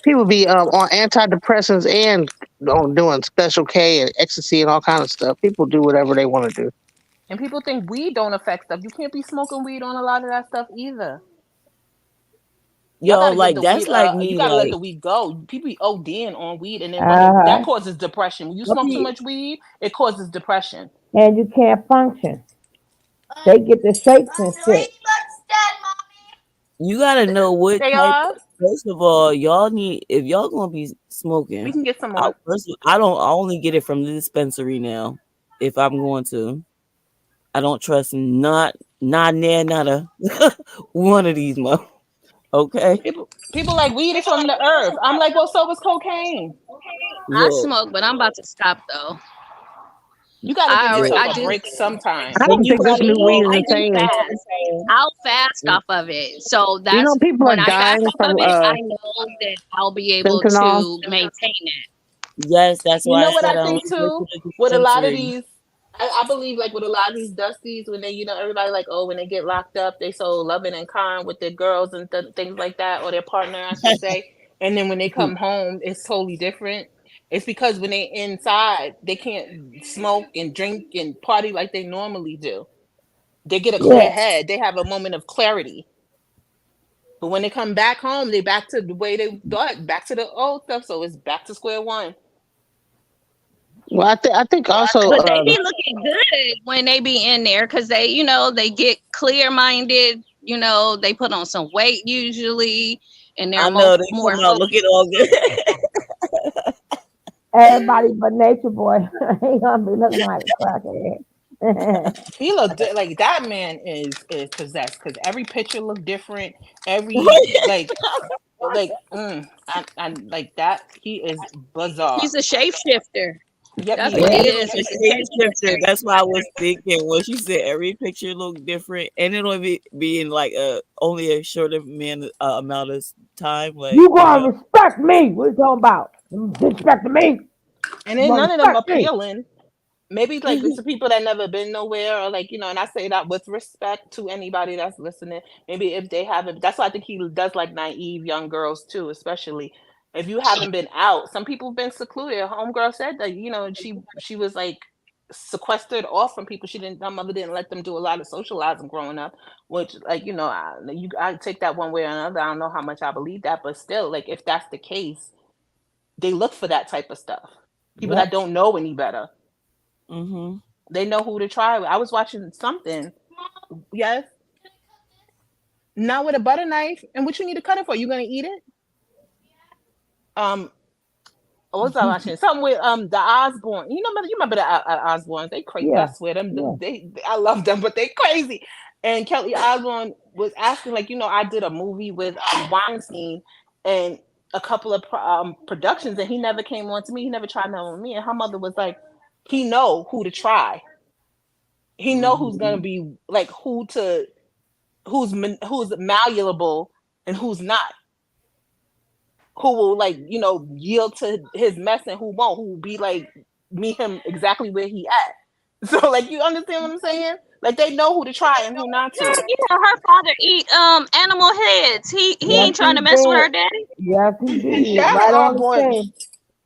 people be on antidepressants and on doing special K and ecstasy and all kind of stuff. People do whatever they want to do. And people think weed don't affect stuff. You can't be smoking weed on a lot of that stuff either. Y'all Yo, got to give like the that's weed. like You me. got to let the Like weed go. People be ODing on weed, and then that Uh-huh. causes depression. When you some smoke too people, much weed, it causes depression. And you can't function. They get the shakes and shit. you gotta know what They type. are. First of all, y'all need if y'all gonna be We smoking. can get some more. I don't. I only get it from the dispensary now. If I'm going to, I don't trust not near not a one of these mo. Okay. People like weed is from the earth. I'm like, well, so was cocaine. I Look, smoke, but I'm about to stop though. You got to give I look. yourself I a do break sometime. I When don't you think for this gotta new me. weed go, is I the do same. fast. I'll fast off of it. So You know, that's people are when I fast dying off of from it. I know that I'll be able fentanyl. to maintain it. yes, that's You why I know what said I I think only go to too? the With a lot of dispensary. these, I believe like with a lot of these dusties, when they, everybody like, oh, when they get locked up, they so loving and kind with their girls and things like that, or their partner, I should say. And then when they come home, it's totally different. It's because when they inside, they can't smoke and drink and party like they normally do. They get a clear Yeah. head. They have a moment of clarity. But when they come back home, they back to the way they thought, back to the old stuff. So it's back to square one. Well, I think also But they be looking good when they be in there because they, they get clear minded. They put on some weight usually, and they're I know they more come out looking all good. Everybody but Nature Boy. He gonna be looking like a crackhead. He looked like that man is possessed because every picture looked different. Every I like that. He is bizarre. He's a shapeshifter. Yep, That's he what Yeah, he is. is. a He's a shapeshifter. shapeshifter. That's why I was thinking when she said every picture looked different, and it'll be in like only a short amount of time. You Like gonna respect me? What you talking about? You disrespecting me? And You then gonna none of them respect me? appealing. Maybe like it's the people that never been nowhere, or like and I say that with respect to anybody that's listening. Maybe if they haven't, that's why I think he does like naive young girls too, especially if you haven't been out. Some people have been secluded. Homegirl said that she was like sequestered off from people. Her mother didn't let them do a lot of socializing growing up, which I take that one way or another. I don't know how much I believe that, but still, like if that's the case, they look for that type of stuff. People that Yep. don't know any better. mm-hmm. They know who to try with. I was watching something. Yes. Not with a butter knife. And what you need to cut it for? You gonna eat it? Um, what was I watching? Something with the Osborne. You remember the Osbornes? They crazy. I Yeah. swear them. Yeah. I love them, but they crazy. And Kelly Osborne was asking, like, I did a movie with Weinstein and a couple of productions, and he never came on to me. He never tried nothing with me. And her mother was like, he know who to try. He know who's gonna be like who's malleable and who's not, who will yield to his mess and who won't, who will be like meet him exactly where he at. So like you understand what I'm saying? Like they know who to try and who not to. Yeah, her father eat animal heads. He Yes, ain't he trying to mess with did. her daddy. Yes, he did. Sharon Right on on the board. same.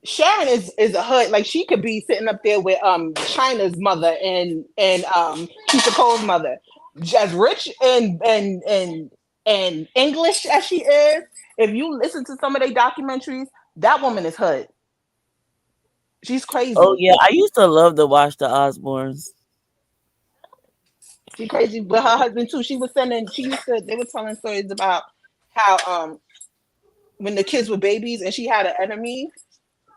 Sharon is a hood. Like she could be sitting up there with China's mother and Keisha Cole's mother. As rich and English as she is, if you listen to some of their documentaries, that woman is hood. She's Oh crazy. yeah, I used to love to watch the Osbournes. She crazy with her husband too. They were telling stories about how when the kids were babies and she had an enemy,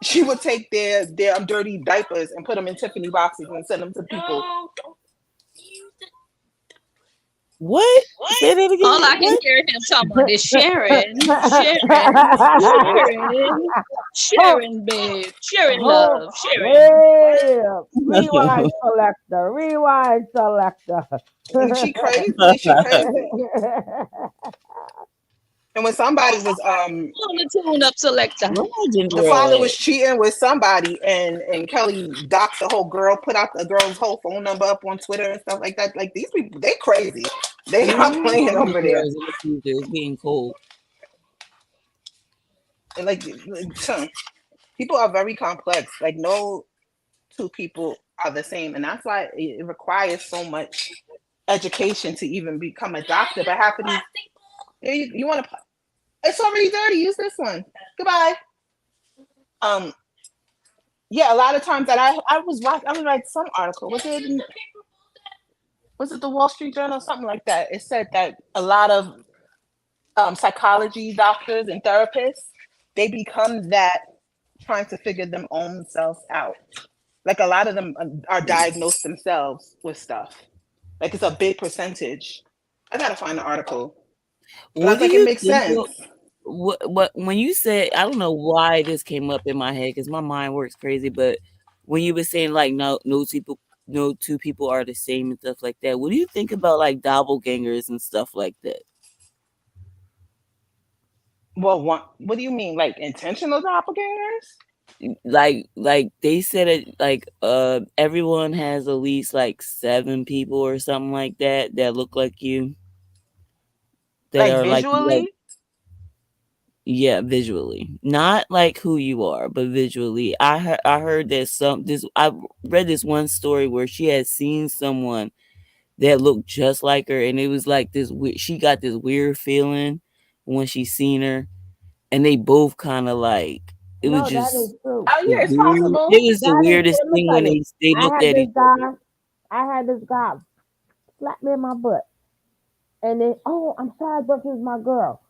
she would take their dirty diapers and put them in Tiffany boxes and send them to people. What? Say that again. All I can What? hear him talking about is Sharon, babe, Sharon, Oh, love, Sharon. wait up. Rewind selector. Rewind selector. She crazy. She crazy. And when somebody was On the tune up selector. Where my ginger the ale father at? was cheating with somebody and Kelly doxed the whole girl, put out the girl's whole phone number up on Twitter and stuff like that. Like these people, they crazy. They not playing All the over there. girls in the future is getting cold. And people are very complex. Like no two people are the same, and that's why it requires so much education to even become a doctor. But half of these, you want to, it's already dirty. Use this one. Goodbye. Um, yeah, a lot of times that I was writing some article. Was it the Wall Street Journal, something like that? It said that a lot of psychology doctors and therapists, they become that trying to figure them own selves out. Like a lot of them are diagnosed themselves with stuff. Like it's a big percentage. I gotta find the article, but I What was do like, it you makes think sense. of what when you said, I don't know why this came up in my head because my mind works crazy, but when you were saying like no two people are the same and stuff like that, what do you think about like doppelgangers and stuff like that? Well, what do you mean, like intentional doppelgangers? Like they said it like everyone has at least like 7 people or something like that look like you, that Like are like visually? yeah, visually, not like who you are, but visually. I heard that I read this one story where she had seen someone that looked just like her, and it was like this she got this weird feeling when she seen her, and they both kind of like It was No, that is just true. Oh yeah, it's weird. possible. It was the That is weirdest true. Let me thing tell when you. they I looked had at this each other. guy. I had this guy slap me in my butt, and then I'm sorry, but this is my girl,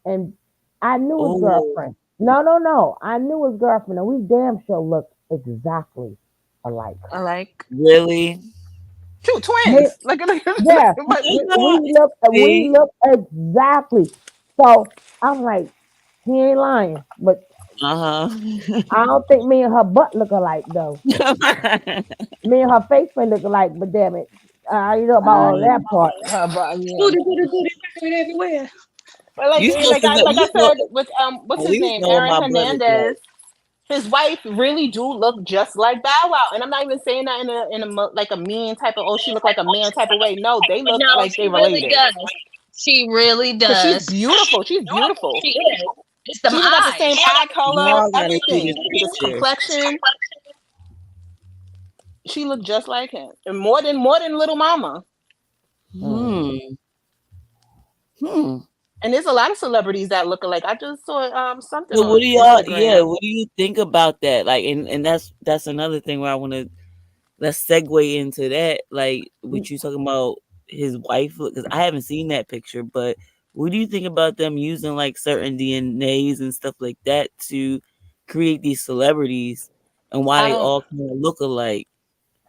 and I knew his Oh, girlfriend. No. I knew his girlfriend, and we damn sure looked exactly alike. I like really? two Me, twins. Look, yeah, but we See? look exactly. So I'm like, he ain't lying, but Uh-huh. I don't think me and her butt look alike though. Me and her face may look alike, but damn it, you know about all Right. that part. but yeah. Booty everywhere. But like You supposed to know. like I You know. said with what's At his least name, know what Aaron my butt look like. Hernandez. His wife really do look just like Bow Wow, and I'm not even saying that like a mean type of she look like a man type of way. No, they look No, like she they really related. does. She really Cause she's does. beautiful. She's beautiful. She is. It's them She even got the eyes. same eye color, Now I gotta see this everything. This picture. complexion. She looked just like him, and more than Little Mama. Mm. Hmm. Hmm. And there's a lot of celebrities that look alike. I just saw something So what on do y'all? Yeah. Instagram. What do you think about that? Like, and that's another thing where I want to let's segue into that. Like, what you talking about his wife? Because I haven't seen that picture, but what do you think about them using like certain DNAs and stuff like that to create these celebrities, and why I they don't all kind of look alike,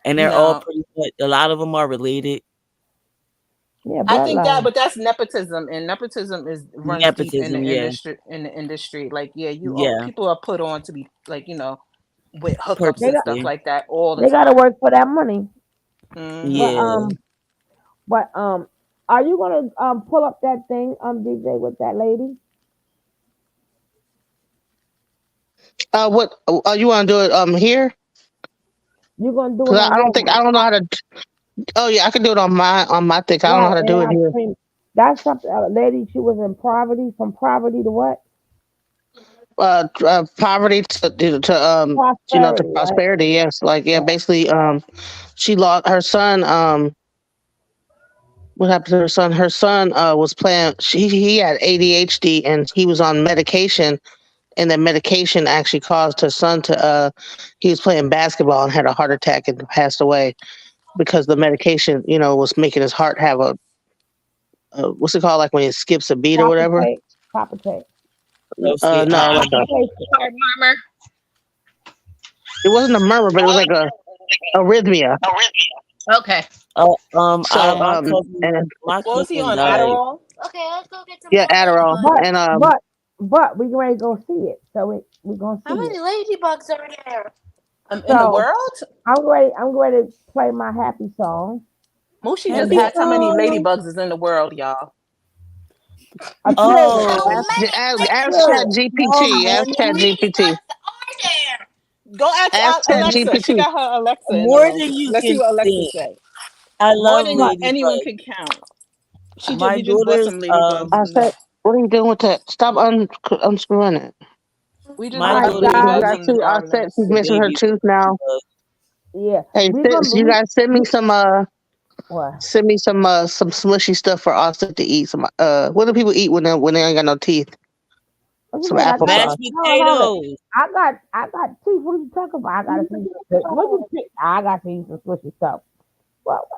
and they're all know. pretty much. A lot of them are related. Yeah, I think that, bloodline. but that's nepotism, and nepotism is runs deep in the Nepotism. Yeah. industry. In the industry, like yeah, Yeah. people are put on to be like with hookups They and got stuff Purposely. like that all the they got to time. work for that money. Hmm. But Yeah. are you gonna pull up that thing DJ with that lady? What? You want to do it here? You gonna do it Because on your I don't know how to. Oh yeah, I can do it on my thing. I don't know right? how to And do it I here. scream. That's something. A lady, she was in poverty. From poverty to what? Poverty to Prosperity, right? prosperity. Yes, like yeah, Yeah. basically she lost her son. What happened to her son? Her son was playing. He had ADHD and he was on medication, and the medication actually caused her son to he was playing basketball and had a heart attack and passed away because the medication was making his heart have what's it called, like when it skips a beat or whatever. Palpitate, palpitate, Oh, see, No, like palpitation. Heart murmur. it wasn't a murmur, but it was like a arrhythmia. Okay. So and my What was he cousin on died. Adderall? Okay, let's go get some yeah, water. Adderall But and but we ready to go see it. So we gonna see How many it. ladybugs are there? In the So world? I'm ready to play my happy song. Mushi just And Happy asked how many song. ladybugs is in the world, y'all. a trillion. Oh, ask Chat Trillion. so GPT. Ask many. Chat GPT. Go ask Ask Chat Alexa. She GPT. got her Alexa in the More room. than you Let's see can what Alexa think. say. I More love than But anyone ladybugs. can count. My We just bought daughter's some ladybugs I from the said, what are you doing with that? Stop unscrewing it. we just all my bought right, some daughter's You guys. ladybugs got from the two. I dollar said she's the nurse. missing her baby. tooth now. Yeah, Hey, we're gonna you guys what? send me some smushy stuff for Offset to eat. Some what do people eat when they ain't got no teeth? What you Some mean? I got applesauce. Mashed hold it. potatoes. I got teeth. What are you talking about? I gotta see what you think. I got to eat some squishy stuff. Well,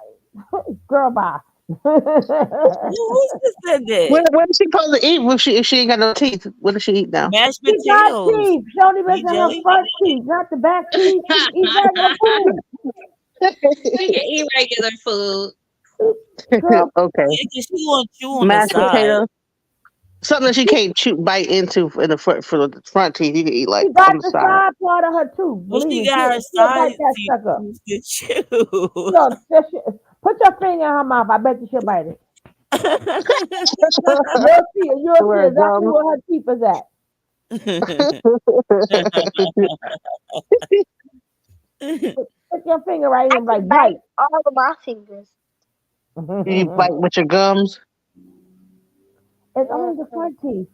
girl, bye. Who just said that? What is she supposed to eat if she ain't got no teeth? What does she eat now? Mashed She got potatoes. teeth. She only missing her DJ. front teeth, not the back teeth. She can eat regular food. We can eat regular food. Girl, Okay, Yeah, 'cause she want you on the mashed side. potatoes. Something that she can't bite into in the front for the front teeth. You can eat like she got on the the side. side part of her tooth. Well, Believe she me, got her she'll side bite that teeth sucker. to chew. Put your finger in her mouth. I bet you she'll bite it. You'll see it. You'll see Where exactly gum. where her teeth is at. Put your finger right I in, can like bite bite. all of my fingers. You bite with your gums. It's only the front teeth.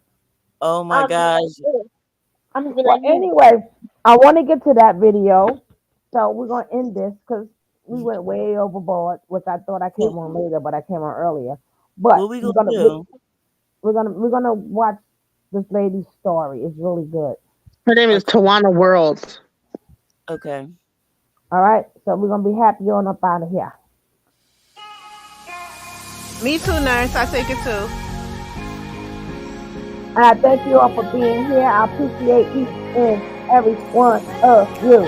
Oh my I'll be gosh. like this. I'm gonna be Well, like this. anyway, I want to get to that video, so we're gonna end this because we went way overboard, which I thought I came What, on later, but I came on earlier. what But we gonna do? we're gonna watch this lady's story. It's really good. Her name is Tawana World. Okay. All right, so we're gonna be happy on up out of here. Me too, nurse. I take it too. And I thank you all for being here. I appreciate each and every one of you.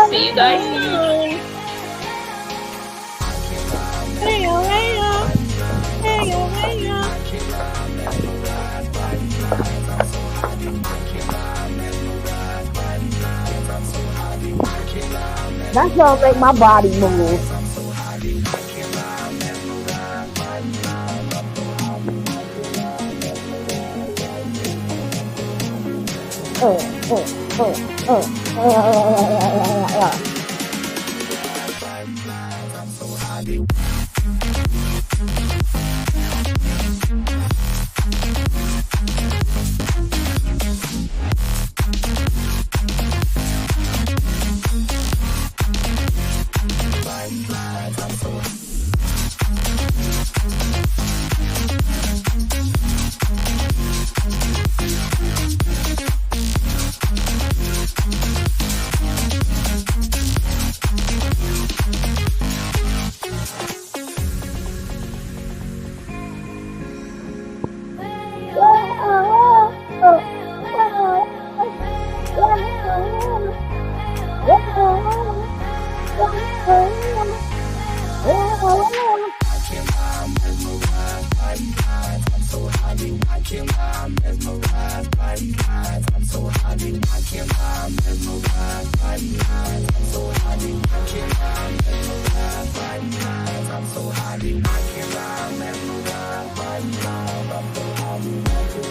See you guys soon. Hey, yo, hey, yo. Hey, yo, hey, yo. That's gonna make my body move.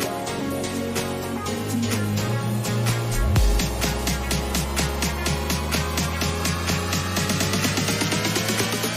I